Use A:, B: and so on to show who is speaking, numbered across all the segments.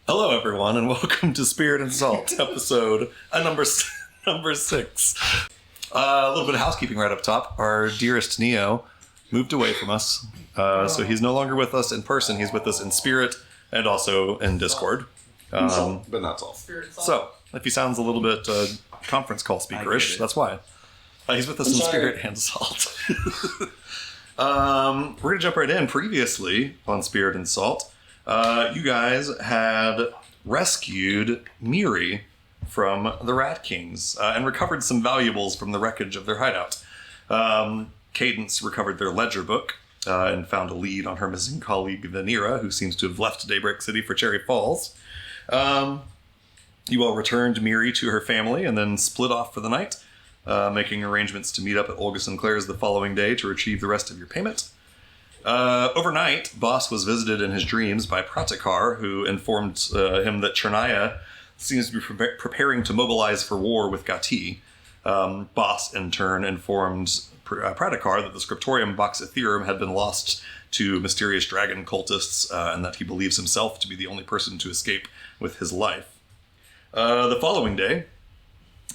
A: Hello, everyone, and welcome to Spirit and Salt, episode number 6. A little bit of housekeeping right up top. Our dearest Neo moved away from us, so he's no longer with us in person. He's with us in spirit and also in Discord.
B: But not Salt.
A: So, if he sounds a little bit conference call speakerish, that's why. He's with us in spirit and salt. We're going to jump right in. Previously on Spirit and Salt, you guys had rescued Miri from the Rat Kings and recovered some valuables from the wreckage of their hideout. Cadence recovered their ledger book and found a lead on her missing colleague Vanira, who seems to have left Daybreak City for Cherry Falls. You all returned Miri to her family and then split off for the night, making arrangements to meet up at Olga Sinclair's the following day to retrieve the rest of your payment. Overnight, Boss was visited in his dreams by Pratikar, who informed him that Chernaya seems to be preparing to mobilize for war with Gati. Boss, in turn, informed Pratikar that the Scriptorium Vox Ethereum had been lost to mysterious dragon cultists, and that he believes himself to be the only person to escape with his life. The following day,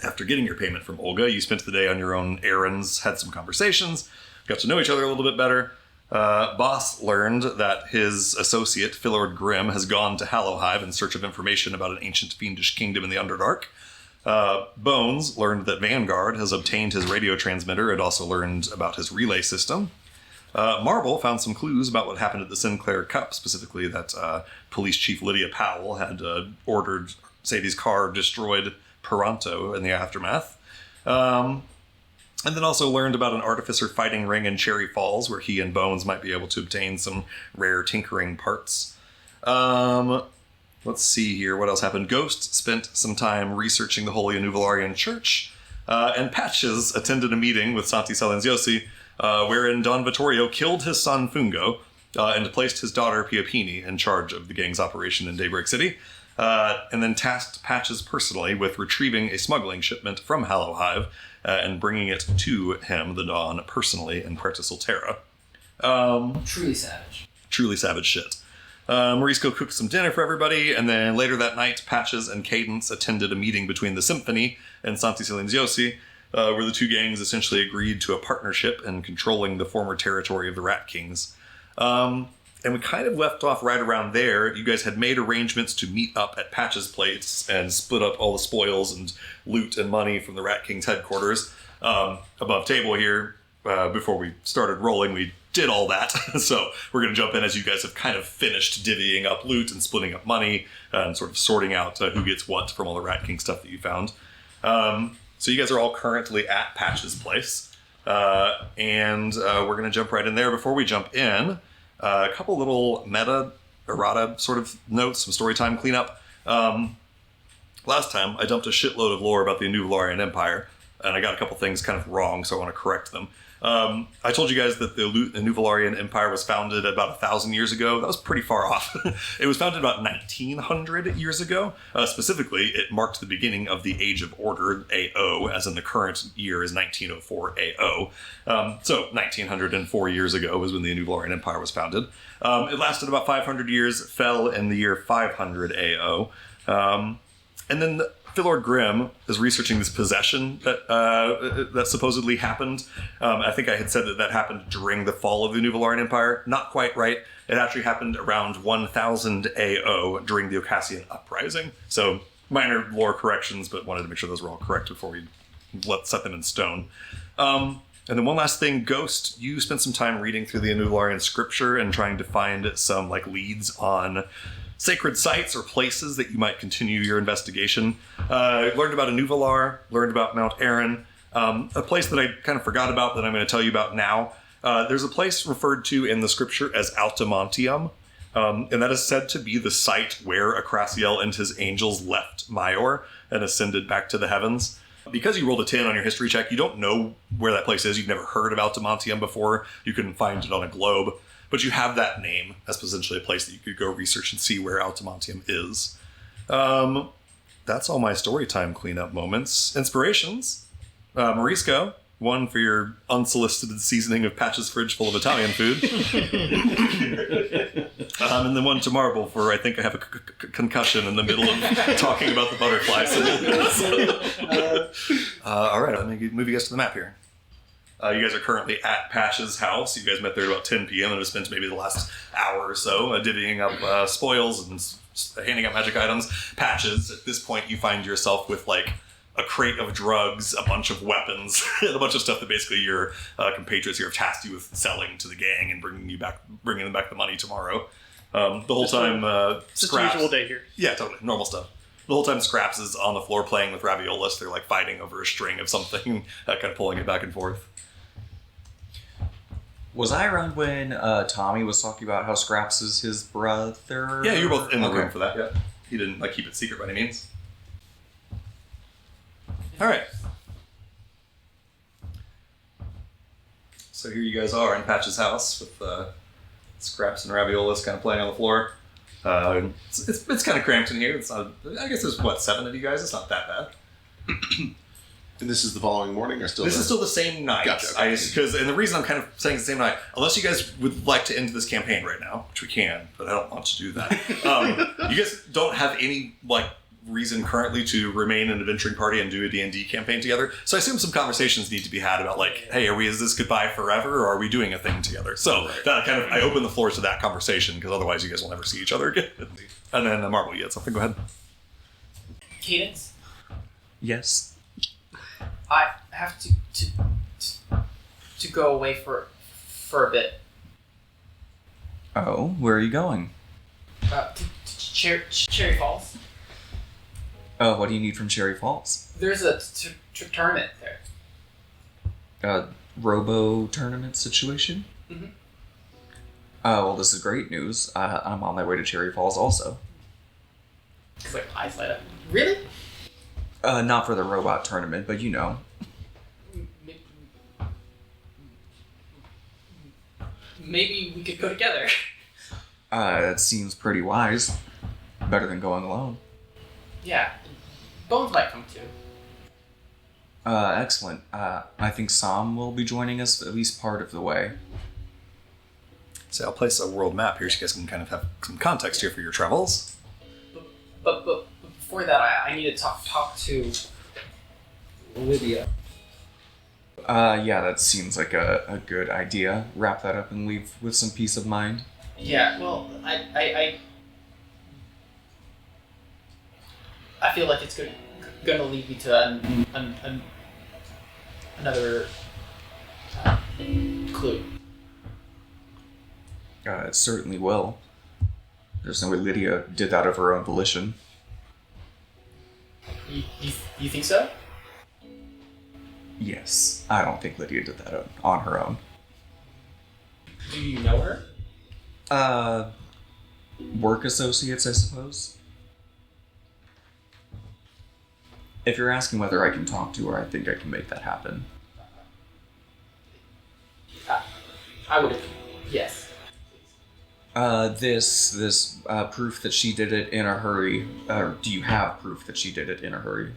A: after getting your payment from Olga, you spent the day on your own errands, had some conversations, got to know each other a little bit better. Boss learned that his associate, Philord Grimm, has gone to Hallowhive in search of information about an ancient fiendish kingdom in the Underdark. Bones learned that Vanguard has obtained his radio transmitter and also learned about his relay system. Marble found some clues about what happened at the Sinclair Cup, specifically that Police Chief Lydia Powell had ordered Sadie's car destroyed Peranto in the aftermath. And then also learned about an artificer fighting ring in Cherry Falls, where he and Bones might be able to obtain some rare tinkering parts. Let's see here, what else happened? Ghost spent some time researching the Holy Nuvolarian Church, And Patches attended a meeting with Santi Silenziosi, wherein Don Vittorio killed his son Fungo and placed his daughter Piapini in charge of the gang's operation in Daybreak City, and then tasked Patches personally with retrieving a smuggling shipment from Hallow Hive and bringing it to him, the Don, personally in Puerto Soltera.
C: Truly savage.
A: Truly savage shit. Morisco cooked some dinner for everybody, and then later that night, Patches and Cadence attended a meeting between the Symphony and Santi Silenziosi, where the two gangs essentially agreed to a partnership in controlling the former territory of the Rat Kings. And we kind of left off right around there. You guys had made arrangements to meet up at Patches' place and split up all the spoils and loot and money from the Rat King's headquarters. Above table here, before we started rolling, we did all that. So we're going to jump in as you guys have kind of finished divvying up loot and splitting up money and sort of sorting out who gets what from all the Rat King stuff that you found. So you guys are all currently at Patches' place. And we're going to jump right in there. Before we jump in, a couple little meta errata sort of notes, some storytime cleanup. Last time, I dumped a shitload of lore about the New Valarian Empire, and I got a couple things kind of wrong, so I want to correct them. I told you guys that the New Valarian Empire was founded about 1,000 years ago. That was pretty far off. It was founded about 1,900 years ago. Specifically, it marked the beginning of the Age of Order, AO, as in the current year is 1904 AO. So 1,904 years ago was when the New Valarian Empire was founded. It lasted about 500 years, fell in the year 500 AO. And then Philord Grimm is researching this possession that supposedly happened. I think I had said that happened during the fall of the New Valarian Empire. Not quite right. It actually happened around 1000 AO during the Ocasian Uprising. So minor lore corrections, but wanted to make sure those were all correct before we set them in stone. And then one last thing, Ghost, you spent some time reading through the New Valarian scripture and trying to find some leads on sacred sites or places that you might continue your investigation. Learned about a New Valar, learned about Mount Aran, a place that I kind of forgot about that I'm going to tell you about now. There's a place referred to in the scripture as Altamontium, and that is said to be the site where Akrasiel and his angels left Maior and ascended back to the heavens. Because you rolled a 10 on your history check, you don't know where that place is. You've never heard of Altamontium before. You couldn't find it on a globe. But you have that name as potentially a place that you could go research and see where Altamontium is. That's all my storytime cleanup moments. Inspirations. Morisco, one for your unsolicited seasoning of Patches' fridge full of Italian food. And then one to Marble for I think I have a concussion in the middle of talking about the butterflies. All right, let me move you guys to the map here. You guys are currently at Patches' house. You guys met there at about 10 p.m. and have spent maybe the last hour or so divvying up spoils and handing out magic items. Patches, at this point, you find yourself with a crate of drugs, a bunch of weapons, and a bunch of stuff that basically your compatriots here have tasked you with selling to the gang and bringing them back the money tomorrow. The whole time,
D: just
A: Scraps,
D: a usual day here.
A: Yeah, totally normal stuff. The whole time, Scraps is on the floor playing with Raviolis. They're fighting over a string of something, kind of pulling it back and forth.
E: Was I around when Tommy was talking about how Scraps is his brother?
A: Yeah, you were both in the room for that, yeah. He didn't keep it secret by any means. Alright. So here you guys are in Patch's house with Scraps and Raviolis kind of playing on the floor. It's kind of cramped in here. It's not, I guess there's, 7 of you guys? It's not that bad.
B: And this is the following morning, or still?
A: This is still the same night.
B: Gotcha.
A: And the reason I'm kind of saying it's the same night, unless you guys would like to end this campaign right now, which we can, but I don't want to do that. You guys don't have any reason currently to remain an adventuring party and do a D&D campaign together. So I assume some conversations need to be had about hey, is this goodbye forever, or are we doing a thing together? So that kind of I open the floors to that conversation because otherwise you guys will never see each other again. And then Marble, you had something. Go ahead.
C: Cadence,
E: Yes.
C: I have to go away for a bit.
E: Oh, where are you going?
C: To Cherry Falls.
E: Oh, what do you need from Cherry Falls?
C: There's a tournament there.
E: A robo tournament situation?
C: Mm-hmm.
E: Well, this is great news. I'm on my way to Cherry Falls also.
C: It's eyes light up. Really?
E: Not for the robot tournament, but you know.
C: maybe we could go together.
E: That seems pretty wise. Better than going alone.
C: Yeah. Bones might come too.
E: Excellent. I think Sam will be joining us at least part of the way.
A: So I'll place a world map here so you guys can kind of have some context here for your travels.
C: But before that, I need to talk to Lydia.
E: Yeah, that seems like a good idea. Wrap that up and leave with some peace of mind.
C: Yeah, well, I feel like it's gonna lead me to another clue.
E: It certainly will. There's no way Lydia did that of her own volition.
C: You think so?
E: Yes, I don't think Lydia did that on her own.
C: Do you know her?
E: Work associates, I suppose. If you're asking whether I can talk to her, I think I can make that happen.
C: I would. Yes.
E: This proof that she did it in a hurry. Do you have proof that she did it in a hurry?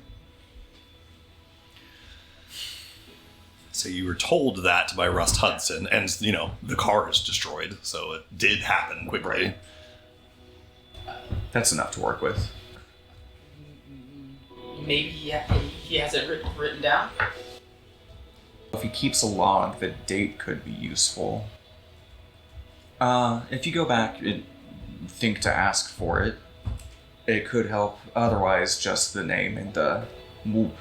A: So you were told that by Rust Hudson, and, the car is destroyed, so it did happen quickly.
E: That's enough to work with.
C: Maybe he has it written down?
E: If he keeps a log, the date could be useful. If you go back and think to ask for it, it could help. Otherwise, just the name and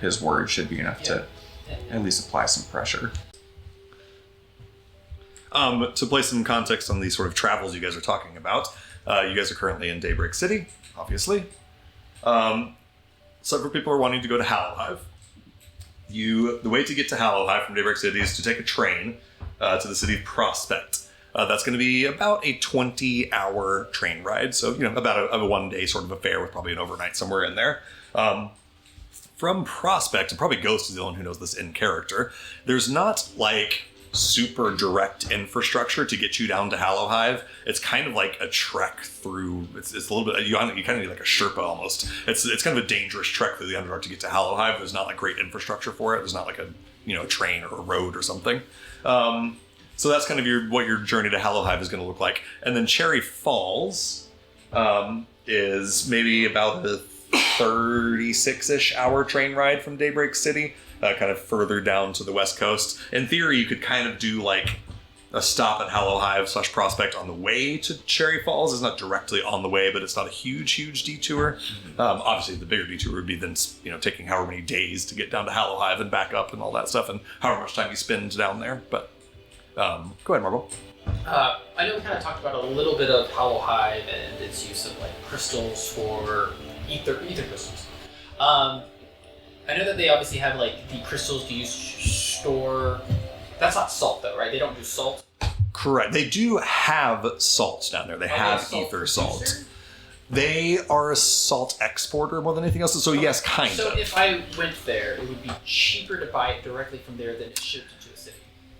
E: his word should be enough to at least apply some pressure.
A: To place some context on these sort of travels you guys are talking about, you guys are currently in Daybreak City, obviously. Several people are wanting to go to Hallowhive. The way to get to Hallowhive from Daybreak City is to take a train to the city of Prospect. That's going to be about a 20-hour train ride, so about a one-day sort of affair with probably an overnight somewhere in there. From Prospect, and probably Ghost is the one who knows this in character, there's not super direct infrastructure to get you down to Hallowhive. It's kind of like a trek through. It's a little bit. You kind of need like a Sherpa almost. It's kind of a dangerous trek through the Underdark to get to Hallowhive. There's not great infrastructure for it. There's not a train or a road or something. So that's kind of what your journey to Hallowhive is going to look like. And then Cherry Falls is maybe about a 36-ish hour train ride from Daybreak City, kind of further down to the west coast. In theory, you could kind of do a stop at Hallowhive / Prospect on the way to Cherry Falls. It's not directly on the way, but it's not a huge detour. Obviously, the bigger detour would be then taking however many days to get down to Hallowhive and back up and all that stuff, and however much time you spend down there. But go ahead, Marble.
C: I know we kind of talked about a little bit of Hallowhive and its use of crystals for ether crystals. I know that they obviously have the crystals to use store. That's not salt though, right? They don't do salt.
A: Correct. They do have salt down there. They have ether salt. They are a salt exporter more than anything else. So yes, kind of.
C: So if I went there, it would be cheaper to buy it directly from there than it shipped into a city.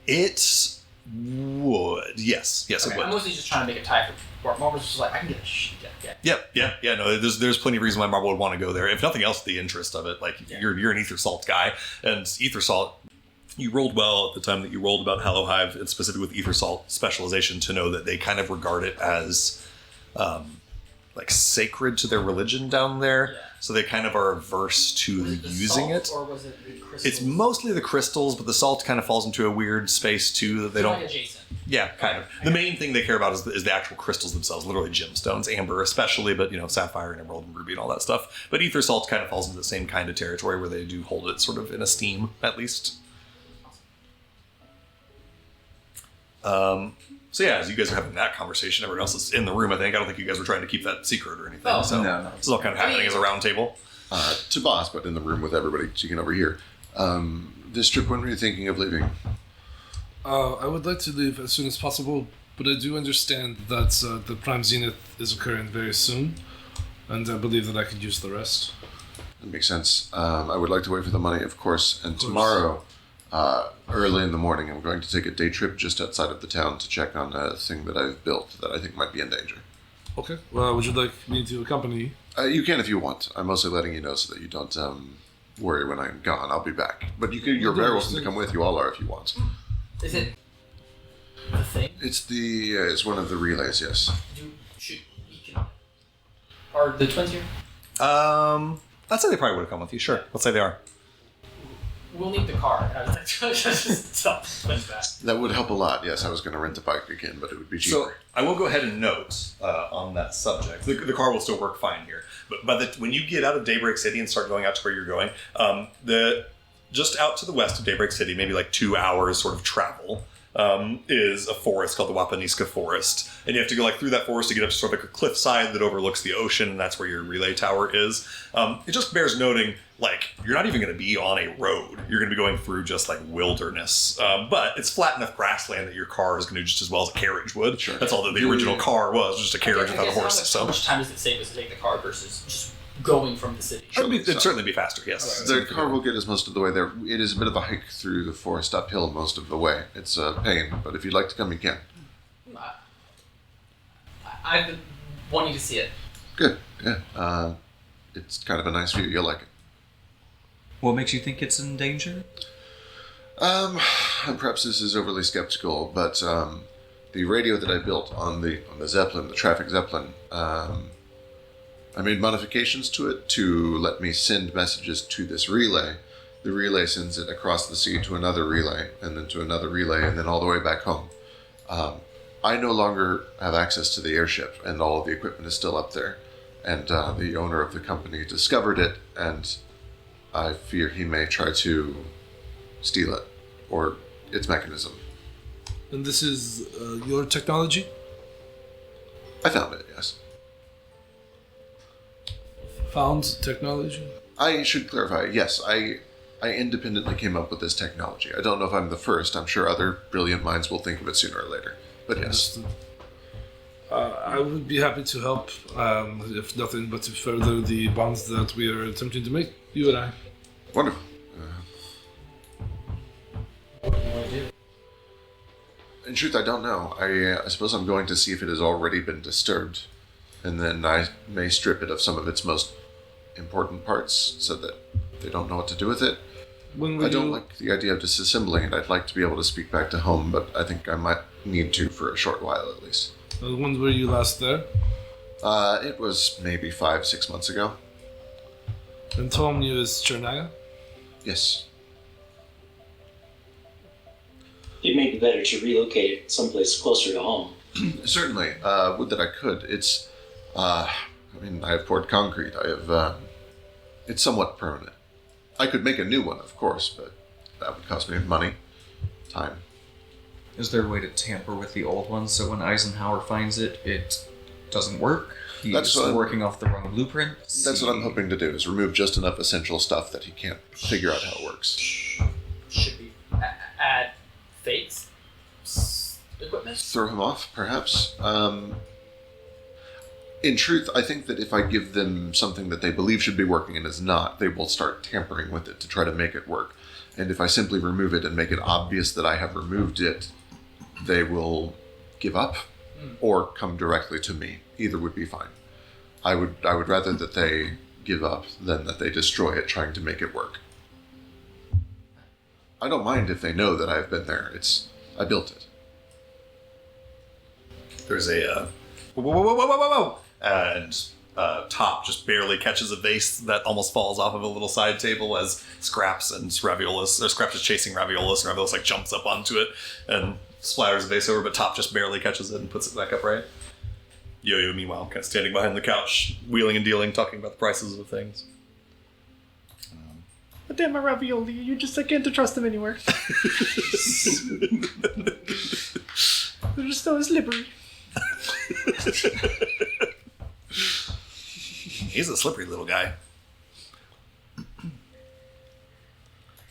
A: It would. Yes, okay. It would.
C: I'm mostly just trying to make a tie for Marble's just I can get a shit.
A: Yeah. No, there's plenty of reason why Marble would want to go there. If nothing else, the interest of it. You're an ether salt guy, and ether salt. You rolled well at the time that you rolled about Hallowhive, and specifically with ether salt specialization, to know that they kind of regard it as sacred to their religion down there. Yeah. So they kind of are averse to using it.
C: Or was it the crystals?
A: It's mostly the crystals, but the salt kind of falls into a weird space too that they don't.
C: Adjacent.
A: Yeah, kind of. The main thing they care about is the actual crystals themselves, literally gemstones, amber especially, but sapphire and emerald and ruby and all that stuff. But ether salt kind of falls into the same kind of territory where they do hold it sort of in esteem, at least. So yeah, as you guys are having that conversation, everyone else is in the room. I don't think you guys were trying to keep that secret or anything.
C: Oh,
A: so
E: no.
A: This is all kind of happening as a round table.
B: To Boss, but in the room with everybody, so you can overhear. This trip, when were you thinking of leaving?
D: I would like to leave as soon as possible, but I do understand that the Prime Zenith is occurring very soon, and I believe that I could use the rest.
B: That makes sense. I would like to wait for the money, of course, and tomorrow Early in the morning, I'm going to take a day trip just outside of the town to check on a thing that I've built that I think might be in danger.
D: Okay. Well, would you like me to accompany you?
B: You can if you want. I'm mostly letting you know so that you don't worry when I'm gone. I'll be back. But you're very welcome to come with. You all are if you want.
C: Is it the thing?
B: It's one of the relays, yes.
C: Are the twins here?
A: I'd say they probably would have come with you. Sure. Let's say they are.
C: We'll need the car. I was like, just tell the twins that.
B: That would help a lot. Yes, I was going to rent a bike again, but it would be cheaper.
A: So I will go ahead and note on that subject. The car will still work fine here, but when you get out of Daybreak City and start going out to where you're going, just out to the west of Daybreak City, maybe like 2 hours sort of travel, is a forest called the Wapaniska Forest, and you have to go like through that forest to get up to sort of like a cliffside that overlooks the ocean, and that's where your relay tower is. It just bears noting, like, you're not even going to be on a road. You're going to be going through just like wilderness, but it's flat enough grassland that your car is going to do just as well as a carriage would.
B: Sure.
A: That's all that the original car was, just a carriage without a horse.
C: How much time does it save us to take the car versus just going from the city?
A: It'd certainly be faster, yes.
B: The car will get us most of the way there. It is a bit of a hike through the forest uphill most of the way. It's a pain, but if you'd like to come, you can.
C: I've been wanting to see it.
B: Good, yeah. It's kind of a nice view. You'll like it.
E: What makes you think it's in danger?
B: Perhaps this is overly skeptical, but the radio that I built on the Zeppelin, the traffic Zeppelin, I made modifications to it to let me send messages to this relay. The relay sends it across the sea to another relay, and then to another relay, and then all the way back home. I no longer have access to the airship, and all of the equipment is still up there. And the owner of the company discovered it, and I fear he may try to steal it, or its mechanism.
D: And this is your technology?
B: I found it, yes.
D: Found technology?
B: I should clarify, yes, I independently came up with this technology. I don't know if I'm the first. I'm sure other brilliant minds will think of it sooner or later. But yes.
D: I would be happy to help, if nothing but to further the bonds that we are attempting to make, you and I.
B: Wonderful.
C: What do you want to do?
B: In truth, I don't know. I suppose I'm going to see if it has already been disturbed. And then I may strip it of some of its most important parts so that they don't know what to do with it. I don't like the idea of disassembling it. I'd like to be able to speak back to home, but I think I might need to for a short while at least.
D: When were you last there?
B: It was maybe 5-6 months ago.
D: And Tomny is Chernaya?
B: Yes.
F: It may be better to relocate it someplace closer to home.
B: Certainly. Would that I could. It's, I have poured concrete. It's somewhat permanent. I could make a new one, of course, but that would cost me money, time.
E: Is there a way to tamper with the old one so when Eisenhower finds it, it doesn't work? He's working off the wrong blueprint?
B: That's what I'm hoping to do, is remove just enough essential stuff that he can't figure out how it works.
C: Should we add fakes equipment?
B: Throw him off, perhaps. In truth, I think that if I give them something that they believe should be working and is not, they will start tampering with it to try to make it work. And if I simply remove it and make it obvious that I have removed it, they will give up or come directly to me. Either would be fine. I would rather that they give up than that they destroy it trying to make it work. I don't mind if they know that I've been there. I built it.
A: There's a whoa, and Top just barely catches a vase that almost falls off of a little side table as Scraps is chasing Raviolus, and Raviolus like jumps up onto it and splatters the vase over, but Top just barely catches it and puts it back upright. Yo-Yo, meanwhile, kind of standing behind the couch, wheeling and dealing, talking about the prices of things.
G: Damn my ravioli, you just can't trust them anywhere. They're just so slippery.
A: He's a slippery little guy.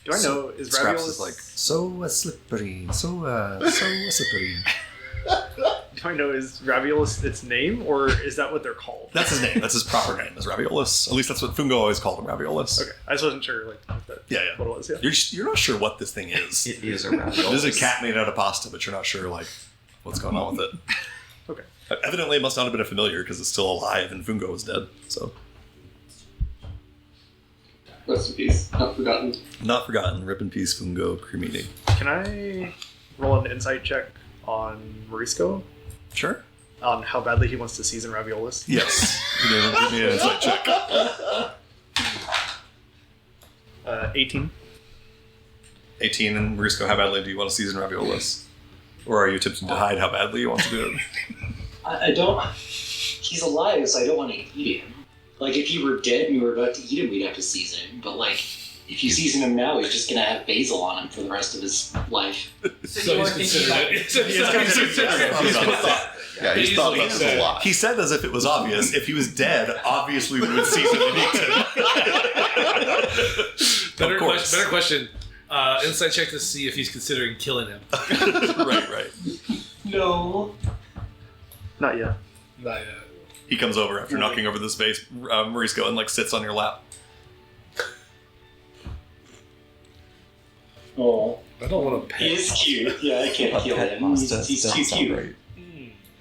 G: Do I know? Is
A: Scraps
G: ravioli
A: is like, so slippery, so slippery.
G: Do I know is Raviolus its name, or is that what they're called?
A: That's his name. That's his proper name, is Raviolus. At least that's what Fungo always called him, Raviolus.
G: Okay, I just wasn't sure, like, if that,
A: Yeah.
G: what it was. Yeah.
A: You're not sure what this thing is.
E: It is a
A: It
E: ravioli.
A: is a cat made out of pasta, but you're not sure like what's going on with it.
G: Okay.
A: Evidently, it must not have been a familiar because it's still alive and Fungo is dead. So,
H: Rest in peace. Not forgotten.
A: not forgotten. Rip in peace, Fungo Cremini.
G: Can I roll an insight check on Morisco
A: Sure.
G: on how badly he wants to season Raviolus?
A: Yes. Give me an insight check.
G: 18.
A: 18 and Marisco, how badly do you want to season Raviolus? Or are you attempting to hide how badly you want to do it?
F: I don't. He's alive, so I don't want to eat him. Like, if he were dead and we were about to eat him, we'd have to season him. But, like, if you season him now, he's just going to have basil on him for the rest of his life.
C: So you are thinking about
B: Yeah, he's thought about this a lot.
A: He said as if it was obvious. If he was dead, obviously we would season and eat him.
D: Better
A: course.
D: question. Insight check to see if he's considering killing him.
A: Right.
F: No.
G: Not yet.
D: Not yet.
A: He comes over after knocking over this vase, Marisco, and like sits on your lap.
F: Oh.
D: I don't want to pay.
F: He's cute. Yeah, I can't
E: A
F: kill
E: pet
F: him.
E: pasta
F: He's
E: doesn't
F: too
E: sound
F: cute.
E: right.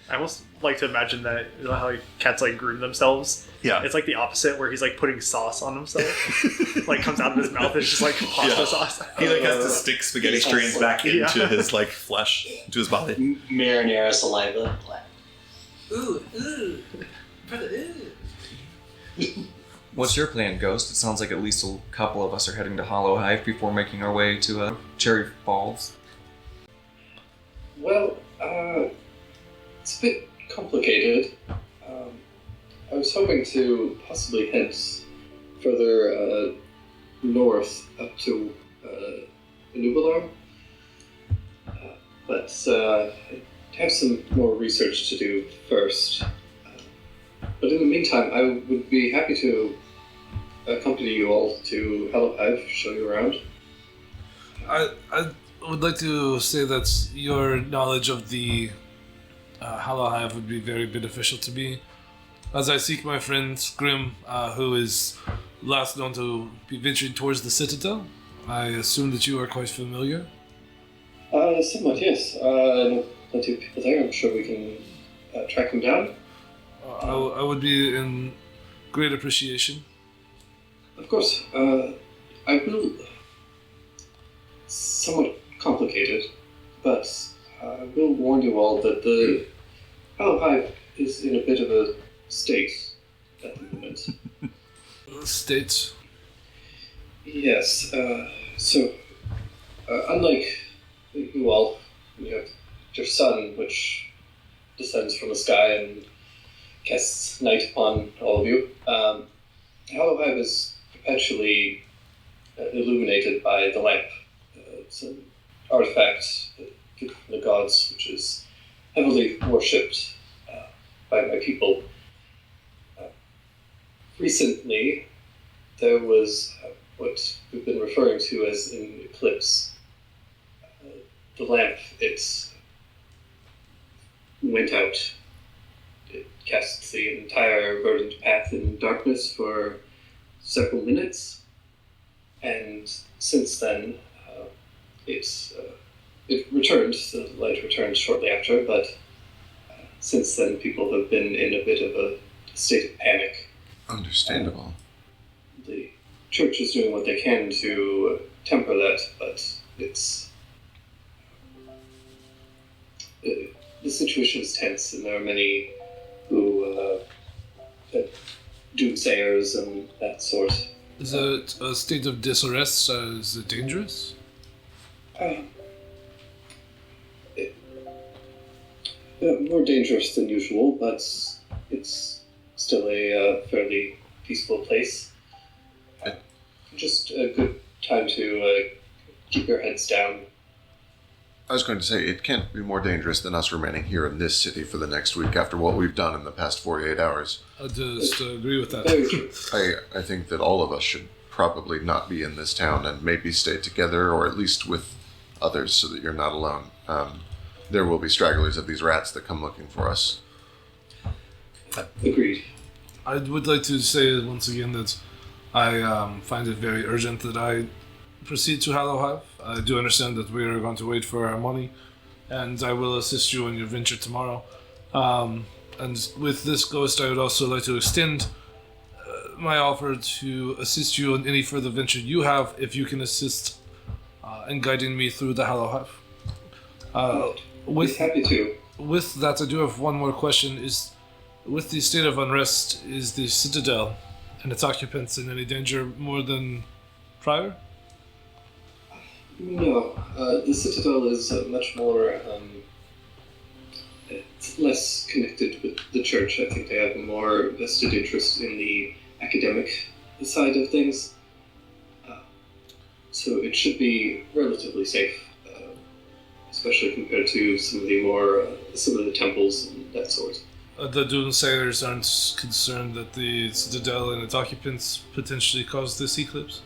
G: I almost like to imagine that, you know how like, cats like groom themselves.
A: Yeah.
G: It's like the opposite, where he's like putting sauce on himself. Like comes out of his mouth, it's just like pasta
A: Yeah.
G: sauce.
A: He like has to stick spaghetti strands back into his like flesh, into his body.
F: Marinara saliva.
C: ooh. Brother, ooh.
E: What's your plan, Ghost? It sounds like at least a couple of us are heading to Hollow Hive before making our way to Cherry Falls.
H: Well, it's a bit complicated. I was hoping to possibly head further north up to Nubalar, but I have some more research to do first. But in the meantime, I would be happy to accompany you all to Hollow Hive, show you around.
D: I would like to say that your knowledge of the Hollow Hive would be very beneficial to me. As I seek my friend Grim, who is last known to be venturing towards the Citadel, I assume that you are quite familiar.
H: Somewhat, yes. I know plenty of people there. I'm sure we can track them down.
D: I would be in great appreciation.
H: Of course. I will... Somewhat complicated, but I will warn you all that the Hollow Hive is in a bit of a state at the moment.
D: State.
H: Yes, so, unlike you all, you have your sun, which descends from the sky and casts night upon all of you. Hollow Hive is perpetually illuminated by the lamp. It's an artifact given from the gods, which is heavily worshipped by my people. Recently, there was what we've been referring to as an eclipse. The lamp, it went out. It cast the entire verdant path in darkness for several minutes, and since then, it returned. The light returned shortly after, but since then, people have been in a bit of a state of panic.
B: Understandable.
H: The church is doing what they can to temper that, but it's the situation is tense, and there are many who doomsayers and that sort.
D: Is it a state of distress? Is it dangerous?
H: More dangerous than usual, but it's still a fairly peaceful place. Just a good time to keep your heads down.
B: I was going to say, it can't be more dangerous than us remaining here in this city for the next week after what we've done in the past 48 hours.
D: I just agree with that.
H: Very true.
B: I think that all of us should probably not be in this town and maybe stay together or at least with others so that you're not alone. there will be stragglers of these rats that come looking for us.
H: Agreed.
D: I would like to say once again that I find it very urgent that I proceed to Hollow Hive. I do understand that we are going to wait for our money, and I will assist you in your venture tomorrow. And with this ghost, I would also like to extend my offer to assist you in any further venture you have, if you can assist in guiding me through the Hollow Hive.
H: With happy to.
D: With that, I do have one more question. With the state of unrest, is the Citadel and its occupants in any danger more than prior?
H: No, the Citadel is much more. It's less connected with the church. I think they have a more vested interest in the academic side of things. So it should be relatively safe, especially compared to some of the temples and that sort.
D: The Doomsayers aren't concerned that the Citadel and its occupants potentially caused this eclipse?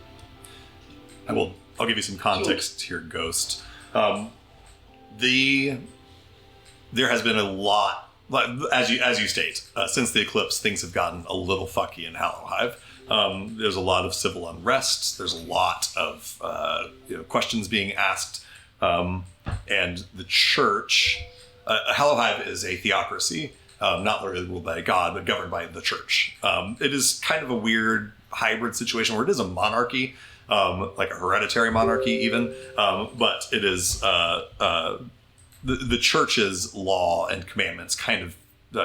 A: I'll give you some context here, Ghost. There has been a lot, as you state, since the eclipse, things have gotten a little fucky in Hollow Hive. There's a lot of civil unrest. There's a lot of questions being asked, and the church. Hollow Hive is a theocracy, not literally ruled by a god, but governed by the church. It is kind of a weird hybrid situation where it is a monarchy, like a hereditary monarchy, even, but it is. The church's law and commandments kind of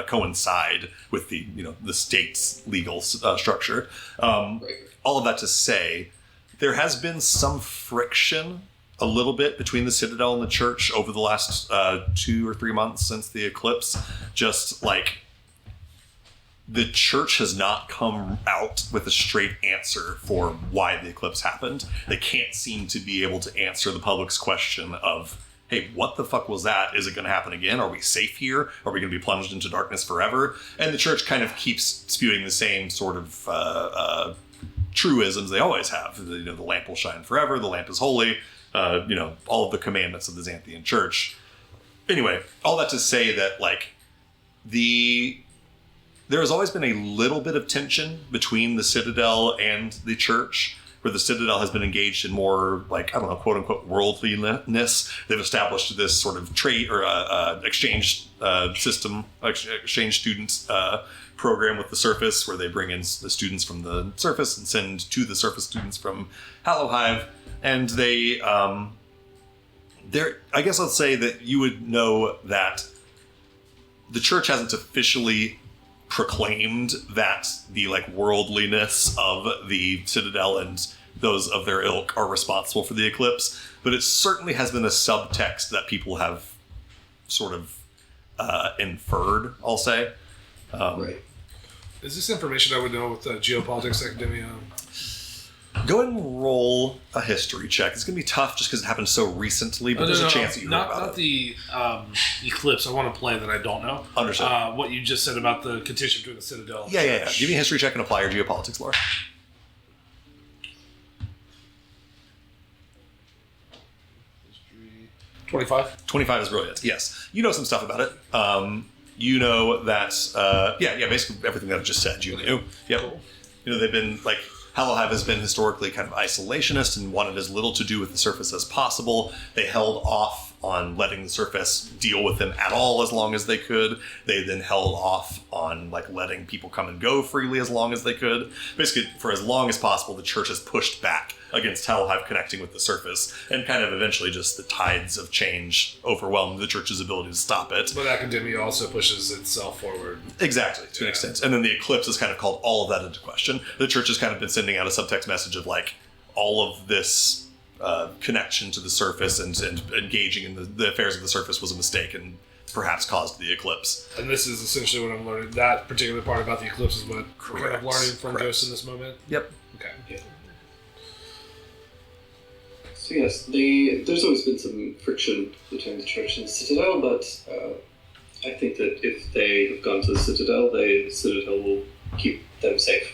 A: coincide with the state's legal structure. All of that to say, there has been some friction, a little bit, between the Citadel and the church over the last 2 or 3 months since the eclipse. Just like the church has not come out with a straight answer for why the eclipse happened. They can't seem to be able to answer the public's question of, hey, what the fuck was that? Is it going to happen again? Are we safe here? Are we going to be plunged into darkness forever? And the church kind of keeps spewing the same sort of truisms they always have. The lamp will shine forever. The lamp is holy. All of the commandments of the Xanthian church. Anyway, all that to say that, there has always been a little bit of tension between the Citadel and the church, where the Citadel has been engaged in more, quote unquote, worldliness. They've established this sort of trade or exchange system, exchange student program with the Surface, where they bring in the students from the Surface and send to the Surface students from Hollow Hive. And they, I guess I'll say that you would know that the church hasn't officially proclaimed that the worldliness of the Citadel and those of their ilk are responsible for the eclipse, but it certainly has been a subtext that people have sort of inferred, I'll say.
H: Right.
D: Is this information I would know with the Geopolitics Academia?
A: Go ahead and roll a history check. It's going to be tough just because it happened so recently, but there's a chance that you heard about it.
D: Not the eclipse. I want to play that I don't know.
A: Understood.
D: What you just said about the contention between the Citadel and
A: Yeah. Give me a history check and apply your geopolitics lore. 25 is brilliant. Yes. You know some stuff about it. You know that, basically everything that I just said, you knew. Yep. Cool. They've been, Hollow Hive has been historically kind of isolationist and wanted as little to do with the Surface as possible. They held off on letting the Surface deal with them at all as long as they could. They then held off on letting people come and go freely as long as they could. Basically, for as long as possible, the church has pushed back against Hollow Hive connecting with the Surface, and kind of eventually just the tides of change overwhelmed the church's ability to stop it.
D: But academia also pushes itself forward.
A: Exactly, to an extent. And then the eclipse has kind of called all of that into question. The church has kind of been sending out a subtext message of all of this connection to the Surface and engaging in the affairs of the Surface was a mistake and perhaps caused the eclipse.
D: And this is essentially what I'm learning. That particular part about the eclipse is what we're kind of learning from Ghost in this moment.
A: Yep.
D: Okay.
H: Yeah. So yes, there's always been some friction between the church and the Citadel, but I think that if they have gone to the Citadel will keep them safe.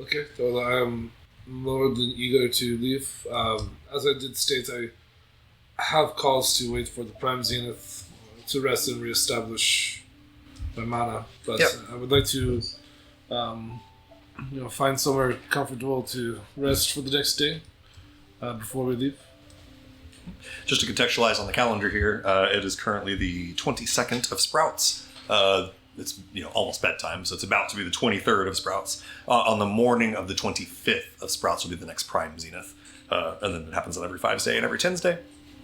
D: Okay, well, I'm more than eager to leave. As I did state, have calls to wait for the Prime Zenith to rest and reestablish my mana, but
A: Yep.
D: I would like to, find somewhere comfortable to rest for the next day before we leave.
A: Just to contextualize on the calendar here, it is currently the 22nd of Sprouts. It's almost bedtime, so it's about to be the 23rd of Sprouts. On the morning of the 25th of Sprouts will be the next Prime Zenith. And then it happens on every 5's day and every 10's day.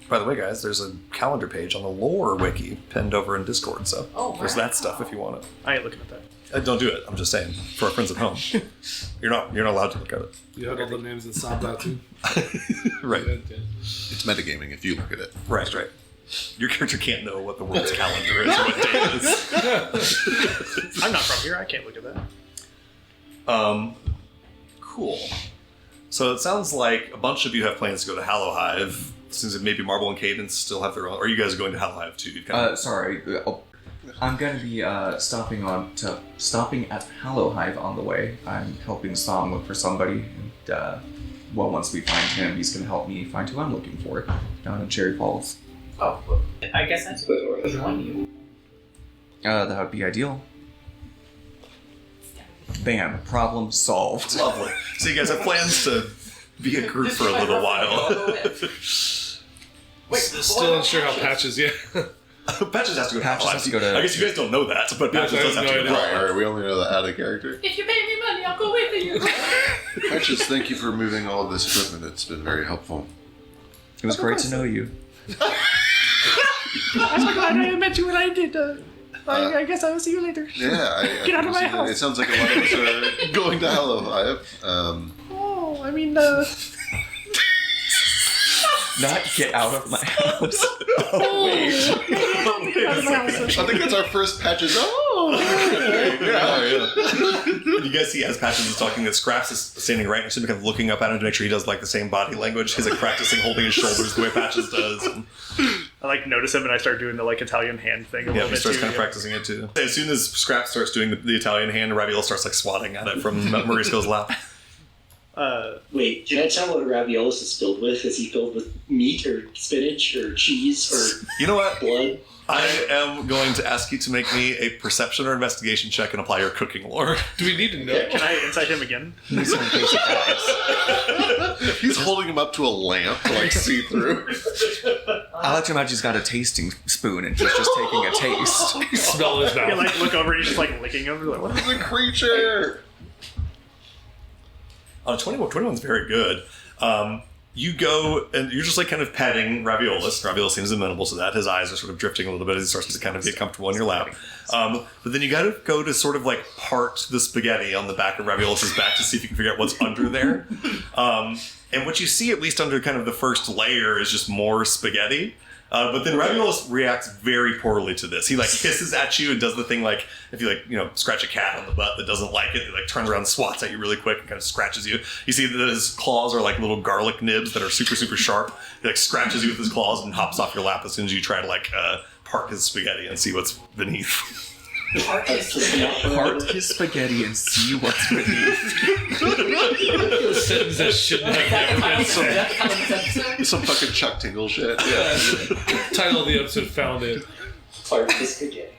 A: By the way, guys, there's a calendar page on the lore wiki pinned over in Discord, so there's that stuff if you want it.
G: I ain't looking at that.
A: Don't do it. I'm just saying, for our friends at home. You're not allowed to look at it.
D: You had all the names in Sabda too.
A: Right.
B: It's metagaming if you look at it.
A: Right. Your character can't know what the world's calendar is or what day it is.
G: I'm not from here. I can't look at that.
A: Cool. So it sounds like a bunch of you have plans to go to Hallow Hive. Since maybe Marble and Cadence still have their own. Or are you guys going to Hallow Hive too?
E: Sorry, I'm going to be stopping at Hallow Hive on the way. I'm helping Sam look for somebody, and once we find him, he's going to help me find who I'm looking for down in Cherry Falls.
C: Oh, I guess that's what join you.
E: That would be ideal. Bam, problem solved.
A: Lovely. So you guys have plans to be a group for a little while.
C: Wait,
D: Still unsure how Patches, yeah.
A: Patches has to go to
E: Patches
A: Hallow
E: has to
A: Hive.
E: go to-
A: I guess you guys don't know that, but
D: Yes,
A: Patches
D: I
A: does
D: have
A: have to
D: no
A: go to
D: idea.
A: Hallow Hive.
B: Right, we only know that out of character.
C: If you pay me money, I'll go with you.
B: Patches, thank you for moving all of this equipment. It's been very helpful.
E: It was great to know you.
G: I'm so glad I met you when I did. I guess I will see you later.
B: Yeah, I
G: Get out of my house.
B: It sounds like a lot of us are going to Hallow Hive.
G: Oh, I mean,
E: Not get out of my house.
B: I think that's our first Patches. Oh, yeah.
A: You guys see as Patches is talking that Scraps is standing right next to him, kind of looking up at him to make sure he does like the same body language. He's like practicing holding his shoulders the way Patches does. And
G: I like notice him and I start doing the like Italian hand thing a
A: yeah,
G: little
A: he
G: bit
A: starts
G: too.
A: kind of
G: yeah.
A: practicing it too. As soon as Scraps starts doing the Italian hand, Raviola starts like swatting at it from Maurice's lap.
F: Wait, can I tell what a raviolis is filled with? Is he filled with meat or spinach or cheese or
A: You know what?
F: blood?
A: I am going to ask you to make me a perception or investigation check and apply your cooking lore.
D: Do we need to know?
G: Can I insight him again?
E: He's some basic guys.
B: He's holding him up to a lamp to like see through.
E: I like to imagine he's got a tasting spoon and he's just taking a taste.
D: Smell his mouth.
G: You like look over and he's just like licking him. Like, what?
B: It's a creature.
A: 21's very good. You go and you're just like kind of petting Raviolis. Raviolis seems amenable to that. His eyes are sort of drifting a little bit as he starts to kind of get comfortable in your lap. But then you got to go to sort of like part the spaghetti on the back of Raviolis' back to see if you can figure out what's under there. And what you see, at least under kind of the first layer, is just more spaghetti. But then Raviolis reacts very poorly to this. He like hisses at you and does the thing like if you like scratch a cat on the butt that doesn't like it, it like turns around and swats at you really quick and kind of scratches you. You see that his claws are like little garlic nibs that are super super sharp. He like scratches you with his claws and hops off your lap as soon as you try to like part his spaghetti and see what's beneath.
E: Part his spaghetti and see what's beneath.
D: A sentence that shouldn't have never been said.
B: Some fucking Chuck Tingle shit. Yeah.
D: Title of the episode found it.
F: Part of the spaghetti.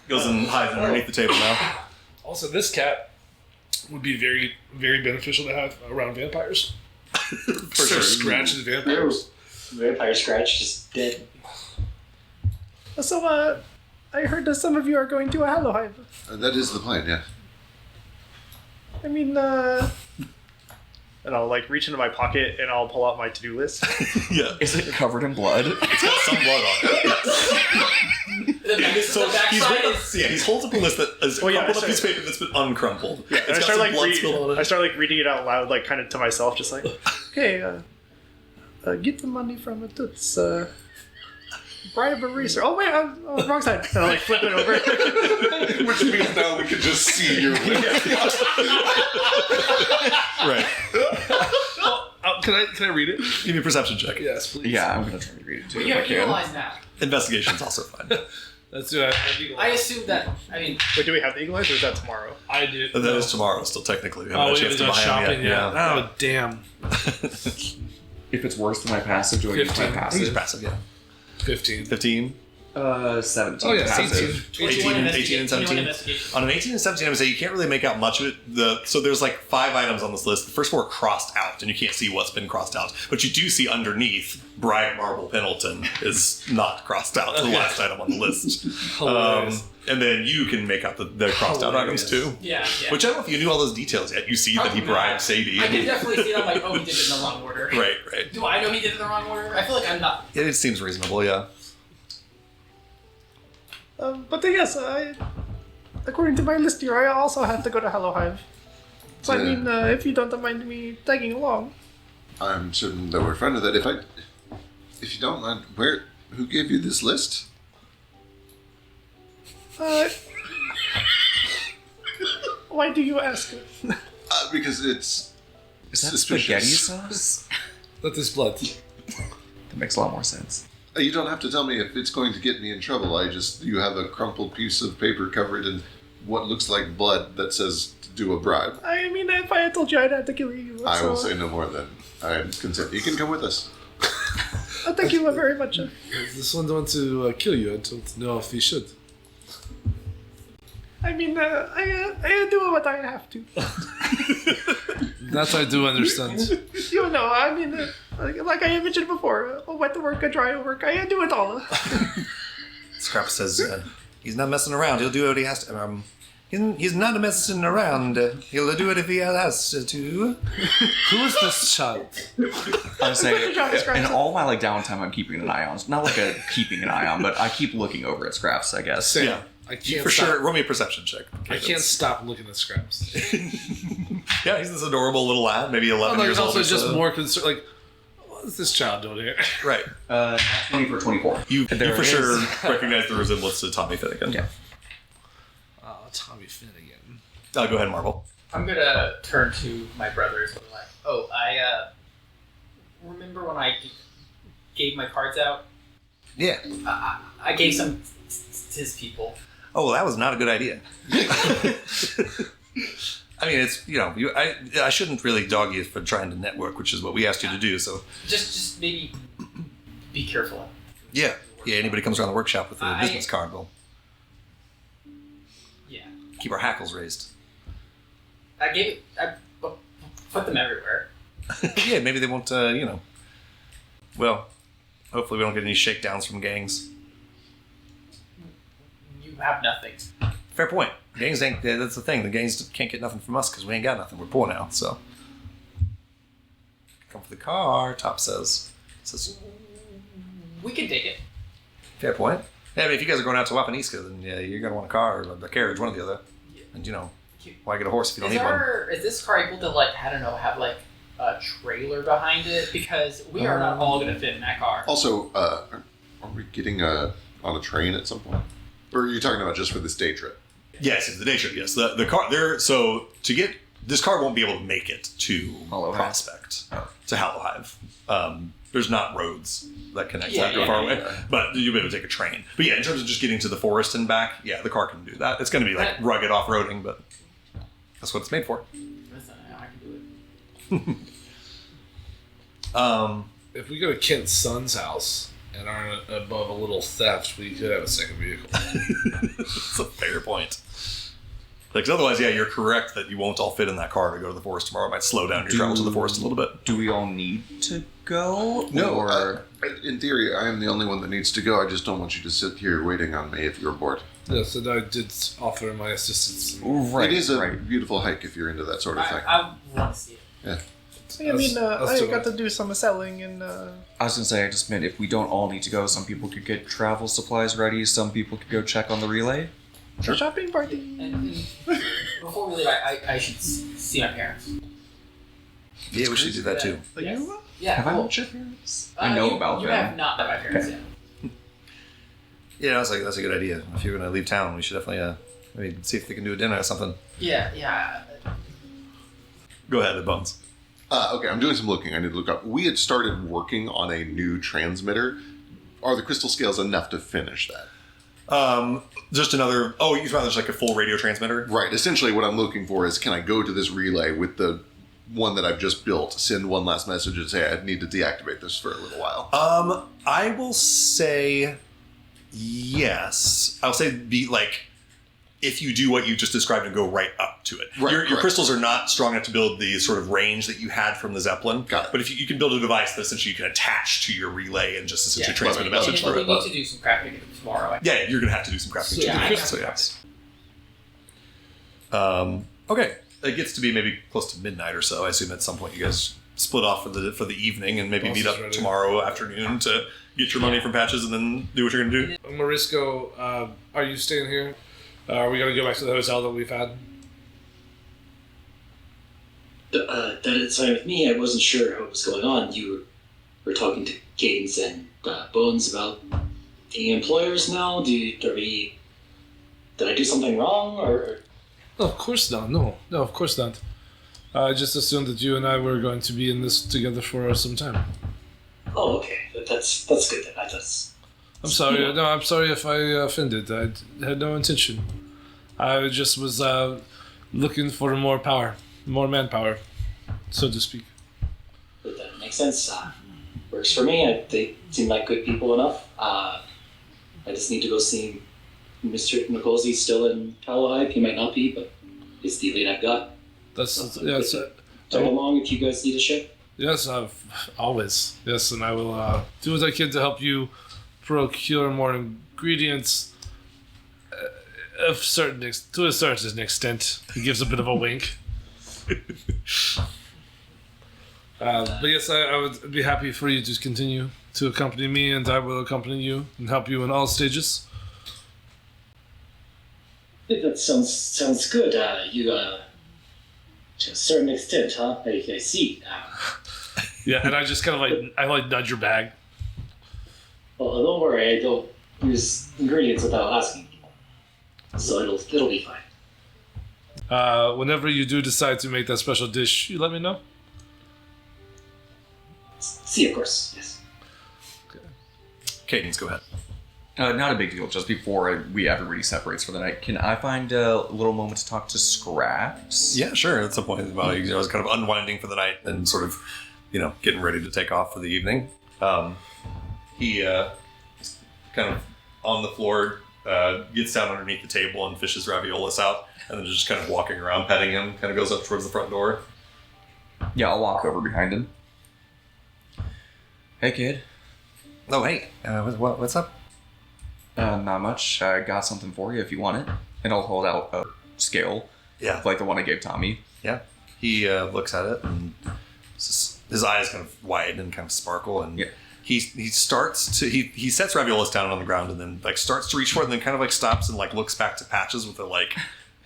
A: Goes and hides underneath the table now.
D: Also, this cat would be very, very beneficial to have around vampires.
A: For
D: Start
A: sure.
D: scratching vampires.
F: Vampire Scratch just dead.
G: So, I heard that some of you are going to a Hallow Hive.
B: That is the plan, yeah.
G: I mean, and I'll like reach into my pocket and I'll pull out my to-do list.
A: Yeah.
E: Is it covered in blood?
A: It's got some blood on it. So he holds up a list that is
G: Well, yeah,
A: crumpled up
G: I
A: piece of paper that's been uncrumpled.
G: Yeah, and
A: It's
G: I
A: got
G: start
A: some
G: like
A: blood spilled on
G: I
A: it.
G: start like reading it out loud, like kind of to myself, just like, okay, get the money from a Toots. Bribe a research. Oh wait, wrong side. And I like flip it over.
B: Which means now we can just see your lips.
A: Right.
D: Can I read it?
A: Give me a perception check.
D: Yes, please.
E: Yeah, I'm gonna try to read it too.
C: You
E: if I
C: have
E: can.
C: equalize now.
A: Investigation's also fine.
D: Let's do it.
C: I assume that. I mean,
G: Wait, do we have the equalizer or is that tomorrow?
D: I do.
A: That is tomorrow still technically. We haven't
D: Oh,
A: had a
D: we
A: chance
D: haven't
A: to
D: done
A: buy 'em
D: shopping
A: yet.
D: yet. Oh, damn.
E: If it's worse than my passive, do I use my
D: 15.
A: He's
E: passive?
A: passive, yeah.
D: 15.
A: 15.
E: 17.
D: Oh, yeah,
E: passive.
A: 18 and 17.
C: Investigation.
A: On an 18 and 17, I would say you can't really make out much of it. So there's like 5 items on this list. The first 4 are crossed out, and you can't see what's been crossed out. But you do see underneath, Brian Marble Pendleton is not crossed out, the last item on the list.
D: Hilarious.
A: And then you can make out the crossed out items too.
C: Yeah, yeah.
A: Which I don't know if you knew all those details yet. You see that he
C: Probably
A: bribed
C: not.
A: Sadie.
C: I
A: and-
C: can definitely see it. I'm like, oh, he did it in the wrong order.
A: Right, right.
C: Do I know he did it in the wrong order? I feel like I'm not.
A: Yeah, it seems reasonable, yeah.
G: But yes, according to my list here, I also have to go to Hello Hive. So I
B: Yeah.
G: mean, if you don't mind me tagging along.
B: I'm certain that we're fine with that. If you don't mind, who gave you this list?
G: Why do you ask?
B: Because it's
E: Is that
B: suspicious.
E: spaghetti sauce?
D: That is blood.
E: That makes a lot more sense.
B: You don't have to tell me if it's going to get me in trouble. You have a crumpled piece of paper covered in what looks like blood that says to do a bribe.
G: I mean, if I had told you, I'd have to kill you.
B: I will
G: so,
B: say no more than I am consent. You can come with us.
G: thank you very much.
D: This one wants to kill you. I don't know if he should.
G: I mean, I do what I have to.
D: That I do understand.
G: You know, I mean, like I mentioned before, a wet work, a dry work, I do it all.
A: Scrap says he's not messing around. He'll do what he has to. He's not messing around. He'll do it if he has to.
D: Who is this child?
E: I'm saying,
G: Good job, Scraps.
E: in all my downtime, I'm keeping an eye on. Not like a keeping an eye on, but I keep looking over at Scraps, I guess.
D: Same.
A: Yeah.
D: I can't
A: For
D: stop.
A: sure, roll me a perception check.
D: I can't stop looking at Scraps.
A: Yeah, he's this adorable little lad, maybe 11
D: Like,
A: years
D: it's
A: old.
D: also
A: or
D: just
A: so.
D: more concerned. Like, what is this child doing here?
A: Right.
E: 20 for 24.
A: You
E: There
A: for
E: it
A: sure
E: is.
A: recognize the resemblance to Tommy Finnegan.
E: Yeah.
D: Oh, Tommy Finnegan.
A: Go ahead, Marvel.
C: I'm gonna turn to my brothers and be like, oh, I remember when I gave my cards out?
A: Yeah.
C: I gave some to his people.
A: Oh, well, that was not a good idea. I mean, it's, I shouldn't really dog you for trying to network, which is what we asked you to do, so.
C: Just maybe be careful.
A: Yeah. Yeah, anybody comes around the workshop with a
C: I-
A: business card, we'll
C: Yeah.
A: keep our hackles raised.
C: I put them everywhere.
A: Yeah, maybe they won't, well, hopefully we don't get any shakedowns from gangs.
C: You have nothing.
A: Fair point. Gangs ain't, that's the thing, the gangs can't get nothing from us because we ain't got nothing. We're poor now, so. Come for the car, Top says.
C: We can take it.
A: Fair point. Yeah, I mean, if you guys are going out to Wapaniska, then yeah, you're going to want a car or a carriage, one or the other. And, why get a horse if you don't need one?
C: Is this car able to, have a trailer behind it? Because we are not all going to fit in that car.
B: Also, are we getting on a train at some point? Or are you talking about just for this day trip?
A: Yes, it's the day trip, yes. The car, so to get, this car won't be able to make it to
E: Hollow Hive.
A: Prospect, to Hollow Hive. There's not roads that connect
C: Yeah,
A: that
C: yeah,
A: far
C: yeah.
A: away, but you'll be able to take a train. But yeah, in terms of just getting to the forest and back, yeah, the car can do that. It's going to be like rugged off-roading, but that's what it's made for.
C: Listen, I can do it.
D: If we go to Kent's son's house and aren't above a little theft, we could have a second vehicle.
A: That's a fair point. Like, 'cause otherwise, yeah, you're correct that you won't all fit in that car to go to the forest tomorrow. It might slow down your travel to the forest a little bit.
E: Do we all need to go?
B: No,
E: Or...
B: in theory, I am the only one that needs to go. I just don't want you to sit here waiting on me if you're bored.
D: Yes, and I did offer my assistance.
E: Right,
B: It is a
E: right.
B: beautiful hike if you're into that sort of thing.
C: I want to see it.
B: Yeah.
G: I mean,
D: Let's
G: I
D: do
G: got
D: it.
G: to do some selling and.
E: I was gonna say, I just meant if we don't all need to go, some people could get travel supplies ready, some people could go check on the relay.
G: A shopping party.
C: And before we leave, I should see my parents.
A: Yeah, we should do that too.
G: Are
C: Yes.
G: you?
C: Yeah.
E: Have I
C: well,
E: met your parents? I know about
C: you
E: them.
C: have not met my parents yet.
A: Yeah, that's a good idea. If you're going to leave town, we should definitely maybe see if they can do a dinner or something.
C: Yeah.
A: Go ahead, Bones.
B: Okay, I'm doing some looking. I need to look up. We had started working on a new transmitter. Are the crystal scales enough to finish that?
A: Just another. Oh, you found there's like a full radio transmitter.
B: Right. Essentially, what I'm looking for is, can I go to this relay with the one that I've just built, send one last message and say I need to deactivate this for a little while?
A: I will say yes. I'll say be like, if you do what you just described and go right up to it.
B: Right,
A: your
B: correct.
A: crystals are not strong enough to build the sort of range that you had from the Zeppelin.
B: Got it.
A: But if you can build a device that essentially you can attach to your relay and just essentially transmit a message
C: And
A: through
C: we
A: it.
C: need to do some crafting tomorrow.
A: Yeah, you're going to have to do some crafting.
C: Yeah, I
A: so
C: know.
A: yes. Okay. It gets to be maybe close to midnight or so. I assume at some point you guys split off for the evening and maybe
D: Boss
A: meet
D: is
A: up
D: ready.
A: tomorrow afternoon to get your money from Patches and then do what you're going to do.
D: Morisco, are you staying here? Are we going to go back to the hotel that we've had?
F: That is fine with me. I wasn't sure what was going on. You were talking to Cadence and Bones about the employers now. Did I do something wrong, or?
D: No, of course not. No, of course not. I just assumed that you and I were going to be in this together for some time.
F: Oh, okay. That's good then.
D: I'm sorry. No, I'm sorry if I offended. I had no intention. I just was looking for more power, more manpower, so to speak.
F: But that makes sense. Works for me. They seem like good people enough. I just need to go see Mr. Nicole's still in Talahide. He might not be, but it's the lead I've got.
D: That's yes.
F: Tag along if you guys need a ship.
D: Yes, I've always. Yes, and I will do what I can to help you procure more ingredients. To a certain extent, he gives a bit of a wink. But yes, I would be happy for you to continue to accompany me, and I will accompany you and help you in all stages.
F: That sounds good. You to a certain extent, huh? I see.
D: Yeah, and I just kind of like nudge your bag.
F: Well, don't worry. I don't use ingredients without asking people, so it'll be fine.
D: Whenever you do decide to make that special dish, you let me know.
F: See, of course, yes.
A: Cadence, go ahead.
E: Not a big deal. Just before everybody separates for the night, can I find a little moment to talk to Scraps?
A: Yeah, sure. At some point, while I was kind of unwinding for the night and sort of, getting ready to take off for the evening. He kind of on the floor gets down underneath the table and fishes Raviolis out, and then just kind of walking around, petting him. Kind of goes up towards the front door.
E: Yeah, I'll walk over behind him. Hey, kid.
A: Oh, hey. What's up?
E: Not much. I got something for you if you want it. And I'll hold out a scale,
A: Yeah.
E: like the one I gave Tommy.
A: Yeah. He looks at it, and his eyes kind of widen and kind of sparkle, and
E: Yeah.
A: he starts to he sets Raviolis down on the ground, and then starts to reach for it, and then kind of stops and looks back to Patches with a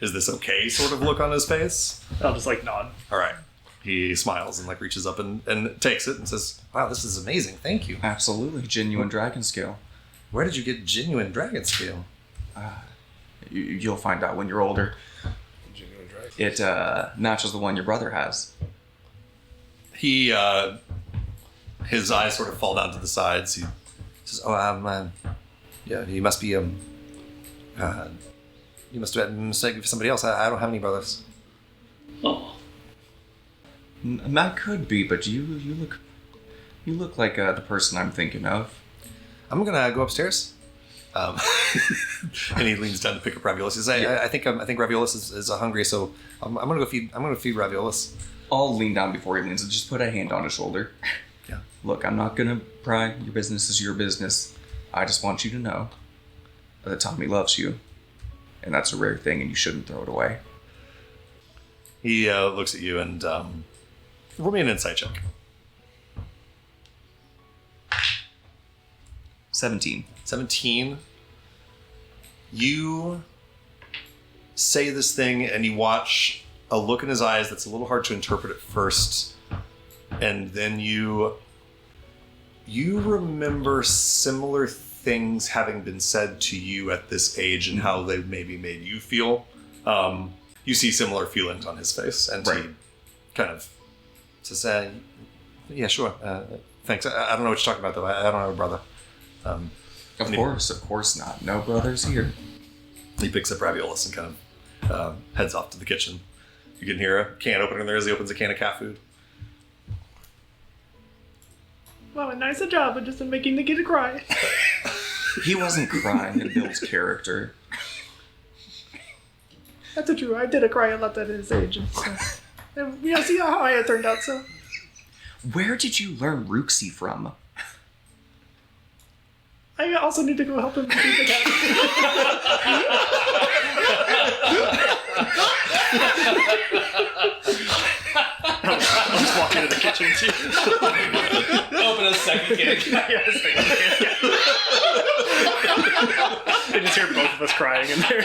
A: is this okay sort of look on his face.
G: I'll just nod.
A: All right. He smiles and reaches up and takes it and says, "Wow, this is amazing. Thank you.
E: Absolutely. Genuine dragon scale.
A: Where did you get genuine dragon scale?"
E: You'll find out when you're older. It matches the one your brother has.
A: He his eyes sort of fall down to the sides. He says, "Oh, yeah, you must be you must have been mistaken for somebody else. I don't have any brothers."
F: Oh,
E: That could be, but you look like the person I'm thinking of.
A: I'm gonna go upstairs. And he leans down to pick up Raviolis. He says, I think Raviolis is hungry, so I'm gonna go feed Raviolis.
E: I'll lean down before he leans and just put a hand on his shoulder.
A: Yeah.
E: Look, I'm not gonna pry. Your business is your business. I just want you to know that Tommy loves you, and that's a rare thing, and you shouldn't throw it away.
A: He looks at you and roll me an insight check.
E: 17.
A: 17. You say this thing and you watch a look in his eyes that's a little hard to interpret at first, and then you remember similar things having been said to you at this age and how they maybe made you feel. You see similar feelings on his face, and
E: Right.
A: he kind of says, "Yeah, sure. Thanks. I don't know what you're talking about, though. I don't have a brother."
E: Of course not. No brothers here.
A: He picks up Raviolis and kind of heads off to the kitchen. You can hear a can opener there as he opens a can of cat food.
G: Well, a nice job of just making the kid cry.
E: He wasn't crying in Bill's character.
G: That's true. I did cry a lot at his age. And so. And, see how I turned out, so.
E: Where did you learn Rooksy from?
G: I also need to go help him feed the cat.
H: I'll just walk into the kitchen too.
C: Open a second can.
H: I just hear both of us crying in there.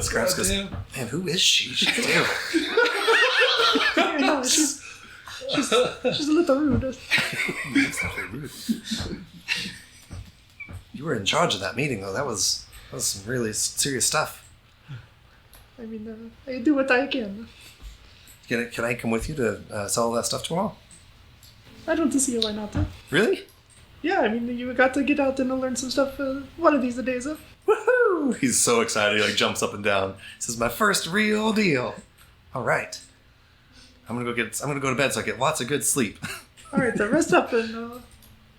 A: Scraps goes, man, who is she? She's terrible.
G: No, she's a little rude.
A: That's not very rude. You were in charge of that meeting, though. That was some really serious stuff.
G: I mean, I do what I can.
A: Can I come with you to sell all that stuff tomorrow?
G: I don't see why not.
A: Really?
G: Yeah, I mean, you got to get out and learn some stuff one of these days.
A: Woohoo! He's so excited. He jumps up and down. This is my first real deal. All right. I'm gonna go to bed so I get lots of good sleep.
G: All right, then rest up and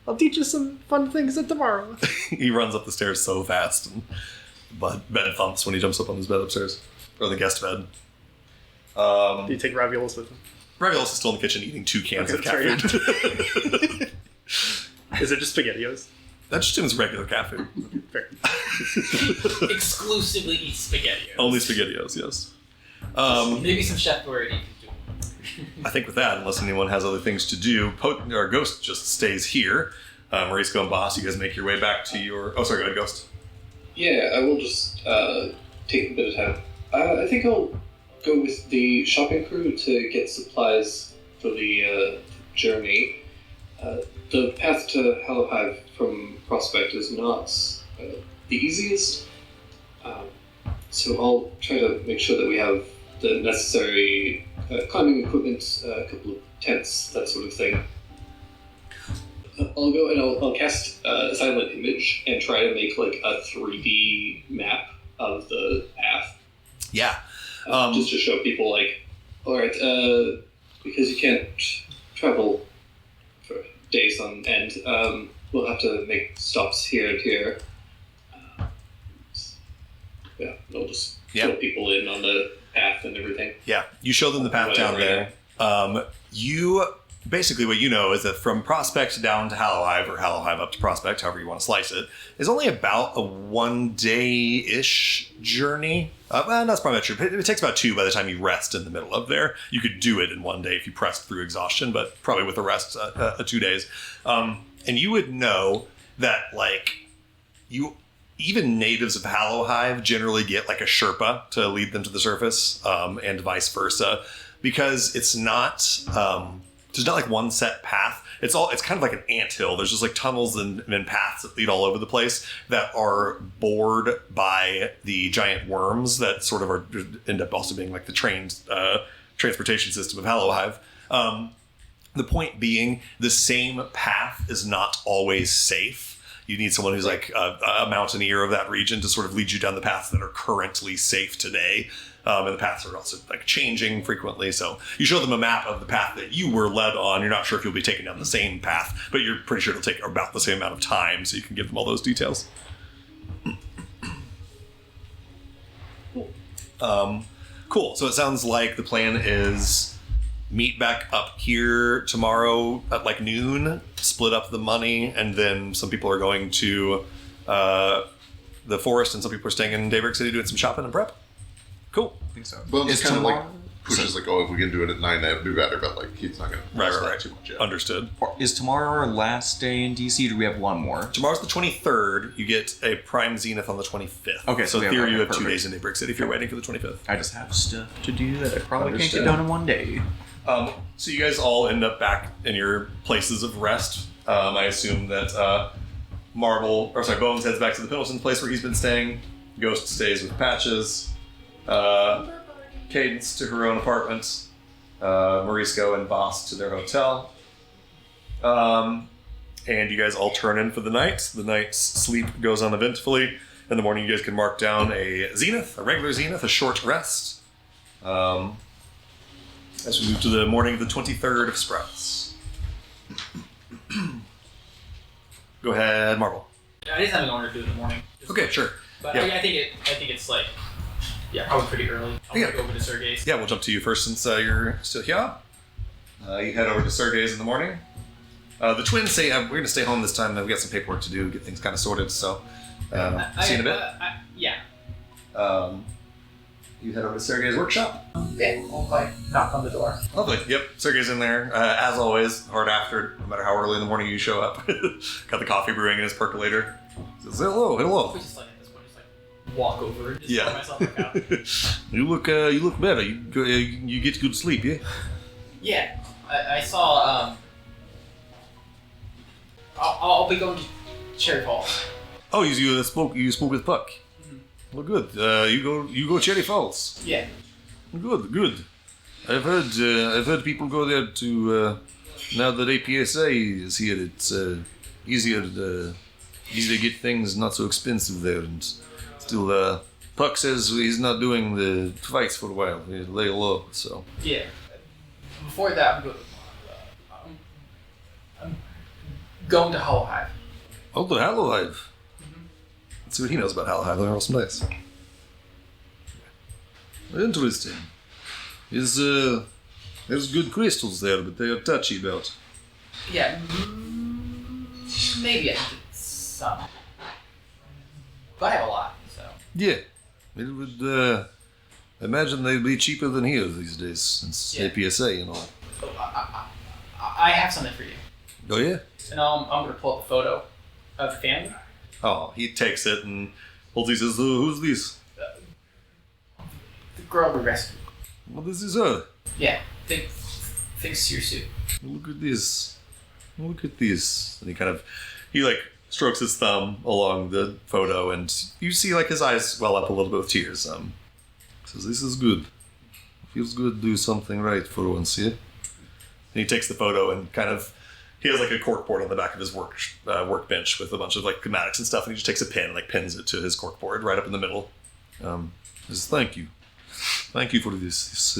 G: I'll teach you some fun things tomorrow.
A: He runs up the stairs so fast, and bed thumps when he jumps up on his bed upstairs, or the guest bed.
H: Do you take raviolis with him?
A: Raviolis is still in the kitchen eating 2 cans of cat
H: Sorry.
A: food.
H: Is it just SpaghettiOs?
A: That just is regular cat food.
H: Fair.
C: Exclusively eat SpaghettiOs.
A: Only SpaghettiOs, yes.
C: Maybe some Chef Boyardee can do.
A: I think with that, unless anyone has other things to do, Ghost just stays here. Mauricio and Boss, you guys make your way back to your... Oh, sorry, go ahead, Ghost.
H: Yeah, I will just take a bit of time. I think I'll go with the shopping crew to get supplies for the journey. The path to Hallowhive from Prospect is not the easiest, so I'll try to make sure that we have the necessary climbing equipment, a couple of tents, that sort of thing. I'll go and I'll cast a silent image and try to make like a 3D map of the path.
A: Yeah.
H: Just to show people like, all right, because you can't travel for days on end, we'll have to make stops here and here. Yeah, they'll just fill people in on the path and everything.
A: Yeah, you show them the path down there. You basically, what you know is that from Prospect down to Hallowhive, or Hallowhive up to Prospect, however you want to slice it, is only about a 1-day-ish journey. Well, that's probably not true. It takes about 2 by the time you rest in the middle of there. You could do it in 1 day if you pressed through exhaustion, but probably with the rest, 2 days. And you would know that, like, even natives of Hallowhive generally get like a Sherpa to lead them to the surface, and vice versa, because it's not there's not like one set path. It's kind of like an anthill. There's just like tunnels and paths that lead all over the place that are bored by the giant worms that sort of end up also being like the trained transportation system of Hallowhive. The point being, the same path is not always safe. You need someone who's like a mountaineer of that region to sort of lead you down the paths that are currently safe today. And the paths are also like changing frequently. So you show them a map of the path that you were led on. You're not sure if you'll be taking down the same path, but you're pretty sure it'll take about the same amount of time. So you can give them all those details. Cool. So it sounds like the plan is meet back up here tomorrow at like noon, split up the money, and then some people are going to the forest and some people are staying in Daybreak City doing some shopping and prep. Cool.
E: I think so.
B: Well, just
E: Is
B: kind of like
E: tomorrow-
B: pushes like, oh, if we can do it at 9, that'd be better. But like, he's not going to
A: Right.
B: too much yet.
A: Understood.
E: Is tomorrow our last day in DC? Do we have one more?
A: Tomorrow's the 23rd. You get a Prime Zenith on the 25th.
E: Okay,
A: So
E: so
A: in
E: yeah,
A: theory, you have 2
E: perfect.
A: days in Daybreak City if you're waiting for the 25th.
E: I just have stuff to do that I probably can't
B: Understood.
E: get done in 1 day.
A: So you guys all end up back in your places of rest. I assume that Bones heads back to the Pendleton place where he's been staying. Ghost stays with Patches. Cadence to her own apartment. Mauricio and Boss to their hotel. And you guys all turn in for the night. The night's sleep goes uneventfully. In the morning, you guys can mark down a zenith, a regular zenith, a short rest. As we move to the morning of the 23rd of Sprouts. Go ahead, Marvel.
C: I just haven't wanted to do it in the morning.
A: Okay, sure.
C: But
A: Yeah.
C: I think it's like, probably pretty early. I'll
A: Yeah.
C: go over to Sergey's.
A: Yeah, we'll jump to you first since you're still here. You head over to Sergey's in the morning. The twins say, we're going to stay home this time. We got some paperwork to do, get things kind of sorted, so see you in a bit.
C: Yeah.
A: You head over to Sergey's workshop.
C: Yeah, I'll knock on the door.
A: Lovely. Yep, Sergey's in there. As always, hard after, no matter how early in the morning you show up. Got the coffee brewing in his percolator. Says, hello.
C: We just at this point, walk over and just
A: Yeah.
C: pour myself back out.
A: You look better. You get good sleep, yeah?
C: Yeah, I saw. I'll be going to Cherry Falls.
A: Oh, you spoke with Puck. Well, good. You go Cherry Falls.
C: Yeah.
A: Good. I've heard people go there to. Now that APSA is here, it's easier to get things not so expensive there, and still. Puck says he's not doing the fights for a while. He lay low, so.
C: Yeah. Before that, I'm going to Hollow Hive.
A: Oh, the Hollow Hive. Let's see what he knows about Hollow Hive. Let me roll some dice. Interesting. There's good crystals there, but they are touchy about.
C: Yeah. Maybe I can get some. But I have a lot, so.
A: Yeah. It would, imagine they'd be cheaper than here these days, since
C: Yeah.
A: APSA and all.
C: I have something for you.
A: Oh, yeah?
C: And I'm going to pull up a photo of the family.
A: Oh, he takes it and holds it. He says, who's this?
C: The girl we rescued.
A: Well, this is her.
C: Yeah. Thanks to your suit.
A: Look at this. Look at this. And he strokes his thumb along the photo, and you see his eyes well up a little bit with tears. Says, this is good. Feels good to do something right for once, yeah? And he takes the photo and he has a corkboard on the back of his workbench with a bunch of schematics and stuff, and he just takes a pen and pins it to his corkboard right up in the middle. Says, thank you for this.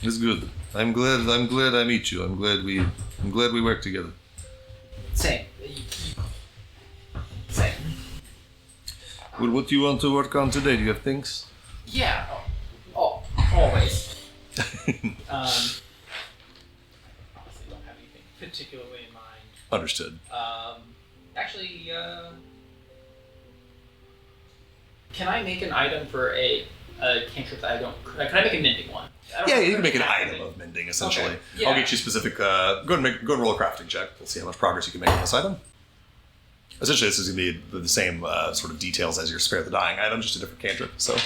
A: It's good. I'm glad I meet you. I'm glad we work together.
C: Same. Same.
A: Well, what do you want to work on today? Do you have things?
C: Yeah. Oh, always. Honestly, don't have anything particularly in mind.
A: Understood.
C: Actually, can I make an item for a cantrip that I don't? Can I make a mending one?
A: Yeah, you can make an item of mending, essentially.
C: Okay, yeah.
A: I'll get you specific. Go and roll a crafting check. We'll see how much progress you can make on this item. Essentially, this is going to be the same sort of details as your Spare the Dying item, just a different cantrip. So.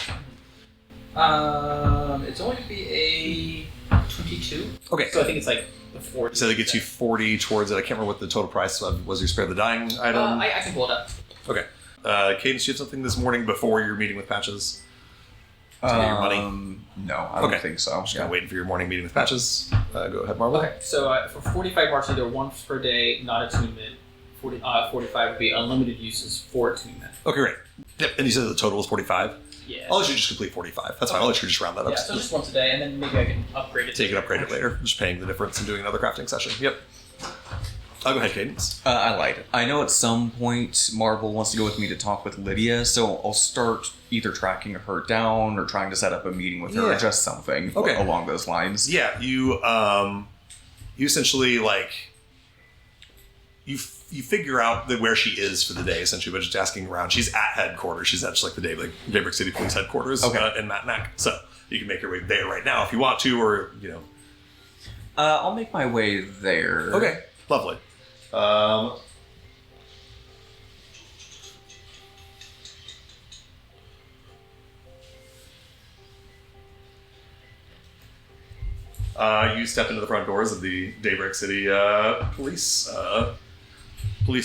C: It's only going to be a 22.
A: Okay.
C: So I think it's the 40.
A: So that gets you 40 towards it. I can't remember what the total price was your Spare the Dying item.
C: I can pull it up.
A: Okay. Cadence, do you have something this morning before your meeting with Patches? To get your money?
E: No, I don't
A: Okay.
E: think so.
A: Just kind of waiting for your morning meeting with Patches. Go ahead, Marvel.
C: Okay, so for 45 marks, either once per day, not attunement. 45 would be unlimited uses for attunement.
A: Okay, great. Yep. And you said the total was 45?
C: Yeah.
A: I'll let you just complete 45. That's fine. I'll let you just round that up.
C: Yeah, so just once a day, and then maybe I can upgrade it.
A: So you can upgrade it later. Just paying the difference and doing another crafting session. Yep. I'll go ahead, Cadence.
E: I lied. I know at some point Marvel wants to go with me to talk with Lydia, so I'll start either tracking her down or trying to set up a meeting with her
A: Yeah.
E: or just something
A: Okay.
E: along those lines.
A: Yeah, you essentially you figure out where she is for the day, essentially, by just asking around. She's at headquarters. She's at just the Daybreak City Police headquarters in Matnack. So you can make your way there right now if you want to, or
E: I'll make my way there.
A: Okay, lovely. You step into the front doors of the Daybreak City police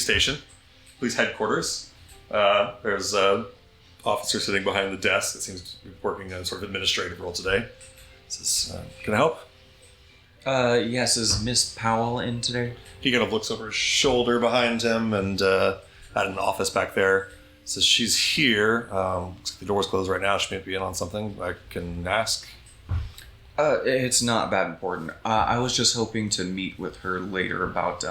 A: station, police headquarters. There's an officer sitting behind the desk that seems to be working a sort of administrative role today. Says, "Can I help?"
E: Yes, is Miss Powell in today?
A: He kind of looks over his shoulder behind him and at an office back there. So she's here. Looks like the door's closed right now. She may be in on something. I can ask.
E: It's not that important. I was just hoping to meet with her later about,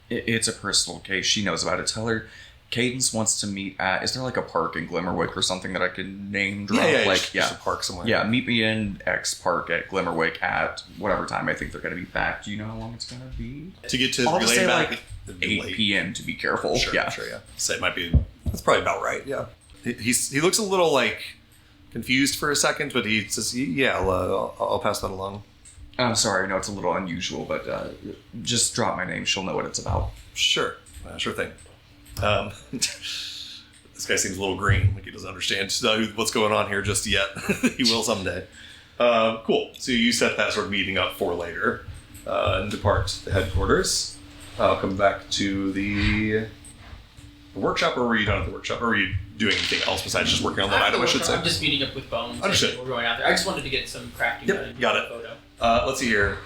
E: it's a personal case. She knows about it. Tell her Cadence wants to meet at, is there like a park in Glimmerwick or something that I could name drop?
A: Just a park somewhere.
E: Yeah, meet me in X Park at Glimmerwick at whatever time I think they're going to be back. Do you know how long it's going to be?
A: To get to
E: I'll just
A: relay
E: say
A: back,
E: like
A: it'd be
E: 8
A: late.
E: p.m. to be careful.
A: Sure,
E: yeah.
A: yeah. So it might be, that's probably about right, yeah. He looks a little, like, confused for a second, but he says, yeah, I'll pass that along.
E: I'm sorry, I know it's a little unusual, but just drop my name. She'll know what it's about.
A: Sure. Sure thing. This guy seems a little green, like he doesn't understand what's going on here just yet. He will someday. Cool. So you set that sort of meeting up for later and depart the headquarters. I'll come back to the workshop, or were you done at the workshop? Or were you doing anything else besides just working on that item, I should say?
C: I'm just meeting up with Bones.
A: Understood.
C: We're going out there. I just wanted to get some crafting done.
A: Yep, got it.
C: Photo.
A: Let's see here.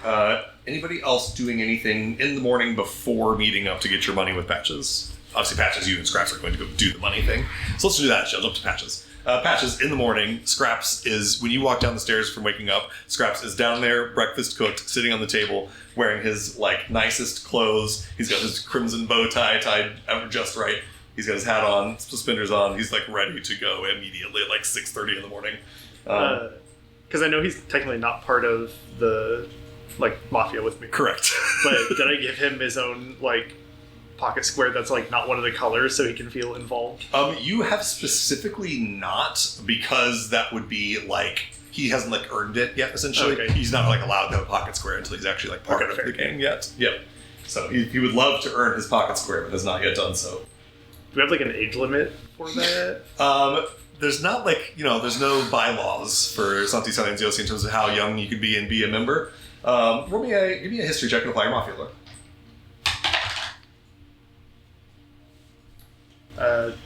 A: Anybody else doing anything in the morning before meeting up to get your money with Patches? Obviously, Patches, you and Scraps are going to go do the money thing. So let's do that. Jump up to Patches. Patches, in the morning, Scraps is, when you walk down the stairs from waking up, Scraps is down there, breakfast cooked, sitting on the table, wearing his, like, nicest clothes. He's got his crimson bow tie tied ever just right. He's got his hat on, suspenders on. He's, like, ready to go immediately at, like, 6:30 in the morning.
G: Because I know he's technically not part of the, like, mafia with me.
A: Correct.
G: But did I give him his own, like, pocket square that's, like, not one of the colors so he can feel involved?
A: You have specifically not, because that would be, like, he hasn't, like, earned it yet, essentially.
G: Okay.
A: He's not, like, allowed to have a pocket square until he's actually, like, part of the game yet. Yep. So he would love to earn his pocket square, but has not yet done so.
G: Do we have, like, an age limit for that?
A: There's not, like, there's no bylaws for Santi Silenziosi in terms of how young you could be and be a member. Give me a history check and apply your mafia lore.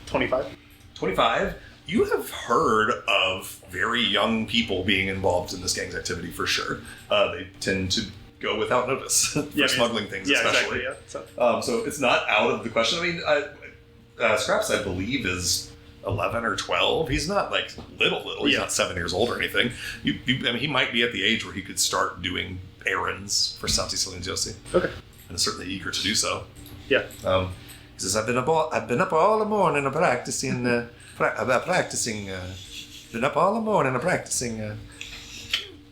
G: 25.
A: 25. You have heard of very young people being involved in this gang's activity for sure. They tend to go without notice for smuggling things, especially.
G: Exactly, yeah.
A: So it's not out of the question. I mean, Scraps, I believe, is 11 or 12. He's not, like, little. He's not 7 years old or anything. I mean, he might be at the age where he could start doing errands for Santi Silenziosi.
G: Okay.
A: And is certainly eager to do so.
G: Yeah.
A: He says, I've been up all the morning practicing. Been up all the morning practicing.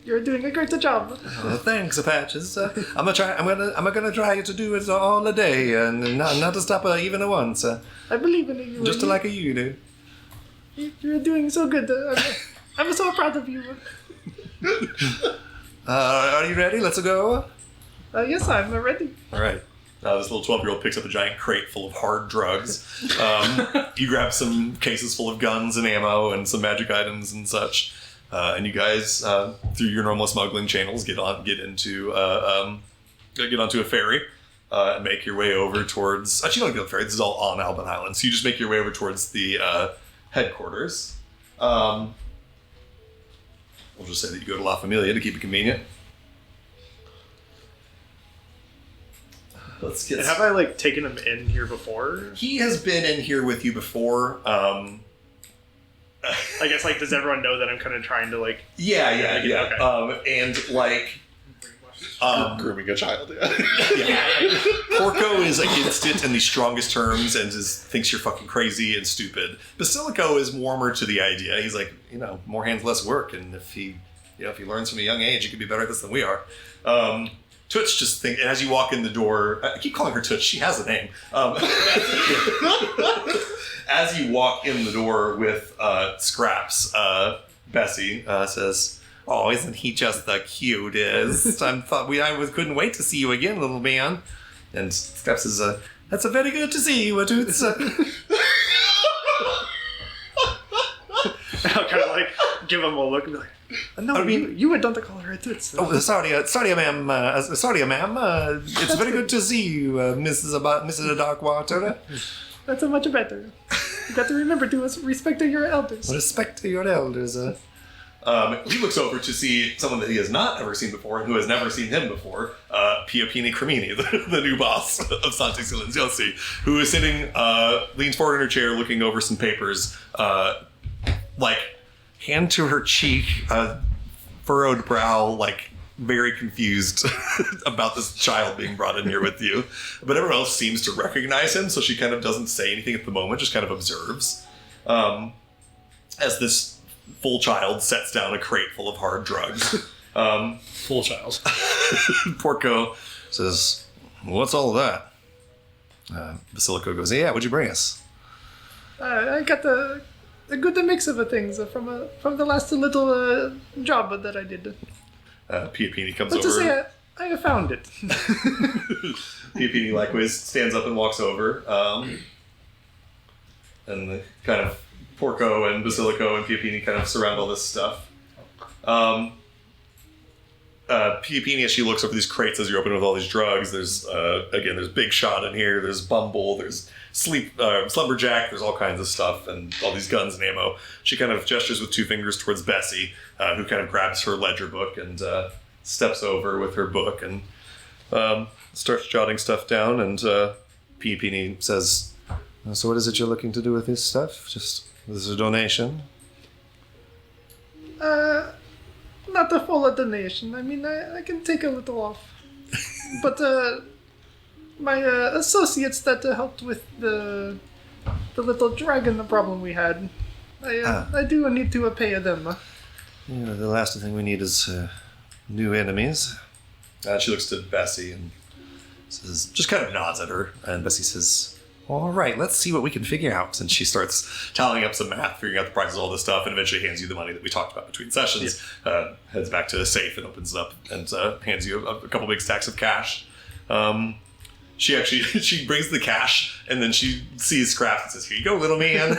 G: You're doing a great job.
A: Thanks, Patches. I'm gonna try to do it all the day and not to stop even once.
G: I believe in you.
A: Just like you do.
G: You're doing so good. I'm so proud of you.
A: Are you ready? Let's go.
G: Yes, I'm ready.
A: All right. This little 12-year-old picks up a giant crate full of hard drugs. You grab some cases full of guns and ammo and some magic items and such. And you guys, through your normal smuggling channels, get onto a ferry and make your way over towards. Actually, you don't get on the ferry. This is all on Albin Island, so you just make your way over towards the headquarters. We'll just say that you go to La Familia to keep it convenient. Let's get.
G: And have I, like, taken him in here before?
A: He has been in here with you before.
G: I guess, like, does everyone know that I'm kind of trying to, like...
A: Yeah.
G: Okay.
A: And, like...
B: Grooming a child,
A: Porco is against it in the strongest terms and thinks you're fucking crazy and stupid. Basilico is warmer to the idea. He's like, more hands, less work, and if he learns from a young age, he could be better at this than we are. Toots just and as you walk in the door, I keep calling her Toots, she has a name. As you walk in the door with Scraps, Bessie says, "Oh, isn't he just the cutest? I couldn't wait to see you again, little man." And Scraps says, "That's a very good to see you, Toots."
G: I'll kind of, like, give him a look and be like, "No, you would don't call her a toots."
A: Oh, sorry, ma'am. It's very good to see you, Mrs. Darkwater.
G: That's much better. You got to remember to respect your elders.
A: Respect to your elders. He looks over to see someone that he has not ever seen before and who has never seen him before. Piopini Cremini, the new boss of Sante Silenziosi, who is sitting, leans forward in her chair looking over some papers, hand to her cheek, furrowed brow, very confused about this child being brought in here with you. But everyone else seems to recognize him, so she kind of doesn't say anything at the moment, just kind of observes. As this full child sets down a crate full of hard drugs.
G: Full child.
A: Porco says, "What's all of that?" Basilico goes, "Yeah, what'd you bring us?"
G: I got a good mix of things from the last little job that I did.
A: Piopini comes
G: Let's
A: over.
G: just say I found it.
A: Piopini likewise stands up and walks over. And the kind of Porco and Basilico and Piopini kind of surround all this stuff. Piopini, as she looks over these crates as you're opening with all these drugs, there's Big Shot in here, there's Bumble, there's Slumberjack, there's all kinds of stuff, and all these guns and ammo. She kind of gestures with two fingers towards Bessie, who kind of grabs her ledger book and steps over with her book and starts jotting stuff down, and Piopini says, "So what is it you're looking to do with this stuff? Just, this is a donation?"
G: Not a full donation. I mean, I can take a little off. But my associates that helped with the little dragon problem we had, I do need to pay them.
A: The last thing we need is new enemies. She looks to Bessie and says, just kind of nods at her, and Bessie says, "All right, let's see what we can figure out." And she starts tallying up some math, figuring out the prices of all this stuff, and eventually hands you the money that we talked about between sessions. Heads back to the safe and opens it up and hands you a couple big stacks of cash. She brings the cash, and then she sees Scraps and says, "Here you go, little man."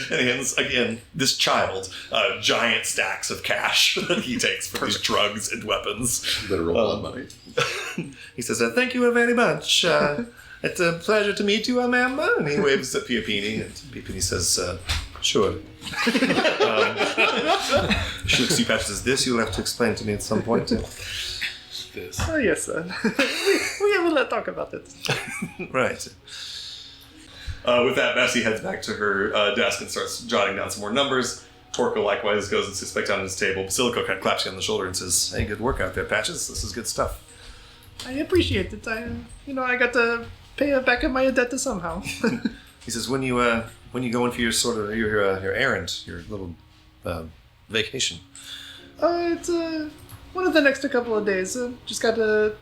A: And hands, again, this child, giant stacks of cash that he takes for these drugs and weapons.
B: Literal blood money.
A: He says, "Thank you very much. It's a pleasure to meet you, ma'am." And he waves at Piopini, and Piopini says, "Sure." She looks at you, Patch, says, "This you'll have to explain to me at some point."
G: Oh, yes, sir. we will talk about it.
A: Right. With that, Bessie heads back to her desk and starts jotting down some more numbers. Porco likewise goes and sits back down at his table. Basilico kind of claps you on the shoulder and says, "Hey, good work out there, Patches. This is good stuff."
G: I appreciate it. I got to pay back my debt somehow.
A: He says, when you go in for your sort of your errand, your little vacation."
G: It's one of the next couple of days. Just got to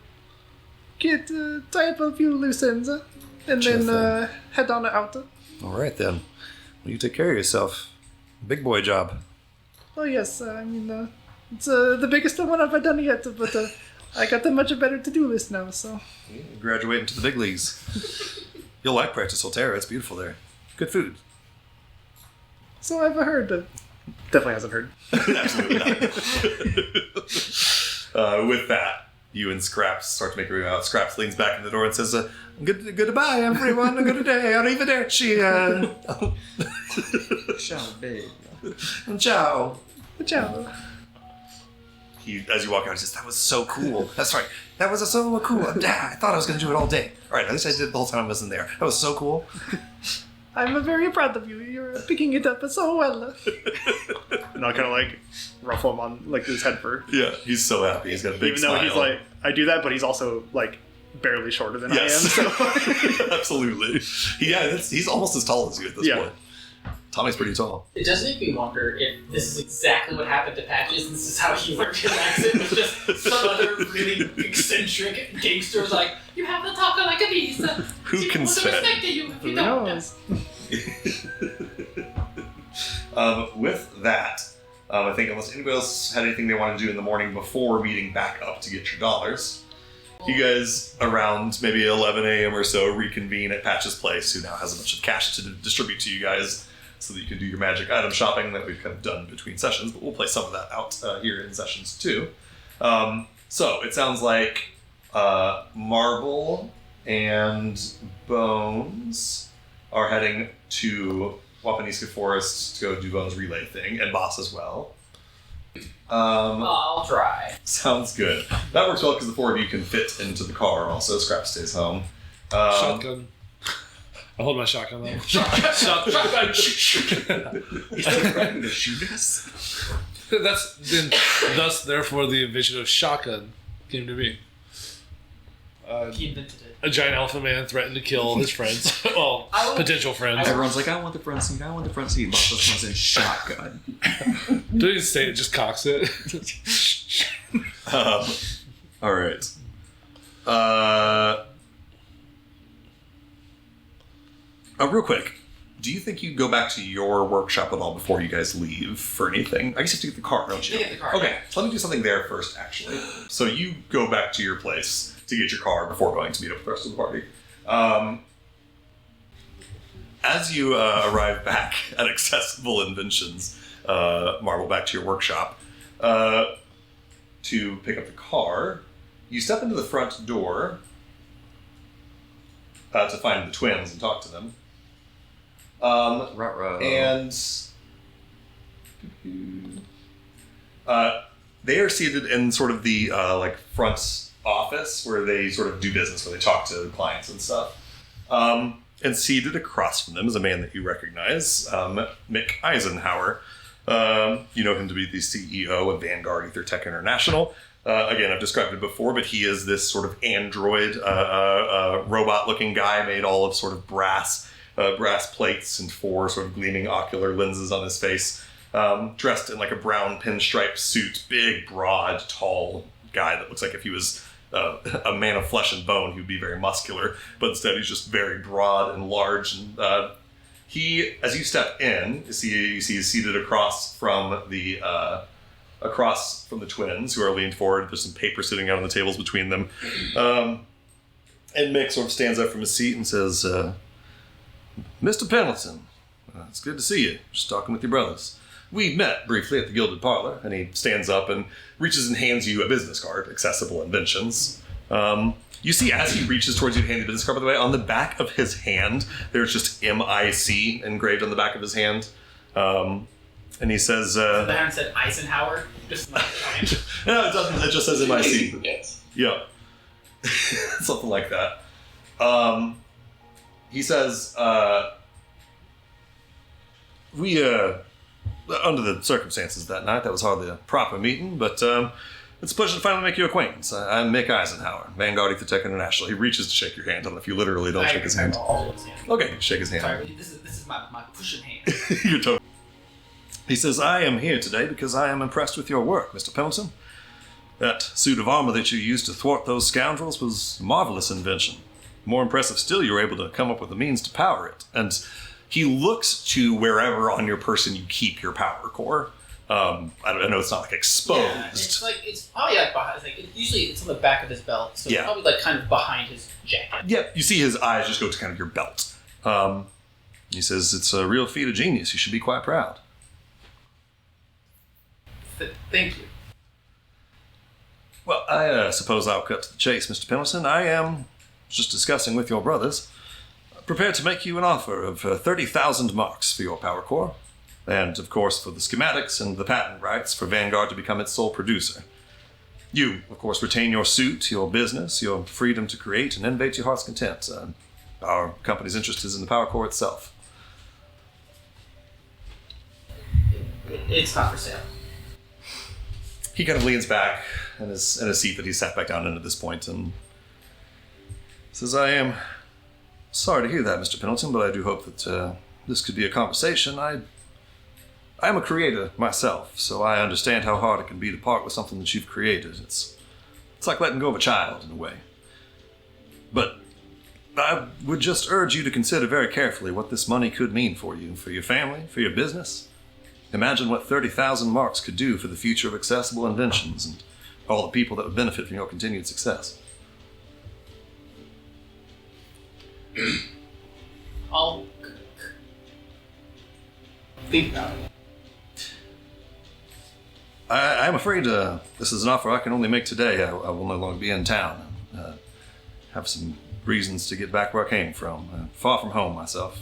G: tie up a few loose ends, and
A: Sure
G: then
A: thing.
G: head on out.
A: All right then. Well, you take care of yourself. Big boy job.
G: Oh yes, it's the biggest one I've done yet, but I got a much better to-do list now. So
A: You graduate into the big leagues. You'll like Practice Solterra. It's beautiful there. Good food.
G: so I've heard. Definitely hasn't heard.
A: Absolutely not. With that, you and Scraps start to make your way out. Scraps leans back in the door and says, goodbye, everyone. Good day. Arrivederci.
E: Ciao, babe.
A: Ciao.
G: Ciao.
A: As you walk out, he says, "That was so cool." That's right. That was so cool. I thought I was going to do it all day. All right, at least I did it the whole time I wasn't there. That was so cool.
G: I'm very proud of you. You're picking it up so well.
I: And I'll kind of ruffle him on his head for.
A: Yeah, he's so happy. He's got a big
I: Even though
A: smile.
I: he's I do that, but he's also barely shorter than
A: Yes.
I: I am. So.
A: Absolutely. He's almost as tall as you at this point. Tommy's pretty tall.
C: It does make me wonder if this is exactly what happened to Patches, and this is how he learned his accent, was just some other really eccentric gangster was like, "You have to talk like a beast.
A: Who can say?
C: respect you if you
G: Who
C: don't."
G: knows?
A: With that, I think unless anybody else had anything they wanted to do in the morning before meeting back up to get your dollars, you guys around maybe 11 a.m. or so reconvene at Patch's place, who now has a bunch of cash to distribute to you guys so that you can do your magic item shopping that we've kind of done between sessions, but we'll play some of that out here in sessions too. So it sounds like Marble and Bones are heading to Wapaniska Forest to go do Bones' relay thing, and Boss as well.
C: I'll try.
A: Sounds good. That works well because the four of you can fit into the car. Also, Scrap stays home.
D: Shotgun. I hold my shotgun though. Shotgun.
E: Is he threatening to shoot us?
D: Thus, therefore, the invention of shotgun came to be.
C: He invented it.
D: A giant alpha man threatened to kill his friends. Well, potential friends.
E: Everyone's like, I want the front seat, I want the front seat. Boss just comes in shotgun.
D: Don't even say it, just cocks it.
A: All right. Real quick, do you think you go back to your workshop at all before you guys leave for anything? I guess you have to get the car, don't you?
C: You get the car.
A: Okay, so let me do something there first, actually. So you go back to your place to get your car before going to meet up with the rest of the party. As you arrive back at Accessible Inventions, Marvel, back to your workshop, to pick up the car, you step into the front door to find the twins and talk to them.
E: Ruh-roh.
A: And they are seated in sort of the front office where they sort of do business, where they talk to clients and stuff. And seated across from them is a man that you recognize, Mick Eisenhower. You know him to be the CEO of Vanguard EtherTech International. Again, I've described it before, but he is this sort of android, robot-looking guy made all of sort of brass plates and four sort of gleaming ocular lenses on his face, dressed in like a brown pinstripe suit, big, broad, tall guy that looks like if he was a man of flesh and bone, he would be very muscular, but instead he's just very broad and large. And he, as you step in, you see he's seated across from the twins who are leaned forward. There's some paper sitting out on the tables between them. And Mick sort of stands up from his seat and says, Mr. Pendleton, it's good to see you. Just talking with your brothers. We met briefly at the Gilded Parlor, and he stands up and reaches and hands you a business card, Accessible Inventions. You see, as he reaches towards you to hand the business card, by the way, on the back of his hand, there's just MIC engraved on the back of his hand. And he says...
C: the hand said Eisenhower? Just like
A: No, it doesn't. It just says MIC.
H: Yes.
A: Yeah. Something like that. He says, we, under the circumstances that night, that was hardly a proper meeting, but it's a pleasure to finally make your acquaintance. I'm Mick Eisenhower, Vanguard EtherTech International. He reaches to shake your hand. I don't know if you literally don't shake his hand. Okay, shake his hand.
C: Sorry, this is my pushing hand.
A: You're totally... He says, I am here today because I am impressed with your work, Mr. Pendleton. That suit of armor that you used to thwart those scoundrels was a marvelous invention. More impressive still, you were able to come up with the means to power it. And he looks to wherever on your person you keep your power core. I know it's not like exposed.
C: Yeah, it's probably like behind. Usually it's on the back of his belt, so it's probably like kind of behind his jacket.
A: Yep, you see his eyes just go to kind of your belt. He says, it's a real feat of genius. You should be quite proud.
C: Thank you.
A: Well, I suppose I'll cut to the chase, Mr. Pendleton. I am just discussing with your brothers, prepared to make you an offer of 30,000 marks for your power core, and of course for the schematics and the patent rights for Vanguard to become its sole producer. You, of course, retain your suit, your business, your freedom to create and innovate to your heart's content. Our company's interest is in the power core itself.
C: It's not for sale.
A: He kind of leans back in his seat that he's sat back down in at this point and says, I am sorry to hear that, Mr. Pendleton, but I do hope that this could be a conversation. I am a creator myself, so I understand how hard it can be to part with something that you've created. It's like letting go of a child in a way. But I would just urge you to consider very carefully what this money could mean for you, for your family, for your business. Imagine what 30,000 marks could do for the future of Accessible Inventions and all the people that would benefit from your continued success.
C: I'll think about it.
A: I'm afraid this is an offer I can only make today. I will no longer be in town. Have some reasons to get back where I came from. Far from home myself.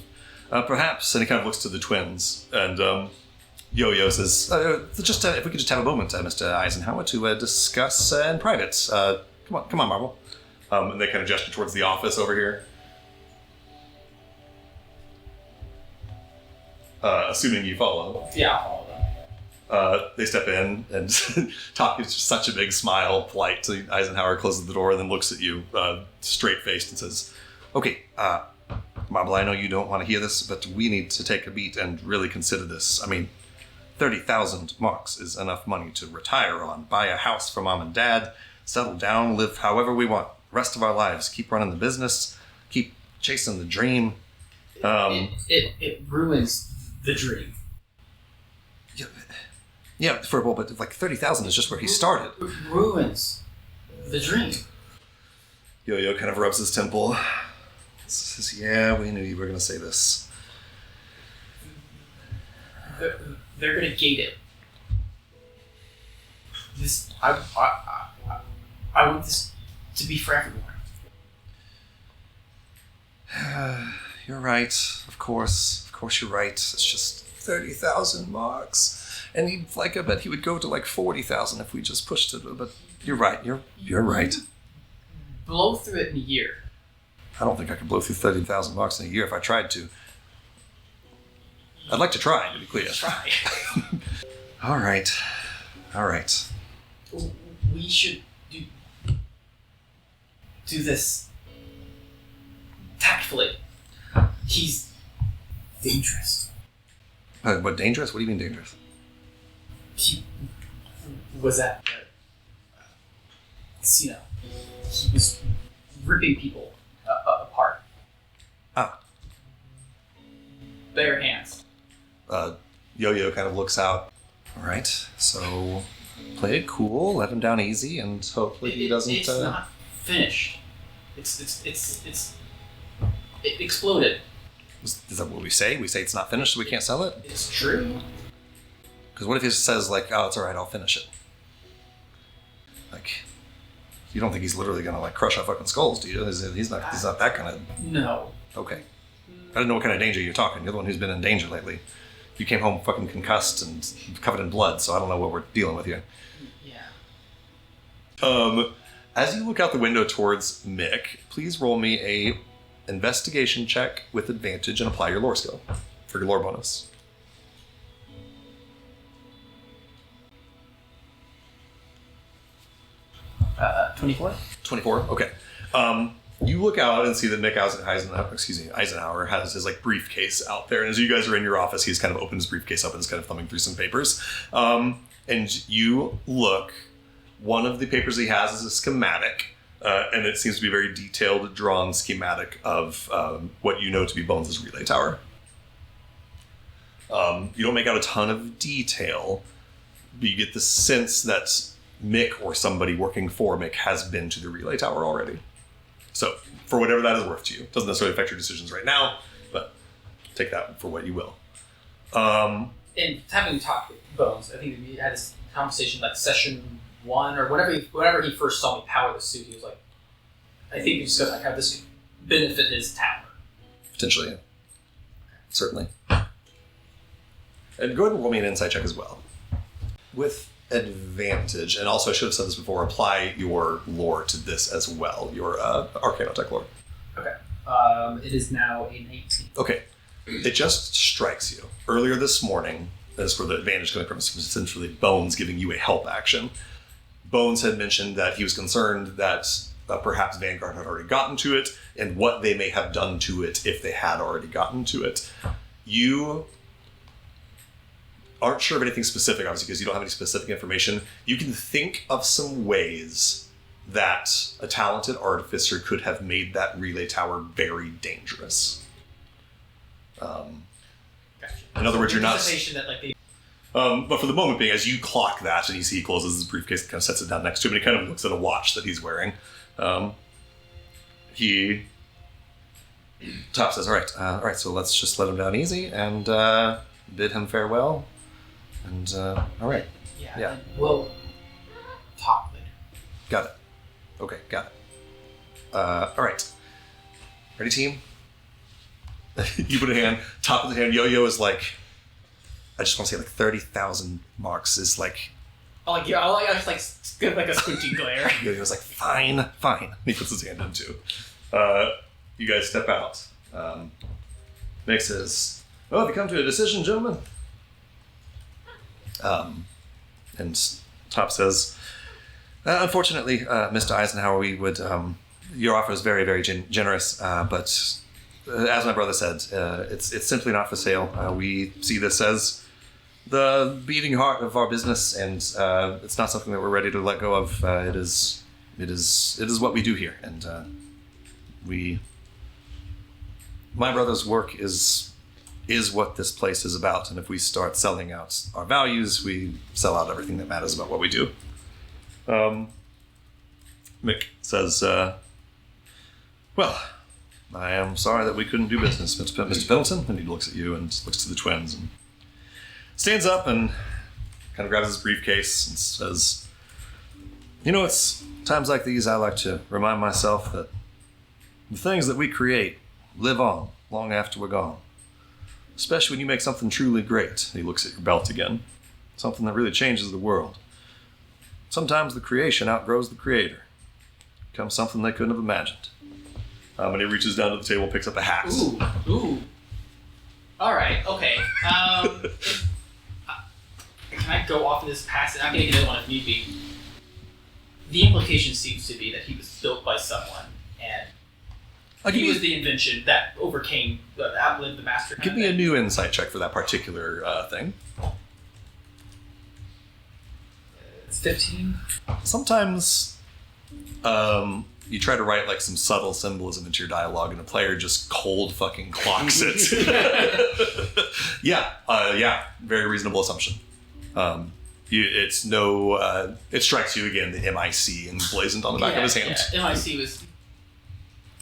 A: Perhaps, and he kind of looks to the twins, and Yo-Yo says, if we could just have a moment, Mr. Eisenhower, to discuss in private. Come on, Marvel. And they kind of gesture towards the office over here. Assuming you follow.
C: Yeah, I'll follow them.
A: They step in, and Top gives just such a big smile, polite to Eisenhower, closes the door, and then looks at you straight-faced and says, okay, Marble, I know you don't want to hear this, but we need to take a beat and really consider this. I mean, 30,000 marks is enough money to retire on, buy a house for Mom and Dad, settle down, live however we want, rest of our lives, keep running the business, keep chasing the dream.
C: It ruins the dream.
A: Yeah, but like 30,000 is just where he started.
C: It ruins the dream.
A: Yo-Yo kind of rubs his temple. Says, yeah, we knew you were going to say this.
C: They're going to gate it. This, I want this to be for everyone.
A: You're right. Of course you're right. It's just 30,000 marks. And I bet he would go to like 40,000 if we just pushed it. But you're right. You're right.
C: Blow through it in a year.
A: I don't think I could blow through 30,000 marks in a year if I tried to. I'd like to try, to be clear.
C: Try.
A: All right.
C: We should do this tactfully. He's dangerous.
A: What, dangerous? What do you mean dangerous?
C: He was at the casino. He was ripping people apart.
A: Ah.
C: Bare hands.
A: Yo-Yo kind of looks out. All right, so play it cool, let him down easy, and hopefully he doesn't...
C: It's not finished. It exploded.
A: Is that what we say? We say it's not finished, so we can't sell it?
C: It's true.
A: Because what if he says, like, oh, it's all right, I'll finish it? Like, you don't think he's literally going to, like, crush our fucking skulls, do you? He's not that kind of...
C: No.
A: Okay. I don't know what kind of danger you're talking. You're the one who's been in danger lately. You came home fucking concussed and covered in blood, so I don't know what we're dealing with here.
C: Yeah.
A: As you look out the window towards Mick, please roll me a investigation check with advantage and apply your lore skill for your lore bonus.
C: 24?
A: 24? Okay. You look out and see that Mick Eisenhower has his like briefcase out there, and as you guys are in your office, he's kind of opened his briefcase up and is kind of thumbing through some papers. And you look, one of the papers he has is a schematic, and it seems to be a very detailed, drawn schematic of what you know to be Bones' relay tower. You don't make out a ton of detail, but you get the sense that Mick or somebody working for Mick has been to the relay tower already. So, for whatever that is worth to you. Doesn't necessarily affect your decisions right now, but take that for what you will.
C: And having talked with Bones, I think we had this conversation like session 1 or whenever he first saw me power the suit, he was like, I think we discussed like how this could benefit his tower.
A: Potentially, yeah. Certainly. And go ahead and roll me an insight check as well. With advantage, and also I should have said this before, apply your lore to this as well, your Arcanotech lore.
C: Okay. It is now a 19.
A: Okay. It just strikes you. Earlier this morning, as where the advantage coming from, is essentially Bones giving you a help action. Bones had mentioned that he was concerned that perhaps Vanguard had already gotten to it, and what they may have done to it if they had already gotten to it. You aren't sure of anything specific, obviously, because you don't have any specific information. You can think of some ways that a talented artificer could have made that relay tower very dangerous.
C: Gotcha.
A: In other words, you're not...
C: That, like,
A: but for the moment being, as you clock that, and you see he closes his briefcase and kind of sets it down next to him, and he kind of looks at a watch that he's wearing. Top says, all right, so let's just let him down easy and bid him farewell. And, all right. Yeah.
C: And we'll talk later.
A: Got it. Okay, got it. All right. Ready, team? You put a hand, top of the hand. Yo-Yo is like, I just want to say like 30,000 marks is like.
C: Oh, like yeah, I just like give like a squinty glare.
A: He was like, fine. He puts his hand in too. You guys step out. Nick says, "Well, have you come to a decision, gentlemen?" And Top says, "Unfortunately, Mr. Eisenhower, we would. Your offer is very, very generous, but as my brother said, it's simply not for sale. We see this as the beating heart of our business, and it's not something that we're ready to let go of. It is what we do here, and my brother's work is what this place is about. And if we start selling out our values, we sell out everything that matters about what we do." Mick says, "Well, I am sorry that we couldn't do business, Mr. Pendleton." And he looks at you and looks to the twins and stands up and kind of grabs his briefcase and says, "It's times like these I like to remind myself that the things that we create live on long after we're gone. Especially when you make something truly great." He looks at your belt again. "Something that really changes the world. Sometimes the creation outgrows the creator. Becomes something they couldn't have imagined." And he reaches down to the table, picks up a hat.
C: Ooh. All right. Okay. Can I go off of this passage? I'm gonna get another one if need be. The implication seems to be that he was built by someone, and he was the invention that outlived the master.
A: Give me a new insight check for that particular thing.
C: It's 15.
A: Sometimes you try to write like some subtle symbolism into your dialogue, and a player just cold fucking clocks it. Yeah, very reasonable assumption. It strikes you again, the MIC emblazoned on the back of his hand.
C: Yeah. MIC was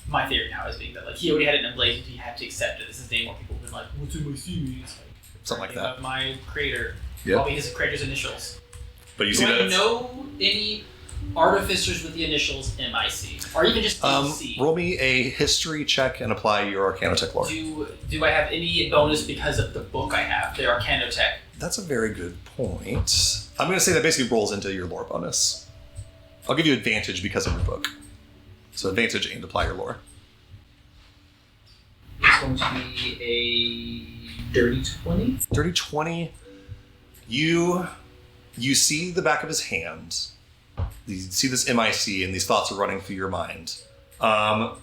C: my theory now as being that like he already had it emblazoned, he had to accept it. This is the day more people have been like, "What's MIC?"
A: Something like that.
C: My creator.
A: Yeah.
C: Probably his creator's initials.
A: But you
C: Do
A: see
C: I
A: that
C: know any artificers with the initials MIC? Or even just MC?
A: roll me a history check and apply your Arcanotech lore.
C: Do I have any bonus because of the book I have, the Arcanotech?
A: That's a very good point. I'm going to say that basically rolls into your lore bonus. I'll give you advantage because of your book. So advantage and apply your lore.
C: It's going to be a dirty 20.
A: Dirty 20. You see the back of his hand. You see this MIC, and these thoughts are running through your mind.
C: And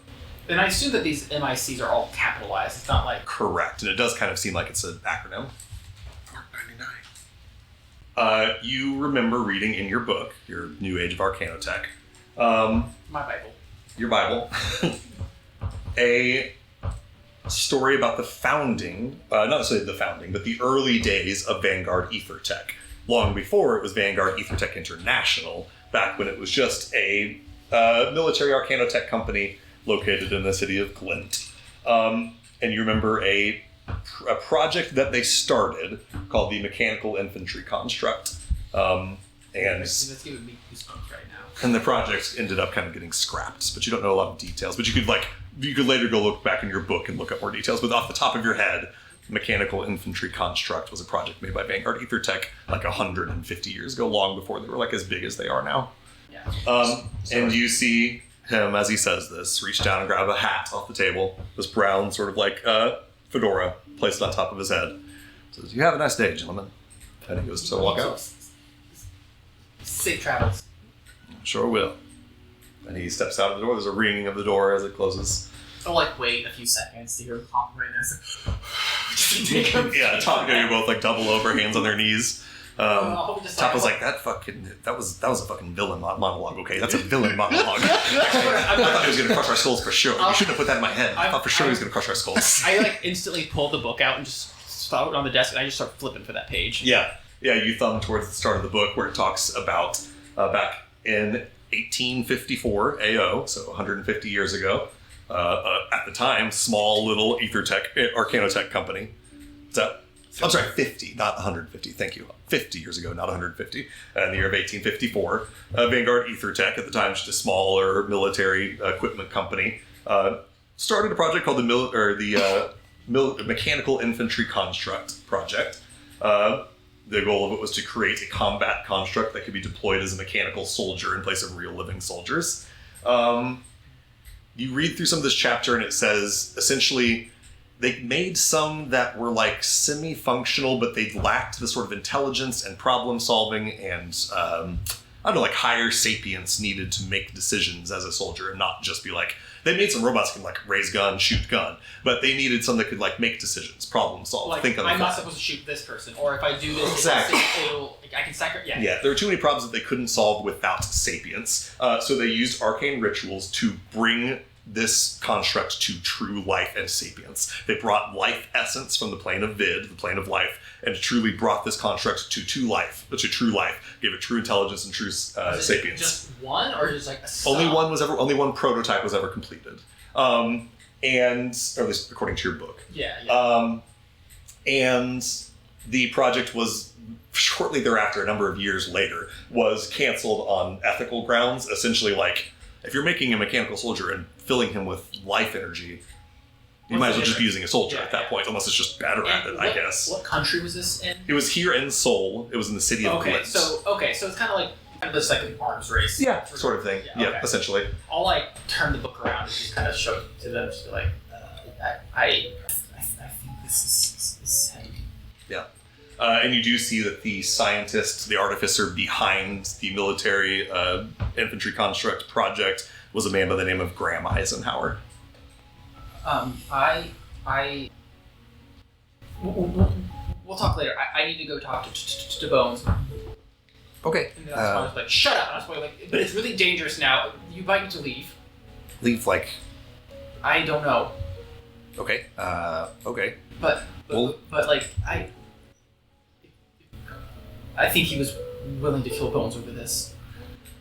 C: I assume that these MICs are all capitalized. It's not like...
A: Correct. And it does kind of seem like it's an acronym.
B: Mark 99.
A: You remember reading in your book, your New Age of Arcanotech,
C: My Bible.
A: your Bible, a story about the founding, not necessarily the founding, but the early days of Vanguard Ethertech. Long before it was Vanguard Ethertech International, back when it was just a military Arcanotech company located in the city of Glint. And you remember a project that they started called the Mechanical Infantry Construct.
C: That's giving me goosebumps right now.
A: And the project ended up kind of getting scrapped, but you don't know a lot of details. But you could later go look back in your book and look up more details. But off the top of your head, Mechanical Infantry Construct was a project made by Vanguard Ethertech like 150 years ago, long before they were like as big as they are now.
C: Yeah.
A: And you see him, as he says this, reach down and grab a hat off the table, this brown sort of like fedora placed on top of his head. Says, "You have a nice day, gentlemen." And he goes to walk out.
C: Safe travels.
A: "Sure will." And he steps out of the door. There's a ringing of the door as it closes.
C: I'll like wait a few seconds to hear the pop right now.
A: Yeah, Top and you both like double over, hands on their knees. Top was like, that was a fucking villain monologue. Okay, that's a villain monologue. I thought he was gonna crush our skulls for sure. You shouldn't have put that in my head. I thought for sure he was gonna crush our skulls.
C: I like instantly pulled the book out and just saw it on the desk, and I just start flipping for that page.
A: Yeah. You thumb towards the start of the book where it talks about back in 1854 AO, so 150 years ago. At the time, small little Arcanotech company. I'm sorry, 50, not 150. Thank you. 50 years ago, not 150. In the year of 1854, Vanguard Ethertech, at the time just a smaller military equipment company, started a project called the Mechanical Infantry Construct Project. The goal of it was to create a combat construct that could be deployed as a mechanical soldier in place of real living soldiers. You read through some of this chapter and it says, essentially, they made some that were like semi-functional, but they lacked the sort of intelligence and problem solving and, I don't know, like higher sapience needed to make decisions as a soldier and not just be like, they made some robots that can like raise gun, shoot gun, but they needed some that could like make decisions, problem solve,
C: Like,
A: think on the
C: I'm
A: fly.
C: not supposed to shoot this person, or if I do this,
A: Exactly.
C: I can sacrifice. Yeah.
A: Yeah, there were too many problems that they couldn't solve without sapience. So they used arcane rituals to bring this construct to true life and sapience. They brought life essence from the plane of vid, the plane of life, and truly brought this construct to true life, gave it true intelligence and true
C: Is it
A: sapience.
C: just one, or just like a sum?
A: Only one prototype was ever completed, and or at least according to your book.
C: Yeah.
A: And the project was shortly thereafter, a number of years later, was canceled on ethical grounds. Essentially, like if you're making a mechanical soldier and filling him with life energy, you might as well just be using a soldier at that point, unless it's just better at it, I guess.
C: What country was this in?
A: It was here in Seoul. It was in the city of
C: Okay,
A: Glint.
C: so it's kind of like this like an arms race.
A: Yeah, sort of thing. Yeah,
C: okay.
A: essentially.
C: I'll like turn the book around and just kind of show it to them, just be like, I think this is heavy.
A: Yeah. And you do see that the scientist, the artificer behind the military infantry construct project was a man by the name of Graham Eisenhower.
C: We'll talk later. I need to go talk to Bones.
A: Okay.
C: And that's why I was like, shut up. And I was probably like, but it's really dangerous now. You invite me to leave.
A: Leave, like...
C: I don't know.
A: Okay. Okay.
C: But
A: Well-
C: like, I think he was willing to kill Bones over this.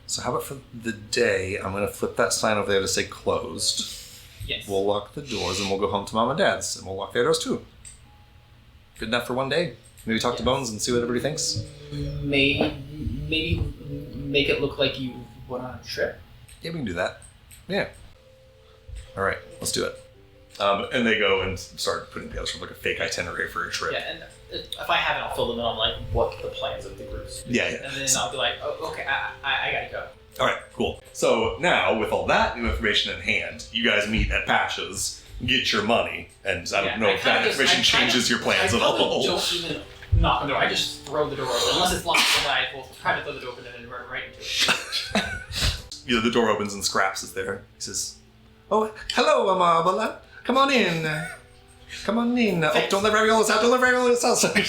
A: So how about for the day, I'm going to flip that sign over there to say closed.
C: Yes.
A: We'll lock the doors and we'll go home to Mom and Dad's and we'll lock their doors too. Good enough for one day. Maybe talk to Bones and see what everybody thinks.
C: Maybe make it look like you went on a trip.
A: Yeah, we can do that. Yeah. All right, let's do it. And they go and start putting together sort of like a fake itinerary for a trip.
C: Yeah, and if I have it, I'll fill them in on like what the plans of the groups.
A: Yeah.
C: And then I'll be like, oh, okay, I gotta go.
A: All right, cool. So now, with all that new information in hand, you guys meet at Pasha's, get your money, and I don't know if that information changes your plans at all.
C: I don't even knock on the door. I just throw the door open. Unless it's locked, and I will try to throw the door open and then run right into it.
A: You know, the door opens and Scraps is there. He says, "Oh, hello, Amabala. Come on in. Come on in. Oh, don't let raviolis out. Don't let raviolis out." He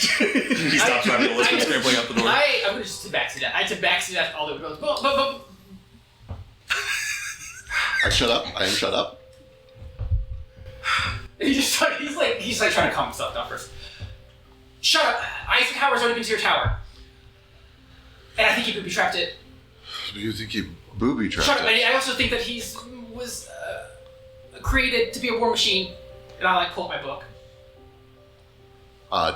A: stops raviolis from scrambling out the door.
C: I'm gonna just tabaxi that. I tabaxi that all the way. But
B: I shut up. I am shut up.
C: he's like trying to calm himself down first. Shut up! Eisenhower's already been to your tower, and I think he could be trapped at.
B: Do you think he booby trapped
C: Shut up!
B: us?
C: And I also think that was created to be a war machine. And I like pull up my book.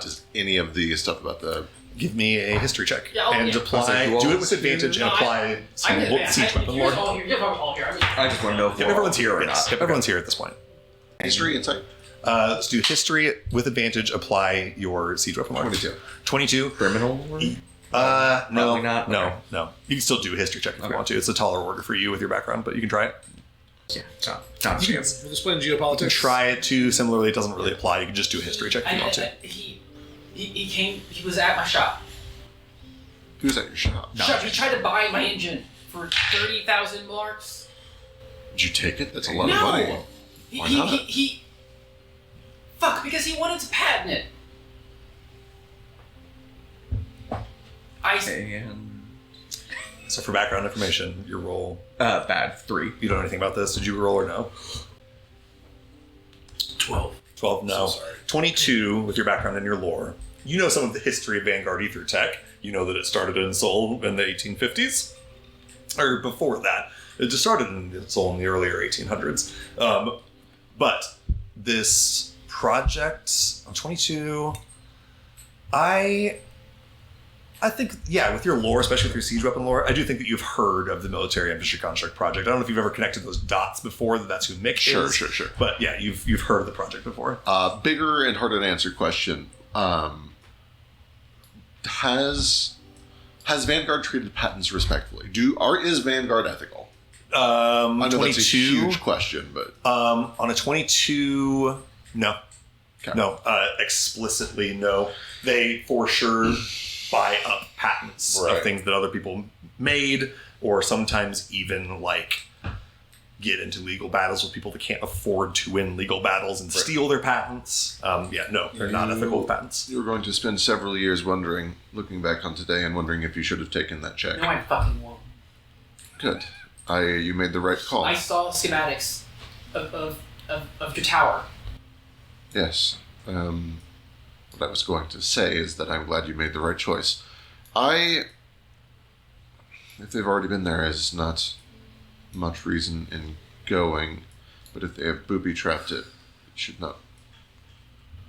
B: Does any of the stuff about the...
A: Give me a history check.
C: Yeah,
A: and apply. Do it with advantage and apply some siege weapon
C: You're
A: lore.
C: all here. You're all here.
E: I just want to know if
A: Yep,
E: we're
A: everyone's here.
E: or
A: Yes.
E: not.
A: Yep, everyone's here at this point.
B: History, insight?
A: Let's do history with advantage. Apply your siege weapon lore.
E: 22.
A: 22.
E: Criminal lore?
A: No,
E: Probably not?
A: No,
E: Okay.
A: no. You can still do a history check if you
E: Okay.
A: want to. It's a taller order for you with your background, but you can try it.
E: Yeah, not a chance.
D: We'll explain
A: You
D: geopolitics.
A: can try it too. Similarly, it doesn't really apply. You can just do a history check if you want to.
C: He came. He was at my shop.
B: Who's at your shop?
C: Shop. He tried to buy my engine for 30,000 marks.
B: Did you take it? That's a lot
C: No!
B: of money. Why not?
C: He fuck, because he wanted to patent it.
E: And
A: So for background information, your roll.
E: bad 3.
A: You don't know anything about this. Did you roll or no?
D: 12.
A: 12, no. 22 with your background and your lore. You know some of the history of Vanguard Ether Tech. You know that it started in Seoul in the 1850s. Or before that. It just started in Seoul in the earlier 1800s. But this project, I'm 22, I think, yeah, with your lore, especially with your siege weapon lore, I do think that you've heard of the military infantry construct project. I don't know if you've ever connected those dots before, that's who Mick
B: Sure,
A: is.
B: sure.
A: But yeah, you've heard of the project before.
B: Bigger and harder to answer question. has Vanguard treated patents respectfully? Is Vanguard ethical? I know
A: 22,
B: that's a huge question, but
A: on a 22, no.
B: Okay.
A: No, explicitly no. They for sure buy up patents
B: Right.
A: of things that other people made, or sometimes even like get into legal battles with people that can't afford to win legal battles and steal their patents. No, they're not ethical with patents.
B: you were going to spend several years looking back on today and wondering if you should have taken that check.
C: No, I fucking won't.
B: Good. You made the right call.
C: I saw schematics of your tower.
B: Yes. What I was going to say is that I'm glad you made the right choice. If they've already been there, is not much reason in going, but if they have booby-trapped it, it should not.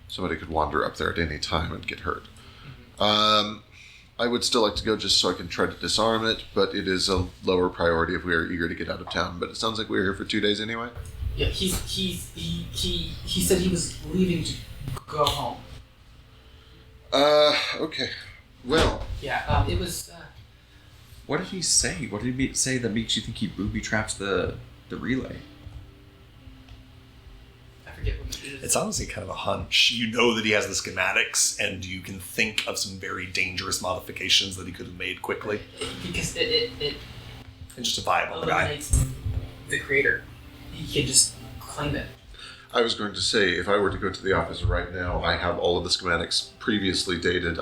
B: Somebody could wander up there at any time and get hurt. I would still like to go just so I can try to disarm it, but it is a lower priority if we are eager to get out of town. But it sounds like we're here for 2 days anyway.
C: Yeah, he said he was leaving to go home.
B: Okay. Well,
C: Yeah, it was.
E: What did he say? What did he say that makes you think he booby-trapped the relay?
C: I forget what it is.
A: It's honestly kind of a hunch. You know that he has the schematics, and you can think of some very dangerous modifications that he could have made quickly.
C: Because it
A: And just a viable guy.
C: eliminates the creator. He can just claim it.
B: I was going to say, if I were to go to the office right now, I have all of the schematics previously dated.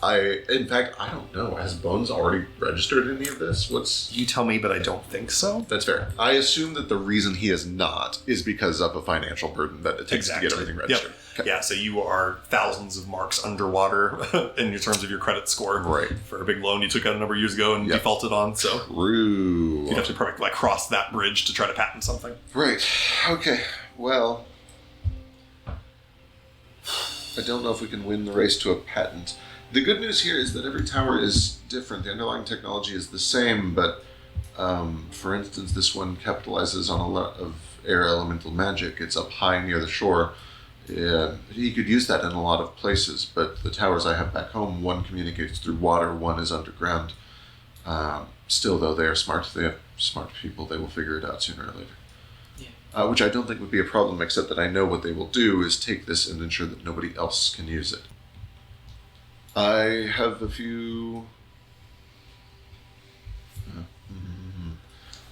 B: In fact, I don't know. Has Bones already registered any of this?
A: You tell me, but I don't think so.
B: That's fair. I assume that the reason he is not is because of a financial burden that it takes to get everything registered.
A: Yep.
B: Okay.
A: Yeah, so you are thousands of marks underwater in terms of your credit score.
B: Right.
A: For a big loan you took out a number of years ago and
B: Yep.
A: defaulted on, so
B: True.
A: you'd have to probably like cross that bridge to try to patent something.
B: Right. Okay. Well, I don't know if we can win the race to a patent. The good news here is that every tower is different. The underlying technology is the same, but for instance, this one capitalizes on a lot of air elemental magic. It's up high near the shore. He could use that in a lot of places, but the towers I have back home, one communicates through water, one is underground. Still, though, they are smart. They have smart people. They will figure it out sooner or later. Which I don't think would be a problem, except that I know what they will do is take this and ensure that nobody else can use it. I have a few...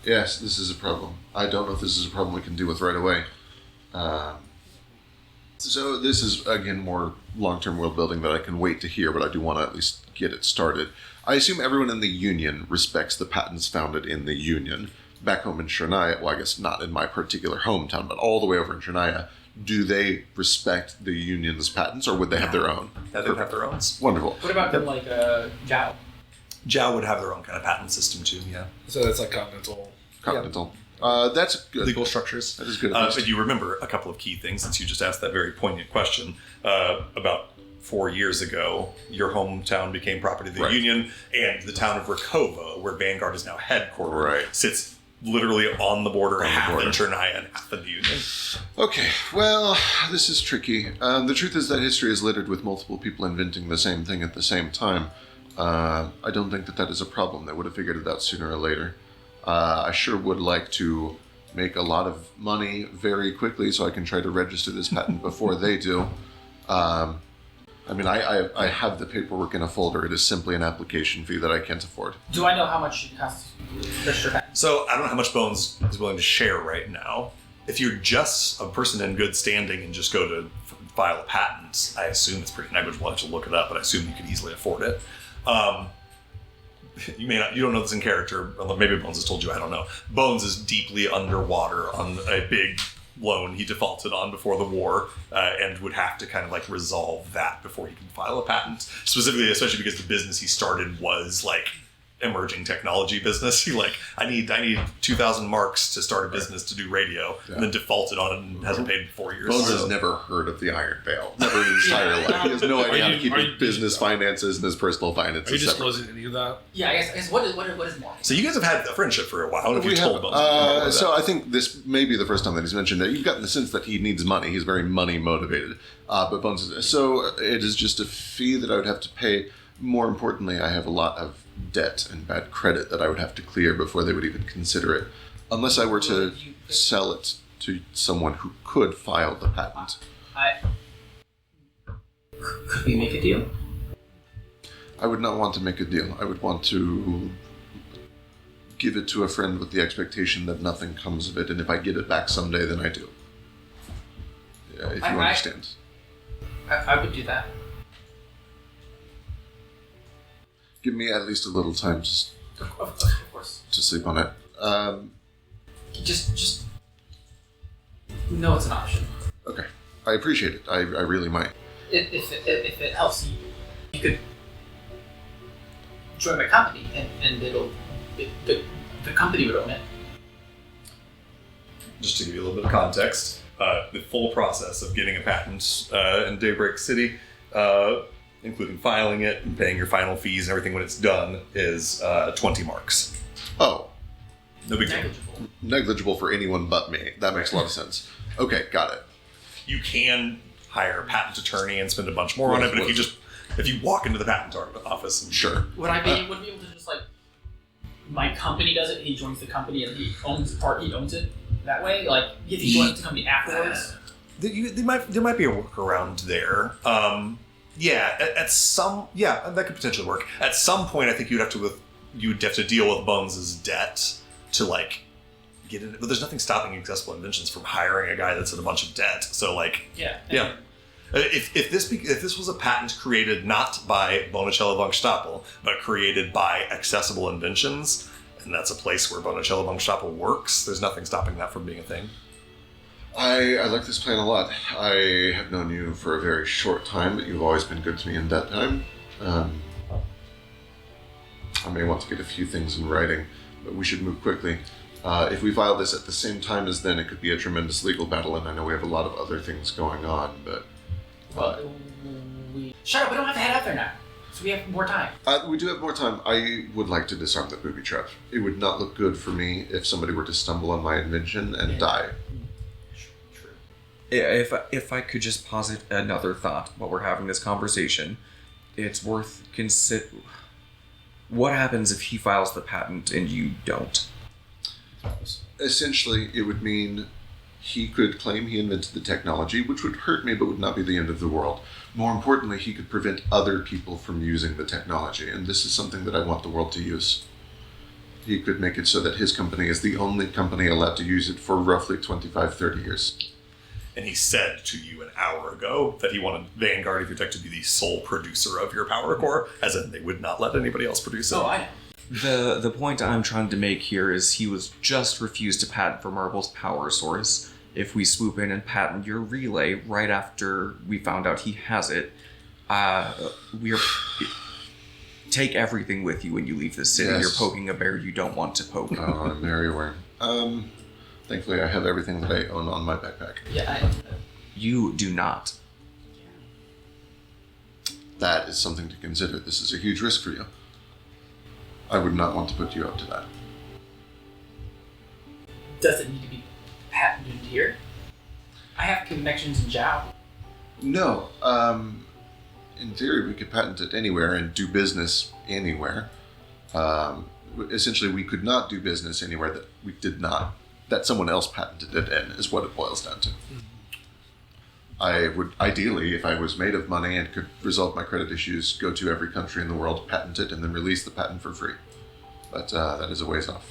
B: Yes, this is a problem. I don't know if this is a problem we can deal with right away. So this is, again, more long-term world building that I can wait to hear, but I do want to at least get it started. I assume everyone in the Union respects the patents founded in the Union. Back home in Shernaya, well, I guess not in my particular hometown, but all the way over in Shernaya, do they respect the Union's patents, or would they have their own?
A: Yeah, they would have their own.
B: Wonderful.
C: What about them like Zhao?
A: Zhao would have their own kind of patent system too, yeah.
D: So that's like continental.
B: Continental. That's good.
A: Legal structures.
B: That is good.
A: But you remember a couple of key things, since you just asked that very poignant question. About 4 years ago, your hometown became property of the
B: Right.
A: Union, and the town of Rakova, where Vanguard is now headquartered,
B: Right.
A: sits literally on the border,
B: the
A: half
B: border.
A: in Chernaya and half in the Union.
B: Okay, well, this is tricky. The truth is that history is littered with multiple people inventing the same thing at the same time. I don't think that is a problem. They would have figured it out sooner or later. I sure would like to make a lot of money very quickly so I can try to register this patent before they do. I mean, I have the paperwork in a folder. It is simply an application fee that I can't afford.
C: Do I know how much it costs to register patent?
A: So I don't know how much Bones is willing to share right now. If you're just a person in good standing and just go to file a patent, I assume it's pretty negligible. I have to look it up, but I assume you could easily afford it. You don't know this in character, although maybe Bones has told you, I don't know. Bones is deeply underwater on a big loan he defaulted on before the war, and would have to kind of like resolve that before he can file a patent. Specifically, especially because the business he started was like emerging technology business. He I need 2,000 marks to start a business to do radio, and then defaulted on it and hasn't paid in 4 years.
B: Bones
A: So-
B: has never heard of the Iron Veil. Never in his entire life. He has no idea how to keep his business finances and his personal finances
D: Are you
B: separate.
D: disclosing any of that?
C: Yeah, I guess what is more?
A: So you guys have had a friendship for a while. If you
B: We
A: told
B: have,
A: Bones, you can remember
B: so
A: that.
B: I think this may be the first time that he's mentioned it. You've gotten the sense that he needs money. He's very money motivated. But Bones is, so it is just a fee that I would have to pay. More importantly, I have a lot of debt and bad credit that I would have to clear before they would even consider it. Unless I were to sell it to someone who could file the patent.
C: Could we make a deal?
B: I would not want to make a deal. I would want to give it to a friend with the expectation that nothing comes of it, and if I get it back someday, then I do. Yeah, if you understand.
C: I would do that.
B: Give me at least a little time just
C: Of course.
B: to sleep on it.
C: Just no, it's an option.
B: Okay. I appreciate it. I really might.
C: If it helps you could join my company, and the company would own it.
A: Just to give you a little bit of context, the full process of getting a patent in Daybreak City, including filing it and paying your final fees and everything when it's done, is 20 marks.
B: Oh.
A: No big deal.
C: Negligible.
B: Negligible for anyone but me. That makes a lot of sense. Okay, got it.
A: You can hire a patent attorney and spend a bunch more on it, but if you walk into the patent office and
B: Sure.
C: Would I be able to just my company does it, he joins the company and he owns it that way? Like if he joins the company afterwards?
A: there might be a workaround there. That could potentially work. At some point, I think you'd have to deal with Bones' debt to get it. But there's nothing stopping Accessible Inventions from hiring a guy that's in a bunch of debt. So yeah. If this was a patent created not by Bonicello von Stapel, but created by Accessible Inventions, and that's a place where Bonicello von Stapel works, there's nothing stopping that from being a thing.
B: I like this plan a lot. I have known you for a very short time, but you've always been good to me in that time. I may want to get a few things in writing, but we should move quickly. If we file this at the same time as then, it could be a tremendous legal battle, and I know we have a lot of other things going on, but...
C: Shut up, we don't have to head out there now. So we have more time.
B: We do have more time. I would like to disarm the booby trap. It would not look good for me if somebody were to stumble on my invention and die.
C: True.
E: If I could just posit another thought while we're having this conversation, it's worth consider. What happens if he files the patent and you don't?
B: Essentially, it would mean he could claim he invented the technology, which would hurt me but would not be the end of the world. More importantly, he could prevent other people from using the technology, and this is something that I want the world to use. He could make it so that his company is the only company allowed to use it for roughly 25, 30 years.
A: And he said to you an hour ago that he wanted Vanguard Ethertech to be the sole producer of your power core, as in they would not let anybody else produce it.
C: Oh, I know.
E: The point I'm trying to make here is he was just refused to patent for Marble's power source. If we swoop in and patent your relay right after we found out he has it, take everything with you when you leave the city.
B: Yes.
E: You're poking a bear you don't want to poke.
B: Oh, I'm very aware. Thankfully, I have everything that I own on my backpack.
C: Yeah,
E: You do not.
B: That is something to consider. This is a huge risk for you. I would not want to put you up to that.
C: Does it need to be patented here? I have connections in Zhao.
B: No. In theory, we could patent it anywhere and do business anywhere. Essentially, we could not do business anywhere that we did not, that someone else patented it in, is what it boils down to. Mm-hmm. I would, ideally, if I was made of money and could resolve my credit issues, go to every country in the world, patent it, and then release the patent for free. But that is a ways off.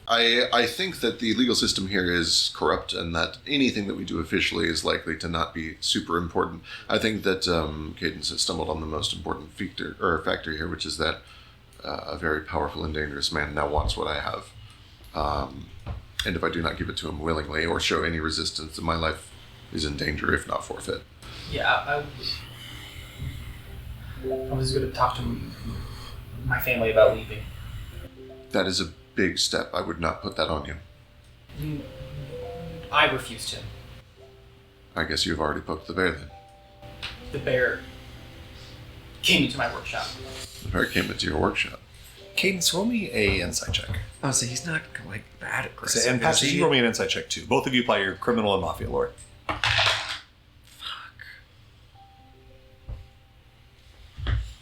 B: I think that the legal system here is corrupt and that anything that we do officially is likely to not be super important. I think that Cadence has stumbled on the most important factor here, which is that a very powerful and dangerous man now wants what I have. And if I do not give it to him willingly or show any resistance, then my life is in danger, if not forfeit.
C: Yeah, I was going to talk to my family about leaving.
B: That is a big step. I would not put that on you.
C: I refused to.
B: I guess you've already poked the bear then.
C: The bear came into my workshop.
B: The bear came into your workshop.
A: Cadence, roll me a insight check.
E: Oh, so he's not like that aggressive.
A: And Patches, you roll me an insight check too. Both of you apply your criminal and mafia lore.
E: Fuck.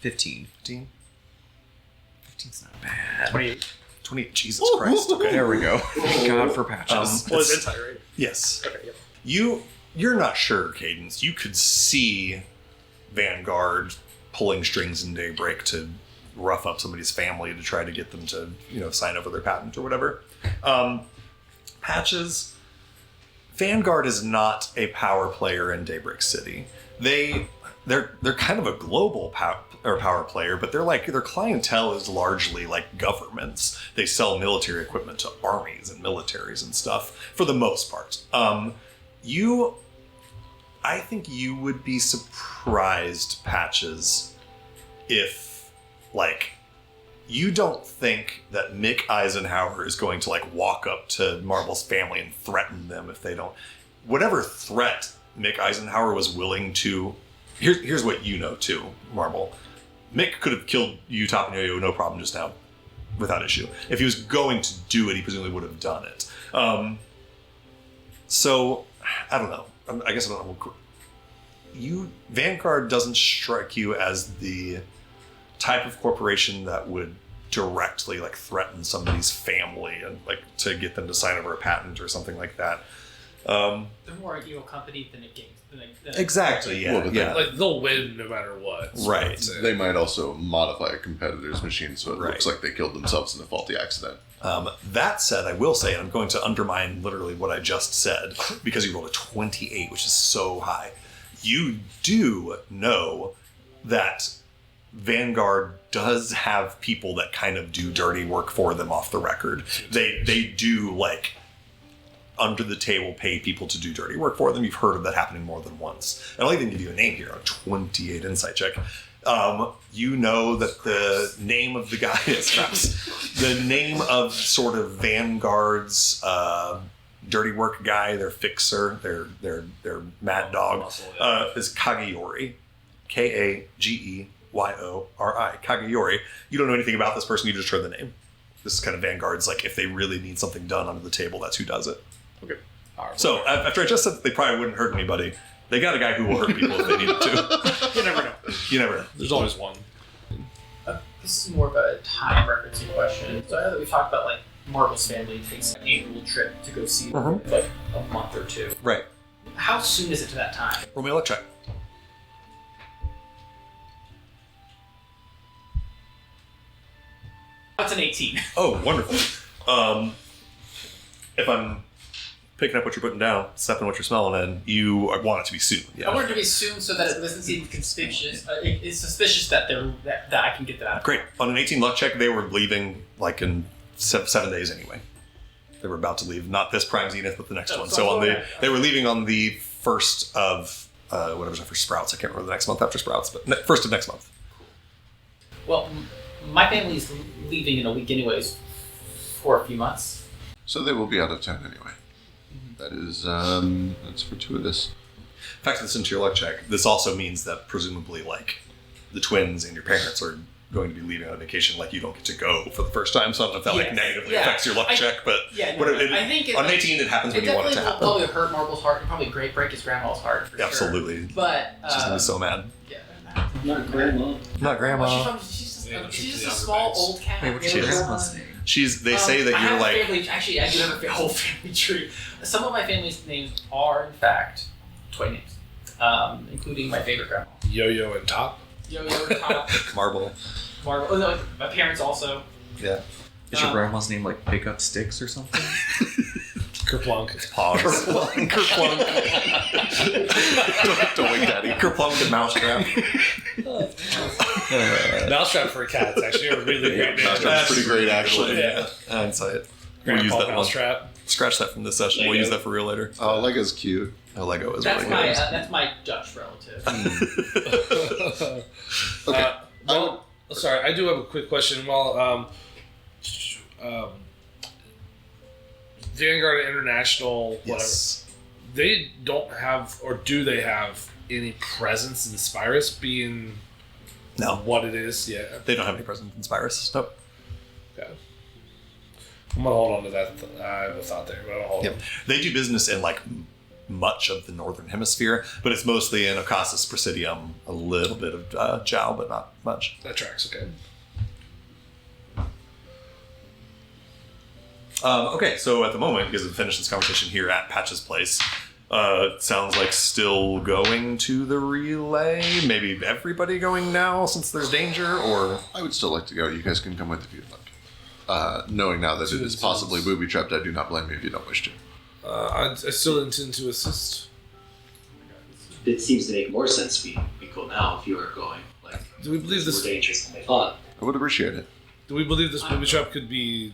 E: 15.
A: 15?
E: 15's not bad.
I: 28.
A: 20. Jesus Christ. Okay.
E: There we go. Thank God for patches.
I: Well, it's insight, right?
A: Yes.
I: Okay, yep.
A: You're not sure, Cadence. You could see Vanguard pulling strings in Daybreak to rough up somebody's family to try to get them to, sign over their patent or whatever. Patches, Vanguard is not a power player in Daybreak City. They're kind of a global power player, but their clientele is largely like governments. They sell military equipment to armies and militaries and stuff for the most part. I think you would be surprised, Patches, if you don't think that Mick Eisenhower is going to walk up to Marble's family and threaten them if they don't. Whatever threat Mick Eisenhower was willing to. Here's what you know too, Marble. Mick could have killed you, Top and Yo-Yo, no problem just now, without issue. If he was going to do it, he presumably would have done it. So I don't know. I guess I don't know. Vanguard doesn't strike you as the type of corporation that would directly threaten somebody's family and to get them to sign over a patent or something like that.
C: They're more a company than a game.
A: Exactly. Yeah.
B: Well,
A: yeah.
D: They'll win no matter what. So
A: Right.
D: that's it.
B: They might also modify a competitor's machine so it
A: Right.
B: looks like they killed themselves in a faulty accident.
A: That said, I will say, and I'm going to undermine literally what I just said because you rolled a 28, which is so high. You do know that Vanguard does have people that kind of do dirty work for them off the record. They do under the table pay people to do dirty work for them. You've heard of that happening more than once. And I'll even give you a name here, a 28 insight check. You know that the name of the guy is the name of sort of Vanguard's dirty work guy, their fixer, their mad dog, is Kageyori. Kageyori. Kageyori. You don't know anything about this person, you just heard the name. This is kind of Vanguard's, if they really need something done under the table, that's who does it.
I: Okay.
A: So, after I just said that they probably wouldn't hurt anybody, they got a guy who will hurt people if they needed to.
I: You never know.
A: You never know.
D: There's always one.
C: This is more of a time referencing question. So I know that we've talked about Marble's family takes an annual trip to go see them for a month or two.
A: Right.
C: How soon is it to that time?
A: Roll me a luck check.
C: That's an 18.
A: Oh, wonderful. If I'm picking up what you're putting down, stepping what you're smelling in, you want it to be soon. Yeah.
C: I want it to be soon so that it doesn't seem conspicuous. It's suspicious that that I can get that out.
A: Great. On an 18 luck check, they were leaving in 7 days anyway. They were about to leave, not this Prime Zenith, but the next one. So they were leaving on the first of whatever's after Sprouts. I can't remember the next month after Sprouts, but first of next month.
C: Well, my family's leaving in a week anyways for a few months.
B: So they will be out of town anyway. That is, that's fortuitous.
A: Factor this into your luck check. This also means that presumably, the twins and your parents are going to be leaving on vacation. You don't get to go for the first time. So I don't know if that
C: Yes.
A: negatively affects your luck check, but
C: Yeah,
A: what
C: no, I think
A: on 18 it happens when you want it to
C: definitely
A: happen.
C: will probably hurt Marble's heart and probably break his grandma's heart for
A: Absolutely.
C: sure. But
A: She's gonna be so mad.
C: yeah.
F: Not grandma.
A: Not grandma.
C: Well, she's
D: Yeah,
C: just
D: she's
C: a
D: the
C: small
D: Outer
C: old cat.
E: Wait, what's
C: You
E: your
C: know,
E: grandma's name?
A: They say that
C: I
A: you're
C: have a family, actually, I do have a whole family tree. Some of my family's names are, in fact, toy names, including my favorite grandma.
D: Yo-Yo and Top.
C: Yo-Yo, Top,
A: Marble.
C: Marble. Oh, no, my parents also.
A: Yeah.
E: Is your grandma's name Pick Up Sticks or something?
D: Kerplunk.
A: Pogs. Kerplunk. Don't wake daddy. Kerplunk and Mousetrap.
D: Mousetrap for cats actually a really great name.
B: That's pretty great, actually.
A: Yeah. Hindsight. We'll use
D: Grandpa
A: that one.
D: Mousetrap.
A: Scratch that from this session. We'll
C: Lego.
A: use that for real later.
B: Oh, Lego's cute.
A: Oh, Lego is
C: That's
A: really
C: my
A: good.
C: that's my Dutch relative.
B: Okay.
D: Well, sorry, I do have a quick question. Well, Vanguard International, whatever,
A: Yes.
D: they don't have, or do they have any presence in Spirus being
A: No.
D: what it is? Yeah.
A: They don't have any presence in Spirus. Nope.
D: Okay. I'm gonna hold on to that. I have a thought there, but I'll hold
A: Yep.
D: on.
A: They do business in much of the northern hemisphere, but it's mostly in Ocassus Presidium, a little bit of Jow, but not much.
D: That tracks, okay.
A: Okay, so at the moment, because we've finished this conversation here at Patch's place, sounds like still going to the relay. Maybe everybody going now since there's danger, or
B: I would still like to go. You guys can come with if you'd like. Knowing now that it is possibly booby-trapped, I do not blame you if you don't wish to.
D: I still intend to assist.
F: It seems to make more sense we go now if you are going. Like,
D: Do we believe
F: it's
D: this?
F: more dangerous than they thought.
B: I would appreciate it.
D: Do we believe this booby trap could be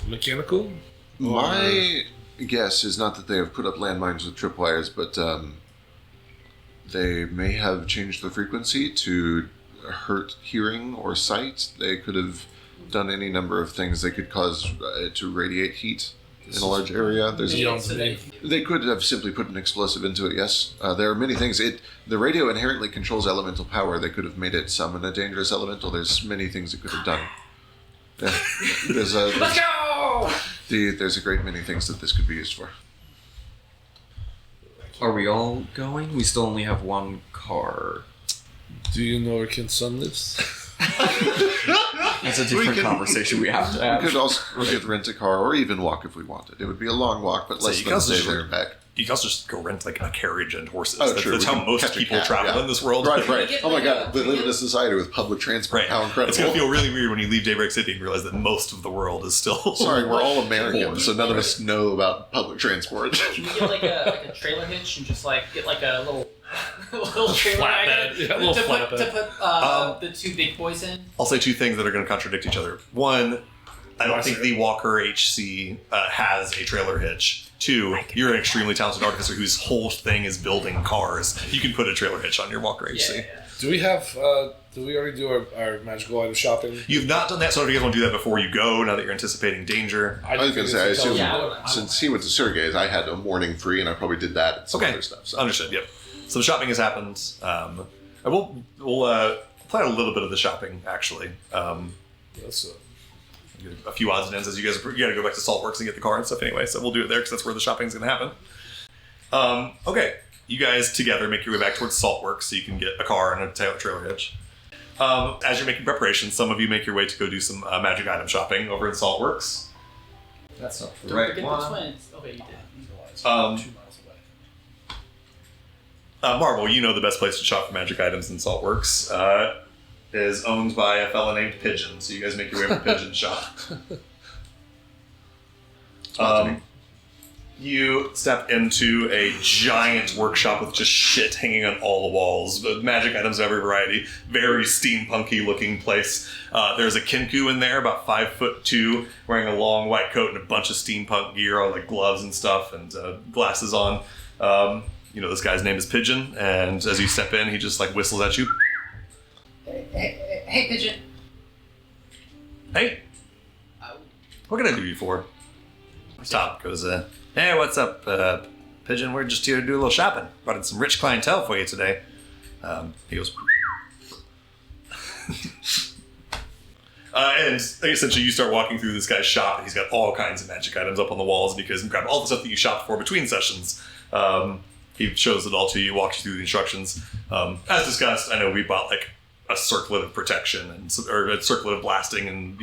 D: mechanical?
B: My guess is not that they have put up landmines with tripwires, but they may have changed the frequency to hurt hearing or sight. They could have done any number of things. They could cause it to radiate heat in a large area. They could have simply put an explosive into it, yes. There are many things. The radio inherently controls elemental power. They could have made it summon a dangerous elemental. There's many things it could have done. Let's
C: go!
B: There's a great many things that this could be used for.
E: Are we all going? We still only have one car.
D: Do you know where Ken's son lives?
E: That's a different conversation we have to have.
B: We could also rent a car or even walk if we wanted. It would be a long walk, but less than a day there and back.
A: you can also just go rent like a carriage and horses.
B: Oh,
A: that's,
B: true.
A: that's how most people travel in this world.
B: Right. Oh my god, we live in a society with public transport.
A: Right.
B: How incredible.
A: It's going to feel really weird when you leave Daybreak City and realize that most of the world is still...
B: Sorry, we're all Americans, so none of us know about public transport.
C: Can we get like a trailer hitch and just like get like a little trailer wagon to put the two big boys in?
A: I'll say two things that are going to contradict each other. One, I don't think the Walker HC has a trailer hitch. Two, you're an extremely talented artificer whose whole thing is building cars. You can put a trailer hitch on your Walker HC.
C: Yeah.
D: Do we have? Do we already do our magical item shopping?
A: You've not done that, so if you guys want to do that before you go, now that you're anticipating danger.
B: I was going to say, I assume
C: Yeah,
B: since he went to Sergei's, I had a morning free, and I probably did that and some other stuff. So.
A: Understood. Yep. So the shopping has happened. We'll plan a little bit of the shopping actually.
D: That's
A: A few odds and ends as you guys got to go back to Saltworks and get the car and stuff anyway. So we'll do it there because that's where the shopping's going to happen. Okay, you guys together make your way back towards Saltworks so you can get a car and a trailer hitch. As you're making preparations, some of you make your way to go do some magic item shopping over in Saltworks.
E: That's not the
C: Don't
E: right
C: forget
E: one.
C: the twins. Okay, you did.
D: 2 miles away.
A: Marvel, you know the best place to shop for magic items in Saltworks. Is owned by a fella named Pigeon, so you guys make your way to the Pigeon shop. You step into a giant workshop with just shit hanging on all the walls, magic items of every variety, very steampunky looking place. There's a Kinku in there, about 5'2", wearing a long white coat and a bunch of steampunk gear, all like gloves and stuff, and glasses on. You know, this guy's name is Pigeon, and as you step in, he just like whistles at you.
C: Hey, Pigeon.
A: Hey, what can I do you for? Top goes, hey, what's up, Pigeon? We're just here to do a little shopping. Brought in some rich clientele for you today. He goes, and essentially you start walking through this guy's shop, and he's got all kinds of magic items up on the walls, and you can grab all the stuff that you shopped for between sessions. He shows it all to you, walks you through the instructions. As discussed, I know we bought like a circlet of protection or a circlet of blasting and,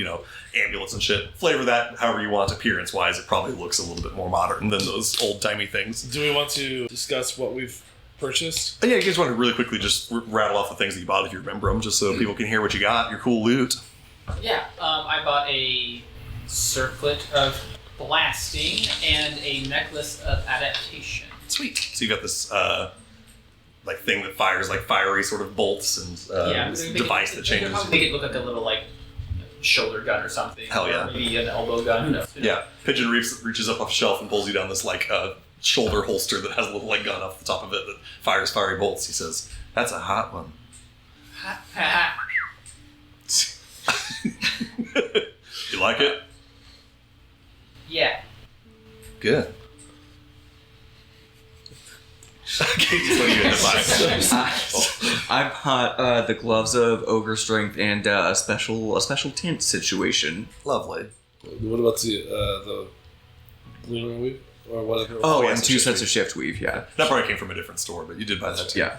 A: amulets and shit. Flavor that however you want appearance-wise. It probably looks a little bit more modern than those old-timey things.
D: Do we want to discuss what we've purchased?
A: And yeah, you guys want to really quickly just rattle off the things that you bought if you remember them, just so people can hear what you got, your cool loot.
C: Yeah, I bought a circlet of blasting and a necklace of adaptation.
A: Sweet. So you got this like thing that fires like fiery sort of bolts and this device that changes.
C: Make it look like a little like shoulder gun or something.
A: Hell yeah.
C: Or maybe an elbow gun. Who knows?
A: Yeah. Pigeon reaches up off a shelf and pulls you down this like shoulder holster that has a little like gun off the top of it that fires fiery bolts. He says, "That's a hot one." You like it?
C: Yeah.
A: Good. Katie's putting you in the
E: I bought the gloves of ogre strength and a special tent situation.
A: Lovely.
D: What about the balloon weave? or whatever.
E: Oh,
A: yeah,
E: and
A: so
E: two
A: shift
E: sets
A: weave.
E: of shift weave. Yeah.
A: That probably came from a different store, but you did buy that too.
E: Yeah.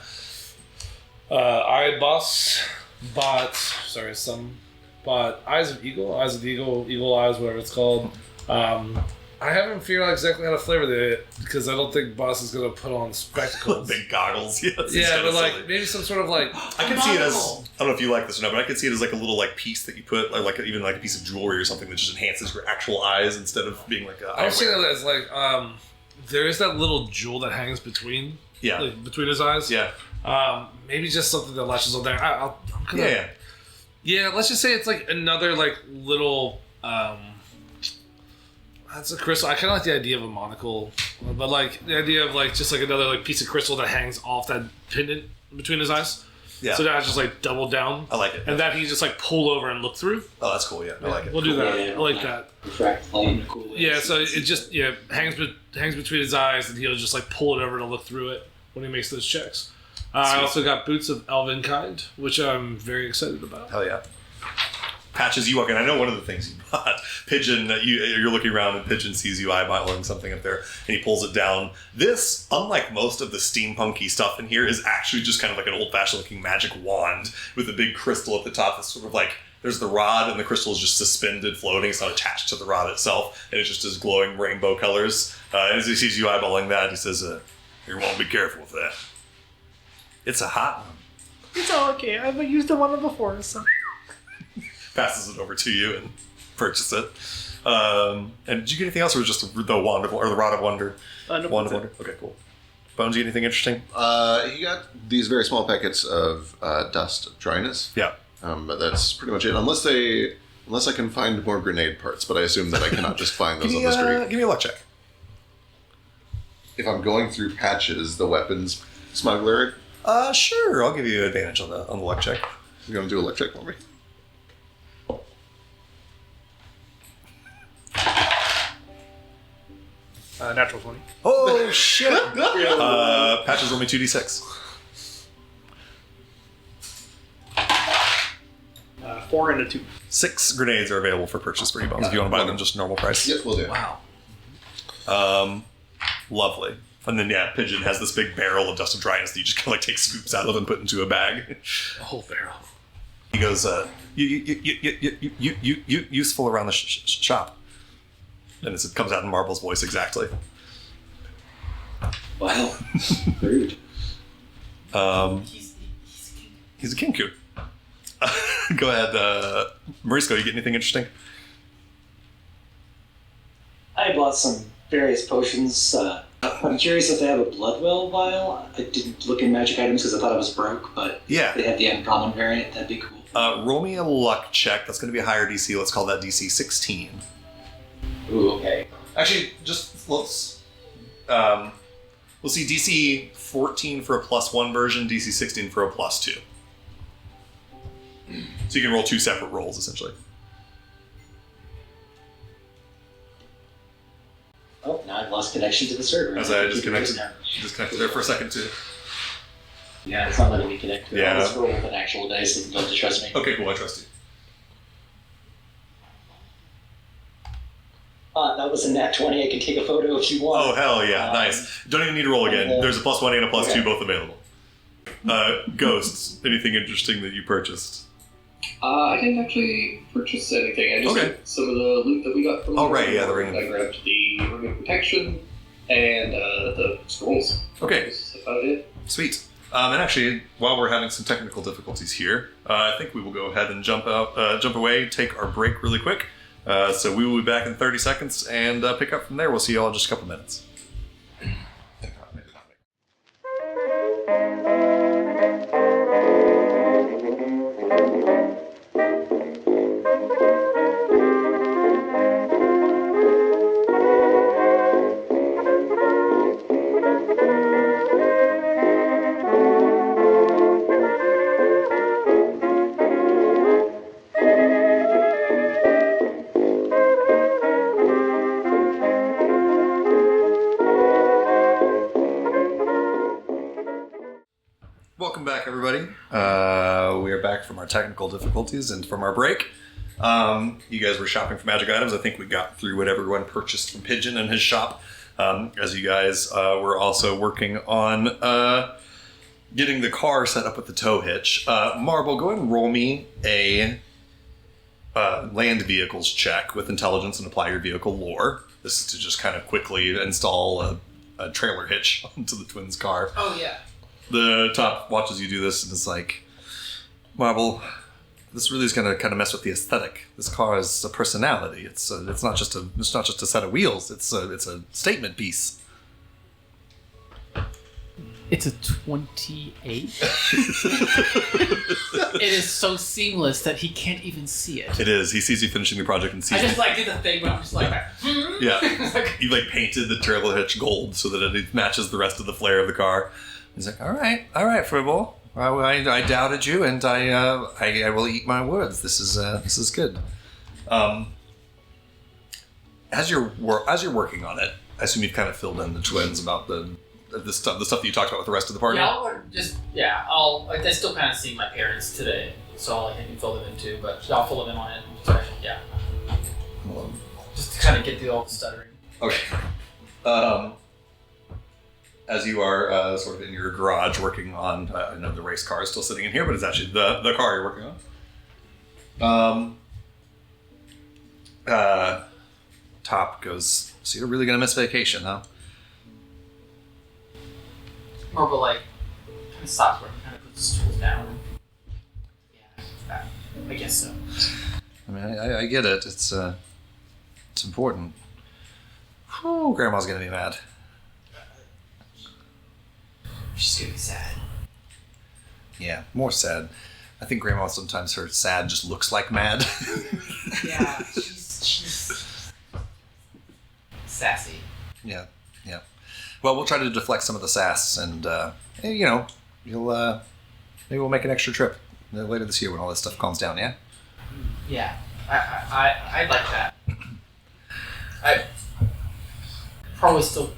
D: I bought Eyes of Eagle, Eagle Eyes, whatever it's called. I haven't figured out exactly how to flavor it because I don't think Boss is gonna put on spectacles.
A: Big goggles. Yeah, it's
D: Yeah,
A: kinda
D: but like
A: silly.
D: maybe some sort of like
A: I could see it as, I don't know if you like this or not, but I could see it as like a little like piece that you put, like even like a piece of jewelry or something that just enhances your actual eyes instead of being like a
D: I was
A: eyewear.
D: thinking that as like there is that little jewel that hangs between
A: Yeah.
D: like, between his eyes.
A: Yeah.
D: Maybe just something that latches on there. I'm gonna,
A: Yeah.
D: yeah. Let's just say it's like another like little. That's a crystal. I kind of like the idea of a monocle, but like the idea of like just like another like piece of crystal that hangs off that pendant between his eyes.
A: Yeah.
D: So now it's just like doubled down,
A: I like it.
D: and that he just like pull over and look through.
A: Oh, that's cool. Yeah, I like it.
D: We'll do that.
F: Yeah,
D: I like that.
F: Refract light in a cool way.
D: Yeah. So it just hangs between his eyes, and he'll just like pull it over to look through it when he makes those checks. I also got boots of elven kind, which I'm very excited about.
A: Hell yeah. Patches, you walk in. I know one of the things you bought. Pigeon, you're looking around and Pigeon sees you eyeballing something up there and he pulls it down. This, unlike most of the steampunky stuff in here, is actually just kind of like an old-fashioned looking magic wand with a big crystal at the top that's sort of like, there's the rod and the crystal is just suspended floating. It's not attached to the rod itself and it's just as glowing rainbow colors. As he sees you eyeballing that, he says, you won't be careful with that. It's a hot one.
G: It's all okay. I've used the one before, so.
A: Passes it over to you and purchase it. And did you get anything else, or was it just the wand of, or the rod of wonder?
G: No,
A: Wand of
G: that's
A: wonder. Okay, cool. Bones, you get anything interesting?
B: He got these very small packets of dust of dryness.
A: Yeah.
B: But that's pretty much it. Unless I can find more grenade parts, but I assume that I cannot just find those on the street.
A: Give me a luck check.
B: If I'm going through Patches, the weapons smuggler,
A: Sure. I'll give you advantage on the luck check.
B: you're going to do a luck check for me.
I: Natural 20.
A: Oh shit! Patches roll me 2d6.
I: 4 and a 2.
A: 6 grenades are available for purchase for you, Bones. If you want to buy them, just normal price.
B: Yep, we'll do.
E: Wow.
A: Lovely. And then Pigeon has this big barrel of dust of dryness that you just kind of like take scoops out of and put into a bag.
D: A whole barrel.
A: He goes, you useful around the shop. And it comes out in Marble's voice exactly.
F: Wow. Rude.
A: He's a kinku. Go ahead, Marisco, you get anything interesting?
F: I bought some various potions. I'm curious if they have a Bloodwell vial. I didn't look in magic items because I thought it was broke, but
A: Yeah.
F: if they had the uncommon variant, that'd be cool.
A: Roll me a luck check. That's going to be a higher DC. Let's call that DC 16.
F: Ooh, okay.
A: Actually, just let's we'll see DC 14 for a +1 version, DC 16 for a +2. So you can roll 2 separate rolls essentially.
F: Oh, now I've lost connection to the server.
A: As I
F: Keep
A: disconnected
F: it
A: there for a second too.
F: Yeah, it's not letting me connect to it.
A: Yeah.
F: I'll just roll with an actual dice and don't trust me.
A: Okay, cool. I trust you.
F: That was a nat 20. I can take a photo if you
A: Oh
F: want.
A: hell yeah, nice. Don't even need to roll again. There's a +1 and a +2
F: Okay.
A: both available. Ghosts. Anything interesting that you purchased?
H: I didn't actually purchase anything. I just
A: Okay.
H: took some of the loot that we got from
A: Oh, right, yeah, the ring.
H: I grabbed the ring of protection and the scrolls.
A: Okay.
H: That's about it.
A: Sweet. And actually, while we're having some technical difficulties here, I think we will go ahead and jump away, take our break really quick. So we will be back in 30 seconds and pick up from there. We'll see you all in just a couple minutes. Welcome back, everybody. We are back from our technical difficulties and from our break. You guys were shopping for magic items. I think we got through what everyone purchased from Pigeon and his shop. as you guys were also working on getting the car set up with the tow hitch. Marble, go ahead and roll me a land vehicles check with intelligence and apply your vehicle lore. This is to just kind of quickly install a trailer hitch onto the twins' car.
C: Oh, yeah.
A: The top watches you do this and is like, Marble, this really is going to kind of mess with the aesthetic. This car has a personality. It's not just a set of wheels. It's a statement piece.
C: It's a 28. It is so seamless that he can't even see it.
A: It is. He sees you finishing the project and sees
C: I just do the thing, but I'm just like that.
A: Yeah. You painted the trailer hitch gold so that it matches the rest of the flair of the car. He's like, all right, Fribble. I doubted you, and I will eat my words. This is good. As you're working on it, I assume you've kind of filled in the twins about the stuff that you talked about with the rest of the party.
C: I still kind of see my parents today, so I'll fill them in too. But I'll fill them in on it. Yeah. Just to kind of get through all the stuttering.
A: Okay. As you are sort of in your garage working on, I know the race car is still sitting in here, but it's actually the car you're working on. Top goes, so you're really going to miss vacation, huh?
C: Marble, kind of stops working, kind of puts his tools down. Yeah, I guess so.
A: I mean, I get it. It's important. Whew, Grandma's going to be mad.
C: She's gonna be sad.
A: Yeah, more sad. I think Grandma sometimes her sad just looks like mad.
C: Yeah, she's sassy.
A: Yeah. Well, we'll try to deflect some of the sass, and you'll maybe we'll make an extra trip later this year when all this stuff calms down. Yeah.
C: Yeah, I'd like that. I'd probably still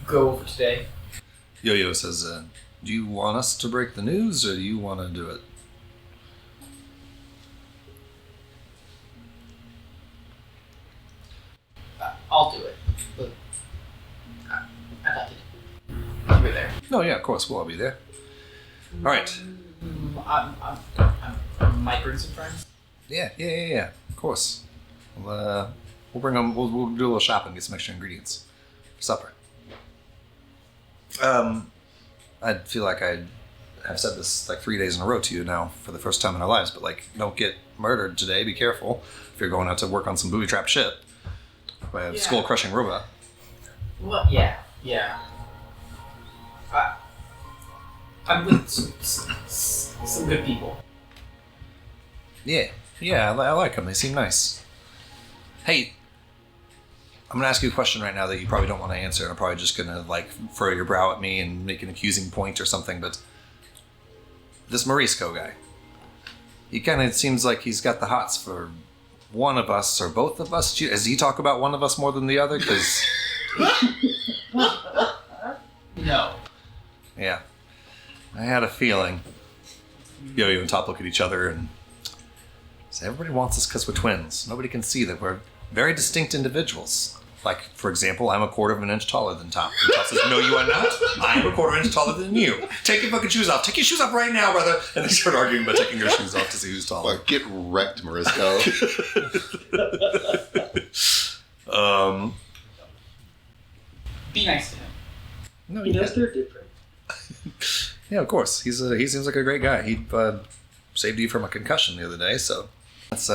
C: go over today.
A: Yo-Yo says, do you want us to break the news, or do you want to do it?
C: I'll do it, but I'd like to. You'll be there.
A: No, yeah, of course, we'll all be there. All right.
C: I might bring some friends.
A: Yeah, of course. We'll bring them, we'll do a little shopping, get some extra ingredients for supper. I feel like I have said this 3 days in a row to you now for the first time in our lives, but don't get murdered today. Be careful if you're going out to work on some booby trap shit by a skull crushing robot.
C: Well, yeah. I'm with some good people.
A: Yeah, I like them. They seem nice. Hey, I'm going to ask you a question right now that you probably don't want to answer, and I'm probably just going to, furrow your brow at me and make an accusing point or something, but this Morisco guy, he kind of seems like he's got the hots for one of us or both of us. Does he talk about one of us more than the other? Because...
C: No.
A: Yeah. I had a feeling. Yo-Yo and Top look at each other and say, everybody wants us because we're twins. Nobody can see that we're very distinct individuals. For example, I'm 1/4 inch taller than Top. And Top says, no, you are not. I'm 1/4 inch taller than you. Take your fucking shoes off. Take your shoes off right now, brother. And they start arguing about taking their shoes off to see who's taller.
B: Get wrecked, Morisco.
C: Be nice to him.
A: No,
F: He knows they're different.
A: Yeah, of course. He seems like a great guy. He saved you from a concussion the other day, so that's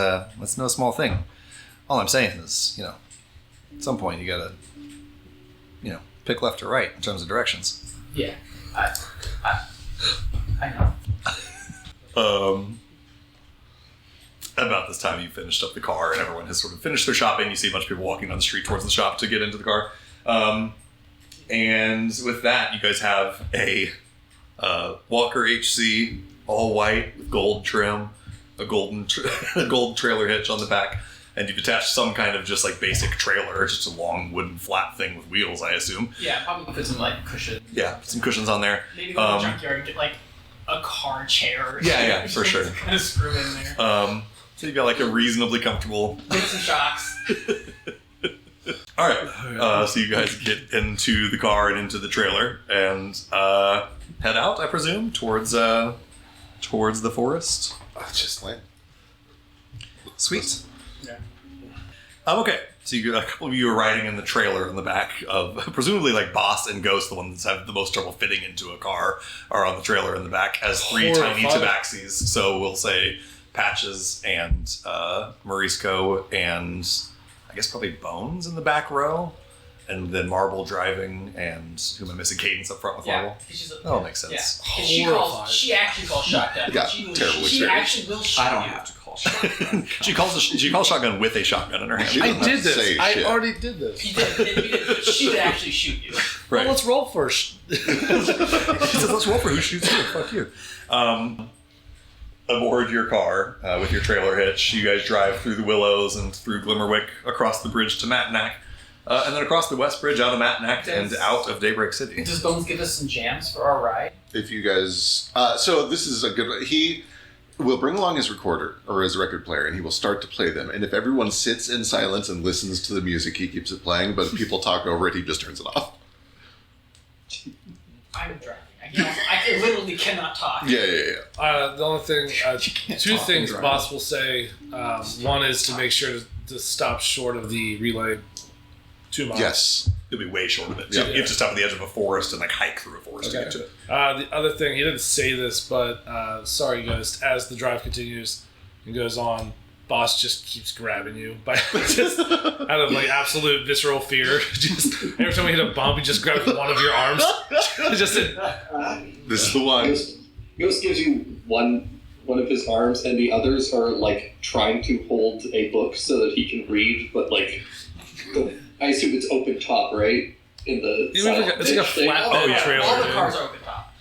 A: no small thing. All I'm saying is, at some point you gotta, pick left or right in terms of directions.
C: Yeah, I know.
A: About this time you finished up the car and everyone has sort of finished their shopping. You see a bunch of people walking down the street towards the shop to get into the car. And with that, you guys have a Walker HC, all white with gold trim, a gold trailer hitch on the back, and you've attached some kind of just basic trailer, just a long wooden flat thing with wheels, I assume.
C: Yeah, probably put some cushions.
A: Yeah, some cushions on there.
C: Maybe go to the junkyard and get a car chair. Or
A: Yeah, for sure.
C: Kind of screw in there.
A: So you've got a reasonably comfortable.
C: Get some shocks.
A: All right. So you guys get into the car and into the trailer and head out, I presume, towards the forest.
B: Just land.
A: Sweet.
I: Yeah.
A: Okay. So a couple of you are riding in the trailer in the back of, presumably like Boss and Ghost, the ones that have the most trouble fitting into a car, are on the trailer in the back as three tiny tabaxis. So we'll say Patches and Morisco and I guess probably Bones in the back row. And then Marble driving, and who am I missing? Cadence up front with Marble. That'll make sense.
C: Yeah. She actually calls shotgun.
B: Yeah,
C: She
B: terribly
C: actually will shoot
E: I don't
C: you.
E: have to call shotgun.
A: She calls shotgun with a shotgun in her hand.
B: She
D: I
B: doesn't
D: did
B: have to say
D: this. I
B: shit.
D: already did this.
C: You did, but she would actually shoot you.
A: Right.
D: Well, let's roll first.
A: She says, let's roll for who shoots you. Fuck you. Aboard your car with your trailer hitch, you guys drive through the Willows and through Glimmerwick across the bridge to Matinac, and then across the West Bridge out of Matinac and out of Daybreak City.
C: Does Bones give us some jams for our ride?
B: If you guys, so this is a good. He will bring along his recorder or his record player, and he will start to play them. And if everyone sits in silence and listens to the music, he keeps it playing. But if people talk over it, he just turns it off.
C: I'm driving. I literally cannot talk.
B: Yeah.
D: The only thing, two
E: talk
D: things
E: and drive.
D: Boss will say. One is to make sure to stop short of the relay 2 miles.
B: Yes.
A: You'll be way short of it.
B: Yeah.
A: You have to stop at the edge of a forest and like hike through a forest to
D: Okay.
A: get to it.
D: The other thing, he didn't say this, but sorry, Ghost. As the drive continues and goes on, Boss just keeps grabbing you by just out of like absolute visceral fear. Just every time we hit a bump, he just grabs one of your arms. Just
B: This is the one.
H: Ghost gives you one of his arms, and the others are like trying to hold a book so that he can read, but like I assume it's open top, right? In the
D: it's like a flatbed
A: Oh, yeah.
D: trailer.
C: All the
D: dude.
C: cars are open top.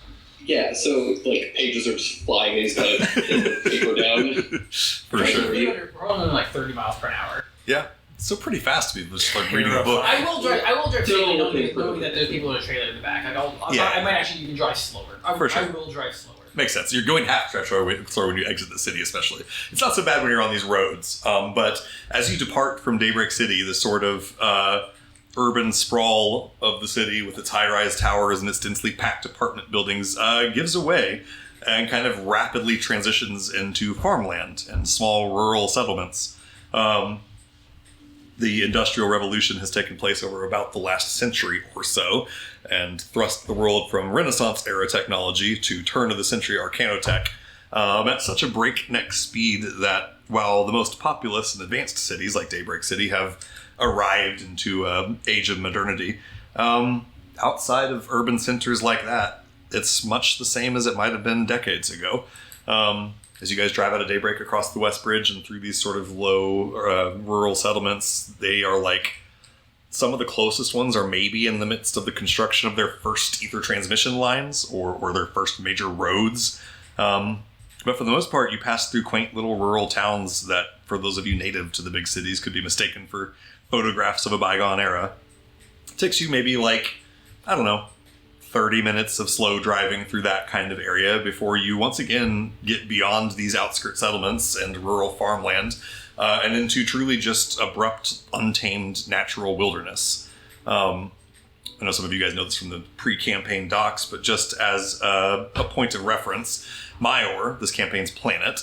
H: Yeah, so like pages are just flying, and he's got to pin the paper down.
A: For sure.
C: We're only like 30 miles per hour.
A: Yeah. It's still pretty fast to be just like reading a book.
C: I will drive safely, knowing
H: okay.
C: that there's people in a trailer in the back.
A: Yeah.
C: I might actually even drive slower.
A: For sure.
C: I will drive slower.
A: Makes sense. You're going half slower when you exit the city, especially. It's not so bad when you're on these roads, but as you depart from Daybreak City, the sort of urban sprawl of the city with its high-rise towers and its densely packed apartment buildings gives away and kind of rapidly transitions into farmland and small rural settlements. The Industrial Revolution has taken place over about the last century or so and thrust the world from Renaissance-era technology to turn-of-the-century arcanotech at such a breakneck speed that while the most populous and advanced cities like Daybreak City have arrived into an age of modernity, outside of urban centers like that, it's much the same as it might have been decades ago. As you guys drive out of Daybreak across the West Bridge and through these sort of low rural settlements, they are like, some of the closest ones are maybe in the midst of the construction of their first ether transmission lines or their first major roads. But for the most part, you pass through quaint little rural towns that, for those of you native to the big cities, could be mistaken for photographs of a bygone era. It takes you maybe like, 30 minutes of slow driving through that kind of area before you once again get beyond these outskirt settlements and rural farmland and into truly just abrupt, untamed natural wilderness. I know some of you guys know this from the pre-campaign docs, but just as a point of reference, Maior, this campaign's planet,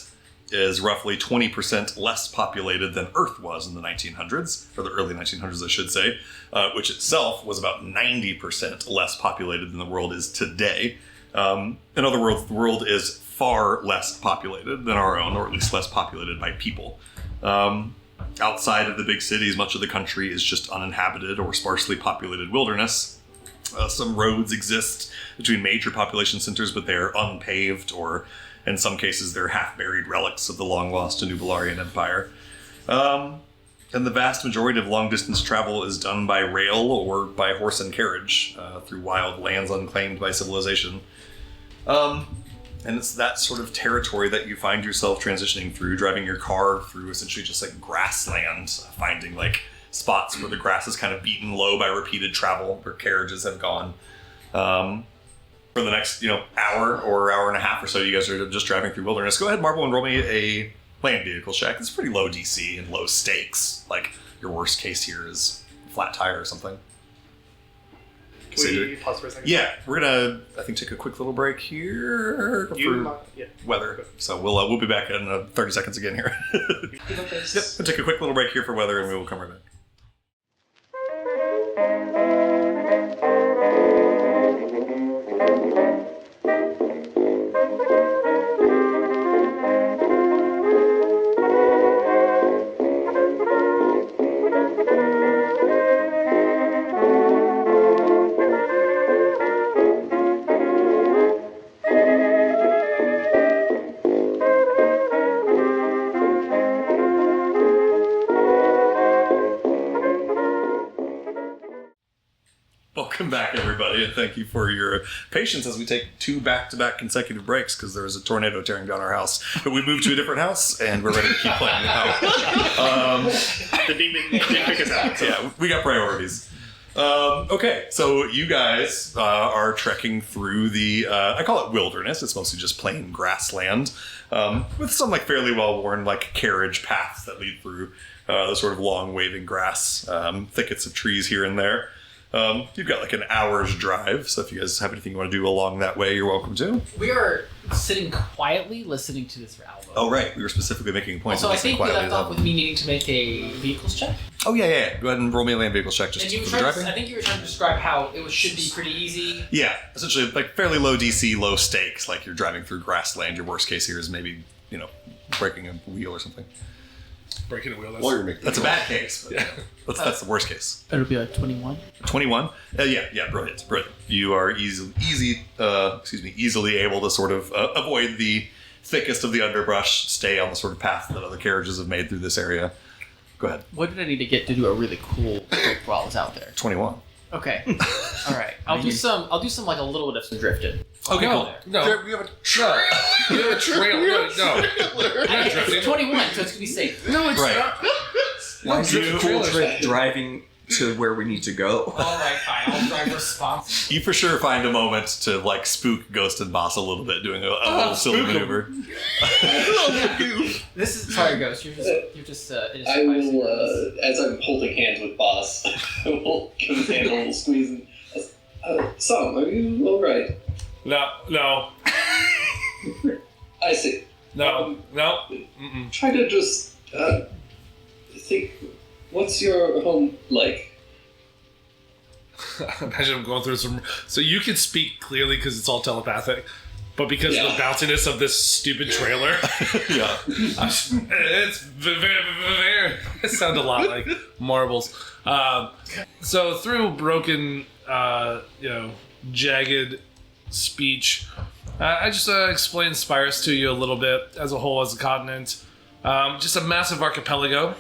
A: is roughly 20% less populated than Earth was in the 1900s, or the early 1900s, I should say, which itself was about 90% less populated than the world is today. In other words, the world is far less populated than our own, or at least less populated by people. Outside of the big cities, much of the country is just uninhabited or sparsely populated wilderness. Some roads exist between major population centers, but they're unpaved, or in some cases, they're half-buried relics of the long-lost Nubularian Empire. And the vast majority of long-distance travel is done by rail or by horse and carriage through wild lands unclaimed by civilization. And it's that sort of territory that you find yourself transitioning through, driving your car through essentially just like grassland, finding like spots where the grass is kind of beaten low by repeated travel where carriages have gone. For the next, hour or hour and a half or so, you guys are just driving through wilderness. Go ahead, Marble, and roll me a land vehicle check. It's pretty low DC and low stakes. Like, your worst case here is flat tire or something.
I: Can we pause for a second?
A: Yeah, we're gonna, I think, take a quick little break here for weather. So we'll be back in 30 seconds again here. Yep, we'll take a quick little break here for weather, and we will come right back. Welcome back, everybody, and thank you for your patience as we take 2 back-to-back consecutive breaks because there was a tornado tearing down our house. But we moved to a different house, and we're ready to keep playing now.
I: The demon did pick us out. So.
A: Yeah, we got priorities. Okay, so you guys are trekking through the, I call it wilderness. It's mostly just plain grassland with some like fairly well-worn like carriage paths that lead through the sort of long waving grass, thickets of trees here and there. You've got like an hour's drive, so if you guys have anything you want to do along that way, you're welcome to.
C: We are sitting quietly listening to this for album.
A: Oh, right. We were specifically making points
C: So
A: of
C: I
A: listening
C: think we
A: quietly.
C: left off with me needing to make a vehicles check.
A: Oh, yeah. Go ahead and roll me a land vehicles check just
C: And you
A: for
C: were
A: the
C: trying
A: driving.
C: I think you were trying to describe how it should be pretty easy.
A: Yeah, essentially like fairly low DC, low stakes. Like you're driving through grassland. Your worst case here is maybe, breaking a wheel or something.
D: Breaking a wheel.
B: While you're making
A: That's a bad case. But
D: Yeah.
A: that's the worst case.
C: It'll be like 21.
A: 21? Yeah, brilliant. You are easily able to sort of avoid the thickest of the underbrush, stay on the sort of path that other carriages have made through this area. Go ahead.
C: What did I need to get to do a really cool trick while I was out there?
A: 21.
C: Okay. All right. I'll do some like a little bit of some drifting.
A: Okay,
D: No,
A: cool.
D: no.
B: We have a
D: We have a trail. No.
C: It's 21, so it's gonna be safe.
D: No, it's
A: Right.
D: not.
E: Why is it a cool
D: trailers.
E: trip driving to where we need to go?
C: All right, fine. I'll drive responsibly.
A: You for sure find a moment to like spook Ghost and Boss a little bit, doing a little silly
D: spook 'em.
A: maneuver.
C: This is sorry, Ghost. You're just. It is
H: I will, as I'm holding hands with Boss, I will give his hand a little squeeze and. Sam, are you alright?
D: No.
H: I see.
D: No. Mm-mm.
H: Try to just think. What's your home like?
D: Imagine I'm going through some. So you can speak clearly because it's all telepathic, but because of the bounciness of this stupid trailer,
A: Yeah.
D: it's very. It sounds a lot like marbles. So through broken, jagged speech, I just explained Spyrus to you a little bit as a whole, as a continent. Just a massive archipelago.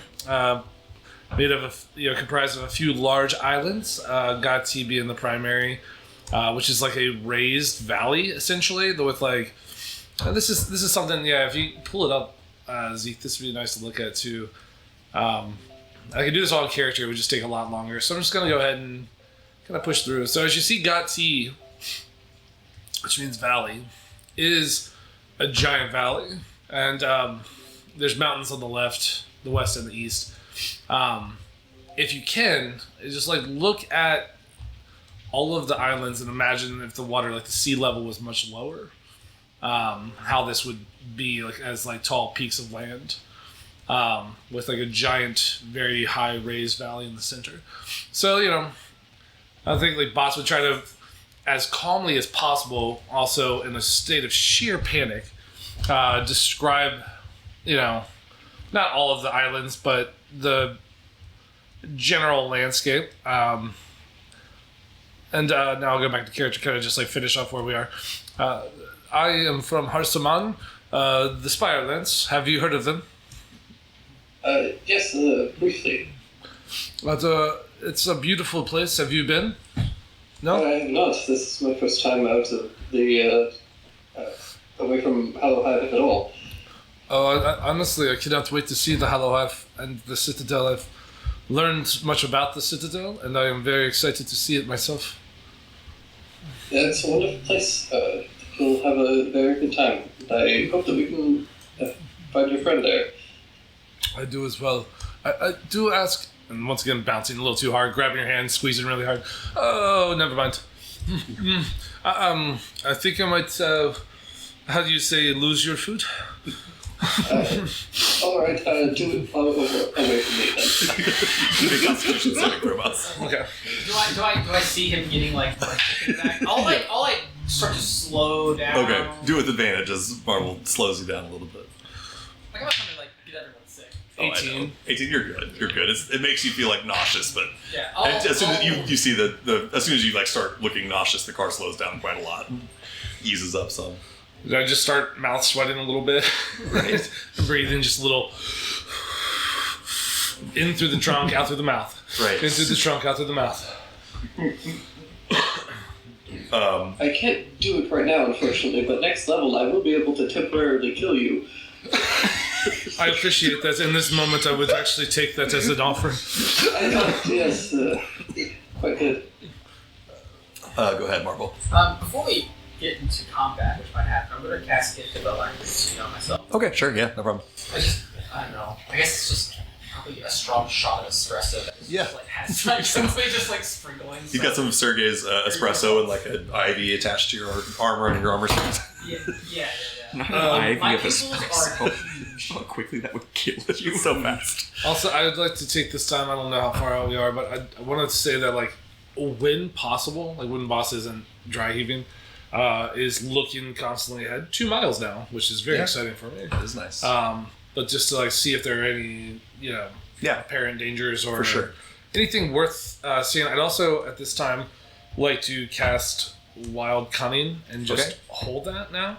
D: Made of comprised of a few large islands, Gati being the primary, which is like a raised valley essentially. With like, this is something. Yeah, if you pull it up, Zeke, this would be nice to look at too. I could do this all in character; it would just take a lot longer. So I'm just gonna go ahead and kind of push through. So as you see, Gati, which means valley, is a giant valley, and there's mountains on the left, the west, and the east. If you can, just like look at all of the islands and imagine if the water, like the sea level, was much lower, how this would be like as like tall peaks of land, with like a giant, very high raised valley in the center. So I think like bots would try to, as calmly as possible, also in a state of sheer panic, describe, not all of the islands, but the general landscape. And now I'll go back to character, kind of just like finish off where we are. I am from Harsaman, the Spirelands. Have you heard of them?
H: Yes, briefly.
D: But, it's a beautiful place. Have you been? No?
H: I have not. This is my first time out of the away from Hollow Hive at all.
D: Oh, honestly, I cannot wait to see the Hollow Hive and the Citadel. I've learned much about the Citadel, and I am very excited to see it myself.
H: Yeah, it's a wonderful place. You'll have a very good time. I hope that we can find your friend there.
D: I do as well. I do ask, and once again bouncing a little too hard, grabbing your hand, squeezing really hard. Oh, never mind. I think I might, how do you say, lose your food?
H: All right, do it away from me then.
A: Big Constitution saving throw, boss.
D: Okay.
C: Do I see him getting like taken aback? I'll start to slow down.
A: Okay, do it with advantage as Marvel slows you down a little bit.
C: Like I'm not trying to like get everyone sick.
A: Oh, I know.
D: 18.
A: 18, you're good. You're good. It makes you feel like nauseous, but
C: Yeah.
A: as soon as you see as soon as you like start looking nauseous, the car slows down quite a lot, eases up some.
D: Did I just start mouth sweating a little bit? Right. And breathing just a little in through the trunk, out through the mouth.
A: Right.
D: In through the trunk, out through the mouth.
H: I can't do it right now, unfortunately, but next level I will be able to temporarily kill you.
D: I appreciate that. In this moment, I would actually take that as an offer.
H: I know, yes, quite good.
A: Go ahead, Marvel.
C: Before we get into combat, which might happen, I'm going to cast Gift of Language on myself.
A: Okay, sure, yeah, no problem.
C: I don't know. I guess it's just probably a strong shot of espresso that
A: Yeah.
C: just, like, has like, somebody just like sprinkling.
A: You've got some of Sergei's espresso and like an IV attached to your armor and your armor strength.
C: Yeah.
E: Not an
C: my
E: IV of
C: pistols
E: espresso. How quickly that would kill you.
A: so fast.
D: Also, I would like to take this time, I don't know how far out we are, but I wanted to say that, like, when possible, like when boss isn't dry heaving, is looking constantly ahead. 2 miles now, which is very exciting for me.
A: It is nice.
D: But just to, like, see if there are any, apparent dangers or
A: For sure.
D: anything worth seeing. I'd also, at this time, like to cast Wild Cunning and just hold that now.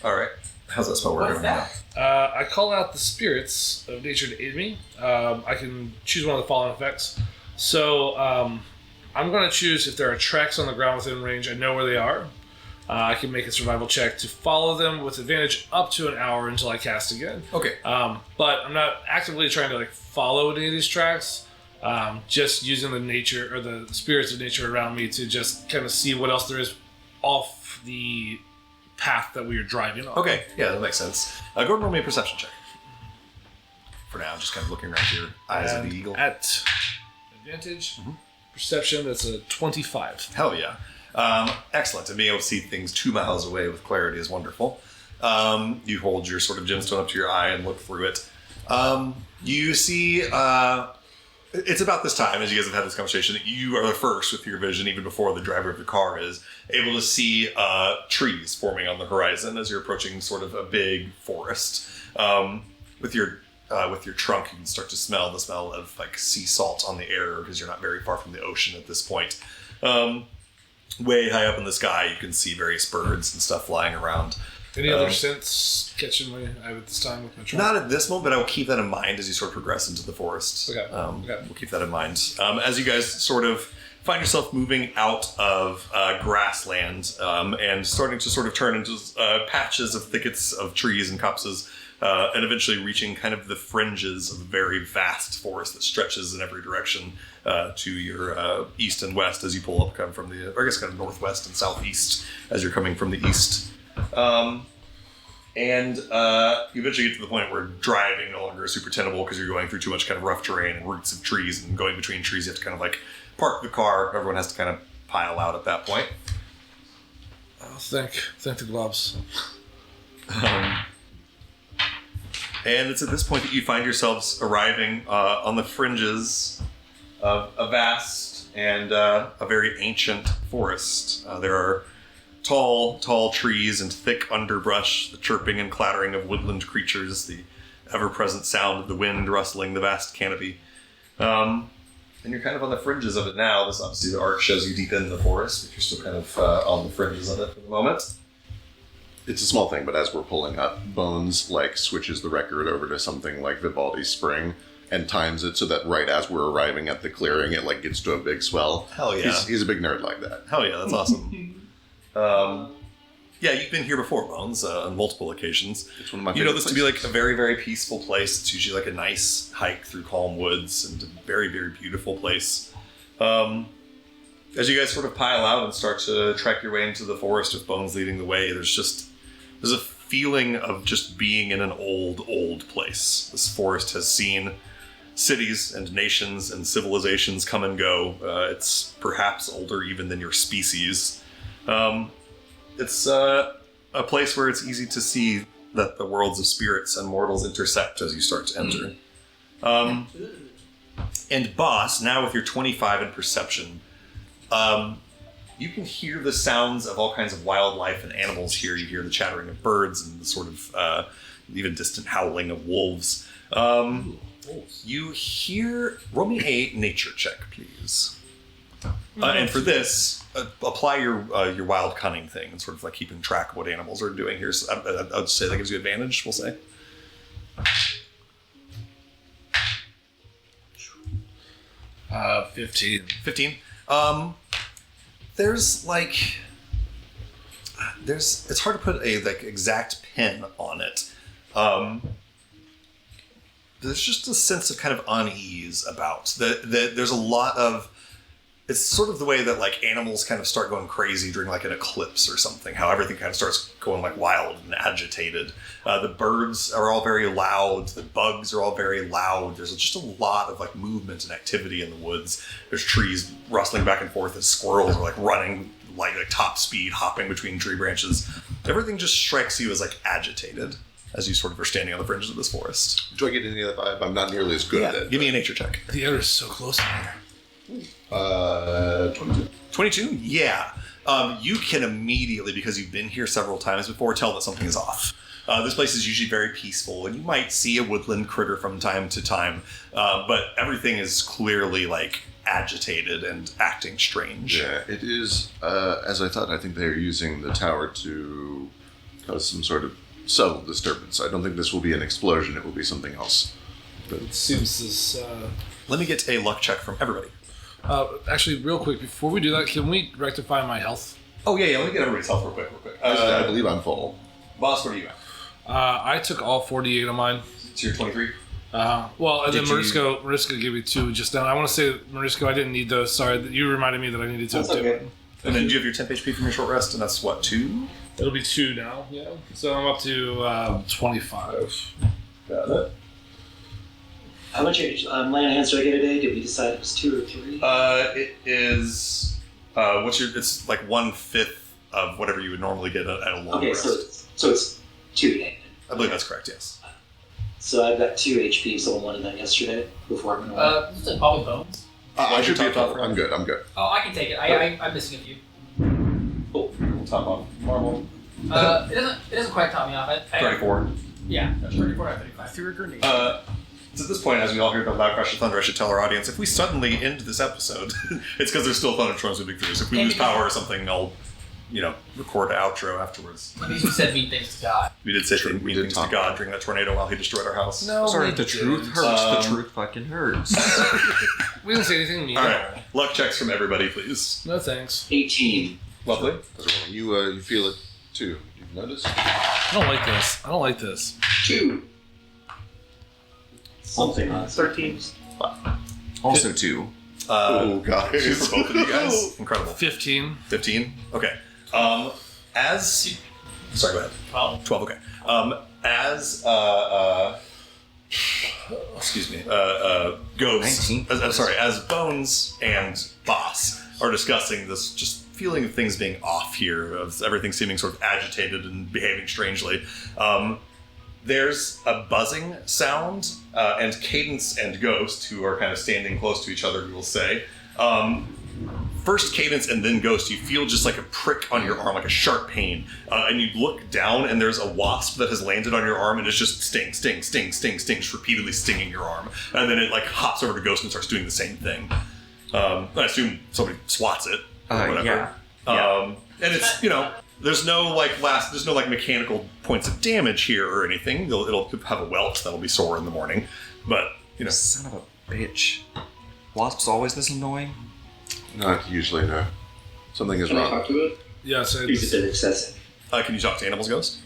A: All right. How's that spell working?
C: What's that?
D: I call out the spirits of nature to aid me. I can choose one of the following effects. So I'm going to choose if there are tracks on the ground within range. I know where they are. I can make a survival check to follow them with advantage up to an hour until I cast again.
A: Okay.
D: But I'm not actively trying to follow any of these tracks. Just using the nature or the spirits of nature around me to just kind of see what else there is off the path that we are driving on.
A: Okay, yeah, that makes sense. Go ahead and roll me a perception check. For now, just kind of looking around your eyes of the eagle.
D: At advantage, perception, that's a 25.
A: Hell yeah. Excellent. And being able to see things 2 miles away with clarity is wonderful. You hold your sort of gemstone up to your eye and look through it. You see, it's about this time, as you guys have had this conversation, that you are the first with your vision, even before the driver of the car is, able to see trees forming on the horizon as you're approaching sort of a big forest. With your trunk, you can start to smell the smell of like sea salt on the air because you're not very far from the ocean at this point. Way high up in the sky, you can see various birds and stuff flying around.
D: Any other scents catching my eye at this time with my trunk?
A: Not at this moment, but I will keep that in mind as you sort of progress into the forest.
D: Okay.
A: We'll keep that in mind. As you guys sort of find yourself moving out of grassland and starting to sort of turn into patches of thickets of trees and copses, and eventually reaching kind of the fringes of a very vast forest that stretches in every direction to your east and west as you pull up kind of from the, or I guess kind of northwest and southeast as you're coming from the east. And you eventually get to the point where driving no longer is super tenable because you're going through too much kind of rough terrain and roots of trees, and going between trees you have to kind of like park the car. Everyone has to kind of pile out at that point.
D: Thank the globs.
A: And it's at this point that you find yourselves arriving on the fringes of a vast and a very ancient forest. There are tall trees and thick underbrush, the chirping and clattering of woodland creatures, the ever-present sound of the wind rustling the vast canopy. And you're kind of on the fringes of it now. This obviously the art shows you deep in the forest, but you're still kind of on the fringes of it for the moment.
B: It's a small thing, but as we're pulling up, Bones switches the record over to something like Vivaldi's Spring and times it so that right as we're arriving at the clearing, it gets to a big swell.
A: Hell yeah.
B: He's a big nerd like that.
A: Hell yeah, that's awesome. Yeah, you've been here before, Bones, on multiple occasions.
B: It's one of my
A: You know
B: favorite
A: this to be like a very, very peaceful place. It's usually like a nice hike through calm woods and a very, very beautiful place. As you guys sort of pile out and start to trek your way into the forest with Bones leading the way, there's a feeling of just being in an old place. This forest has seen cities and nations and civilizations come and go. It's perhaps older even than your species. It's a place where it's easy to see that the worlds of spirits and mortals intersect as you start to enter. And Boss, now with your 25 in perception, you can hear the sounds of all kinds of wildlife and animals here. You hear the chattering of birds and the sort of even distant howling of wolves. You hear... Roll me a nature check, please. And for this, apply your wild cunning thing and sort of like keeping track of what animals are doing here. So I'd say that gives you advantage, we'll say.
D: 15.
A: 15. There's like... It's hard to put a like exact pin on it. There's just a sense of kind of unease about there's a lot of... It's sort of the way that like animals kind of start going crazy during like an eclipse or something, how everything kind of starts going like wild and agitated. The birds are all very loud. The bugs are all very loud. There's just a lot of like movement and activity in the woods. There's trees rustling back and forth as squirrels are like running like top speed, hopping between tree branches. Everything just strikes you as like agitated as you sort of are standing on the fringes of this forest.
B: Do I get any of that vibe? I'm not nearly as good at it.
A: Give me a nature check.
D: The air is so close in here.
B: 22.
A: 22? Yeah. You can immediately, because you've been here several times before, tell that something is off. This place is usually very peaceful, and you might see a woodland critter from time to time, but everything is clearly like agitated and acting strange.
B: Yeah, it is, as I thought. I think they're using the tower to cause some sort of subtle disturbance. I don't think this will be an explosion. It will be something else. But
D: It seems as...
A: Let me get a luck check from everybody.
D: actually, real quick, before we do that, can we rectify my health?
A: Oh, yeah, let me get everybody's health real quick.
B: I believe I'm full.
A: Boss, what are you at?
D: I took all 48 of mine.
A: So you're 23?
D: Well, and then
A: Did you-
D: Mariska gave me 2 just now. I want to say, Mariska, I didn't need those. Sorry, you reminded me that I needed to.
F: That's okay.
A: And then you have your 10 HP from your short rest, and that's what, 2?
D: It'll be 2 now, yeah. So I'm up to 25.
A: Got it.
F: How much Lanahands do I get a day? Did we decide it was 2 or 3?
A: It is, it's like 1/5 of whatever you would normally get at a long
F: Okay,
A: rest.
F: so it's 2 a day.
A: I believe that's correct, yes.
F: So I've got 2 HP, someone wanted that yesterday before I went away.
C: This is probably bones.
B: I should be
A: top
B: at top.
A: off,
B: I'm good. I'm good.
C: Oh, I can take it. I'm missing a few.
A: We'll top off marble.
C: It doesn't quite top me off. I
A: 34.
C: Yeah, 34 out of 35.
J: Threw a grenade.
A: So at this point, as we all hear the loud crash of thunder, I should tell our audience, if we suddenly end this episode, it's because there's still thunderstorms moving through. So if we lose power or something, I'll, record an outro afterwards.
C: At least you said mean things to God.
A: We did say mean
B: did
A: things to
B: talk
A: God
B: about
A: during that tornado while he destroyed our house.
D: No,
E: Sorry,
D: we
E: the truth
D: didn't.
E: hurts. The truth fucking hurts.
D: We didn't say anything mean.
A: All right, luck checks from everybody, please.
D: No thanks.
F: 18.
A: Lovely.
B: You feel it too. You've noticed?
D: I don't like this. I don't like this.
F: 2. Something on
J: 13.
E: Also 2.
B: Oh, God.
A: Two for both of you guys. Incredible.
D: 15.
A: 15. Okay. Sorry, go ahead. 12. Okay. As excuse me. Ghost.
E: 19.
A: As Bones and Boss are discussing this just feeling of things being off here, of everything seeming sort of agitated and behaving strangely. There's a buzzing sound, and Cadence and Ghost, who are kind of standing close to each other, we will say. First Cadence and then Ghost, you feel just like a prick on your arm, like a sharp pain. And you look down and there's a wasp that has landed on your arm and it's just sting, just repeatedly stinging your arm. And then it like hops over to Ghost and starts doing the same thing. I assume somebody swats it or whatever.
E: Yeah.
A: And it's, there's no mechanical points of damage here or anything. It'll have a welt that'll be sore in the morning. But,
E: Son of a bitch. Wasp's always this annoying?
B: Not usually, no. Something is
H: Can I
B: wrong.
H: talk to it?
D: Yeah, so
F: He's a bit excessive.
A: can you talk to Animals Ghost?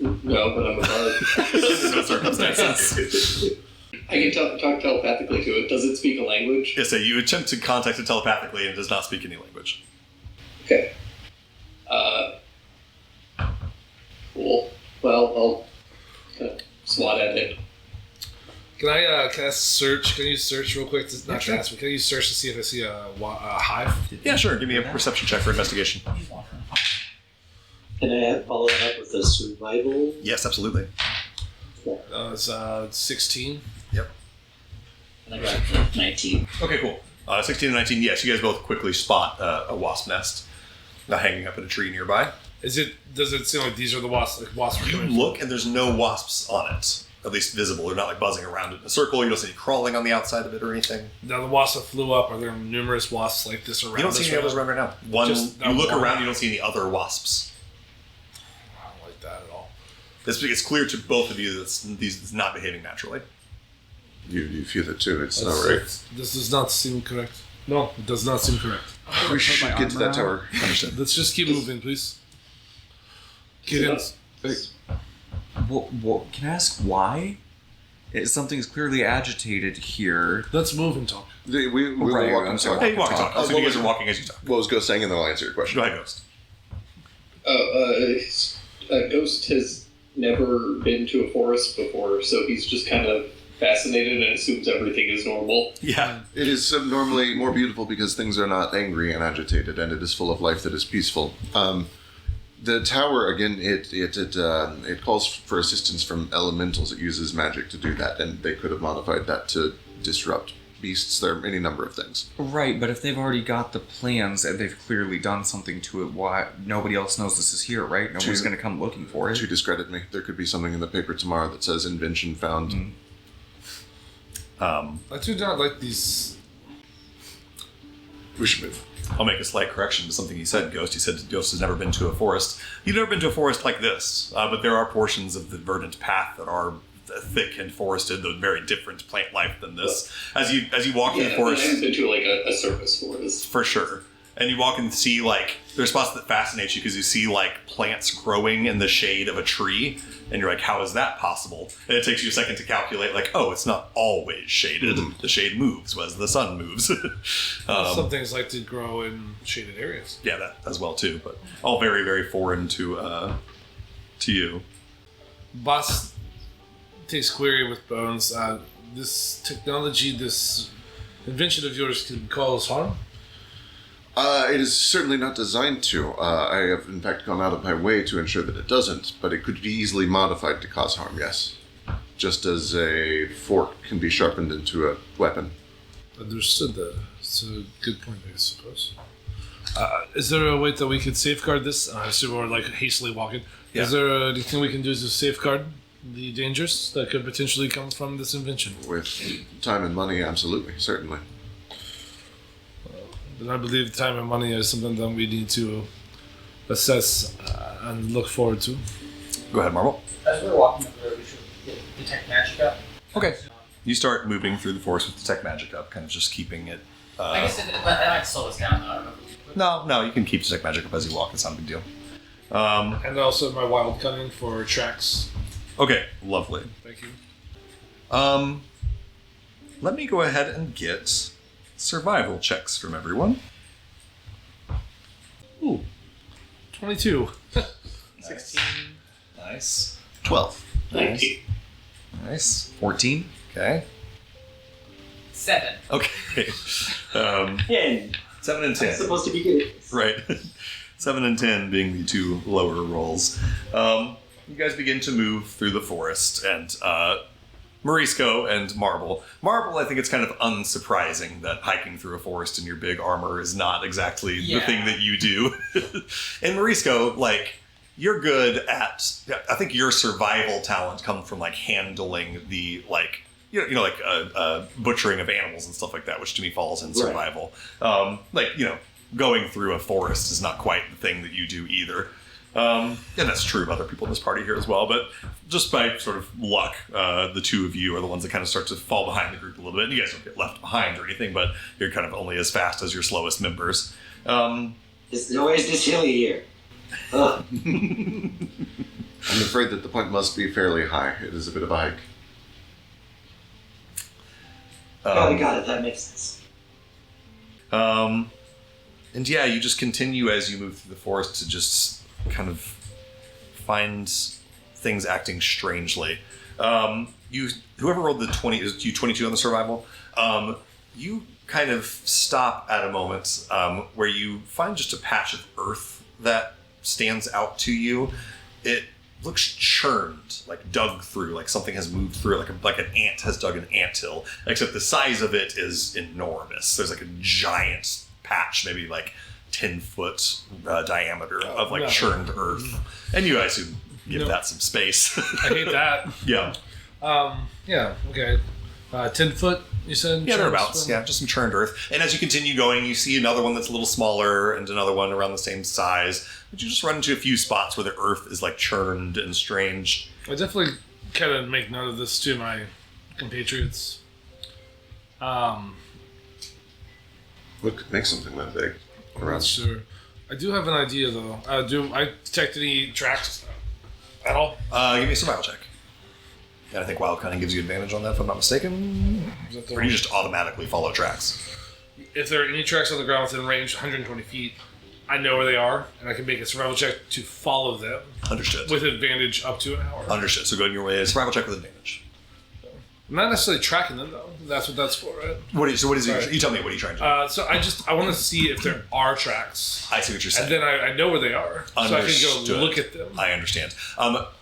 H: No, but I'm a bard.
A: No circumstances.
H: I can talk telepathically to it. Does it speak a language?
A: Yes, so you attempt to contact it telepathically and it does not speak any language.
H: Okay. Cool. Well, I'll kind of swat at it.
D: Can I cast search? Can you search real quick? Not cast, but can you search to see if I see a hive?
A: Yeah, sure. Give me a perception check for investigation.
F: Can I follow that up with a survival?
A: Yes, absolutely.
D: It's 16.
A: Yep.
F: And I got 19.
A: Okay, cool. 16 and 19, yes, you guys both quickly spot a wasp nest hanging up in a tree nearby.
D: Does it seem like these are the wasps? Like wasps are
A: You
D: coming?
A: look, and there's no wasps on it, at least visible. They're not like buzzing around it in a circle. You don't see any crawling on the outside of it or anything.
D: Now the wasps that flew up. Are there numerous wasps like this around?
A: You don't see any others around right now. One,
D: Just
A: you look
D: one.
A: around, you don't see any other wasps.
D: I don't like that at all.
A: It's clear to both of you that it's not behaving naturally.
B: You feel it too. It's not right.
D: This does not seem correct. No, it does not seem correct.
B: We should get to that tower.
A: Understood.
D: Let's just keep moving, please. Kittens.
E: Well, can I ask why? Something's clearly agitated here.
D: Let's move and talk.
B: We will
E: Right,
B: walk
E: I'm
B: and
E: sorry.
B: talk.
A: Hey, walk and talk.
B: Oh,
A: So
B: what
A: you guys
B: was-
A: are walking as you talk.
B: What was Ghost saying, and then I'll answer your question.
A: Go ahead, Ghost.
H: Ghost has never been to a forest before, so he's just kind of fascinated and assumes everything is normal.
A: Yeah.
B: It is normally more beautiful because things are not angry and agitated, and it is full of life that is peaceful. The tower, again, it calls for assistance from elementals. It uses magic to do that, and they could have modified that to disrupt beasts. There are any number of things.
E: Right, but if they've already got the plans and they've clearly done something to it, why nobody else knows this is here, right? Nobody's going to come looking for it.
B: To discredit me, there could be something in the paper tomorrow that says invention found.
D: I do not like these.
B: We should move.
A: I'll make a slight correction to something you said, Ghost. You said Ghost has never been to a forest. You've never been to a forest like this, but there are portions of the verdant path that are thick and forested, though very different plant life than this. As you walk through the
H: I
A: forest,
H: haven't been to like a surface forest.
A: for sure. And you walk and see, like, there's spots that fascinate you because you see, like, plants growing in the shade of a tree. And you're like, how is that possible? And it takes you a second to calculate, like, oh, it's not always shaded. The shade moves as the sun moves.
D: Some things like to grow in shaded areas.
A: Yeah, that as well, too. But all very, very foreign to you.
D: Boss takes query with Bones. This technology, this invention of yours can cause harm?
B: It is certainly not designed to. I have, in fact, gone out of my way to ensure that it doesn't, but it could be easily modified to cause harm, yes. Just as a fork can be sharpened into a weapon.
D: Understood that. It's a good point, I suppose. Is there a way that we could safeguard this? I assume we're like hastily walking.
A: Yeah.
D: Is there anything we can do to safeguard the dangers that could potentially come from this invention?
B: With time and money, absolutely, certainly.
D: Then I believe time and money is something that we need to assess and look forward to.
A: Go ahead, Marvel.
C: As we're walking up there, we should detect magic up.
A: Okay. You start moving through the forest with Detect Magic up, kind of just keeping it...
C: I guess it might slow us down, though. I don't know.
A: No, you can keep Detect Magic up as you walk. It's not a big deal.
D: And also my wild cunning for tracks.
A: Okay, lovely.
D: Thank you.
A: Let me go ahead and get survival checks from everyone.
D: Ooh. 22.
C: 16.
A: Nice.
B: 12.
H: 19.
A: Nice.
E: 14?
A: Okay.
C: 7.
A: Okay.
F: 10.
A: 7 and 10.
F: It's supposed to be good.
A: Right. 7 and 10 being the two lower rolls. You guys begin to move through the forest, and Morisco and Marble. Marble, I think it's kind of unsurprising that hiking through a forest in your big armor is not exactly the thing that you do. And Morisco, like, you're good at... I think your survival talent comes from, like, handling the, like... butchering of animals and stuff like that, which to me falls in survival. Going through a forest is not quite the thing that you do either. And that's true of other people in this party here as well. But just by sort of luck, the two of you are the ones that kind of start to fall behind the group a little bit. You guys don't get left behind or anything, but you're kind of only as fast as your slowest members.
F: There's always this hilly here. Ugh.
B: I'm afraid that the point must be fairly high. It is a bit of a hike.
F: Got it. That makes sense.
A: And yeah, you just continue as you move through the forest to just kind of find things acting strangely. Whoever rolled the 20, is you 22 on the survival. You kind of stop at a moment where you find just a patch of earth that stands out to you. It looks churned, like dug through, like something has moved through it, like an ant has dug an anthill, except the size of it is enormous. There's like a giant patch, maybe like 10-foot diameter of like churned earth. And you, I assume, give that some space.
D: I hate that.
A: Yeah.
D: Yeah, okay. 10 foot, you said?
A: Yeah, thereabouts. Yeah, just some churned earth. And as you continue going, you see another one that's a little smaller and another one around the same size. But you just run into a few spots where the earth is like churned and strange.
D: I definitely kind of make note of this to my compatriots.
B: What could make something that big?
D: I'm not sure. I do have an idea, though. Do I detect any tracks at all?
A: Give me a survival check. And I think Wild Cunning gives you advantage on that, if I'm not mistaken. Or you just automatically follow tracks.
D: If there are any tracks on the ground within range 120 feet, I know where they are, and I can make a survival check to follow them.
A: Understood.
D: With advantage up to an hour.
A: Understood. So go in your way. Survival check with advantage.
D: I'm not necessarily tracking them, though. That's what that's for, right?
A: What is it?
D: Right.
A: You tell me, what are you trying to do?
D: So I want to see if there are tracks.
A: I see what you're saying.
D: And then I know where they are.
A: Understood.
D: So I can go look at them.
A: I understand.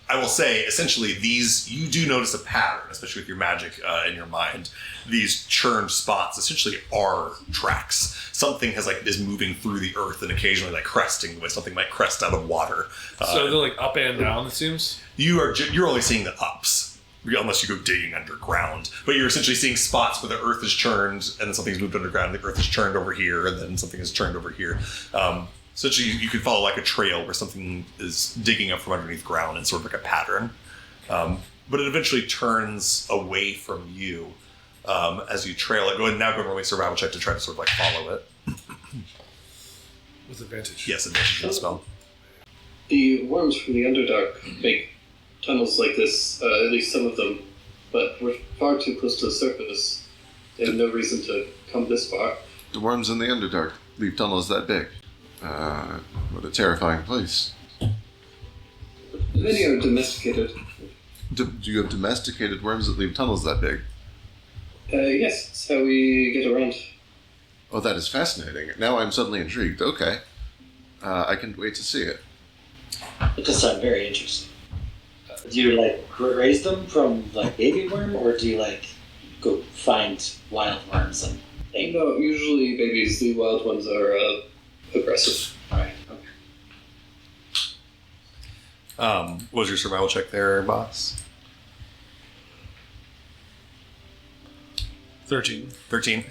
A: I will say, essentially, these, you do notice a pattern, especially with your magic in your mind. These churned spots essentially are tracks. Something is moving through the earth and occasionally like cresting with something might crest out of water.
D: So they're like up and down, it seems?
A: You're only seeing the ups. Unless you go digging underground. But you're essentially seeing spots where the earth is churned and then something's moved underground, the earth is churned over here, and then something is churned over here. Essentially, you could follow like a trail where something is digging up from underneath ground in sort of like a pattern. But it eventually turns away from you as you trail it. Go ahead and now go and roll a survival check to try to sort of like follow it.
D: With advantage.
A: Yes, advantage for the spell.
H: The worms from the Underdark make tunnels like this, at least some of them, but we're far too close to the surface. They have no reason to come this far.
B: The worms in the Underdark leave tunnels that big. What a terrifying place.
H: Many are domesticated.
B: Do you have domesticated worms that leave tunnels that big?
H: Yes, that's how we get around.
B: Oh, that is fascinating. Now I'm suddenly intrigued. Okay. I can't wait to see it.
F: It does sound very interesting. Do you raise them from baby worm, or do you go find wild worms and name them?
H: No, usually babies. The wild ones are aggressive.
F: Right. Okay.
A: What was your survival check there, boss?
D: 13.
A: 13.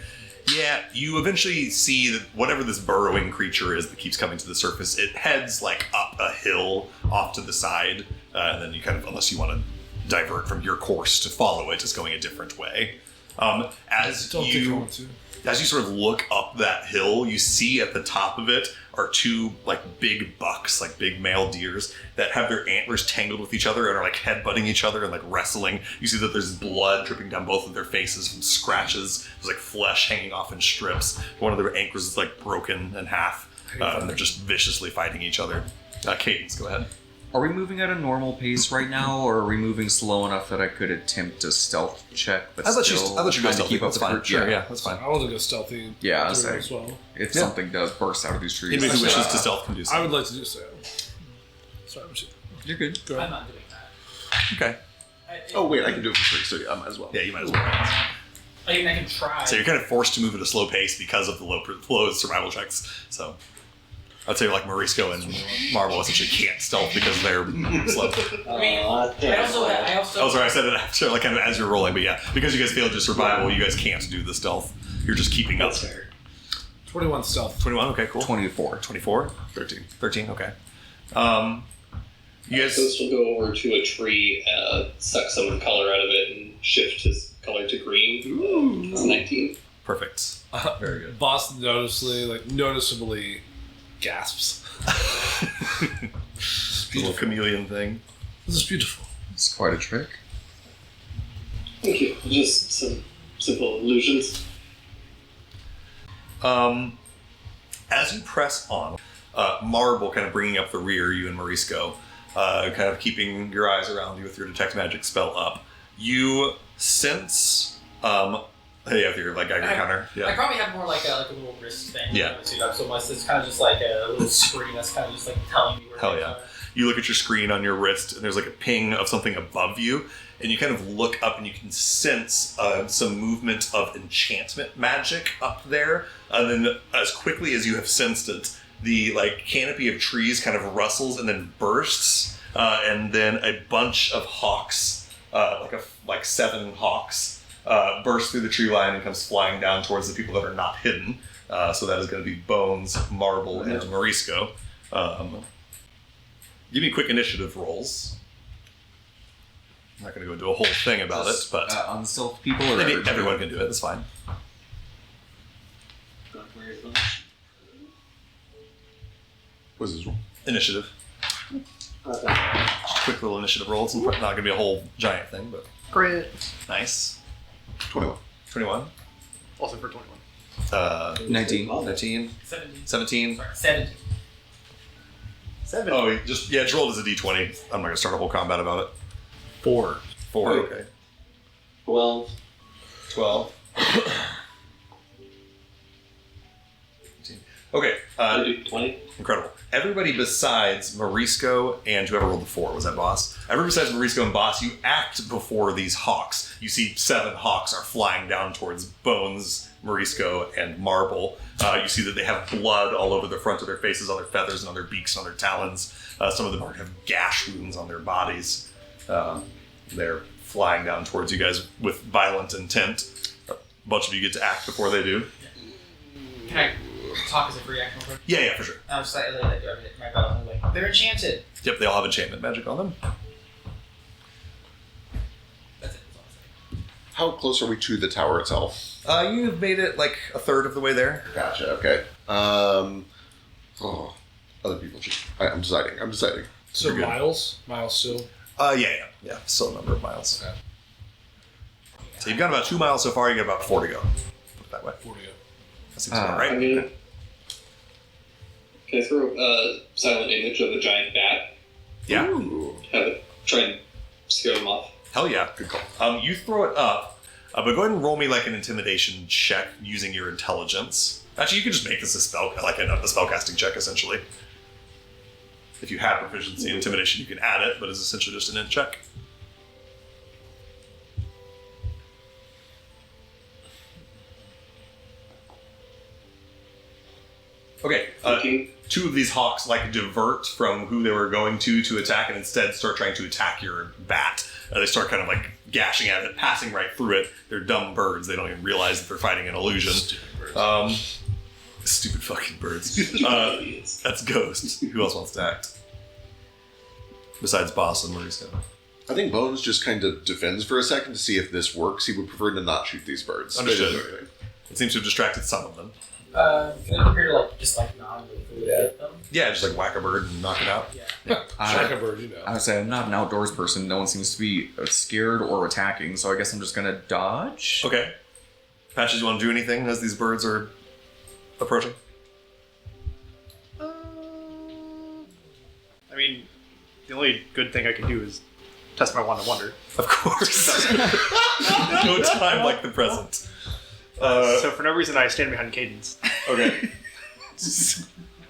A: Yeah, you eventually see that whatever this burrowing creature is that keeps coming to the surface, it heads up a hill off to the side, and then you unless you want to divert from your course to follow it, it's going a different way. As you sort of look up that hill, you see at the top of it are two big bucks, big male deers that have their antlers tangled with each other and are headbutting each other and wrestling. You see that there's blood dripping down both of their faces from scratches. There's flesh hanging off in strips. One of their antlers is broken in half. And they're just viciously fighting each other. Cadence, go ahead.
E: Are we moving at a normal pace right now, or are we moving slow enough that I could attempt a stealth check? But
A: I thought you go
E: trying to
A: stealthy.
E: keep up
A: That's
E: with
A: fine.
E: the-
A: Sure, yeah, that's fine.
D: I want to go stealthy.
E: Yeah,
D: through
E: I
D: as well.
E: If
A: Yeah.
E: something does burst out of these trees,
A: Anybody who wishes to stealth can do so.
D: I would like to do so. Sorry,
E: You're good.
D: Go
C: I'm
D: ahead.
C: not doing that.
A: Okay.
B: Oh, wait, I can do it for free, so yeah, I might as well.
A: Yeah, you might as well.
C: I can try.
A: So you're kind of forced to move at a slow pace because of the low survival checks. So I'd say Morisco and Marvel essentially can't stealth because they're slow.
C: I mean, I also.
A: Oh, sorry, I said it after, kind of as you're rolling, but yeah, because you guys failed your survival, you guys can't do the stealth. You're just keeping up.
F: That's fair.
D: 21 stealth.
A: 21, okay, cool.
E: 24.
A: 24?
B: 13.
A: 13, okay. You guys.
H: Ghost will go over to a tree, suck some color out of it, and shift his color to green. Ooh. It's 19.
A: Perfect. Very good.
D: Boss noticeably gasps.
A: Little chameleon thing.
D: This is beautiful.
E: It's quite a trick.
H: Thank you. Just some simple illusions.
A: As you press on, Marble kind of bringing up the rear, you and Morisco, kind of keeping your eyes around you with your detect magic spell up. You sense, hey, with your like Geiger counter,
C: I
A: yeah.
C: probably have more like a little wrist thing.
A: Yeah.
C: So much it's kind of just like a little screen that's kind of just like telling me where
A: Hell
C: things
A: yeah.
C: are.
A: You look at your screen on your wrist, and there's like a ping of something above you, and you kind of look up, and you can sense some movement of enchantment magic up there. And then, as quickly as you have sensed it, the like canopy of trees kind of rustles and then bursts, and then a bunch of hawks, like 7 hawks, burst through the tree line and comes flying down towards the people that are not hidden. So that is going to be Bones, Marble, and Morisco. Give me quick initiative rolls. I'm not going to go into a whole thing about it, but
E: on the stealth people or
A: everyone can do it. It's fine.
B: What's his roll?
A: Initiative. Quick little initiative rolls. It's not going to be a whole giant thing, but
G: Great.
A: nice.
B: 21.
A: 21.
I: Also for 21.
E: 19.
A: 19.
C: 17.
A: 17.
C: Sorry, 17.
I: 7.
A: Oh, just rolled as a d20. I'm not going to start a whole combat about it.
I: 4.
A: 4,
F: Oh.
A: okay.
F: 12.
A: 12. Okay,
F: 20.
A: incredible. Everybody besides Morisco and whoever rolled the 4, was that Boss? Everybody besides Morisco and Boss, you act before these hawks. You see 7 hawks are flying down towards Bones, Morisco, and Marble. You see that they have blood all over the front of their faces, on their feathers, and on their beaks, and on their talons. Some of them have gash wounds on their bodies. They're flying down towards you guys with violent intent. A bunch of you get to act before they do.
C: Can I talk as a free action? Real quick?
A: Yeah, for sure.
C: I was slightly like, my belt anyway. They're enchanted.
A: Yep, they all have enchantment magic on them.
C: That's it. That's all I'm saying.
B: How close are we to the tower itself?
A: You've made it like a third of the way there.
B: Gotcha. Okay. Other people. I'm deciding.
D: So
A: You're good.
D: miles still.
A: Yeah. Still a number of miles.
D: Okay.
A: So you've got about 2 miles so far. You got about 4 to go. Put it that way.
D: 40.
A: That seems about
H: I'm
A: right.
H: gonna. Can I throw a silent image of a giant bat?
A: Yeah.
H: Have it try and scare them off.
A: Hell yeah. Good call. You throw it up, but go ahead and roll me like an intimidation check using your intelligence. Actually, you can just make this a spellcasting check essentially. If you have proficiency in intimidation, you can add it, but it's essentially just an int check. Okay.
H: 15.
A: 2 of these hawks like divert from who they were going to attack, and instead start trying to attack your bat. They start kind of like gashing at it, passing right through it. They're dumb birds. They don't even realize that they're fighting an illusion. Stupid fucking birds. That's Ghost. Who else wants to act? Besides Boss and Maurice.
B: I think Bones just kind of defends for a second to see if this works. He would prefer to not shoot these birds.
A: Understood.
B: They didn't do anything.
A: It seems to have distracted some of them.
C: Can I prepare to like just like non-lethally hit them?
A: Yeah, just like whack a bird and knock it out.
C: Yeah.
D: Like a bird,
E: I would say I'm not an outdoors person. No one seems to be scared or attacking, so I guess I'm just gonna dodge.
A: Okay. Patches, you want to do anything as these birds are approaching?
I: I mean, the only good thing I can do is test my Wand of Wonder.
A: Of course. No time like the present.
I: So for no reason, I stand behind Cadence.
A: Okay.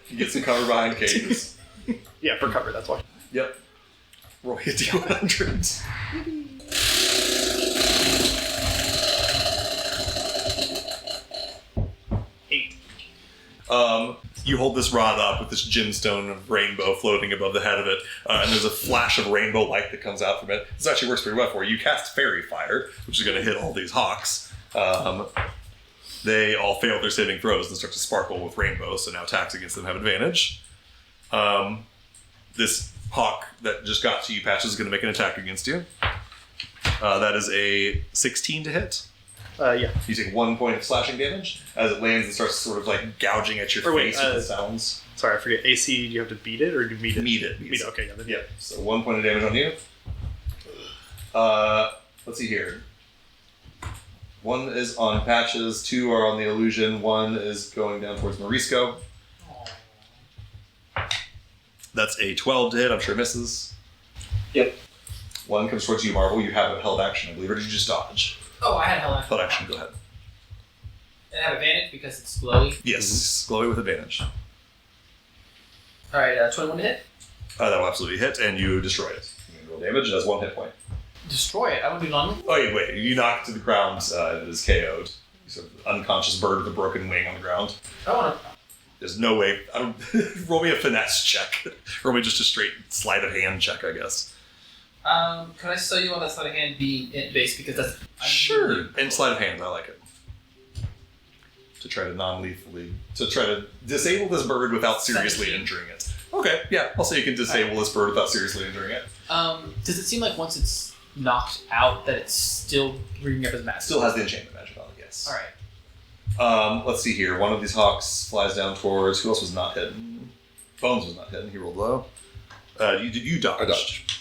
A: You get some cover behind Cadence.
I: Yeah, for cover, that's why.
A: Yep. Roll your D100. You hold this rod up with this gemstone rainbow floating above the head of it, and there's a flash of rainbow light that comes out from it. This actually works pretty well for you. You cast Fairy Fire, which is going to hit all these hawks. They all fail their saving throws and start to sparkle with rainbow, so now attacks against them have advantage. This hawk that just got to you, Patches, is going to make an attack against you. That is a 16 to hit.
I: Yeah.
A: You take 1 point of slashing damage as it lands and starts sort of like gouging at your
I: Or wait,
A: face with the sounds.
I: Sorry, I forget. AC, do you have to beat it or do you meet it?
A: Meet it.
I: Meet it, okay. Yeah, then,
A: Yep. So 1 point of damage on you. Let's see here. 1 is on Patches, 2 are on the illusion, 1 is going down towards Morisco. That's a 12 to hit, I'm sure misses.
H: Yep.
A: One comes towards you, Marvel. You have a held action, I believe, or did you just dodge?
C: Oh, I had hell action.
A: Held action, go ahead.
C: And I have advantage because it's glowy.
A: Yes, glowy with advantage.
C: Alright, 21 to hit.
A: That will absolutely hit, and you destroy it. You can roll damage. It has 1 hit point.
C: Destroy it. I would do non.
A: Oh, wait. You knock it to the ground. It is KO'd. Sort of unconscious bird with a broken wing on the ground.
C: I want
A: There's no way. I don't. Roll me a finesse check. Roll me just a straight sleight of hand check, I guess.
C: to. Can I sell you on that sleight of hand be int based because that's
A: Sure. And sleight of hand, I like it. To try to non-lethally, to try to disable this bird without seriously
C: 17.
A: injuring it. Okay, yeah. I'll say you can disable this bird without seriously injuring it.
C: Does it seem like once it's knocked out that it's still bringing up his mask?
A: Still has the enchantment magic on it, yes.
C: All right.
A: Let's see here. One of these hawks flies down towards. Who else was not hidden? Bones was not hidden. He rolled low. You dodged.
B: I dodged.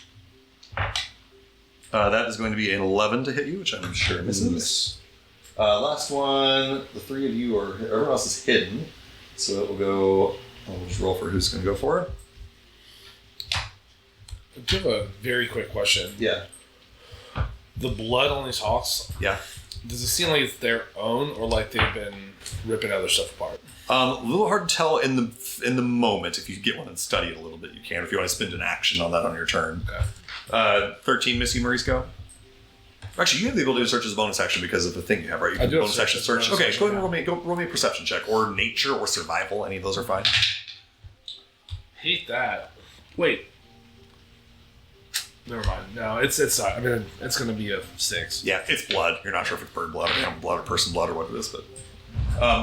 A: That is going to be an 11 to hit you, which I'm sure misses. Last one. The three of you are. Everyone else is hidden, so it will go. I'll just roll for who's going to go for it.
D: I do have a very quick question.
A: Yeah.
D: The blood on these hawks,
A: Yeah.
D: does it seem like it's their own or like they've been ripping other stuff apart?
A: A little hard to tell in the moment. If you get one and study it a little bit, you can. If you want to spend an action on that on your turn.
D: Okay.
A: 13, Miss you, Maurice, Actually, you have the ability to search as a bonus action because of the thing you have, right? You
D: I
A: can
D: do have
A: bonus action
D: search as
A: search.
D: a bonus
A: Okay,
D: action,
A: go ahead and roll me a perception check, or nature, or survival. Any of those are fine.
D: Hate that. Wait. Never mind. No, it's not. I mean, it's going to be a 6.
A: Yeah, it's blood. You're not sure if it's bird blood or animal blood or person blood or what it is, but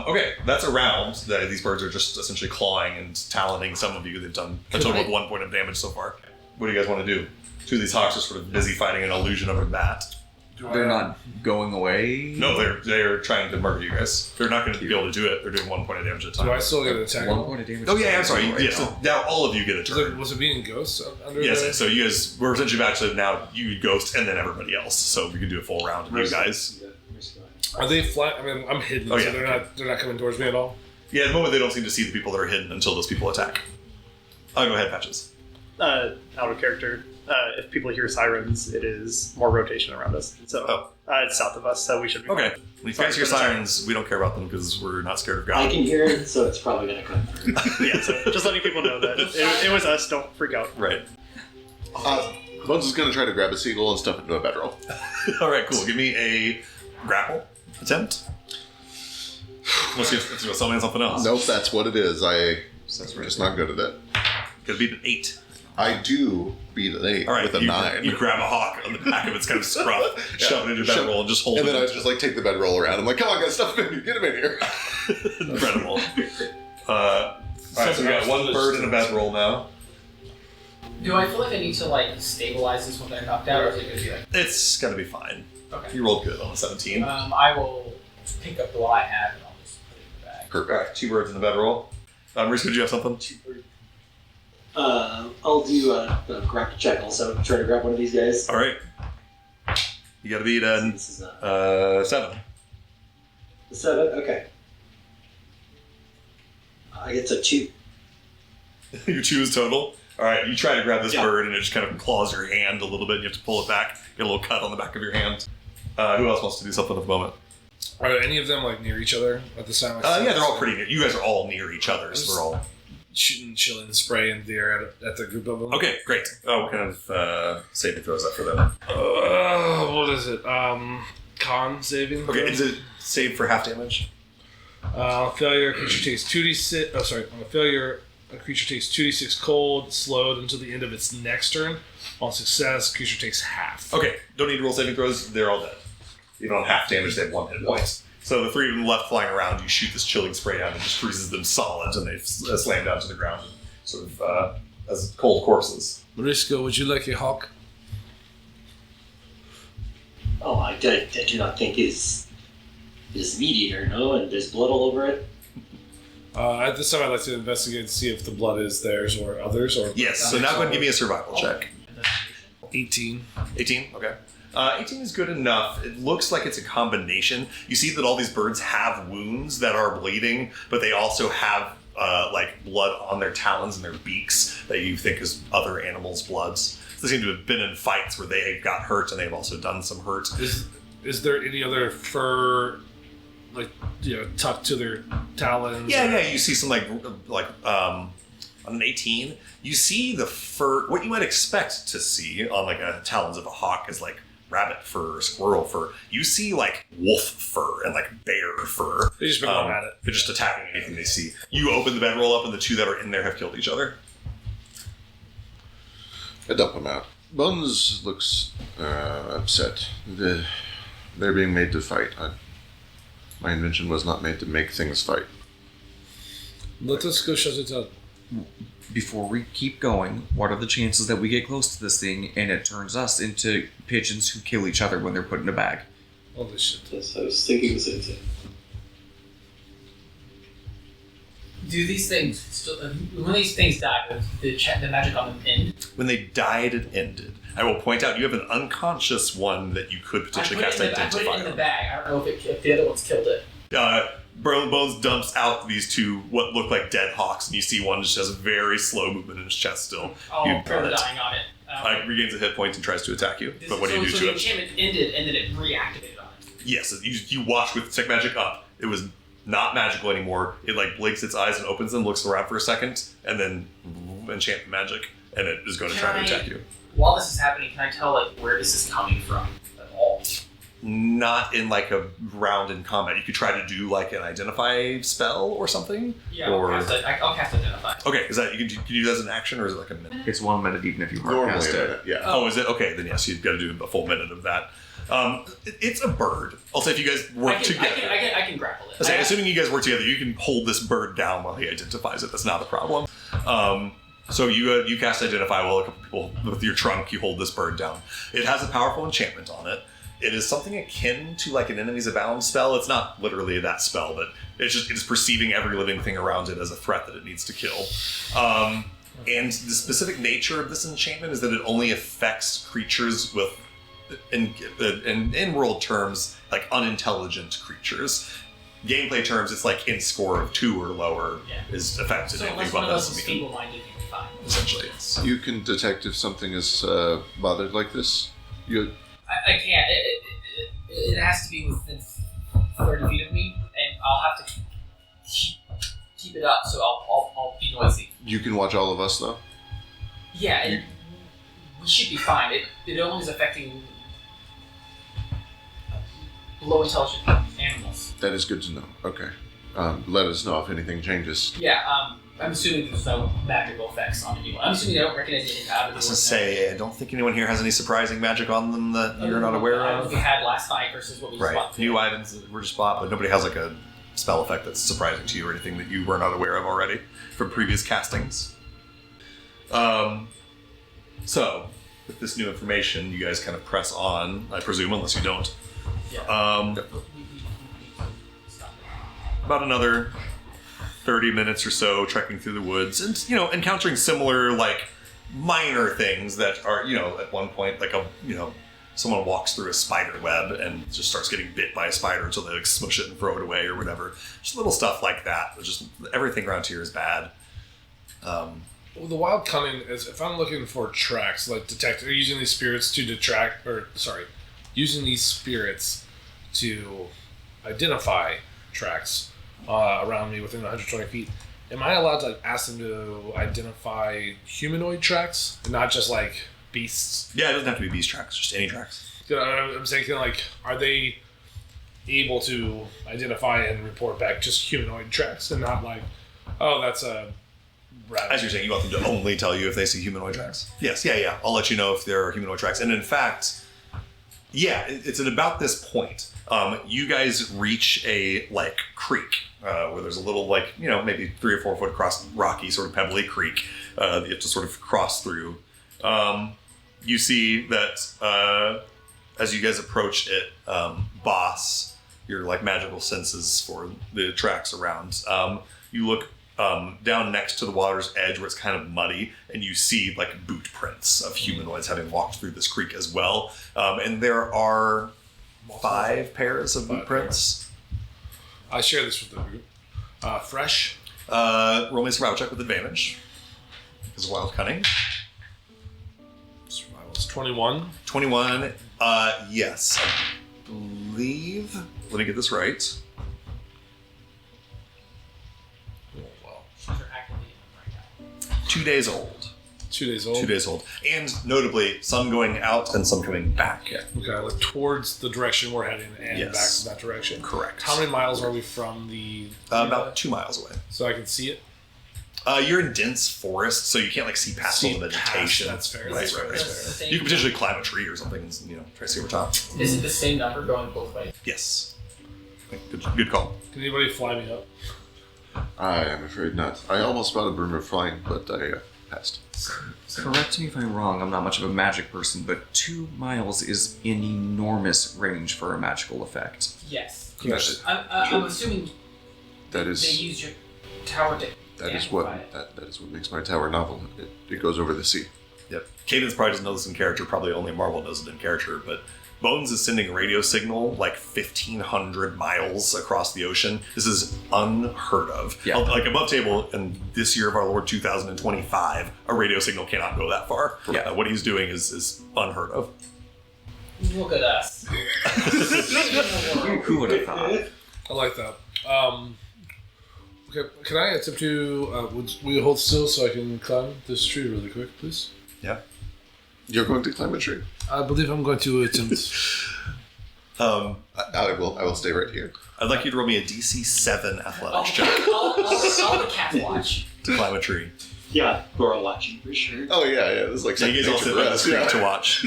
A: okay, that's a round. These birds are just essentially clawing and taloning some of you. They've done a total of 1 point of damage so far. What do you guys want to do? Two of these hawks are sort of busy fighting an illusion of a bat.
E: They're not going away.
A: No, they're trying to murder you guys. They're not going to be able to do it. They're doing 1 point of damage at a time.
D: Do I still get an attack?
E: 1 point of damage.
A: Oh yeah, I'm sorry.
E: Right
A: Yeah, so now all of you get a turn.
D: Was it being ghosts under
A: Yes,
D: there?
A: so you guys we're essentially back to now you ghost and then everybody else. So we can do a full round of you guys.
D: Are they flat? I mean, I'm hidden,
A: Oh,
D: so
A: yeah.
D: they're not coming towards me at all.
A: Yeah, at the moment they don't seem to see the people that are hidden until those people attack. I'll go ahead, Patches.
I: Out of character. If people hear sirens, it is more rotation around us. So it's south of us, so we should be
A: Okay.
I: fine.
A: When you guys hear sirens, we don't care about them because we're not scared of
F: I
A: God.
F: can hear it, so it's probably going to come through.
I: Yeah, so just letting people know that it was us. Don't freak out.
A: Right.
B: Bones is going to try to grab a seagull and stuff it into a bedroll.
A: All right, cool. Give me a grapple attempt. Let's see if it's something else.
B: Nope, that's what it is. I'm just not good at it.
A: Could be an 8.
B: I do beat an 8
A: All right,
B: with a
A: you,
B: 9.
A: You grab a hawk on the back of its kind of scruff, shove it into your bedroll, and just hold
B: and
A: it.
B: then I just like take the bedroll around. I'm like, come on, guys, stuff him in here. Get him in here.
A: Incredible. All right, so we got one bird in a bedroll now.
C: Do I feel like I need to like stabilize this when they're knocked out, or is it going to be like?
A: It's gonna be fine.
C: Okay.
A: You rolled good on a 17.
C: I will pick up the one I have and I'll just put it in the bag.
B: Perfect.
A: All right, 2 birds in the bedroll. Reese, would you have something?
F: I'll do a grapple check also. Try to grab one of these guys.
A: All right. You got to beat an
F: This is a
A: 7.
F: 7. Okay. I get to 2.
A: You choose total. All right, you try to grab this
F: Yeah.
A: bird and it just kind of claws your hand a little bit. And you have to pull it back. Get a little cut on the back of your hand. Who else wants to do something at the moment?
D: Are any of them like near each other at the time?
A: Yeah, they're all pretty near. You guys are all near each other, so they're all
D: shooting chilling spray in the air at the group of them.
A: okay. Great. What kind of saving throws that for them?
D: What is it? Con saving.
A: Okay,
D: throw?
A: is it save for half damage?
D: Failure. Creature takes 2d6. Oh, sorry. On a failure, a creature takes 2d6 cold, slowed until the end of its next turn. On success, creature takes half.
A: Okay, don't need to roll saving throws. They're all dead. Even on half damage, they have 1 hit point. So the 3 of them left flying around, you shoot this chilling spray down and it just freezes them solid, and they slam down to the ground, sort of as cold corpses.
D: Marisco, would you like a hawk?
F: Oh, I do not think is meat eater, no? And there's blood all over it.
D: At this time, I'd like to investigate to see if the blood is theirs or others. Or
A: Yes. So now go ahead and give me a survival check.
D: 18.
A: 18. Okay. 18 is good enough. It looks like it's a combination. You see that all these birds have wounds that are bleeding, but they also have like blood on their talons and their beaks that you think is other animals' bloods. They seem to have been in fights where they got hurt, and they've also done some hurt.
D: Is there any other fur, tucked to their talons?
A: Yeah. You see some on an 18, you see the fur. What you might expect to see on a talons of a hawk is rabbit fur or squirrel fur. You see wolf fur and bear fur.
D: They just been going at it.
A: They're just attacking anything they see. You open the bedroll up, and the two that are in there have killed each other.
B: I dump them out. Bones looks upset. They're being made to fight. My invention was not made to make things fight.
D: Let us go shut it up.
E: Before we keep going, what are the chances that we get close to this thing and it turns us into pigeons who kill each other when they're put in a bag?
D: Holy shit.
H: Yes, I was thinking the same thing.
C: Do these things still? When these things die, the magic on them end?
A: When they died, it ended. I will point out you have an unconscious one that you could potentially cast
C: I put
A: Identify.
C: it in the bag. I don't know if the other one's killed it.
A: Bones dumps out these two what look like dead hawks, and you see one just has a very slow movement in his chest still.
C: I'll throw the dying on it.
A: Regains a hit point and tries to attack you. But what do you do
C: so
A: to
C: the
A: it?
C: enchantment ended, and then it reactivated on it.
A: Yes, you watch with Detect Magic up. It was not magical anymore. It blinks its eyes and opens them, looks around for a second, and then enchant magic, and it is going to try to attack you.
C: While this is happening, can I tell where this is coming from at all?
A: Not in a round in combat. You could try to do an identify spell or something.
C: Yeah,
A: or
C: I'll cast Identify.
A: okay. Is that you can do that as an action or is it a minute?
E: It's 1 minute even if you
B: Normally,
E: cast it.
B: yeah.
A: Oh, is it okay? Then yes, you've got to do a full minute of that. It's a bird. I'll say if you guys work together.
C: I can grapple it.
A: Assuming you guys work together, you can hold this bird down while he identifies it. That's not a problem. So you cast Identify while a couple people with your trunk, you hold this bird down. It has a powerful enchantment on it. It is something akin to an enemies abound spell. It's not literally that spell, but it is perceiving every living thing around it as a threat that it needs to kill. And the specific nature of this enchantment is that it only affects creatures with, in world terms, unintelligent creatures. Gameplay terms, it's in score of 2 or lower is affected.
C: So
A: Anything
C: unless one of
A: above
C: those
A: this
C: is
A: is immune.
C: feeble-minded, you can be fine.
A: Essentially, yes.
B: You can detect if something is bothered like this.
C: I can't. It has to be within 30 feet of me, and I'll have to keep it up, so I'll be noisy.
B: You can watch all of us, though?
C: Yeah, and we should be fine. It only is affecting low intelligent animals.
B: That is good to know. Okay. Let us know if anything changes.
C: Yeah, I'm assuming there's no magical effects on anyone. I'm assuming I don't recognize anything out of
A: I
C: the
A: was going to say, I don't think anyone here has any surprising magic on them that you're not aware of.
C: What we had last night versus what we just
A: Right.
C: bought today.
A: New items that were just bought, but nobody has a spell effect that's surprising to you or anything that you were not aware of already from previous castings. So, with this new information, you guys kind of press on, I presume, unless you don't.
C: Yeah.
A: About another 30 minutes or so trekking through the woods and, encountering similar, minor things that are, at one point, someone walks through a spider web and just starts getting bit by a spider until they smush it and throw it away or whatever. Just little stuff like that. Just everything around here is bad.
D: Well, the wild cunning is if I'm looking for tracks, detect, or using these spirits to using these spirits to identify tracks around me within 120 feet. Am I allowed to ask them to identify humanoid tracks and not just beasts?
A: Yeah, it doesn't have to be beast tracks, just any tracks.
D: I'm saying are they able to identify and report back just humanoid tracks and not that's a rabbit?
A: As you're saying, you want them to only tell you if they see humanoid tracks? Yes, yeah. I'll let you know if there are humanoid tracks. And in fact, it's at about this point. You guys reach a creek where there's a little maybe 3 or 4 foot across rocky sort of pebbly creek that you have to sort of cross through. You see that as you guys approach it, Boss, your magical senses for the tracks around, you look down next to the water's edge where it's kind of muddy, and you see boot prints of humanoids having walked through this creek as well. And there are 5 pairs of boot prints.
D: I share this with the group. Fresh.
A: Roll me a survival check with advantage. Because of wild cunning.
D: Survival. 21.
A: 21, yes. I believe... Let me get this right.
D: Oh, wow.
C: These are actively right now.
A: 2 days old.
D: 2 days old.
A: 2 days old. And notably, some going out and some coming back.
D: Okay, like towards the direction we're heading and
A: Yes.
D: back to that direction.
A: Correct.
D: How many miles are we from the...
A: About 2 miles away.
D: So I can see it?
A: You're in dense forest, so you can't like see past all the vegetation.
D: That's fair.
A: Right,
D: That's
A: right,
D: fair.
A: right.
D: That's fair.
A: You could potentially climb a tree or something and try to see over top.
C: Is it the same number going both ways?
A: Yes. Good call.
D: Can anybody fly me up?
B: I am afraid not. I almost bought a broom of flying, but I passed.
E: Correct me if I'm wrong, I'm not much of a magic person, but 2 miles is an enormous range for a magical effect.
C: Yes.
D: Yes.
C: I'm assuming
B: That
C: they
B: is
C: use your tower to
B: that is
C: amplify
B: what
C: it.
B: that is what makes my tower novel. It goes over the sea.
A: Yep. Cadence probably doesn't know this in character. Probably only Marvel knows it in character. But Bones is sending a radio signal like 1,500 miles across the ocean. This is unheard of.
E: Yeah.
A: Like above table, in this year of our Lord 2025, a radio signal cannot go that far.
E: Yeah.
A: What he's doing is unheard of.
C: Look at us.
E: Who would have thought?
D: I like that. Okay, can I attempt to... will you hold still so I can climb this tree really quick, please?
A: Yeah.
B: You're going to climb a tree.
D: I believe I'm going to attempt...
B: I will stay right here.
A: I'd like you to roll me a DC 7 athletics check
C: I'll the cat watch.
A: to climb a tree.
F: Yeah, we're all watching for sure.
B: Oh yeah. This is like
A: So you guys all sit by the street to watch.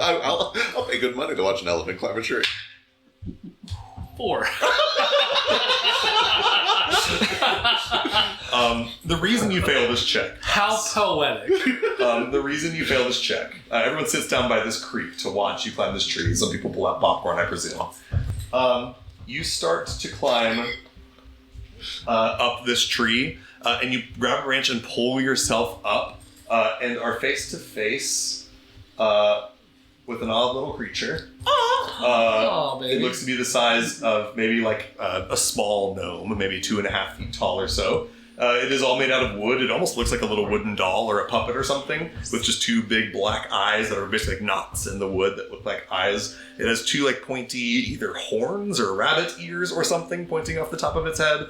B: I'll pay good money to watch an elephant climb a tree.
D: 4.
A: The reason you fail this check.
D: How poetic.
A: The reason you fail this check. Everyone sits down by this creek to watch you climb this tree. Some people pull out popcorn, I presume. You start to climb up this tree, and you grab a branch and pull yourself up, and are face to face with an odd little creature.
D: Baby.
A: It looks to be the size of maybe like a small gnome, maybe 2.5 feet tall or so. It is all made out of wood. It almost looks like a little wooden doll or a puppet or something, with just 2 big black eyes that are basically like knots in the wood that look like eyes. It has 2 like pointy either horns or rabbit ears or something pointing off the top of its head.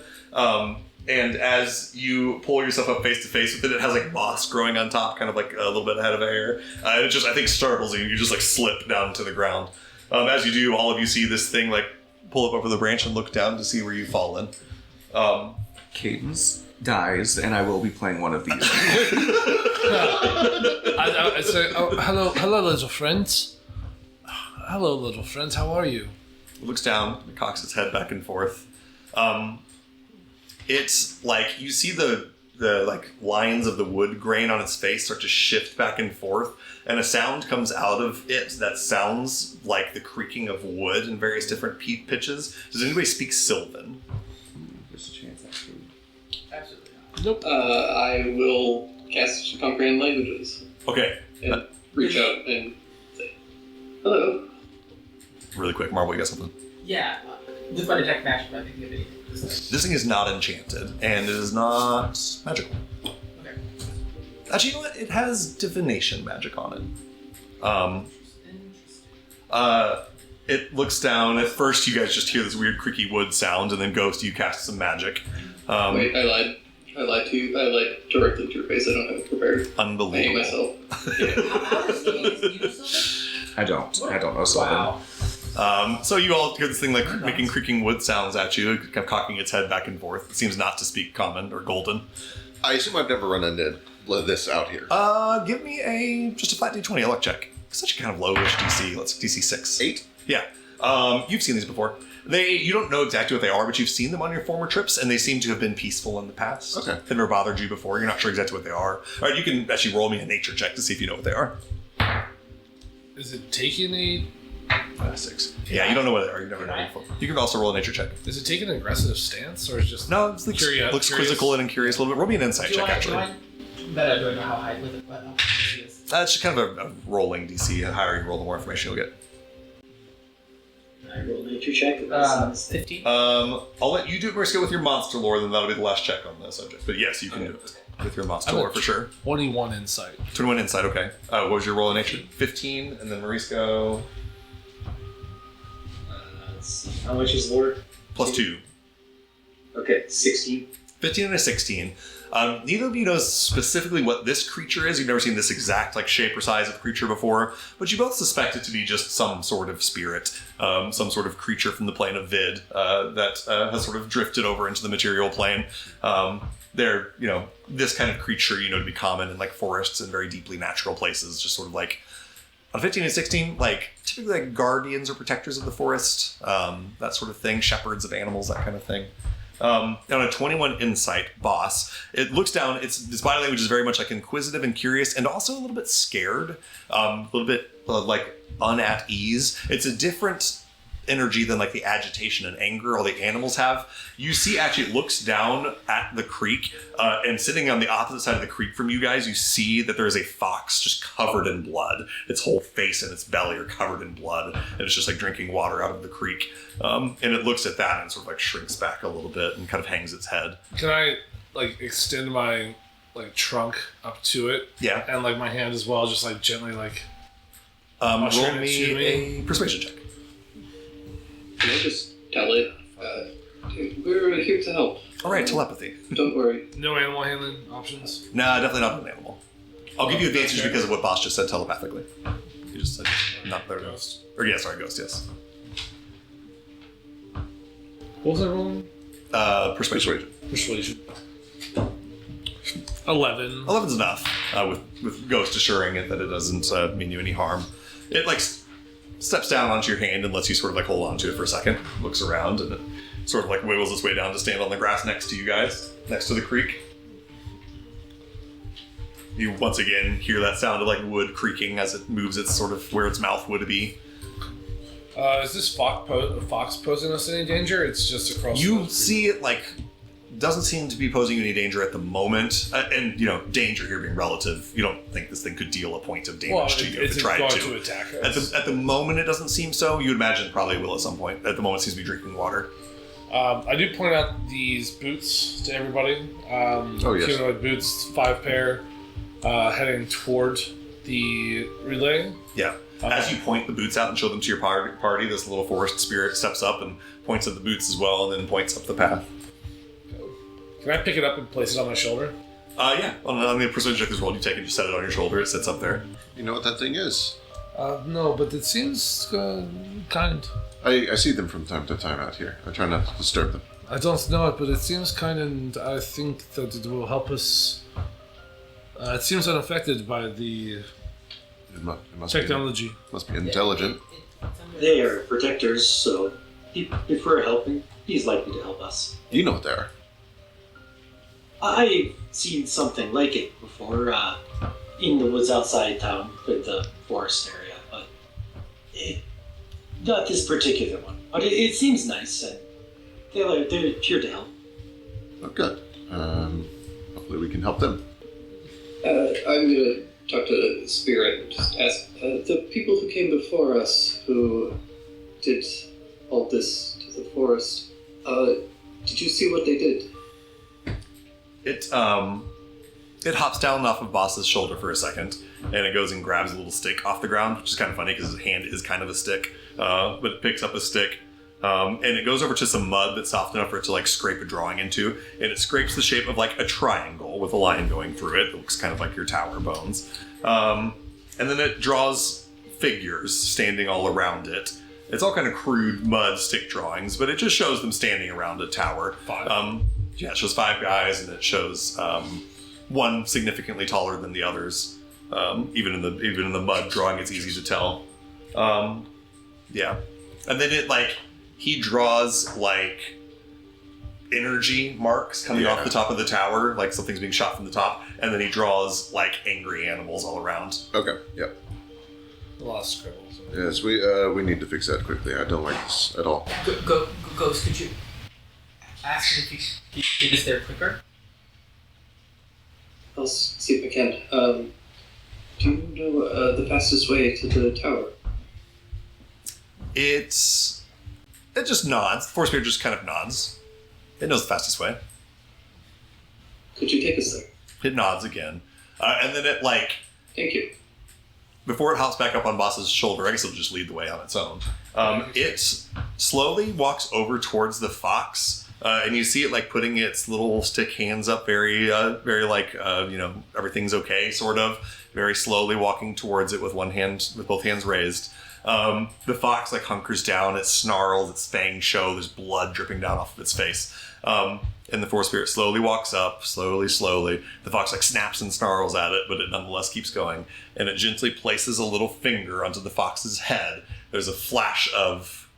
A: And as you pull yourself up face to face with it, it has like moss growing on top, kind of like a little bit ahead of hair. It just, I think, startles you. You just like slip down to the ground. As you do, all of you see this thing like pull up over the branch and look down to see where you've fallen.
E: Cadence dies, and I will be playing one of these.
D: I say, oh, hello, little friends. Hello, little friends. How are you?
A: It looks down, it cocks its head back and forth. It's like you see the like lines of the wood grain on its face start to shift back and forth, and a sound comes out of it that sounds like the creaking of wood in various different pitches. Does anybody speak Sylvan?
E: There's a chance, actually.
C: Absolutely not.
D: Nope.
H: I will cast Comprehend Languages
A: Okay,
H: and reach out and say, hello.
A: really quick, Marvel, you got something?
C: Yeah. Just by detect magic, I think you have any.
A: This thing is not enchanted, and it is not magical.
C: Okay.
A: Actually, you know what? It has divination magic on it. It looks down. At first, you guys just hear this weird creaky wood sound, and then Ghost, you cast some magic.
H: Wait, I lied. I lied directly to your face. I don't have it prepared. I hate
A: Unbelievable.
H: myself.
C: How does you know Sylvan?
E: I don't know Sylvan.
C: Wow.
A: So you all hear this thing like making creaking wood sounds at you, kind of cocking its head back and forth. It seems not to speak common or golden.
B: I assume I've never run into this out here.
A: Give me just a flat d20, a luck check. Such a kind of lowish DC. Let's DC 6.
B: 8?
A: Yeah. You've seen these before. You don't know exactly what they are, but you've seen them on your former trips, and they seem to have been peaceful in the past.
B: Okay.
A: They've never bothered you before. You're not sure exactly what they are. All right, you can actually roll me a nature check to see if you know what they are.
D: Is it taking a...
A: 6. Yeah, you don't know what they are. You've never known before. You can also roll a nature check.
D: Is it taking an aggressive stance, or is it just...
A: No, it looks
D: Curious.
A: quizzical and curious a little bit. Roll me an insight check, actually.
C: But I don't know how high with it, but how high it is.
A: That's just kind of a rolling DC. The higher you roll, the more information you'll get.
F: I roll a nature check? That sounds
C: 15.
A: I'll let you do it, Mariska, with your monster lore, then that'll be the last check on the subject. But yes, you can do it with your monster
D: I'm
A: lore
D: at
A: for sure.
D: 21 insight.
A: 21 insight, okay. What was your roll in nature? 15, and then Mariska
F: let's see. How much is lore?
A: plus 2.
F: Okay, 16.
A: 15 and a 16. Neither of you knows specifically what this creature is. You've never seen this exact shape or size of creature before, but you both suspect it to be just some sort of spirit, some sort of creature from the plane of Vid that has sort of drifted over into the material plane. They're, this kind of creature, to be common in forests and very deeply natural places, just sort of on 15 and 16, typically guardians or protectors of the forest, that sort of thing, shepherds of animals, that kind of thing. On a 21 insight, boss, it looks down, its body language is very much inquisitive and curious and also a little bit scared, a little bit unat ease. It's a different energy than the agitation and anger all the animals have. You see, actually, it looks down at the creek, and sitting on the opposite side of the creek from you guys, you see that there is a fox just covered in blood. Its whole face and its belly are covered in blood, and it's just drinking water out of the creek. And it looks at that and sort of shrinks back a little bit and kind of hangs its head.
D: Can I extend my trunk up to it?
A: Yeah.
D: And my hand as well, just gently
A: roll
D: mushroom it
A: me
D: to me?
A: a persuasion check.
H: Can I just tell it? We're here to help.
A: All right, telepathy.
H: Don't worry.
D: No animal handling options.
A: Nah, definitely not an animal. I'll give you advantage because of what Boss just said telepathically. You just said not there.
D: Ghost.
A: Or yeah, sorry, ghost. Yes.
D: What was I rolling?
A: Persuasion.
D: Persuasion. 11.
A: 11's enough. With ghost assuring it that it doesn't mean you any harm. It steps down onto your hand and lets you sort of hold on to it for a second. Looks around and it sort of wiggles its way down to stand on the grass next to you guys, next to the creek. You once again hear that sound of wood creaking as it moves its sort of where its mouth would be.
D: Is this fox posing us any danger? It's just across the
A: You
D: creek.
A: see it doesn't seem to be posing you any danger at the moment, and danger here being relative. You don't think this thing could deal a point of damage to you if it tried
D: going
A: to.
D: to attack us.
A: At the moment, it doesn't seem so. You would imagine it probably will at some point. At the moment, it seems to be drinking water.
D: I do point out these boots to everybody.
B: Oh, yes.
D: Humanoid boots, 5 pair, heading toward the relay.
A: Yeah. As you point the boots out and show them to your party, this little forest spirit steps up and points at the boots as well, and then points up the path.
D: Can I pick it up and place it on my shoulder?
A: Yeah. On the persuasion check as well, you take it, you set it on your shoulder, it sits up there.
B: You know what that thing is?
D: No, but it seems kind.
B: I see them from time to time out here. I try not to disturb them.
D: I don't know it, but it seems kind, and I think that it will help us. It seems unaffected by the
B: Must
D: technology.
B: Must be intelligent.
F: They are protectors, so if we're helping, he's likely to help us.
B: You know what they are.
F: I've seen something like it before, in the woods outside town, with the forest area, but not this particular one. But it seems nice, and they're here to help.
B: Oh, good. Hopefully we can help them.
H: I'm gonna talk to Spirit and just ask the people who came before us, who did all this to the forest. Did you see what they did?
A: It hops down off of Boss's shoulder for a second, and it goes and grabs a little stick off the ground, which is kind of funny because his hand is kind of a stick. But it picks up a stick, and it goes over to some mud that's soft enough for it to scrape a drawing into, and it scrapes the shape of a triangle with a line going through it. It looks kind of like your tower bones. And then it draws figures standing all around it. It's all kind of crude mud stick drawings, but it just shows them standing around a tower.
D: 5.
A: Yeah, it shows 5 guys, and it shows one significantly taller than the others. Even in the mud drawing, it's easy to tell. Yeah, and then he draws energy marks coming off the top of the tower, like something's being shot from the top, and then he draws angry animals all around.
B: Okay. Yep.
D: A lot of scribbles.
B: Yes, we need to fix that quickly. I don't like this at all.
C: Ghost, could you ask him if he could get us there quicker?
H: I'll see if I can. Do you know the fastest way to the tower?
A: It's It just nods. The force spirit just kind of nods. It knows the fastest way.
H: Could you take us there?
A: It nods again. And then it, like...
H: Thank you.
A: Before it hops back up on Boss's shoulder, I guess it'll just lead the way on its own. It slowly walks over towards the fox, and you see it like putting its little stick hands up, very like everything's okay, sort of. Very slowly walking towards it with one hand, with both hands raised. The fox like hunkers down, it snarls, its fangs show, there's blood dripping down off of its face. And the force spirit slowly walks up, slowly. The fox like snaps and snarls at it, but it nonetheless keeps going. And it gently places a little finger onto the fox's head. There's a flash of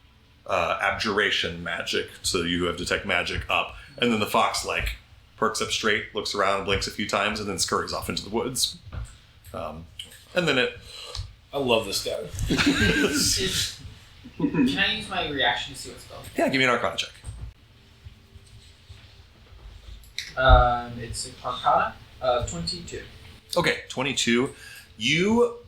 A: abjuration magic, so you have detect magic up. And then the fox like perks up straight, looks around, blinks a few times, and then scurries off into the woods. And then it...
D: I love this guy.
C: Can I use my reaction to see what's going on?
A: Yeah, give me an Arcana check.
C: It's Arcana of 22.
A: Okay, 22. You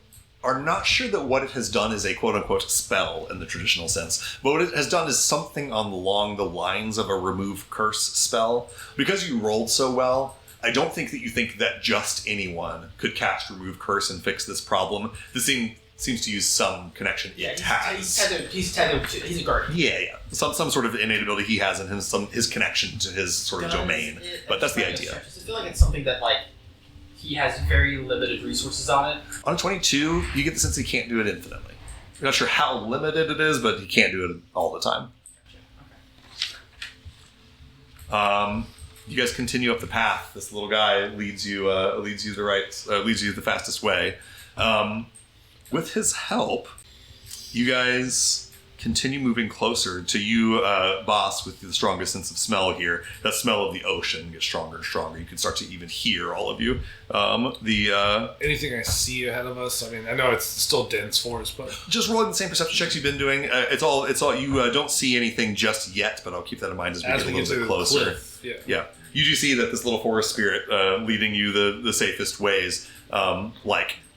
A: are not sure that what it has done is a quote-unquote spell in the traditional sense, but what it has done is something along the lines of a remove curse spell. Because you rolled so well, I don't think that you think that just anyone could cast remove curse and fix this problem. This seems to use some connection it has.
C: He's a guardian.
A: Yeah. Some sort of innate ability he has in his connection to his sort of domain. But that's the idea.
C: I feel like it's something that like he has very limited resources on it.
A: On a 22, you get the sense he can't do it infinitely. You're not sure how limited it is, but he can't do it all the time. You guys continue up the path. This little guy leads you the fastest way. With his help, you guys continue moving closer to you, Boss, with the strongest sense of smell here. That smell of the ocean gets stronger and stronger. You can start to even hear all of you.
D: Anything I see ahead of us? I mean, I know it's still dense forest, but
A: just rolling the same perception checks you've been doing. It's all. You don't see anything just yet, but I'll keep that in mind as we get a little bit closer. Yeah. You do see that this little forest spirit leading you the safest ways,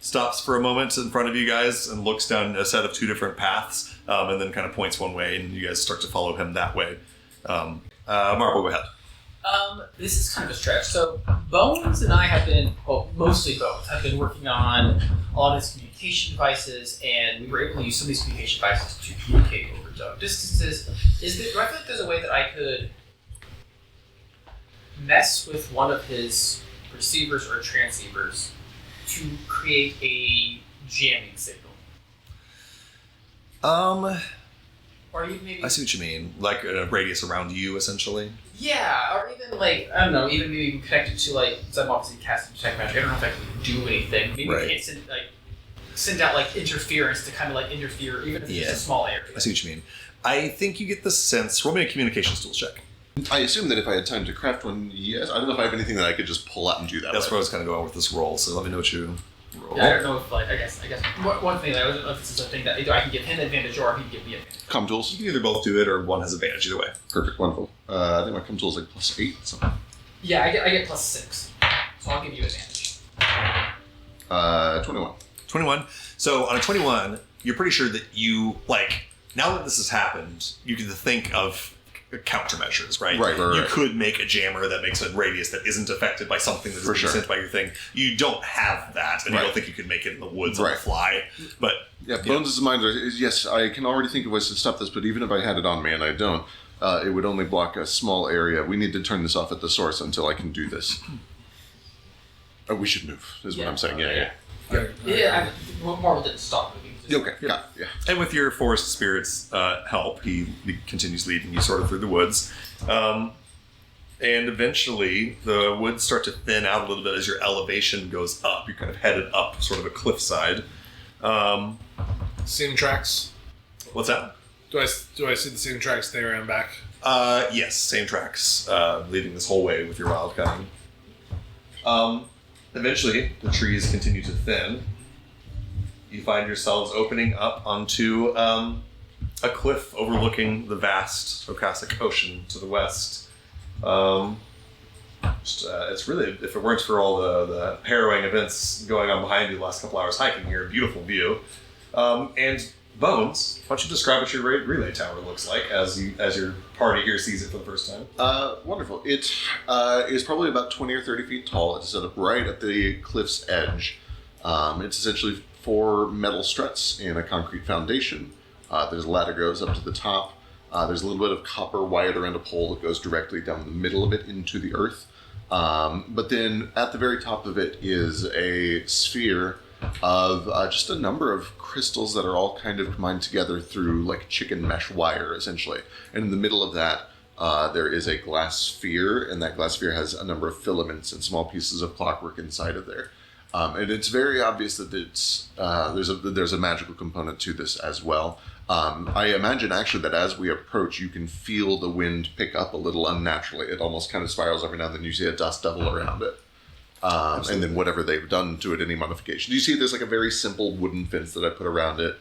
A: stops for a moment in front of you guys and looks down a set of two different paths, and then kind of points one way, and you guys start to follow him that way. Marble, go ahead.
C: This is kind of a stretch. So Bones and I have been, mostly Bones, have been working on a lot of these communication devices, and we were able to use some of these communication devices to communicate over distances. Do I feel like there's a way that I could mess with one of his receivers or transceivers to create a jamming signal? Or even maybe...
A: I see what you mean. Like a radius around you, essentially?
C: Yeah, or even I don't know, even maybe connected to so I'm obviously casting detect magic. I don't know if I can do anything. Maybe I can't send out interference to kind of interfere, even if it's a small area.
A: I see what you mean. I think you get the sense... Roll me a communications tools check.
B: I assume that if I had time to craft one, yes. I don't know if I have anything that I could just pull out and do that.
A: That's where I was kind of going with this roll, so let me know what you roll.
C: Yeah, I don't know if, I guess one thing, I don't know if this is a thing that either I can give him advantage or he can give me advantage.
B: Com tools?
A: You can either both do it or one has advantage, either way.
B: Perfect, wonderful. I think my com tool is +8, so...
C: Yeah, I get +6, so I'll give you advantage.
B: 21.
A: 21. So on a 21, you're pretty sure that you, now that this has happened, you can think of countermeasures, right?
B: Right.
A: You could make a jammer that makes a radius that isn't affected by something that's being sent by your thing. You don't have that, and you don't think you could make it in the woods on the fly. But
B: Bones' mind is, yes, I can already think of ways to stop this, but even if I had it on me, and I don't, it would only block a small area. We need to turn this off at the source until I can do this. We should move, is what I'm saying.
C: Marvel didn't stop moving.
B: Okay, got it,
A: And with your forest spirit's help, he continues leading you sort of through the woods. And eventually, the woods start to thin out a little bit as your elevation goes up. You're kind of headed up sort of a cliffside.
D: Same tracks.
A: What's that?
D: Do I see the same tracks there and back?
A: Yes, same tracks, leading this whole way with your wild cutting. Eventually, the trees continue to thin. You find yourselves opening up onto a cliff overlooking the vast Okasik Ocean to the west. It's really, if it weren't for all the harrowing events going on behind you the last couple hours hiking here, a beautiful view. And Bones, why don't you describe what your relay tower looks like as your party here sees it for the first time?
B: Wonderful. It is probably about 20 or 30 feet tall. It's set up right at the cliff's edge. It's essentially 4 metal struts in a concrete foundation. There's a ladder goes up to the top. There's a little bit of copper wired around a pole that goes directly down the middle of it into the earth. But then at the very top of it is a sphere of just a number of crystals that are all kind of combined together through like chicken mesh wire, essentially. And in the middle of that, there is a glass sphere, and that glass sphere has a number of filaments and small pieces of clockwork inside of there. And it's very obvious that there's a magical component to this as well. I imagine actually that as we approach, you can feel the wind pick up a little unnaturally. It almost kind of spirals every now and then. You see a dust devil around it. And then whatever they've done to it, any modification. You see there's like a very simple wooden fence that I put around it.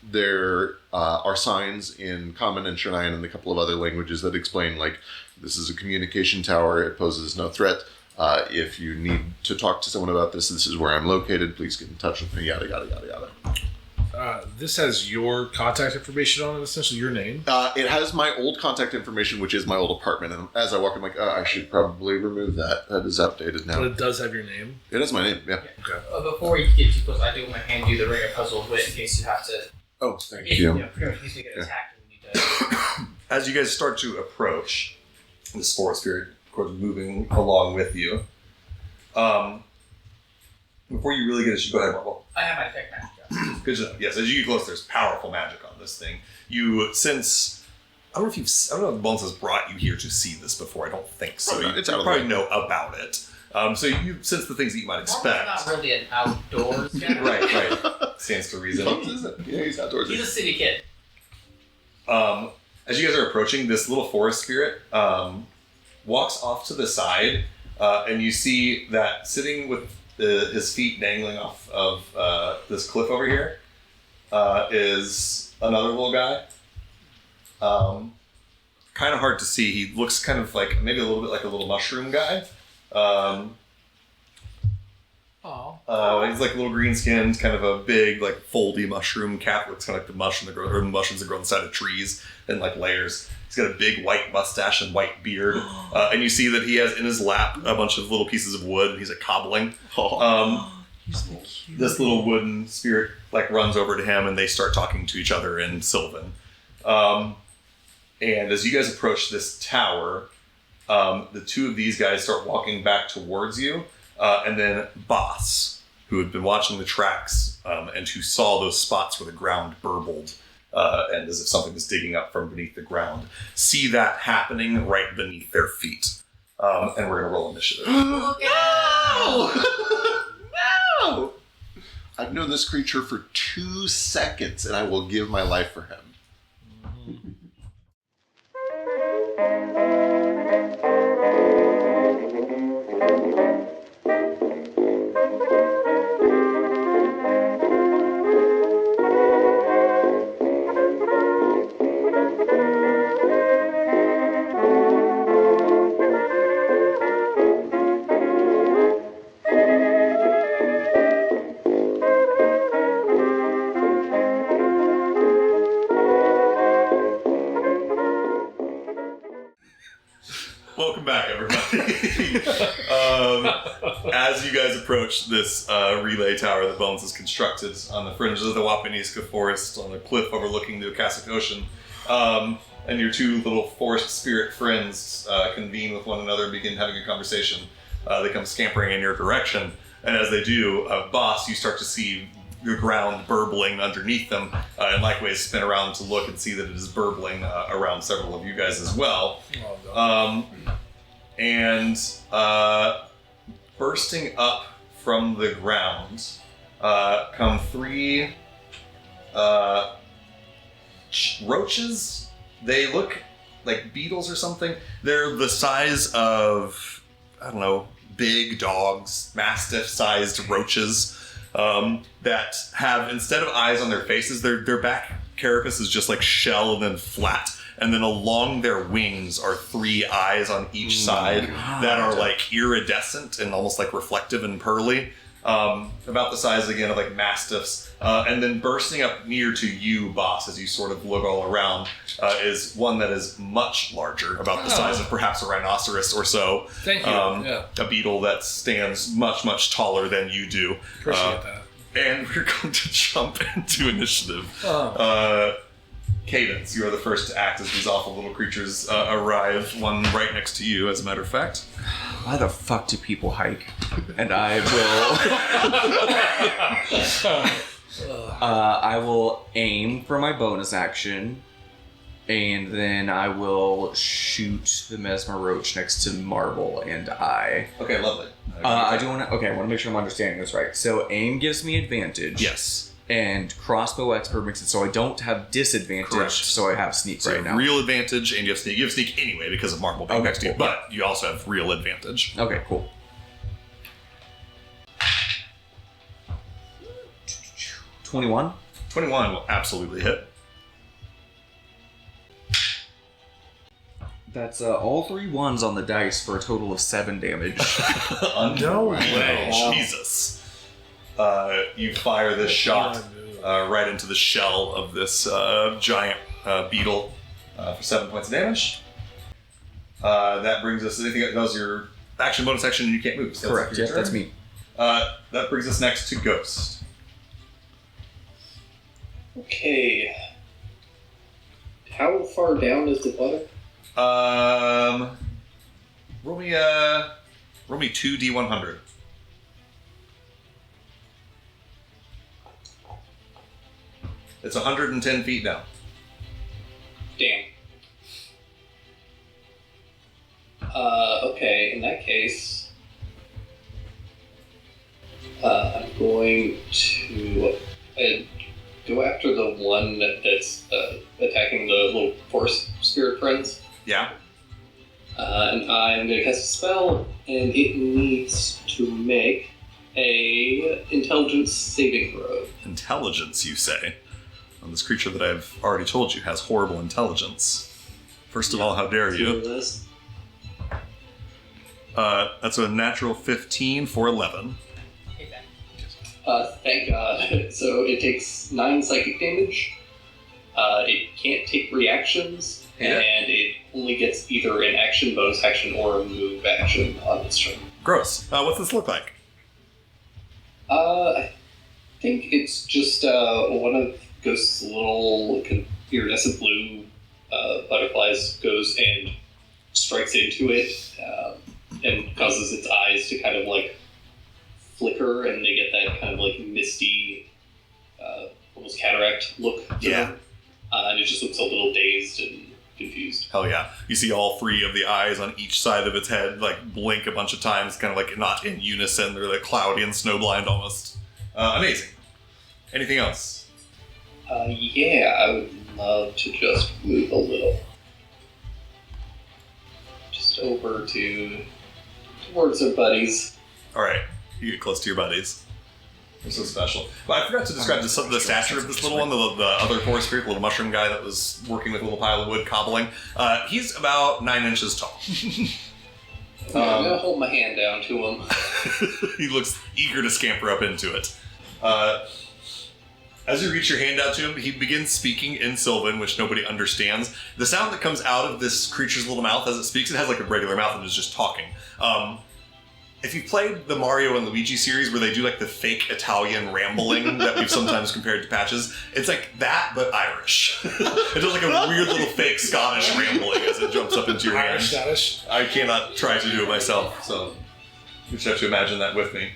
B: There are signs in Common and Shirnayan and a couple of other languages that explain, like, this is a communication tower, it poses no threat. If you need to talk to someone about this is where I'm located, please get in touch with me, yada, yada, yada, yada.
D: This has your contact information on it, essentially your name?
B: It has my old contact information, which is my old apartment. And as I walk, I'm like, I should probably remove that. That is outdated now.
D: But it does have your name?
B: It has my name, yeah.
D: Okay.
C: Before you get too close, I do want to hand you the ring of puzzles wit in case you have to.
B: Oh, thank
C: Pretty
B: you.
C: much in case we get attacked and we need to.
A: As you guys start to approach, the Spore Spirit, of course, moving along with you. Before you really get it, you go ahead, Marvel.
C: I have my tech magic.
A: Good to know. Yes, as you get close, there's powerful magic on this thing. You sense. I don't know if Bones has brought you here to see this before. I don't think so.
B: Probably not. It's
A: you
B: out of the
A: probably
B: way.
A: know about it. So you sense the things that you might expect.
C: Marvel's not really an outdoors guy.
A: Right. Stands to reason.
B: Bones isn't. Yeah, he's outdoors.
C: He's a city kid.
A: As you guys are approaching, this little forest spirit walks off to the side, and you see that sitting with his feet dangling off of this cliff over here is another little guy. Kind of hard to see. He looks kind of like maybe a little bit like a little mushroom guy. He's like a little green skinned, kind of a big, like foldy mushroom cap. Looks kind of like the mushroom that grow, or the mushrooms that grow on the side of trees in like layers. He's got a big white mustache and white beard, and you see that he has in his lap a bunch of little pieces of wood, and he's like cobbling.
E: He's so cute.
A: This little wooden spirit like runs over to him, and they start talking to each other in Sylvan. And as you guys approach this tower, the two of these guys start walking back towards you, and then Boss, who had been watching the tracks and who saw those spots where the ground burbled, and as if something was digging up from beneath the ground, see that happening right beneath their feet. And we're going to roll initiative.
B: No! No! I've known this creature for 2 seconds, and I will give my life for him.
A: Welcome back, everybody. As you guys approach this relay tower that Bones has constructed on the fringes of the Wapiniska Forest, on a cliff overlooking the Akashic Ocean, and your two little forest spirit friends convene with one another and begin having a conversation. They come scampering in your direction, and as they do, Boss, you start to see the ground burbling underneath them, and likewise spin around to look and see that it is burbling around several of you guys as well. And bursting up from the ground come 3 roaches. They look like beetles or something. They're the size of, I don't know, big dogs, mastiff-sized roaches. That have, instead of eyes on their faces, their back carapace is just like shell and then flat. And then along their wings are 3 eyes on each side that are like iridescent and almost like reflective and pearly. about the size again of like mastiffs, and then bursting up near to you, boss, as you sort of look all around, is one that is much larger, about the size of perhaps a rhinoceros or so.
D: Thank you.
A: A beetle that stands much, much taller than you do.
D: Appreciate that.
A: And we're going to jump into initiative. Cadence, you are the first to act as these awful little creatures arrive, one right next to you, as a matter of fact.
E: Why the fuck do people hike? And I will... I will aim for my bonus action, and then I will shoot the Mesmer Roach next to Marble and I.
A: Okay, lovely.
E: I do want to... Okay, I want to make sure I'm understanding this right. So aim gives me advantage.
A: Yes.
E: And crossbow expert makes it so I don't have disadvantage,
A: Correct.
E: so I have sneak
A: So
E: right now.
A: real advantage, and you have sneak. You have sneak anyway because of Marble being
E: Okay,
A: next to you,
E: cool.
A: but you also have real advantage.
E: Okay, cool. 21.
A: 21 will absolutely hit.
E: That's all 3 ones on the dice for a total of 7 damage.
A: No way. Jesus. You fire this shot right into the shell of this giant beetle for 7 points of damage. That brings us... Anything that does your action, bonus action, and you can't move. So
E: Correct,
A: your
E: yeah, that's
A: turn.
E: me.
A: That brings us next to Ghost.
H: Okay. How far down is the butter?
A: Roll me 2 D100. It's 110 feet down.
H: Damn. Okay, in that case, I'm going to go after the one that's attacking the little forest spirit friends.
A: Yeah.
H: And I'm going to cast a spell, and it needs to make a intelligence saving throw.
A: Intelligence, you say? Well, this creature that I've already told you has horrible intelligence. First of all, how dare you? That's a natural 15 for 11.
H: Thank God. So it takes 9 psychic damage. It can't take reactions,
A: Yeah.
H: and it only gets either an action, bonus action, or a move action on its turn.
A: Gross. What's this look like?
H: I think it's just one of Ghost's little kind of iridescent blue butterflies goes and strikes into it and causes its eyes to kind of like flicker, and they get that kind of like misty, almost cataract look to
A: Yeah.
H: them. And it just looks a little dazed and confused.
A: Hell yeah. You see all 3 of the eyes on each side of its head like blink a bunch of times, kind of like not in unison. They're like cloudy and snowblind almost. Amazing. Anything else?
H: Yeah, I would love to just move a little. Just over towards our buddies.
A: Alright. You get close to your buddies. They're so special. But I forgot to describe the stature of this little one, the other forest spirit, the little mushroom guy that was working with a little pile of wood cobbling. He's about 9 inches tall.
H: I'm gonna hold my hand down to him.
A: He looks eager to scamper up into it. As you reach your hand out to him, he begins speaking in Sylvan, which nobody understands. The sound that comes out of this creature's little mouth as it speaks, it has like a regular mouth and is just talking. If you've played the Mario and Luigi series where they do like the fake Italian rambling that we've sometimes compared to Patches, it's like that, but Irish. It does like a weird little fake Scottish rambling as it jumps up into your hand.
D: Irish, Scottish.
A: I cannot try to do it myself, so you just have to imagine that with me.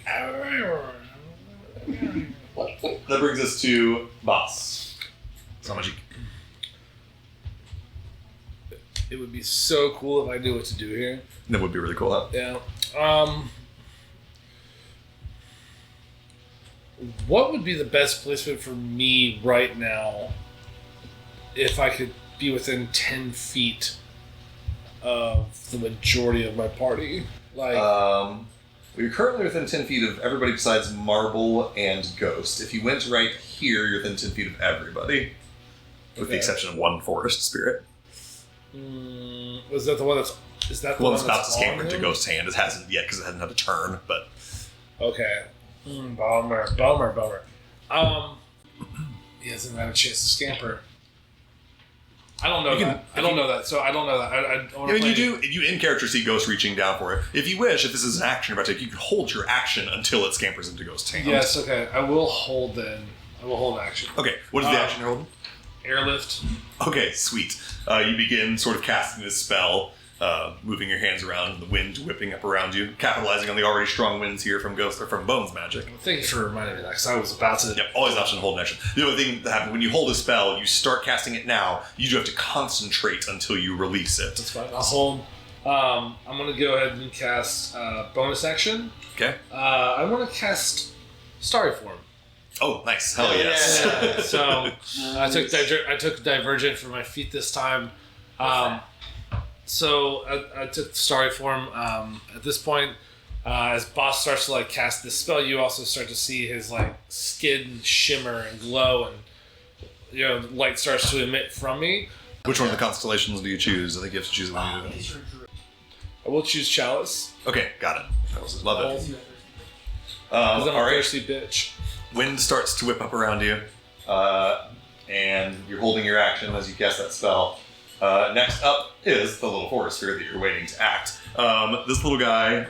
A: That brings us to Boss. Samajik.
D: It would be so cool if I knew what to do here.
A: That would be really cool, huh?
D: Yeah. What would be the best placement for me right now if I could be within 10 feet of the majority of my party? Like,
A: You're currently within 10 feet of everybody besides Marble and Ghost. If you went right here, you're within 10 feet of everybody. With the exception of one forest spirit.
D: is that the one that's... Is that
A: The one that's about to
D: on
A: scamper into
D: him?
A: Ghost's hand. It hasn't yet because it hasn't had a turn, but...
D: Okay. Bummer. He hasn't had a chance to scamper. I don't know that. I don't know that. So I don't know that.
A: I mean, you in character see Ghost reaching down for it. If you wish, if this is an action you're about to take, you can hold your action until it scampers into Ghost's hand.
D: Yes, okay. I will hold then. I will hold action.
A: Okay, what is the action you're holding?
D: Airlift.
A: Okay, sweet. You begin sort of casting this spell, moving your hands around, the wind whipping up around you, capitalizing on the already strong winds here from Ghost or from Bones magic.
D: Thank you for reminding me of that, because I was about to...
A: Yep, always an option to hold an action. The only thing that happens when you hold a spell, you start casting it now, you do have to concentrate until you release it.
D: That's fine. I'll hold... I'm going to go ahead and cast bonus action.
A: Okay.
D: I want to cast Starry Form.
A: Oh, nice. Hell yes.
D: Yeah. So I took Divergent for my feet this time. So I took Starry Form. At this point, as Boss starts to like cast this spell, you also start to see his like skin shimmer and glow, and light starts to emit from me.
A: Which one of the constellations do you choose? I think you have to choose one.
D: I will choose Chalice.
A: Okay, got it. Love it.
D: Because I'm a
A: all right.
D: thirsty bitch.
A: Wind starts to whip up around you, and you're holding your action as you cast that spell. Next up is the little forest sphere that you're waiting to act. This little guy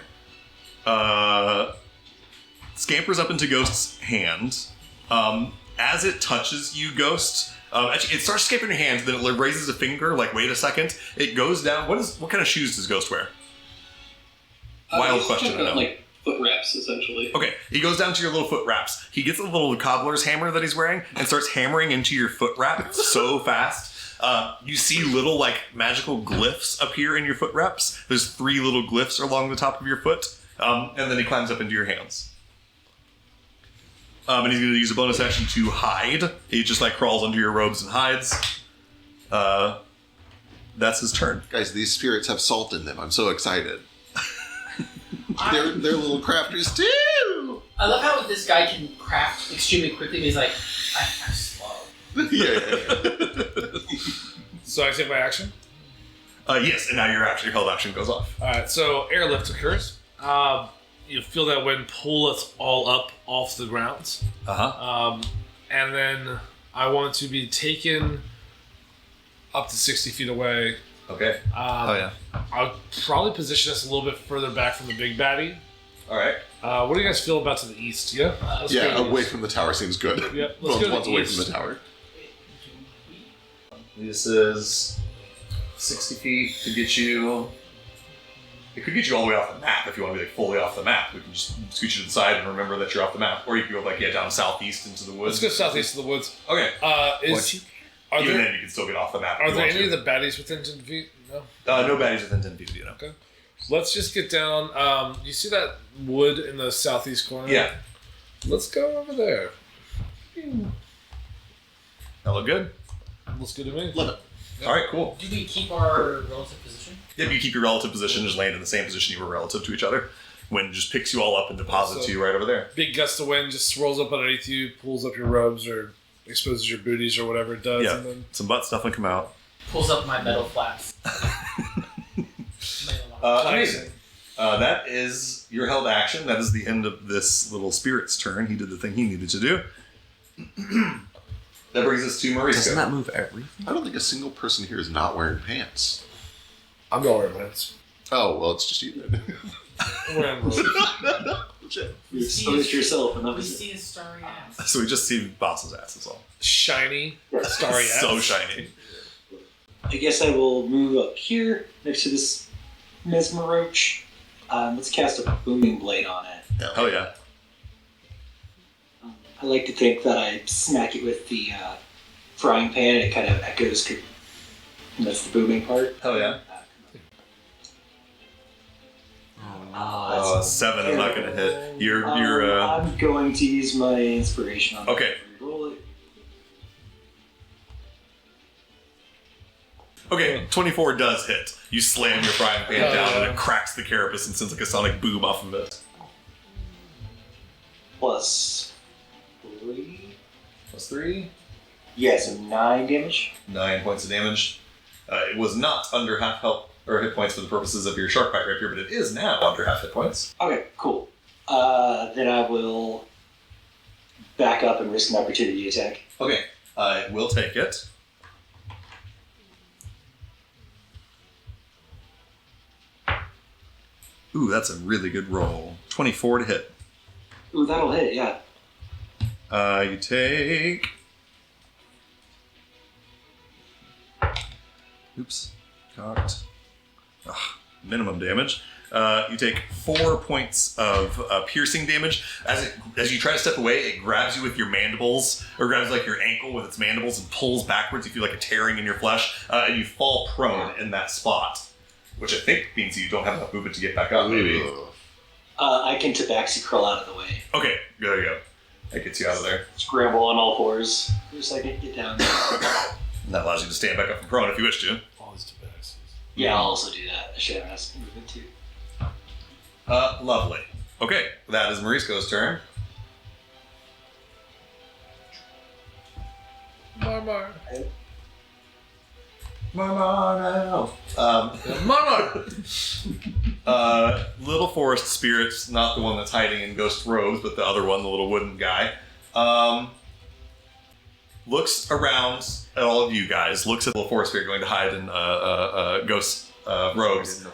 A: scampers up into Ghost's hand. As it touches you, Ghost, actually, it starts scampering your hand, then it raises a finger, like, wait a second. It goes down. What kind of shoes does Ghost wear? Wild question to know.
H: Like foot wraps, essentially.
A: Okay, he goes down to your little foot wraps. He gets a little cobbler's hammer that he's wearing and starts hammering into your foot wrap so fast. You see little, like, magical glyphs appear in your foot wraps. There's 3 little glyphs along the top of your foot. And then he climbs up into your hands. And he's going to use a bonus action to hide. He just, like, crawls under your robes and hides. That's his turn.
B: Guys, these spirits have salt in them. I'm so excited. They're little crafters too.
C: I love how this guy can craft extremely quickly. But he's like, I'm slow.
B: Yeah.
D: So I take my action?
A: Yes, and now your held action goes off.
D: Alright, so airlift occurs. You feel that wind pull us all up off the ground.
A: Uh-huh.
D: And then I want to be taken up to 60 feet away.
A: Okay. Yeah.
D: I'll probably position us a little bit further back from the big baddie.
A: All right.
D: What do you guys feel about to the east? Yeah?
B: Yeah, away from the tower seems good.
D: Yep, let's go to the
B: away
D: east.
B: from the tower.
A: This is 60 feet to get you... It could get you all the way off the map if you want to be like fully off the map. We can just scoot you to the side and remember that you're off the map. Or you can go like down southeast into the woods.
D: Let's go southeast of the woods.
A: Okay. Even then you can still get off the map.
D: Are there any of the baddies within 10 feet? No?
A: No baddies within 10 feet of you, know.
D: Okay. Let's just get down. You see that wood in the southeast corner?
A: Yeah.
D: Let's go over there.
A: That look good?
D: Looks good to me.
B: Love it.
A: All right, cool.
C: Do we keep our relative position?
A: Yep, you keep your relative position, just land in the same position you were relative to each other. Wind just picks you all up and deposits you right over there.
D: Big gust of wind just swirls up underneath you, pulls up your robes, or exposes your booties, or whatever it does.
A: Yeah,
D: And then
A: some butt stuff will come out.
C: Pulls up my metal flaps.
A: Amazing. That is your held action. That is the end of this little spirit's turn. He did the thing he needed to do. That brings us to Mauricio.
E: Doesn't that move everything?
B: I don't think a single person here is not wearing pants.
D: I'm not wearing pants.
B: Oh, well, it's just you then.
D: I'm wearing robes.
F: You exposed yourself, and that
C: We
F: was it.
C: see his starry ass.
A: So we just see Boss's ass is all.
D: Shiny, starry ass.
A: So shiny.
F: I guess I will move up here next to this Mesmer Roach. Let's cast a booming blade on it.
A: Hell yeah.
F: I like to think that I smack it with the frying pan and it kind of echoes. And that's the booming part.
A: Hell yeah.
E: Oh no.
A: 7 is not going to hit. You're
F: I'm going to use my inspiration on
A: Okay.
F: that. Roll it.
A: Okay, 24 does hit. You slam your frying pan down and it cracks the carapace and sends like a sonic boom off of it.
F: Plus 3.
A: Plus 3.
F: Yeah, so 9 damage.
A: 9 points of damage. It was not under half health or hit points for the purposes of your shark bite rapier, but it is now under half hit points.
F: Okay, cool. Then I will back up and risk an opportunity attack.
A: Okay, we'll take it. Ooh, that's a really good roll. 24 to hit.
F: Ooh, that'll hit, yeah.
A: You take... Oops. Cocked. Ugh, minimum damage. You take 4 points of piercing damage. As you try to step away, it grabs you with your mandibles, or grabs like your ankle with its mandibles and pulls backwards. You feel like a tearing in your flesh, and you fall prone in that spot. Which I think means you don't have enough movement to get back up, maybe.
F: I can tabaxi crawl out of the way.
A: Okay, there you go. That gets you out of there.
F: Scramble on all fours for a second, get down.
A: And that allows you to stand back up from prone if you wish to.
D: All these tabaxis.
F: Yeah, I'll also do that. I should have asked movement too.
A: Lovely. Okay, that is Marisco's turn.
D: Marmar.
A: Mama,
D: Marmar!
A: little forest spirits, not the one that's hiding in ghost robes, but the other one, the little wooden guy, looks around at all of you guys, looks at the little forest spirit going to hide in ghost robes.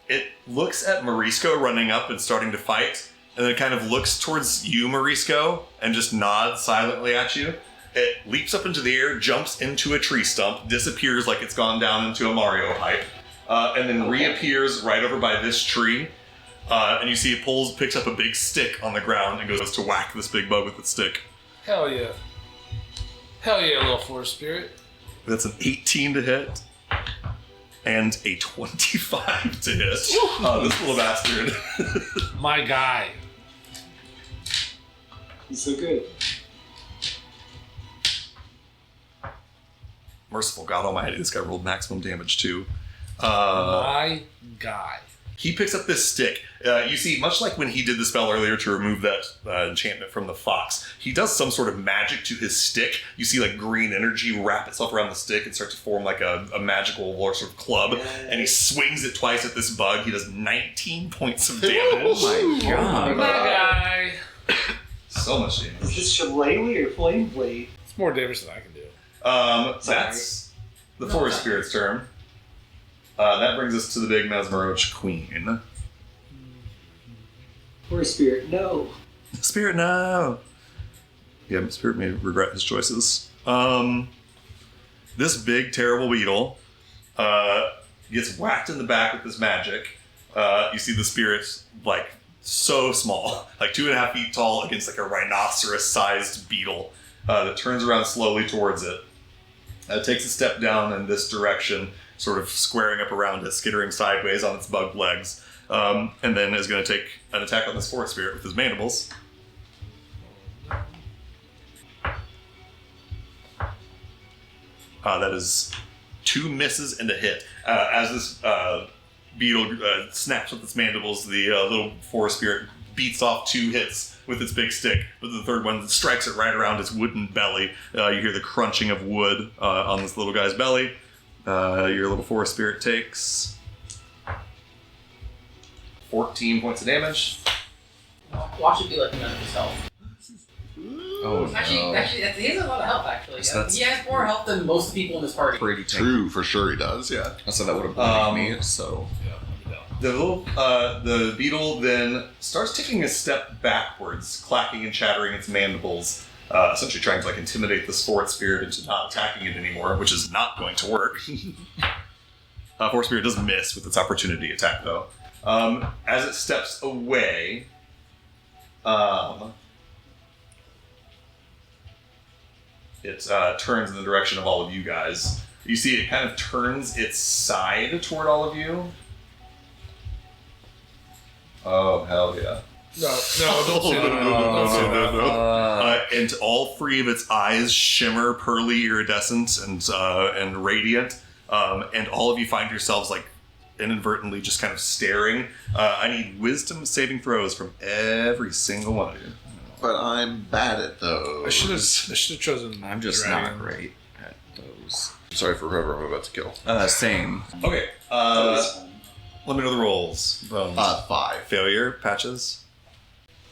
A: It looks at Marisco running up and starting to fight, and then it kind of looks towards you, Marisco, and just nods silently at you. It leaps up into the air, jumps into a tree stump, disappears like it's gone down into a Mario pipe, and then reappears right over by this tree. And you see it picks up a big stick on the ground and goes to whack this big bug with its stick.
D: Hell yeah. Hell yeah, little forest spirit.
A: That's an 18 to hit and a 25 to hit. This little bastard.
D: My guy.
F: He's so good.
A: Merciful God Almighty, this guy rolled maximum damage too.
D: My guy.
A: He picks up this stick. You see, much like when he did the spell earlier to remove that enchantment from the fox, he does some sort of magic to his stick. You see like green energy wrap itself around the stick and start to form like a magical sort of club. And he swings it twice at this bug. He does 19 points of damage.
E: Oh my god.
D: My guy.
A: So much damage.
F: Is this Shillelagh or Flame Blade?
D: It's more damage than I can do.
A: That's the Forest Spirit's turn. That brings us to the big Mesmeroach Queen.
F: Poor Spirit, no.
A: Spirit, no! Yeah, Spirit may regret his choices. This big, terrible beetle gets whacked in the back with this magic. You see the Spirit's, like, so small. Like 2.5 feet tall against, like, a rhinoceros-sized beetle that turns around slowly towards it. Takes a step down in this direction, sort of squaring up around it, skittering sideways on its bug legs, and then is going to take an attack on this forest spirit with his mandibles. That is 2 misses and a hit. As this beetle snaps with its mandibles, the little forest spirit beats off 2 hits with its big stick, but the third one strikes it right around its wooden belly. You hear the crunching of wood on this little guy's belly. Your little forest spirit takes 14 points of damage.
C: Watch it be like none of his health.
E: Oh,
C: Actually,
E: no.
C: he has a lot of health, actually.
E: So that's-
C: He has more health than most people in this party.
E: Pretty tanky.
B: True, for sure he does, yeah.
E: So that would have blocked me, so...
A: The little the beetle then starts taking a step backwards, clacking and chattering its mandibles, essentially trying to like intimidate this forest spirit into not attacking it anymore, which is not going to work. Forest spirit does miss with its opportunity attack, though. As it steps away, it turns in the direction of all of you guys. You see it kind of turns its side toward all of you. Oh, hell yeah.
D: No, don't say that. Don't say that.
A: And all 3 of its eyes shimmer pearly iridescent and radiant. And all of you find yourselves like inadvertently just kind of staring. I need wisdom saving throws from every single one of you.
B: But I'm bad at those.
D: I should have chosen.
E: I'm just
D: dragon.
E: not great at those.
B: Sorry for whoever I'm about to kill.
E: Same.
A: Okay.
F: That was fun.
A: Let me know the rolls. Bones.
B: 5.
A: Failure. Patches.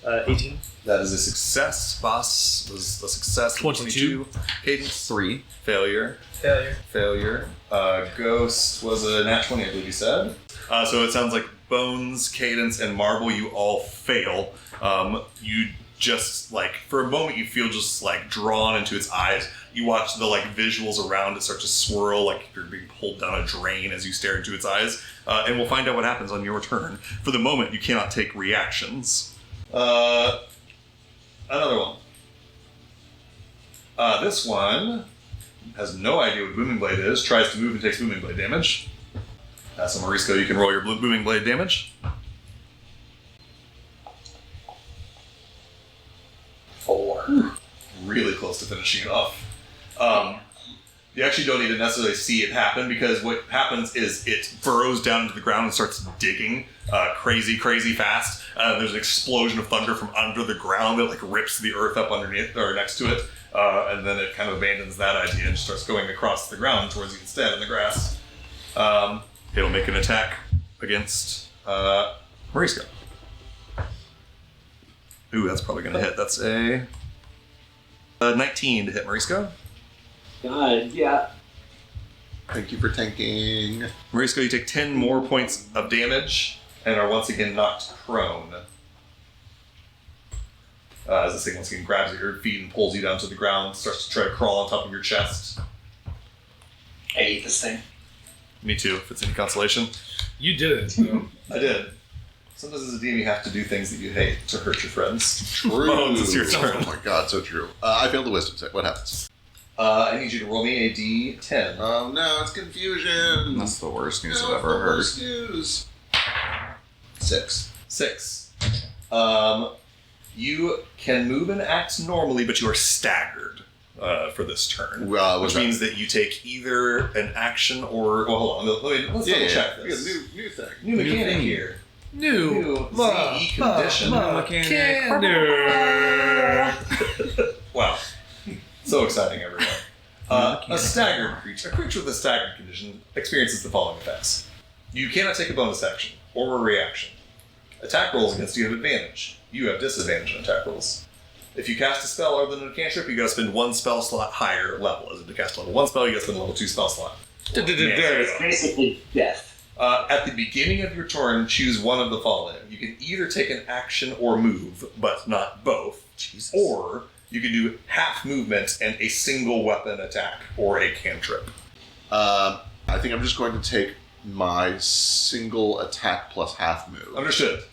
I: 18.
A: That is a success. Boss was a success.
D: 22.
A: Cadence.
E: 3.
A: Failure.
C: Failure.
A: Ghost was a nat 20, I believe you said. So it sounds like Bones, Cadence, and Marble, you all fail. You just, like, for a moment you feel just, like, drawn into its eyes. You watch the, like, visuals around it start to swirl like you're being pulled down a drain as you stare into its eyes. And we'll find out what happens on your turn. For the moment, you cannot take reactions. Another one. This one has no idea what Booming Blade is, tries to move and takes Booming Blade damage. So Morisco, you can roll your Booming Blade damage.
C: 4.
A: Really close to finishing it off. You actually don't need to necessarily see it happen, because what happens is it burrows down into the ground and starts digging crazy fast. There's an explosion of thunder from under the ground that like rips the earth up underneath or next to it, and then it kind of abandons that idea and starts going across the ground towards you instead in the grass. It'll make an attack against Morisco. Ooh, that's probably going to hit. That's a 19 to hit Morisco.
F: God, yeah.
B: Thank you for tanking.
A: Morisco, you take 10 more points of damage and are once again knocked prone. As this thing once again grabs at your feet and pulls you down to the ground, starts to try to crawl on top of your chest.
F: I hate this thing.
A: Me too, if it's any consolation.
D: You did it. So.
A: I did. Sometimes as a DM you have to do things that you hate to hurt your friends.
B: True.
A: Bones, it's your turn.
B: Oh my god, so true. I failed the wisdom save. What happens?
A: I need you to roll me a d10.
B: Oh no, it's confusion.
E: That's the worst news
B: No,
E: I've ever heard.
B: worst news. 6.
A: 6. You can move and act normally, but you are staggered for this turn.
B: What's
A: which means that you take either an action or... Well, hold on. Let's double check
B: We
A: this.
B: got a new thing.
A: New mechanic
E: thing.
A: here.
D: New
A: CE condition. Wow. So exciting, everyone. A staggered creature. A creature with a staggered condition experiences the following effects. You cannot take a bonus action or a reaction. Attack rolls against you have advantage. You have disadvantage on attack rolls. If you cast a spell other than a cantrip, you gotta spend 1 spell slot higher level. As if to cast level 1 spell, you gotta spend a level 2 spell slot.
F: It's basically death.
A: At the beginning of your turn, choose one of the following. You can either take an action or move, but not both.
B: Jesus.
A: Or you can do half movement and a single weapon attack or a cantrip.
B: I think I'm just going to take my single attack plus half move.
A: Understood.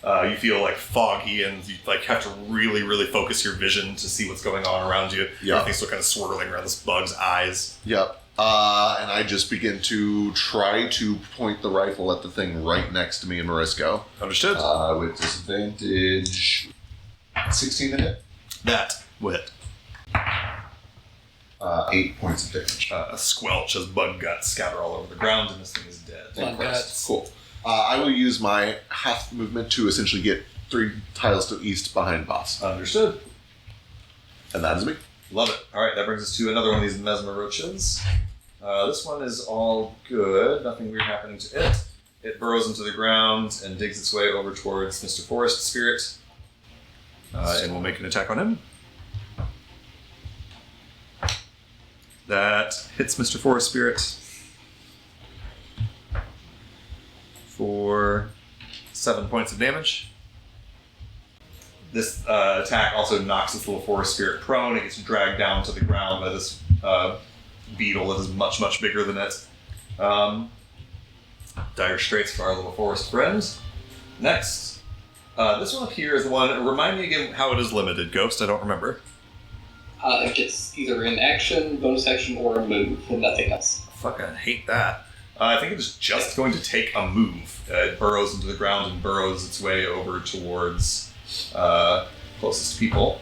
A: You feel like foggy and you like have to really focus your vision to see what's going on around you.
B: Yeah.
A: Everything's still kind of swirling around this bug's eyes.
B: Yep. And I just begin to try to point the rifle at the thing right next to me and Morisco.
A: Understood.
B: With disadvantage. 16 to hit.
A: That will hit.
B: 8 points of damage.
A: A squelch as bug guts scatter all over the ground and this thing is dead.
B: Thank Christ. Cool. I will use my half movement to essentially get 3 tiles to east behind boss.
A: Understood.
B: And that is me.
A: Love it. All right, that brings us to another one of these Mesmer Roaches. This one is all good. Nothing weird happening to it. It burrows into the ground and digs its way over towards Mr. Forest Spirit. And we'll make an attack on him. That hits Mr. Forest Spirit for 7 points of damage. This attack also knocks this little forest spirit prone. It gets dragged down to the ground by this beetle that is much bigger than it. Dire straits for our little forest friend. Next. This one up here is the one... Remind me again how it is limited, Ghost. I don't remember.
H: If it's either an action, bonus action, or a move, and nothing else.
A: Fuck, I hate that. I think it is just going to take a move. It burrows into the ground and burrows its way over towards closest people.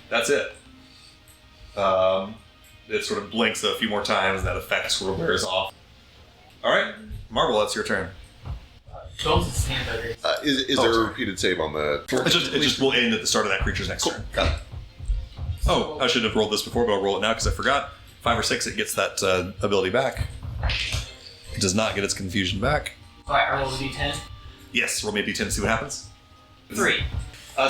A: That's it. It sort of blinks a few more times and that effect sort of wears off. Alright, Marble, that's your turn.
C: Bones is stand better.
B: Is there
A: sorry.
B: a repeated save on the...
A: It just will end at the start of that creature's next turn.
B: Got it.
A: Oh, I should have rolled this before, but I'll roll it now because I forgot. 5 or 6, it gets that ability back. It does not get its confusion back.
C: Alright, I roll a d10.
A: Yes, roll me a d10 to see what happens.
C: 3.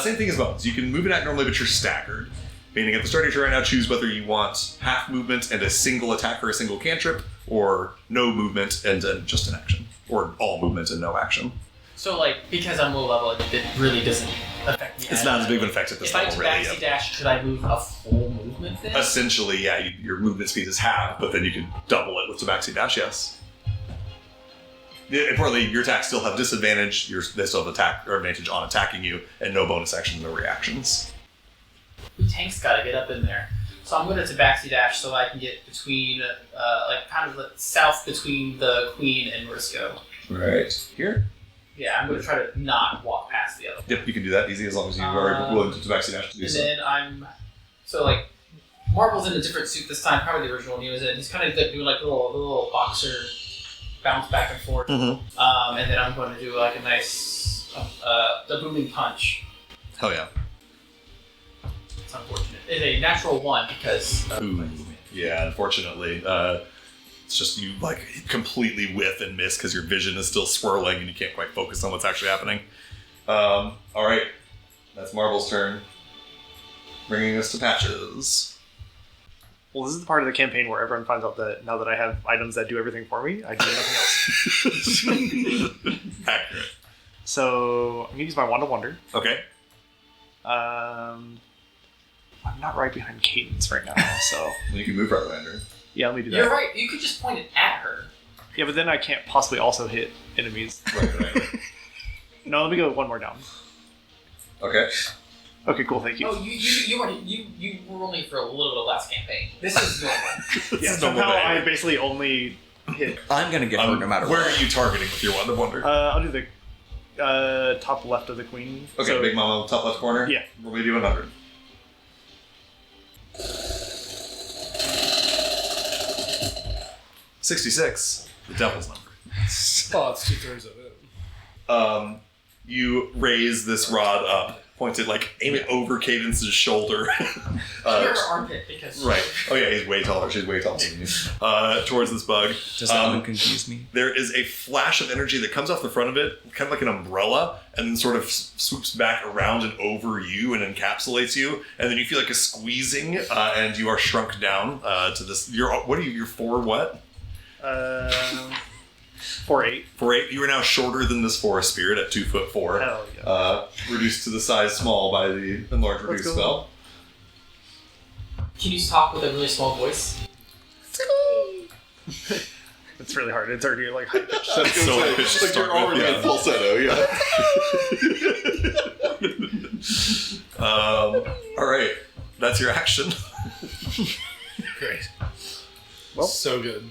A: Same thing as bones. You can move and act normally, but you're staggered. Meaning at the start of your turn right now, choose whether you want half movement and a single attack or a single cantrip, or no movement and just an action. Or all movement and no action.
C: So, like, because I'm low level, it really doesn't affect me.
A: It's not as big of an effect at this
C: if I
A: level, really.
C: Tabaxi dash, could I move a full movement then?
A: Essentially, yeah, your movement speed is half, but then you can double it with Tabaxi Dash, yes. Importantly, your attacks still have disadvantage, they still have attack or advantage on attacking you, and no bonus actions, no reactions.
C: Ooh, Tank's gotta get up in there. So I'm going to Tabaxi dash so I can get between, kind of south between the Queen and Risco.
A: Right. Here?
C: Yeah, I'm going to try to not walk past the other one.
A: Yep, you can do that easy as long as you are willing to Tabaxi Dash to do
C: And
A: so.
C: then Marvel's in a different suit this time, probably the original one he was in. He's kind of doing like a little boxer bounce back and forth.
A: Mm-hmm.
C: And then I'm going to do like a nice, the booming punch.
A: Hell yeah.
C: It's unfortunate. It's a natural 1 because.
A: Ooh. Yeah, unfortunately. It's just you like completely whiff and miss because your vision is still swirling and you can't quite focus on what's actually happening. Alright. That's Marvel's turn. Bringing us to Patches.
I: Well, this is the part of the campaign where everyone finds out that now that I have items that do everything for me, I do nothing else.
A: Accurate.
I: So I'm gonna use my Wand of Wonder.
A: Okay.
I: I'm not right behind Cadence right now, so
A: You can move right behind her.
I: yeah, let me do that.
C: You're right, you could just point it at her.
I: Yeah, but then I can't possibly also hit enemies.
A: Right.
I: No, let me go one more down.
A: Okay.
I: Okay, cool, thank you.
C: Oh, you were rolling for a little bit last campaign. This is normal.
I: Yeah,
A: is normal
I: somehow I
A: behavior.
I: basically only hit.
E: I'm gonna get hurt no matter
A: Where
E: what.
A: are you targeting with your Wand of Wonder?
I: I'll do the top left of the queen.
A: Okay,
I: So-
A: Big Mama, top left corner.
I: Yeah.
A: Roll me do 100. 66, the devil's number.
D: Oh, it's 2/3 of it.
A: You raise this rod up, point it, like, aim it over Cadence's shoulder.
C: Your armpit because.
A: Right. Oh yeah, he's way taller. She's way taller than you. Towards this bug.
E: Does that one confuse me?
A: There is a flash of energy that comes off the front of it, kind of like an umbrella, and then sort of swoops back around and over you and encapsulates you. And then you feel like a squeezing, and you are shrunk down to this. You're 4 what?
I: 4'8".
A: 4'8". You are now shorter than this forest spirit at 2'4".
I: Hell yeah.
A: Reduced to the size small by the enlarge reduce
I: go.
A: spell.
C: Can you talk with a really small voice?
I: It's really hard. It's already like high pitched. So
A: So high pitched to
B: Like you're
A: start with,
B: already
A: yeah.
B: in falsetto, yeah.
A: All right, that's your action.
D: Great.
I: Well.
D: So good.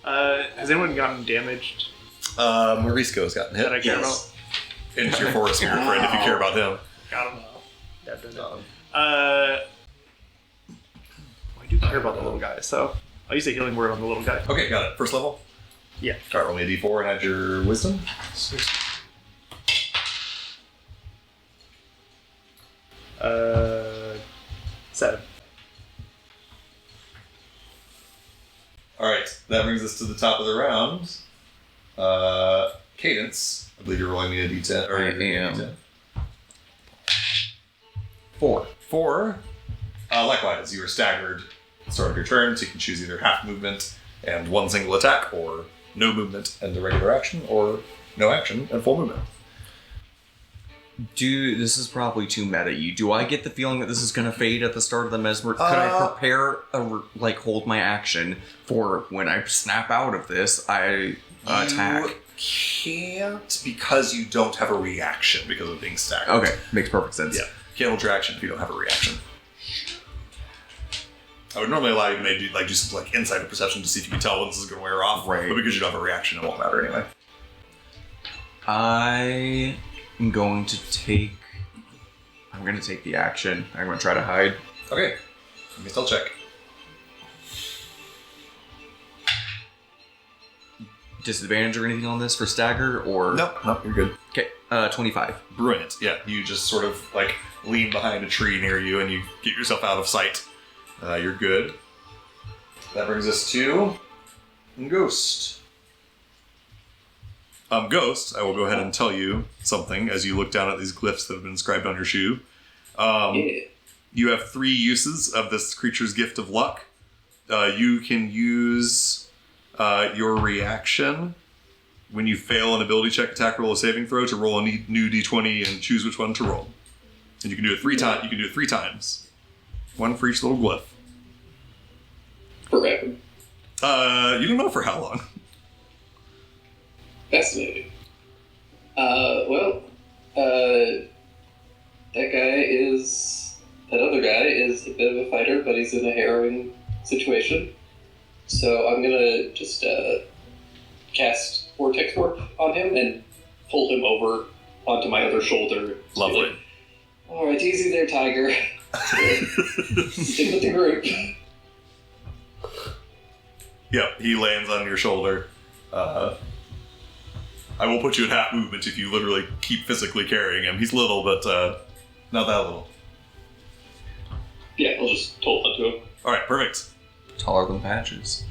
I: Has anyone gotten damaged
A: Morisco's gotten hit.
I: that I care about?
A: And it's your forest spirit friend if you care about him.
I: Got him. I do care about the little guy, so I'll use a healing word on the little guy.
A: Okay, got it. First level?
I: Yeah.
A: All right, roll me a d4 and add your wisdom.
I: 7.
A: All right, that brings us to the top of the round. Cadence, I believe you're rolling me a d10. Or
E: I
A: you're doing a
E: am.
A: D10.
E: 4.
A: 4. Likewise, you are staggered at the start of your turn, so you can choose either half movement and 1 single attack, or no movement and a regular action, or no action and full movement.
E: This is probably too meta. Do I get the feeling that this is going to fade at the start of the mesmer? Could I prepare hold my action for when I snap out of this? I attack.
A: You can't because you don't have a reaction because of being staggered.
E: Okay, makes perfect sense.
A: Yeah, can't hold your action if you don't have a reaction. I would normally allow you to maybe do some insider perception to see if you can tell when this is going to wear off.
E: Right.
A: But because you don't have a reaction, it won't matter anyway.
E: I'm going to take the action. I'm going to try to hide.
A: Okay, give me a stealth check.
E: Disadvantage or anything on this for stagger or
A: Nope, you're good.
E: Okay, 25.
A: Brilliant. Yeah, you just sort of lean behind a tree near you and you get yourself out of sight. You're good. That brings us to Ghost. Ghost, I will go ahead and tell you something as you look down at these glyphs that have been inscribed on your shoe. You have 3 uses of this creature's gift of luck. You can use your reaction when you fail an ability check, attack, roll, or saving throw to roll a new d20 and choose which one to roll. And you can do it 3 times. You can do it 3 times. 1 for each little glyph.
H: Forever.
A: You don't know for how long.
H: Fascinating. That other guy is a bit of a fighter, but he's in a harrowing situation. So I'm gonna just cast Vortex Warp on him and pull him over onto my other shoulder.
A: Lovely.
H: Alright, easy there, Tiger. Stick with the group.
A: Yep, he lands on your shoulder. I will put you at half movement if you literally keep physically carrying him. He's little, but not that little.
H: Yeah, I'll just hold onto him.
A: Alright, perfect.
E: Taller than Patches.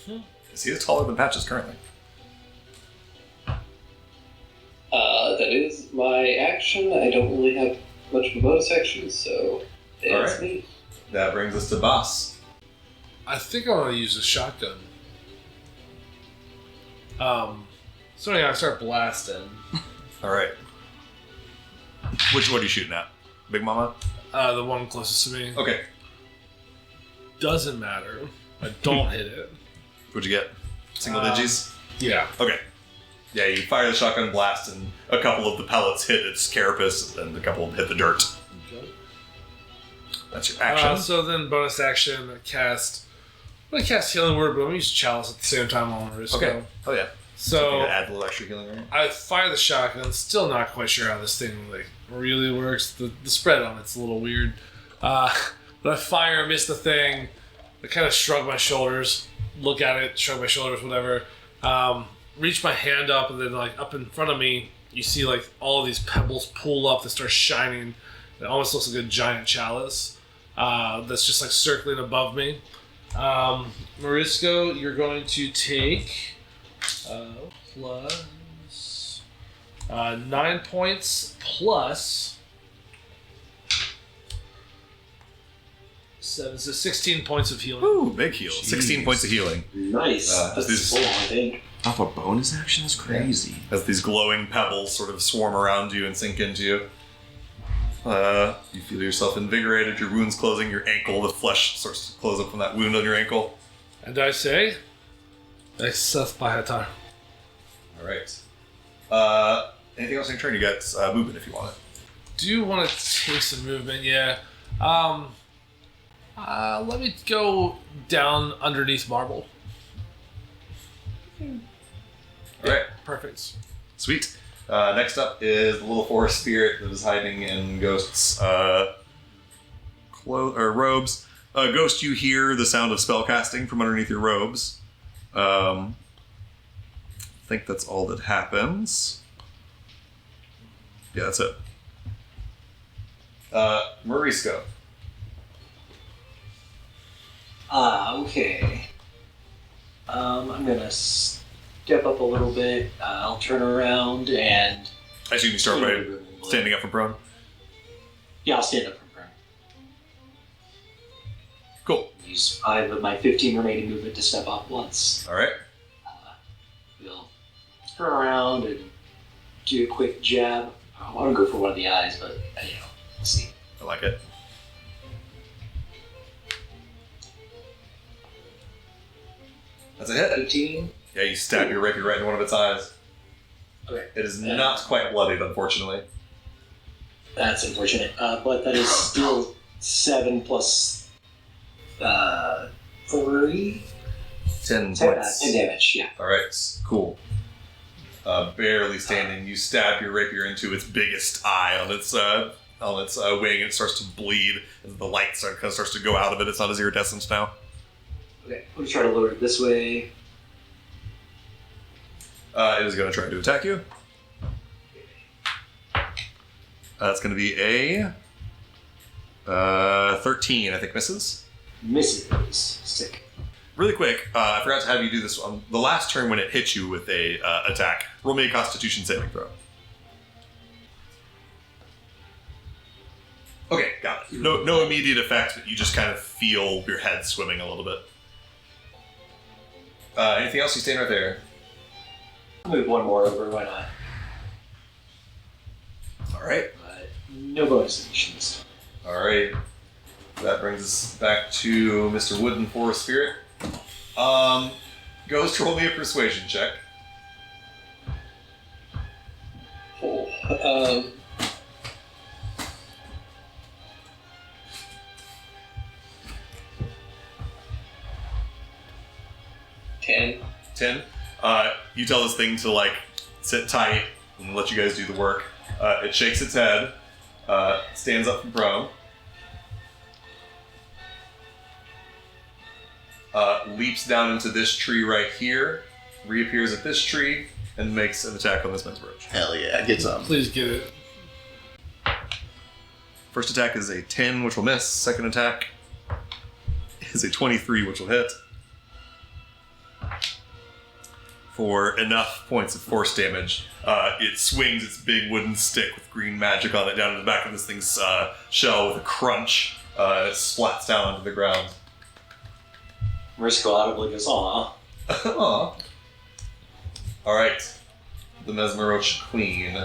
A: He is taller than Patches currently.
H: That is my action. I don't really have much of a bonus action, so it's
A: Alright.
H: me.
A: That brings us to Boss.
D: I think I want to use a shotgun. So anyway, I start blasting.
A: Alright. Which one are you shooting at? Big Mama?
D: The one closest to me.
A: Okay.
D: Doesn't matter. I don't hit it.
A: What'd you get? Single digits?
D: Yeah.
A: Okay. Yeah, you fire the shotgun blast, and a couple of the pellets hit its carapace, and a couple hit the dirt.
D: Okay.
A: That's your action.
D: So then bonus action, I'm going to cast Healing Word, but I'm going to use Chalice at the same time on Risco.
A: Okay. Oh yeah.
D: So
A: You can add a little extra healing, right?
D: I fire the shotgun. Still not quite sure how this thing really works. The spread on it's a little weird. But I fire, miss the thing. I kind of shrug my shoulders, look at it, shrug my shoulders, whatever. Reach my hand up, and then up in front of me, you see all of these pebbles pull up that start shining. It almost looks like a giant chalice that's just circling above me. Morisco, you're going to take plus 9 points plus 7, so 16 points of healing.
A: Ooh, big heal. 16 points of healing.
F: Nice. That's
A: these-
F: full, I think.
E: Off a bonus action is crazy.
A: As these glowing pebbles sort of swarm around you and sink into you. You feel yourself invigorated, your wound's closing, your ankle, the flesh starts to close up from that wound on your ankle.
D: And I say, Seth Bahatar.
A: Alright. Anything else on your turn? You got movement if you want it.
D: Do you want to take some movement? Yeah. Let me go down underneath marble.
A: Alright.
D: Perfect.
A: Sweet. Next up is the little forest spirit that is hiding in Ghost's robes. Ghost, you hear the sound of spellcasting from underneath your robes. I think that's all that happens. Yeah, that's it. Morisco.
F: Okay. I'm gonna step up a little bit. I'll turn around and...
A: I assume you start by standing up from prone.
F: Yeah, I'll stand up from prone.
A: Cool.
F: Use 5 of my 15 remaining movement to step up once.
A: Alright.
F: We'll turn around and do a quick jab. I want to go for one of the eyes, but, we'll see.
A: I like it. That's a hit.
F: 18.
A: Yeah, you stab your rapier right into one of its eyes.
F: Okay.
A: It is not quite bloodied, unfortunately.
F: That's unfortunate. But that is still 7 plus 3?
A: 10
F: 10
A: points.
F: damage, yeah.
A: Alright, cool. Barely standing, you stab your rapier into its biggest eye on its wing, and it starts to bleed as the light starts to go out of it. It's not as iridescent now.
F: Okay, I'm going to try to lower it this way.
A: It is going to try to attack you. That's going to be a 13, I think misses.
F: Misses. Sick.
A: really quick, I forgot to have you do this on the last turn when it hit you with a attack. Roll me a Constitution saving throw. Okay, got it. No immediate effect, but you just kind of feel your head swimming a little bit. Anything else? You staying right there?
F: I'll move one more over, why not?
A: All right.
F: No bonus actions.
A: All right. That brings us back to Mr. Wooden Forest Spirit. Ghost, roll me a persuasion check.
H: Oh, 10.
A: You tell this thing to like sit tight and let you guys do the work. It shakes its head, stands up from prone, leaps down into this tree right here, reappears at this tree, and makes an attack on this mesmeroach.
B: Hell yeah, get some.
D: Please get it.
A: First attack is a 10, which will miss. Second attack is a 23, which will hit. For enough points of force damage, it swings its big wooden stick with green magic on it down in the back of this thing's shell with a crunch. It splats down onto the ground.
F: Mariska audibly goes, aw.
A: Aw. Alright. The Mesmeroach Queen.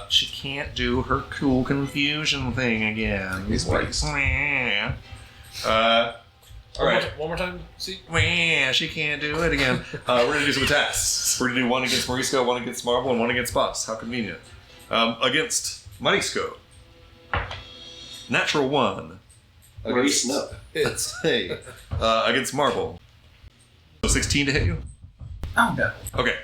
A: She can't do her cool confusion thing again.
B: He's nice.
A: Alright.
D: One more time, see?
A: Wah, she can't do it again. We're going to do some attacks. We're going to do one against Morisco, one against Marble, and one against Boss. How convenient. Against Morisco. Natural 1.
F: Maurice, no.
A: It's hey. Against Marble. So 16 to hit you?
C: Oh no.
A: Okay.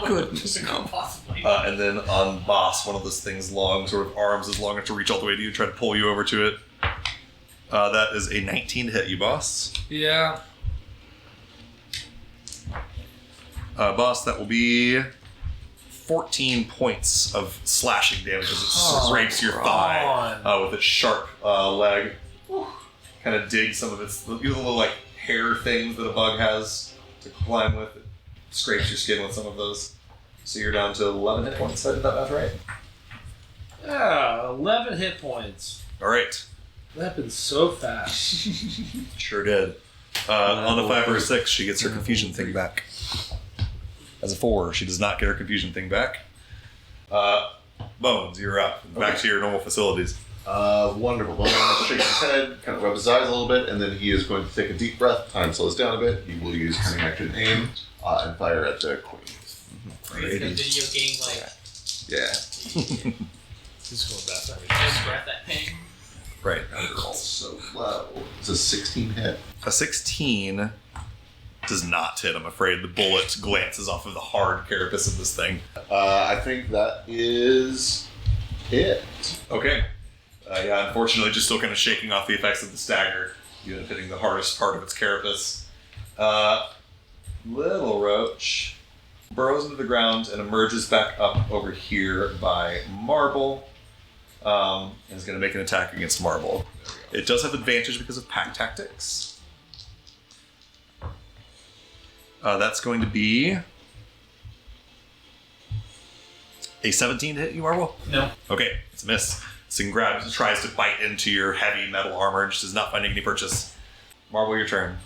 C: Goodness, no. Possibly.
A: And then on Boss, one of those things long, sort of arms as long enough to reach all the way to you, try to pull you over to it. That is a 19 to hit you, Boss.
D: Yeah.
A: Boss, that will be 14 points of slashing damage as it scrapes your thigh with its sharp leg. Kind of digs some of its the little like hair things that a bug has to climb with. It scrapes your skin with some of those. So you're down to 11 hit points. Did I do that math right?
D: Yeah, 11 hit points.
A: All right.
D: That happened so fast.
A: Sure did. On a 5 or a 6, she gets her confusion thing back. As a 4, she does not get her confusion thing back. Bones, you're up. Back to your normal facilities.
B: Wonderful. Bones shakes his head, kind of rubs his eyes a little bit, and then he is going to take a deep breath. Time slows down a bit. He will use cunning action aim and fire at the queen.
C: It's a video game like.
B: Yeah.
D: He's going back.
C: Just grab that thing.
A: Right.
B: Also low. It's a 16 hit.
A: A 16 does not hit, I'm afraid. The bullet glances off of the hard carapace of this thing.
B: I think that is it.
A: Okay. Yeah, unfortunately, just still kind of shaking off the effects of the stagger. You end up hitting the hardest part of its carapace. Little Roach burrows into the ground and emerges back up over here by Marble. And is going to make an attack against Marble. It does have advantage because of pack tactics. That's going to be a 17 to hit you, Marble?
C: No.
A: Okay, it's a miss. This thing grabs, tries to bite into your heavy metal armor and just is not finding any purchase. Marble, your turn.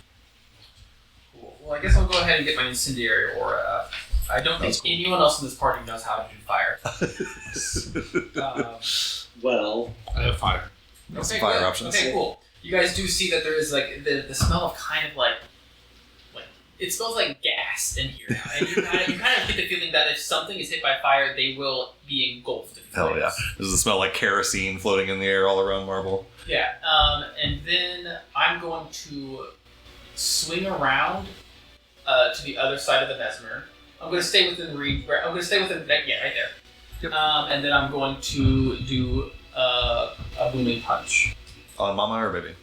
C: Well, I guess I'll go ahead and get my incendiary aura. I don't think anyone else in this party knows how to do fire.
F: Well,
D: I have fire.
A: Some fire
C: good.
A: options.
C: Okay, cool. You guys do see that there is like the smell of kind of like it smells like gas in here now, and you kind of get the feeling that if something is hit by fire, they will be engulfed in flames.
A: Hell yeah. Does it smell like kerosene floating in the air all around Marble?
C: Yeah. And then I'm going to swing around to the other side of the mesmer. I'm going to stay within read. I'm going to stay within right there.
A: Yep.
C: And then I'm going to do a booming punch
A: On Mama or Baby?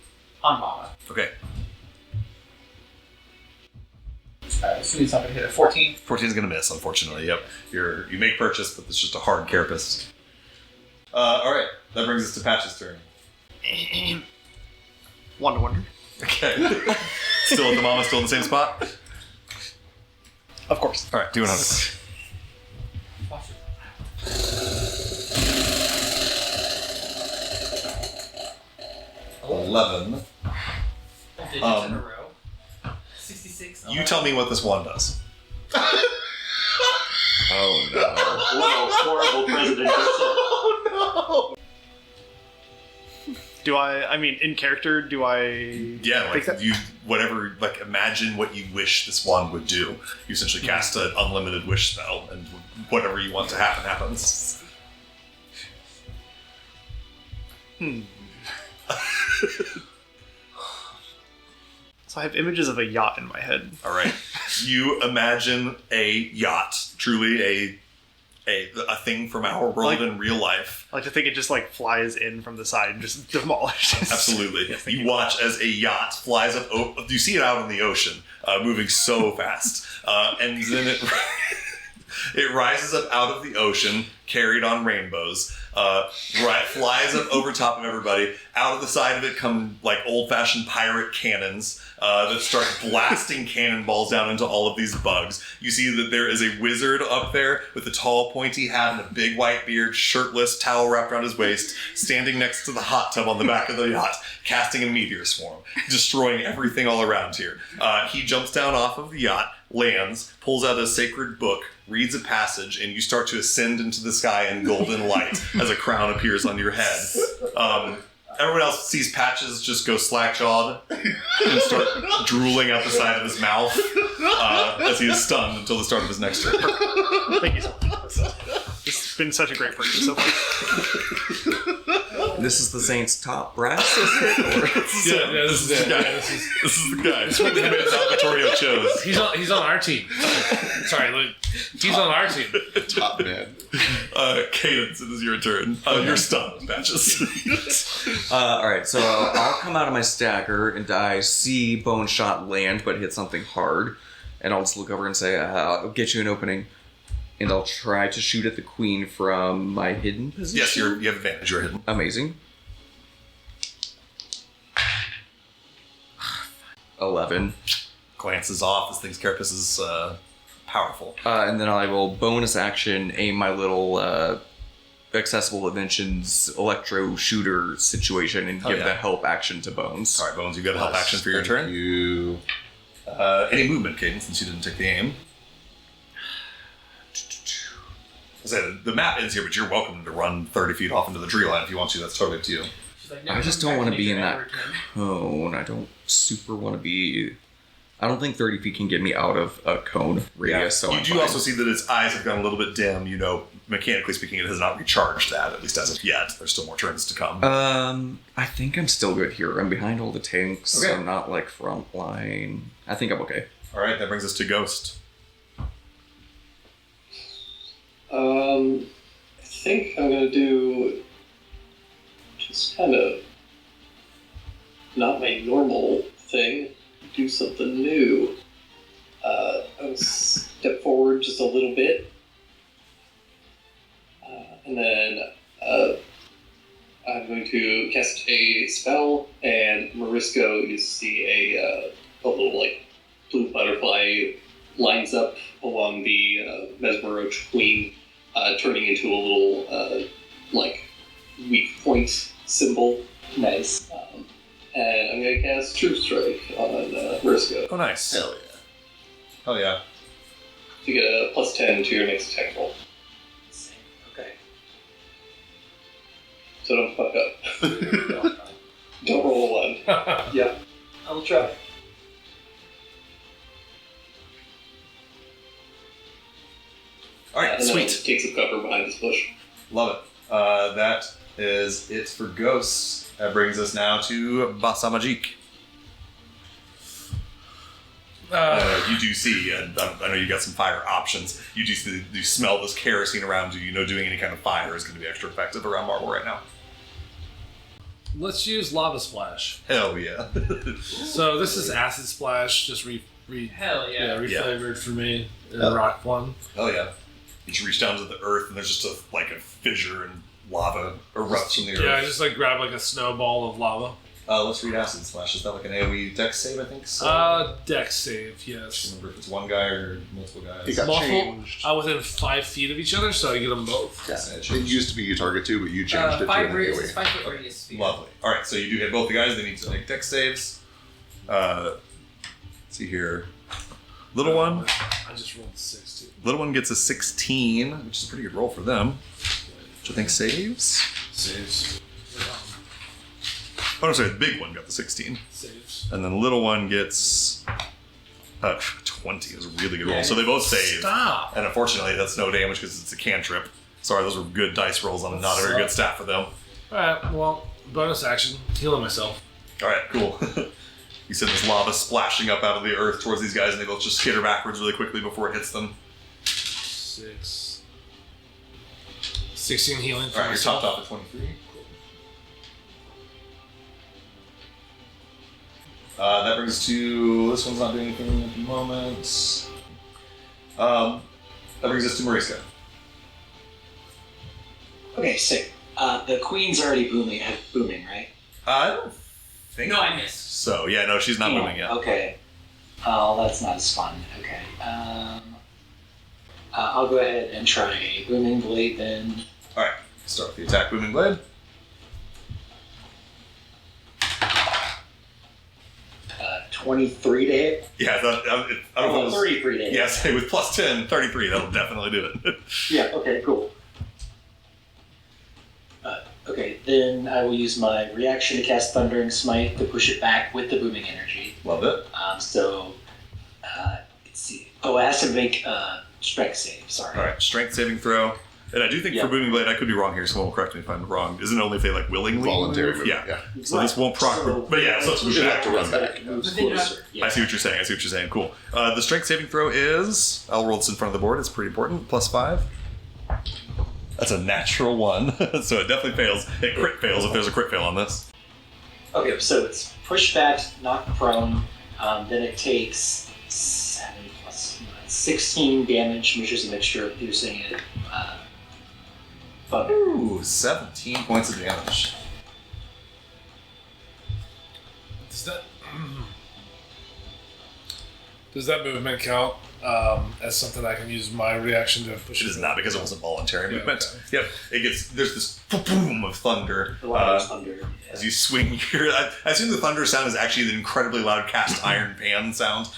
C: on Mama.
A: Okay.
C: Assuming it's not going to hit a 14.
A: 14 is going to miss, unfortunately. Yep. You make purchase, but it's just a hard carapace. Alright. That brings us to Patch's turn.
I: Wonder.
A: Okay. Still at the mama, still in the same spot?
I: Of course.
A: Alright, do 100. 11.
C: Digits in a row. 66.
A: You tell me what this one does.
E: Oh no.
F: What a horrible president yourself.
I: Do I mean, in character, do I...
A: Yeah,
I: think
A: like
I: that-
A: you, whatever, like imagine what you wish this wand would do. You essentially cast an unlimited wish spell, and whatever you want to happen happens.
I: So I have images of a yacht in my head.
A: All right, you imagine a yacht, truly a thing from our world
I: Like-
A: in real life.
I: I like to think it just like flies in from the side and just demolishes.
A: Absolutely.
I: Yes, thank
A: You watch as a yacht flies up. You see it out in the ocean, moving so fast, and then it rises up out of the ocean, carried on rainbows. Flies up over top of everybody. Out of the side of it come like old-fashioned pirate cannons that start blasting cannonballs down into all of these bugs. You see that there is a wizard up there with a tall, pointy hat and a big white beard, shirtless, towel wrapped around his waist, standing next to the hot tub on the back of the yacht, casting a meteor swarm, destroying everything all around here. He jumps down off of the yacht, lands, pulls out a sacred book, reads a passage, and you start to ascend into the sky in golden light as a crown appears on your head. Everyone else sees Patches just go slack-jawed and start drooling out the side of his mouth as he is stunned until the start of his next turn.
I: Thank you so much. This has been such a great purchase so far.
E: This is the Saints' top brass, is it? Or-
D: Yeah, this is it.
A: the guy.
D: Yeah,
A: This is the guy. This is Salvatore chose.
D: he's on our team. Sorry, Luke. He's on our team.
B: Top man.
A: Cadence, it is your turn. You're stunned, Patches.
E: Alright, so I'll come out of my stagger and I see Bone Shot land but hit something hard. And I'll just look over and say, I'll get you an opening. And I'll try to shoot at the queen from my hidden position.
A: Yes, you have advantage. You're hidden.
E: Amazing. 11.
A: Glances off. This thing's carapace is powerful.
E: And then I will bonus action aim my little accessible inventions electro shooter situation and
A: Oh,
E: give
A: yeah.
E: the help action to Bones.
A: All right, Bones, you've got a help action for your turn.
B: You.
A: Any movement, Cadence, since you didn't take the aim? I said the map ends here, but you're welcome to run 30 feet off into the tree line if you want to. That's totally up to you.
C: She's like,
E: I just don't want to be in that cone. I don't super want to be... I don't think 30 feet can get me out of a cone radius, so
A: you
E: I'm
A: do
E: fine.
A: also see that its eyes have gone a little bit dim. You know, mechanically speaking, it has not recharged that, at least as of yet. There's still more turns to come.
E: I think I'm still good here. I'm behind all the tanks.
A: Okay.
E: I'm not, like, front line. I think I'm okay.
A: All right, that brings us to Ghost.
H: I think I'm gonna do just kind of not my normal thing. Do something new. I'll step forward just a little bit, and then I'm going to cast a spell. And Marisco, you see a little like blue butterfly lines up along the Mesmeroach Queen, turning into a little like weak point symbol.
F: Nice.
H: And I'm going to cast True Strike on Marisco
A: Oh, nice.
B: Hell yeah.
A: Oh, yeah.
H: to get a +10 to your next attack roll.
F: Okay.
H: So don't fuck up. Don't roll a 1.
F: Yeah. I'll try.
A: All right,
H: and then
A: sweet.
H: take some cover behind this bush.
A: Love it. That is it for Ghosts. That brings us now to Basamajik. You do see, and I know you got some fire options. You do see, you smell this kerosene around you. You know, doing any kind of fire is going to be extra effective around Marble right now.
D: Let's use Lava Splash.
A: Hell yeah!
D: So this is Acid Splash, just
C: Hell yeah.
D: reflavored for me in
A: Yeah.
D: rock form.
A: Hell yeah! You just reach down to the earth, and there's just a fissure, and lava erupts from the earth.
D: Yeah, I just like grab like a snowball of lava.
A: Let's read Acid Splash. Is that like an AoE dex save, I think? So?
D: Dex save, yes.
A: Remember if it's one guy or multiple guys.
B: It got
D: Multiple,
B: changed.
D: within 5 feet of each other, so I get them both.
B: Yeah, it used to be you target 2, but you changed it to
C: 5
B: an
C: radius,
B: AoE.
C: 5 foot radius sphere.
A: Lovely. All right, so you do hit both the guys. They need to make dex saves. Let's see here. Little one.
D: I just rolled 6 too.
A: Little one gets a 16, which is a pretty good roll for them. Which I think saves.
D: Saves.
A: Oh, no, sorry. The big one got the 16.
D: Saves.
A: And then the little one gets 20. It was a really good roll. So they both save.
D: Stop.
A: And unfortunately, that's no damage because it's a cantrip. Sorry, those were good dice rolls on not a very good stat for them.
D: Alright, well, bonus action. Healing myself.
A: All right, cool. You send this lava splashing up out of the earth towards these guys, and they both just skitter backwards really quickly before it hits them.
D: 6. 16 healing for
A: All right, you're
D: myself.
A: topped off at 23. That brings us to... This one's not doing anything at the moment. That brings us to Mariska.
F: Okay, sick. The queen's already booming, right?
A: I don't think...
C: No, I missed.
A: So, yeah, no, she's not moving yet.
F: Okay. Oh, that's not as fun. Okay. I'll go ahead and try a booming blade then.
A: All right, start with the attack booming blade.
F: 23 to hit.
A: Yeah, I don't know if it was...
F: 33 to hit.
A: Yes, with plus 10, 33, that'll definitely do it.
F: Yeah, okay, cool. Okay, then I will use my reaction to cast Thundering Smite to push it back with the booming energy.
A: Love it.
F: Let's see. Oh, it has to make strength save, sorry.
A: All right, strength saving throw. And I do think
F: Yeah.
A: for booming blade, I could be wrong here, someone will correct me if I'm wrong. Isn't it only if they like willingly
B: Voluntary
A: move?
B: movement,
A: Yeah.
B: yeah.
A: So this won't proc,
F: So-
A: but yeah, so it's
B: You should have to run back.
F: Moves
C: But then you have-
F: closer. Yeah.
A: I see what you're saying. Cool. The strength saving throw is, I'll roll this in front of the board. It's pretty important. Plus 5. That's a natural 1, so it definitely fails. It crit fails if there's a crit fail on this.
F: Okay, so it's push back, knock prone, then it takes 7 plus 9, 16 damage, which is a mixture of piercing and thunder.
A: Ooh, 17 points of damage.
D: Does that movement count as something I can use my reaction to push
A: It is not because it wasn't voluntary
D: Yeah,
A: movement.
D: okay.
A: Yep, it gets, there's this boom of thunder.
F: The one is thunder.
A: As you swing your, I assume the thunder sound is actually the incredibly loud cast iron pan sound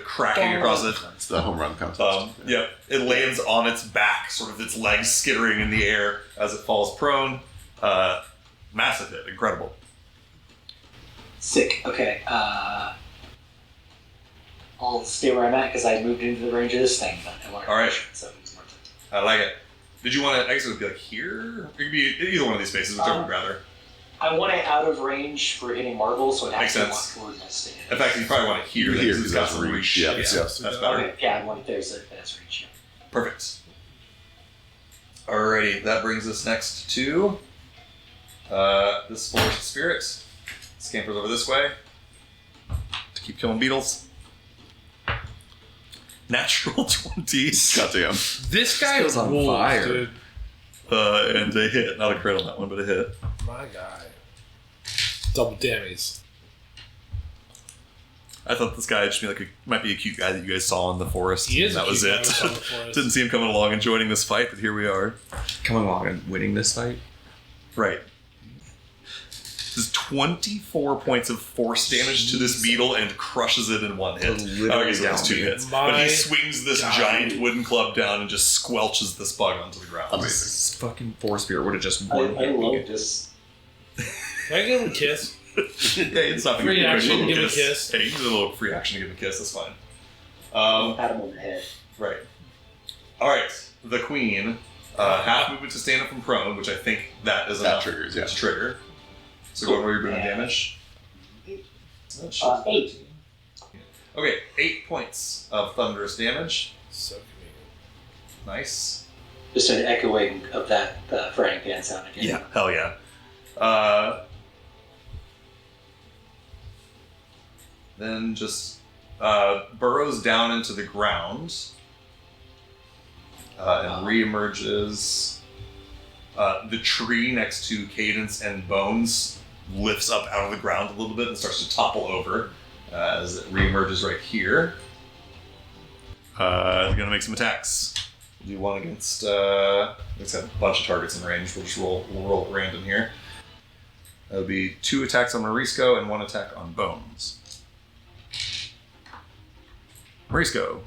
A: cracking across it.
B: It's the home run contest.
A: Yep, it lands on its back, sort of its legs skittering in the air as it falls prone. Massive hit, incredible.
F: Sick. Okay. I'll stay where I'm at because I moved into the range of this thing. But I want to
A: All right.
F: push it, so it's more tempting.
A: I like it. Did you want to? I guess it would be like here. It could be either one of these spaces, whichever you'd rather.
F: I want it out of range for hitting marble, so it has
A: Makes
F: to walk
A: sense.
F: towards us to hit.
A: In fact, you probably want it here.
B: Here,
A: because it's got
B: because
A: some
B: that's
A: reach.
B: reach. Yep,
A: Yeah,
B: yes.
A: that's better.
F: Okay, yeah, I want it there's a fast reach. Yeah.
A: Perfect. Alrighty, that brings us next to this forest spirit. Scampers over this way to keep killing beetles. Natural 20s.
B: Goddamn.
D: This guy
E: This goes on
D: rules,
E: fire.
D: dude.
A: And a hit. Not a crit on that one, but a hit.
D: My guy. Double damage.
A: I thought this guy just might be a cute guy that you guys saw in the forest.
D: He is
A: and
D: a
A: that was
D: cute guy
A: it.
D: we saw in the forest.
A: Didn't see him coming along and joining this fight, but here we are.
E: Coming along and winning this fight.
A: Right. This is 24 points of force damage to this beetle and crushes it in one hit.
E: Literally
A: I guess it has
E: down
A: 2
E: me.
A: hits.
D: My
A: But he swings this
D: God.
A: giant wooden club down and just squelches this bug onto the ground.
B: Amazing.
E: This fucking force spirit would have just
F: I
E: one hit me.
F: love this.
D: Can I give him a kiss?
A: Yeah, it's not
D: Free action, give him a kiss.
A: Hey, you can do a little free action to give him a kiss, that's fine.
F: Pat him on the head.
A: Right. Alright, the queen. Half movement to stand up from prone, which I think that is
B: That
A: enough
B: triggers, yeah.
A: to trigger. So go over your booming
F: Yeah.
A: damage.
F: 8.
A: Okay, 8 points of thunderous damage.
D: So convenient.
A: Nice.
F: Just an echoing of that frying pan sound again.
A: Yeah, hell yeah. Then just burrows down into the ground and reemerges. The tree next to Cadence and Bones lifts up out of the ground a little bit and starts to topple over as it reemerges right here. We're going to make some attacks. We'll do one against... let's have a bunch of targets in range. We'll roll at random here. That'll be 2 attacks on Morisco and 1 attack on Bones. Morisco.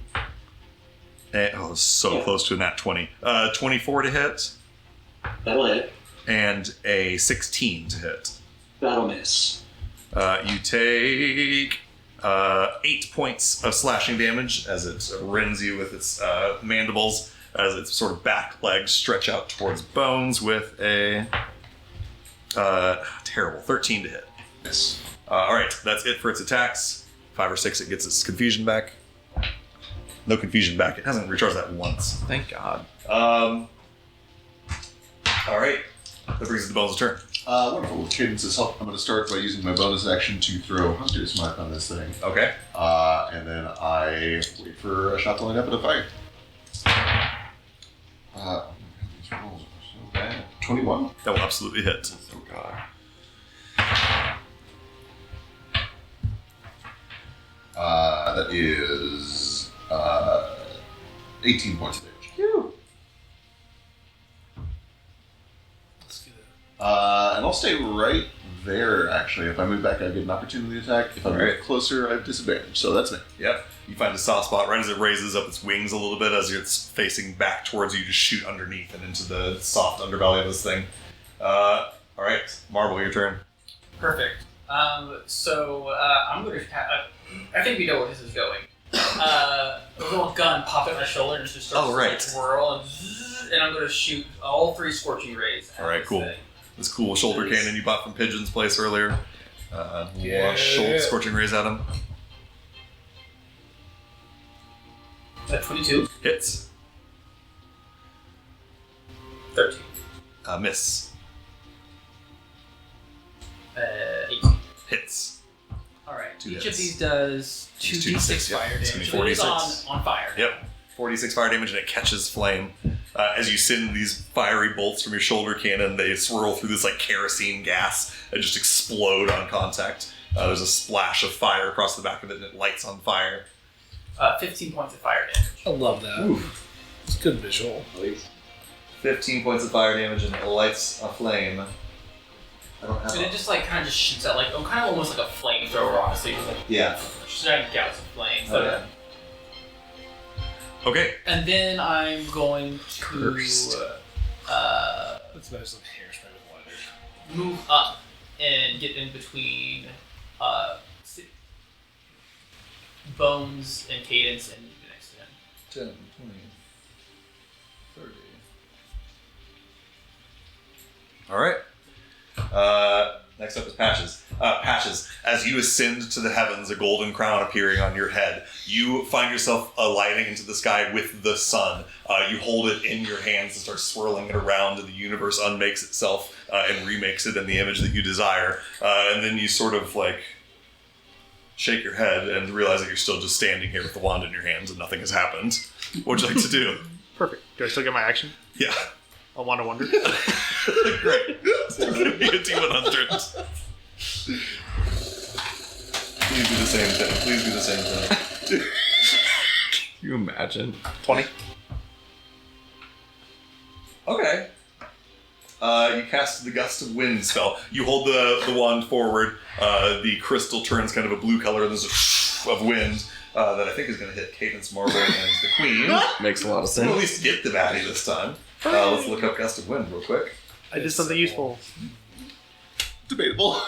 A: So close to a nat 20. 24 to hit.
F: That'll hit.
A: And a 16 to hit.
F: That'll miss.
A: You take 8 points of slashing damage as it rends you with its mandibles, as its sort of back legs stretch out towards Bones with a terrible 13 to hit.
B: Yes.
A: Alright, that's it for its attacks. 5 or 6, it gets its confusion back. No confusion back. It hasn't recharged that once.
E: Thank God.
A: Alright. That brings us to Bones' turn.
B: Wonderful. With Cadence's help, I'm going to start by using my bonus action to throw Hunter's Mark on this thing.
A: Okay.
B: And then I wait for a shot to line up and a fire. Oh my God, these rolls are so bad. 21.
A: That will absolutely hit.
B: Oh God. That is 18 points of damage. And I'll stay right there, actually. If I move back, I get an opportunity attack. If I move closer, I have disadvantage. So that's me.
A: Yep. You find a soft spot right as it raises up its wings a little bit as it's facing back towards you to shoot underneath and into the soft underbelly of this thing. Alright, Marble, your turn.
C: Perfect. So I'm going to... I think we know where this is going. A little gun popped at my shoulder and just starts to whirl, and I'm going to shoot all 3 scorching rays.
A: Alright, cool. Thing. This cool shoulder cannon you bought from Pigeon's place earlier. Scorching rays at him.
C: At 22.
A: Hits.
C: 13.
A: Miss.
C: 18.
A: Hits.
C: Alright. Each
A: hits.
C: of these does 2d6 fire damage. So it is on fire.
A: Yep. 46 fire damage and it catches flame. As you send these fiery bolts from your shoulder cannon, they swirl through this like kerosene gas and just explode on contact. There's a splash of fire across the back of it and it lights on fire.
C: 15 points of fire damage.
D: I love that.
A: Ooh.
D: It's good visual.
A: 15 points of fire damage and it lights a flame. I don't have
C: And it just like kind of just shoots out like kind of almost like a flamethrower, honestly. Just like shooting gouts of flames.
A: Okay.
C: And then I'm going to
D: Let's imagine some hairspray with wonder.
C: move up and get in between Bones and Cadence and the next to him.
A: 10, 20, 30. Alright. Next up is Patches. Patches, as you ascend to the heavens, a golden crown appearing on your head, you find yourself alighting into the sky with the sun. You hold it in your hands and start swirling it around, and the universe unmakes itself and remakes it in the image that you desire. And then you sort of like shake your head and realize that you're still just standing here with the wand in your hands and nothing has happened. What would you like to do?
I: Perfect. Do I still get my action?
A: Yeah.
I: A Wand of Wonder?
A: Great. It's going to be a D100. Please do the same thing. Please do the same thing.
E: Can you imagine?
I: 20.
A: Okay. You cast the Gust of Wind spell. You hold the wand forward. The crystal turns kind of a blue color, and there's a of wind that I think is going to hit Cadence, Marble, and the Queen.
E: Makes a lot of
A: We'll
E: sense.
A: at least get the baddie this time. Let's look up Gust of Wind real quick.
I: I did something useful.
B: Debatable.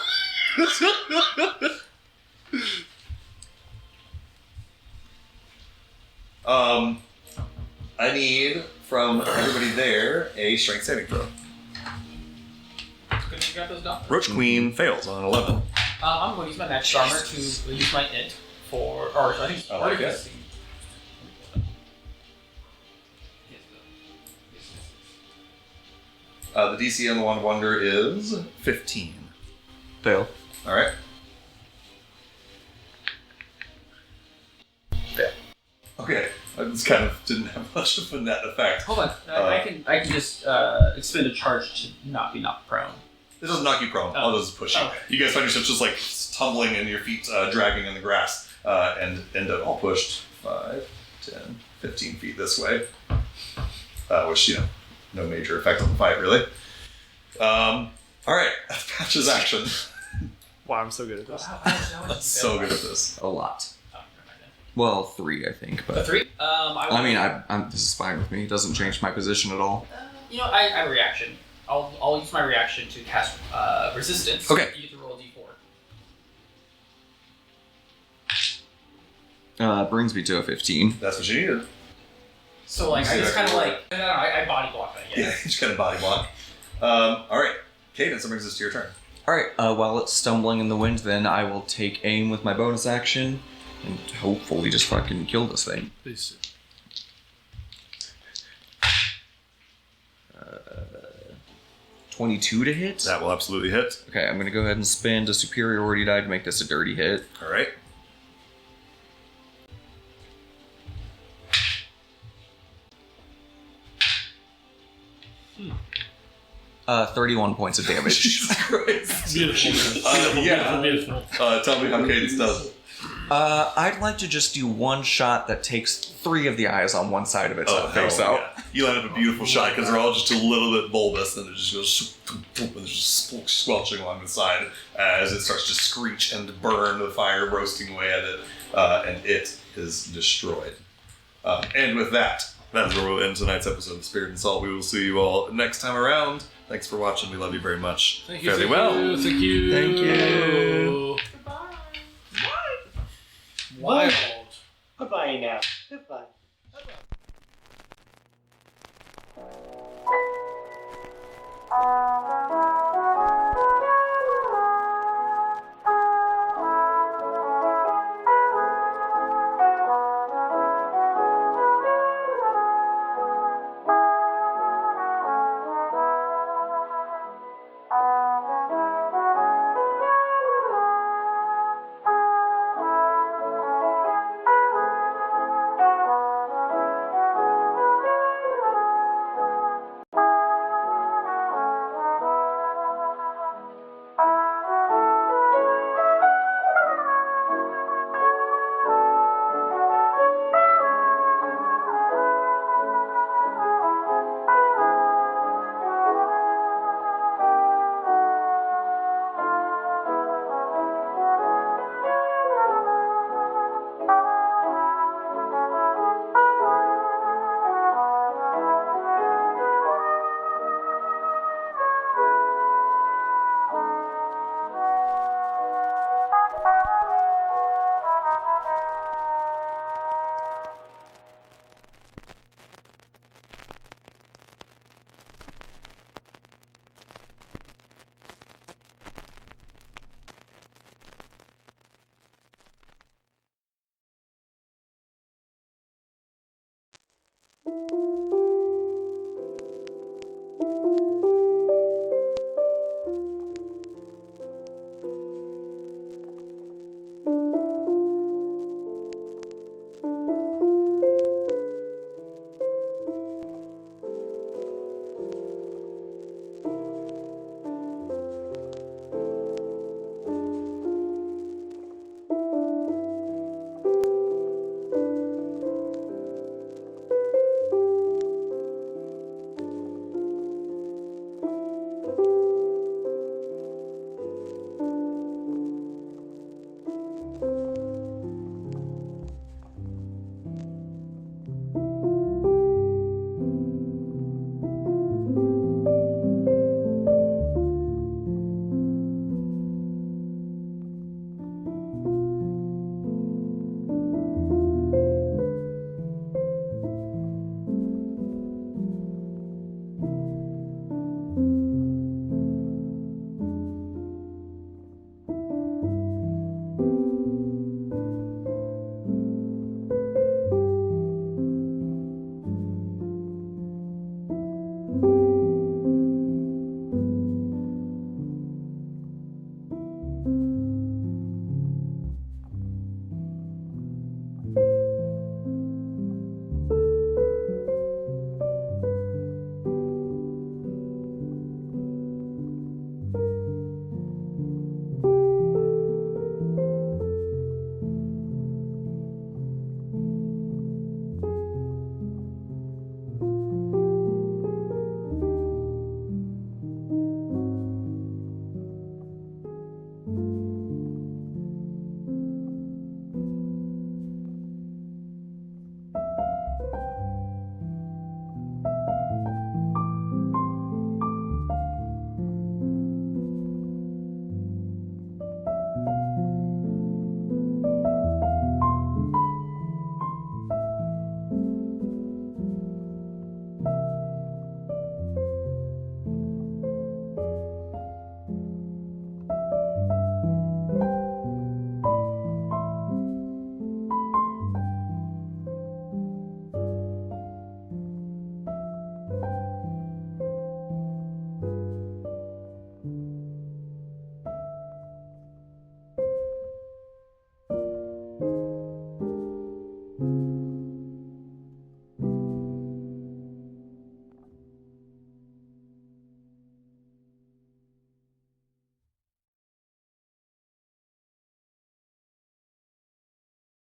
A: I need from everybody there a strength saving throw.
C: Couldn't you grab those down?
A: Roach Queen fails on an 11.
C: I'm going to use my magic armor to use my int for, or I think.
A: I like it. The DC on the Wand of Wonder is 15.
E: Fail.
A: Alright.
C: Fail.
A: Okay. I just kind of didn't have much of a net effect.
C: Hold on. I can just expend a charge to not be knocked prone.
A: It doesn't knock you prone. All it does is push you.
C: Okay.
A: You guys find yourselves just like tumbling and your feet dragging in the grass and end up all pushed 5, 10, 15 feet this way. Which, no major effect on the fight, really. All right, that's Patch's action.
I: Wow, I'm so good at this.
A: I'm so good at this.
E: A lot.
C: Oh, never mind then.
E: Well, 3, I think.
C: A
E: But
C: 3?
E: I mean, this is fine with me. It doesn't change my position at all.
C: I have a reaction. I'll use my reaction to cast resistance.
A: Okay.
C: You get to roll a d4.
E: Brings me to a 15.
A: That's what you needed.
C: So I just kind of I body block that.
A: Yeah, you just kind of body block. All right, Cadence, that brings us to your turn.
E: Alright, while it's stumbling in the wind, then I will take aim with my bonus action and hopefully just fucking kill this thing.
D: Please.
E: 22 to hit?
A: That will absolutely hit.
E: Okay, I'm going to go ahead and spend a superiority die to make this a dirty hit.
A: All right.
E: 31 points of damage.
A: Jesus Christ.
D: Beautiful.
A: Yeah.
D: Beautiful.
A: Tell me how Cadence does it.
E: I'd like to just do one shot that takes 3 of the eyes on one side of its face
A: hell
E: out.
A: yeah. You line up a beautiful shot because they're all just a little bit bulbous, and it just goes and there's just squelching along the side as it starts to screech and burn, the fire roasting away at it, and it is destroyed. And with that is where we'll end tonight's episode of Spirit and Salt. We will see you all next time around. Thanks for watching. We love you very much.
D: Thank you.
A: Fairly
D: Thank
A: well.
D: you. Thank you.
E: Thank you.
C: Wild.
F: Goodbye now. Goodbye.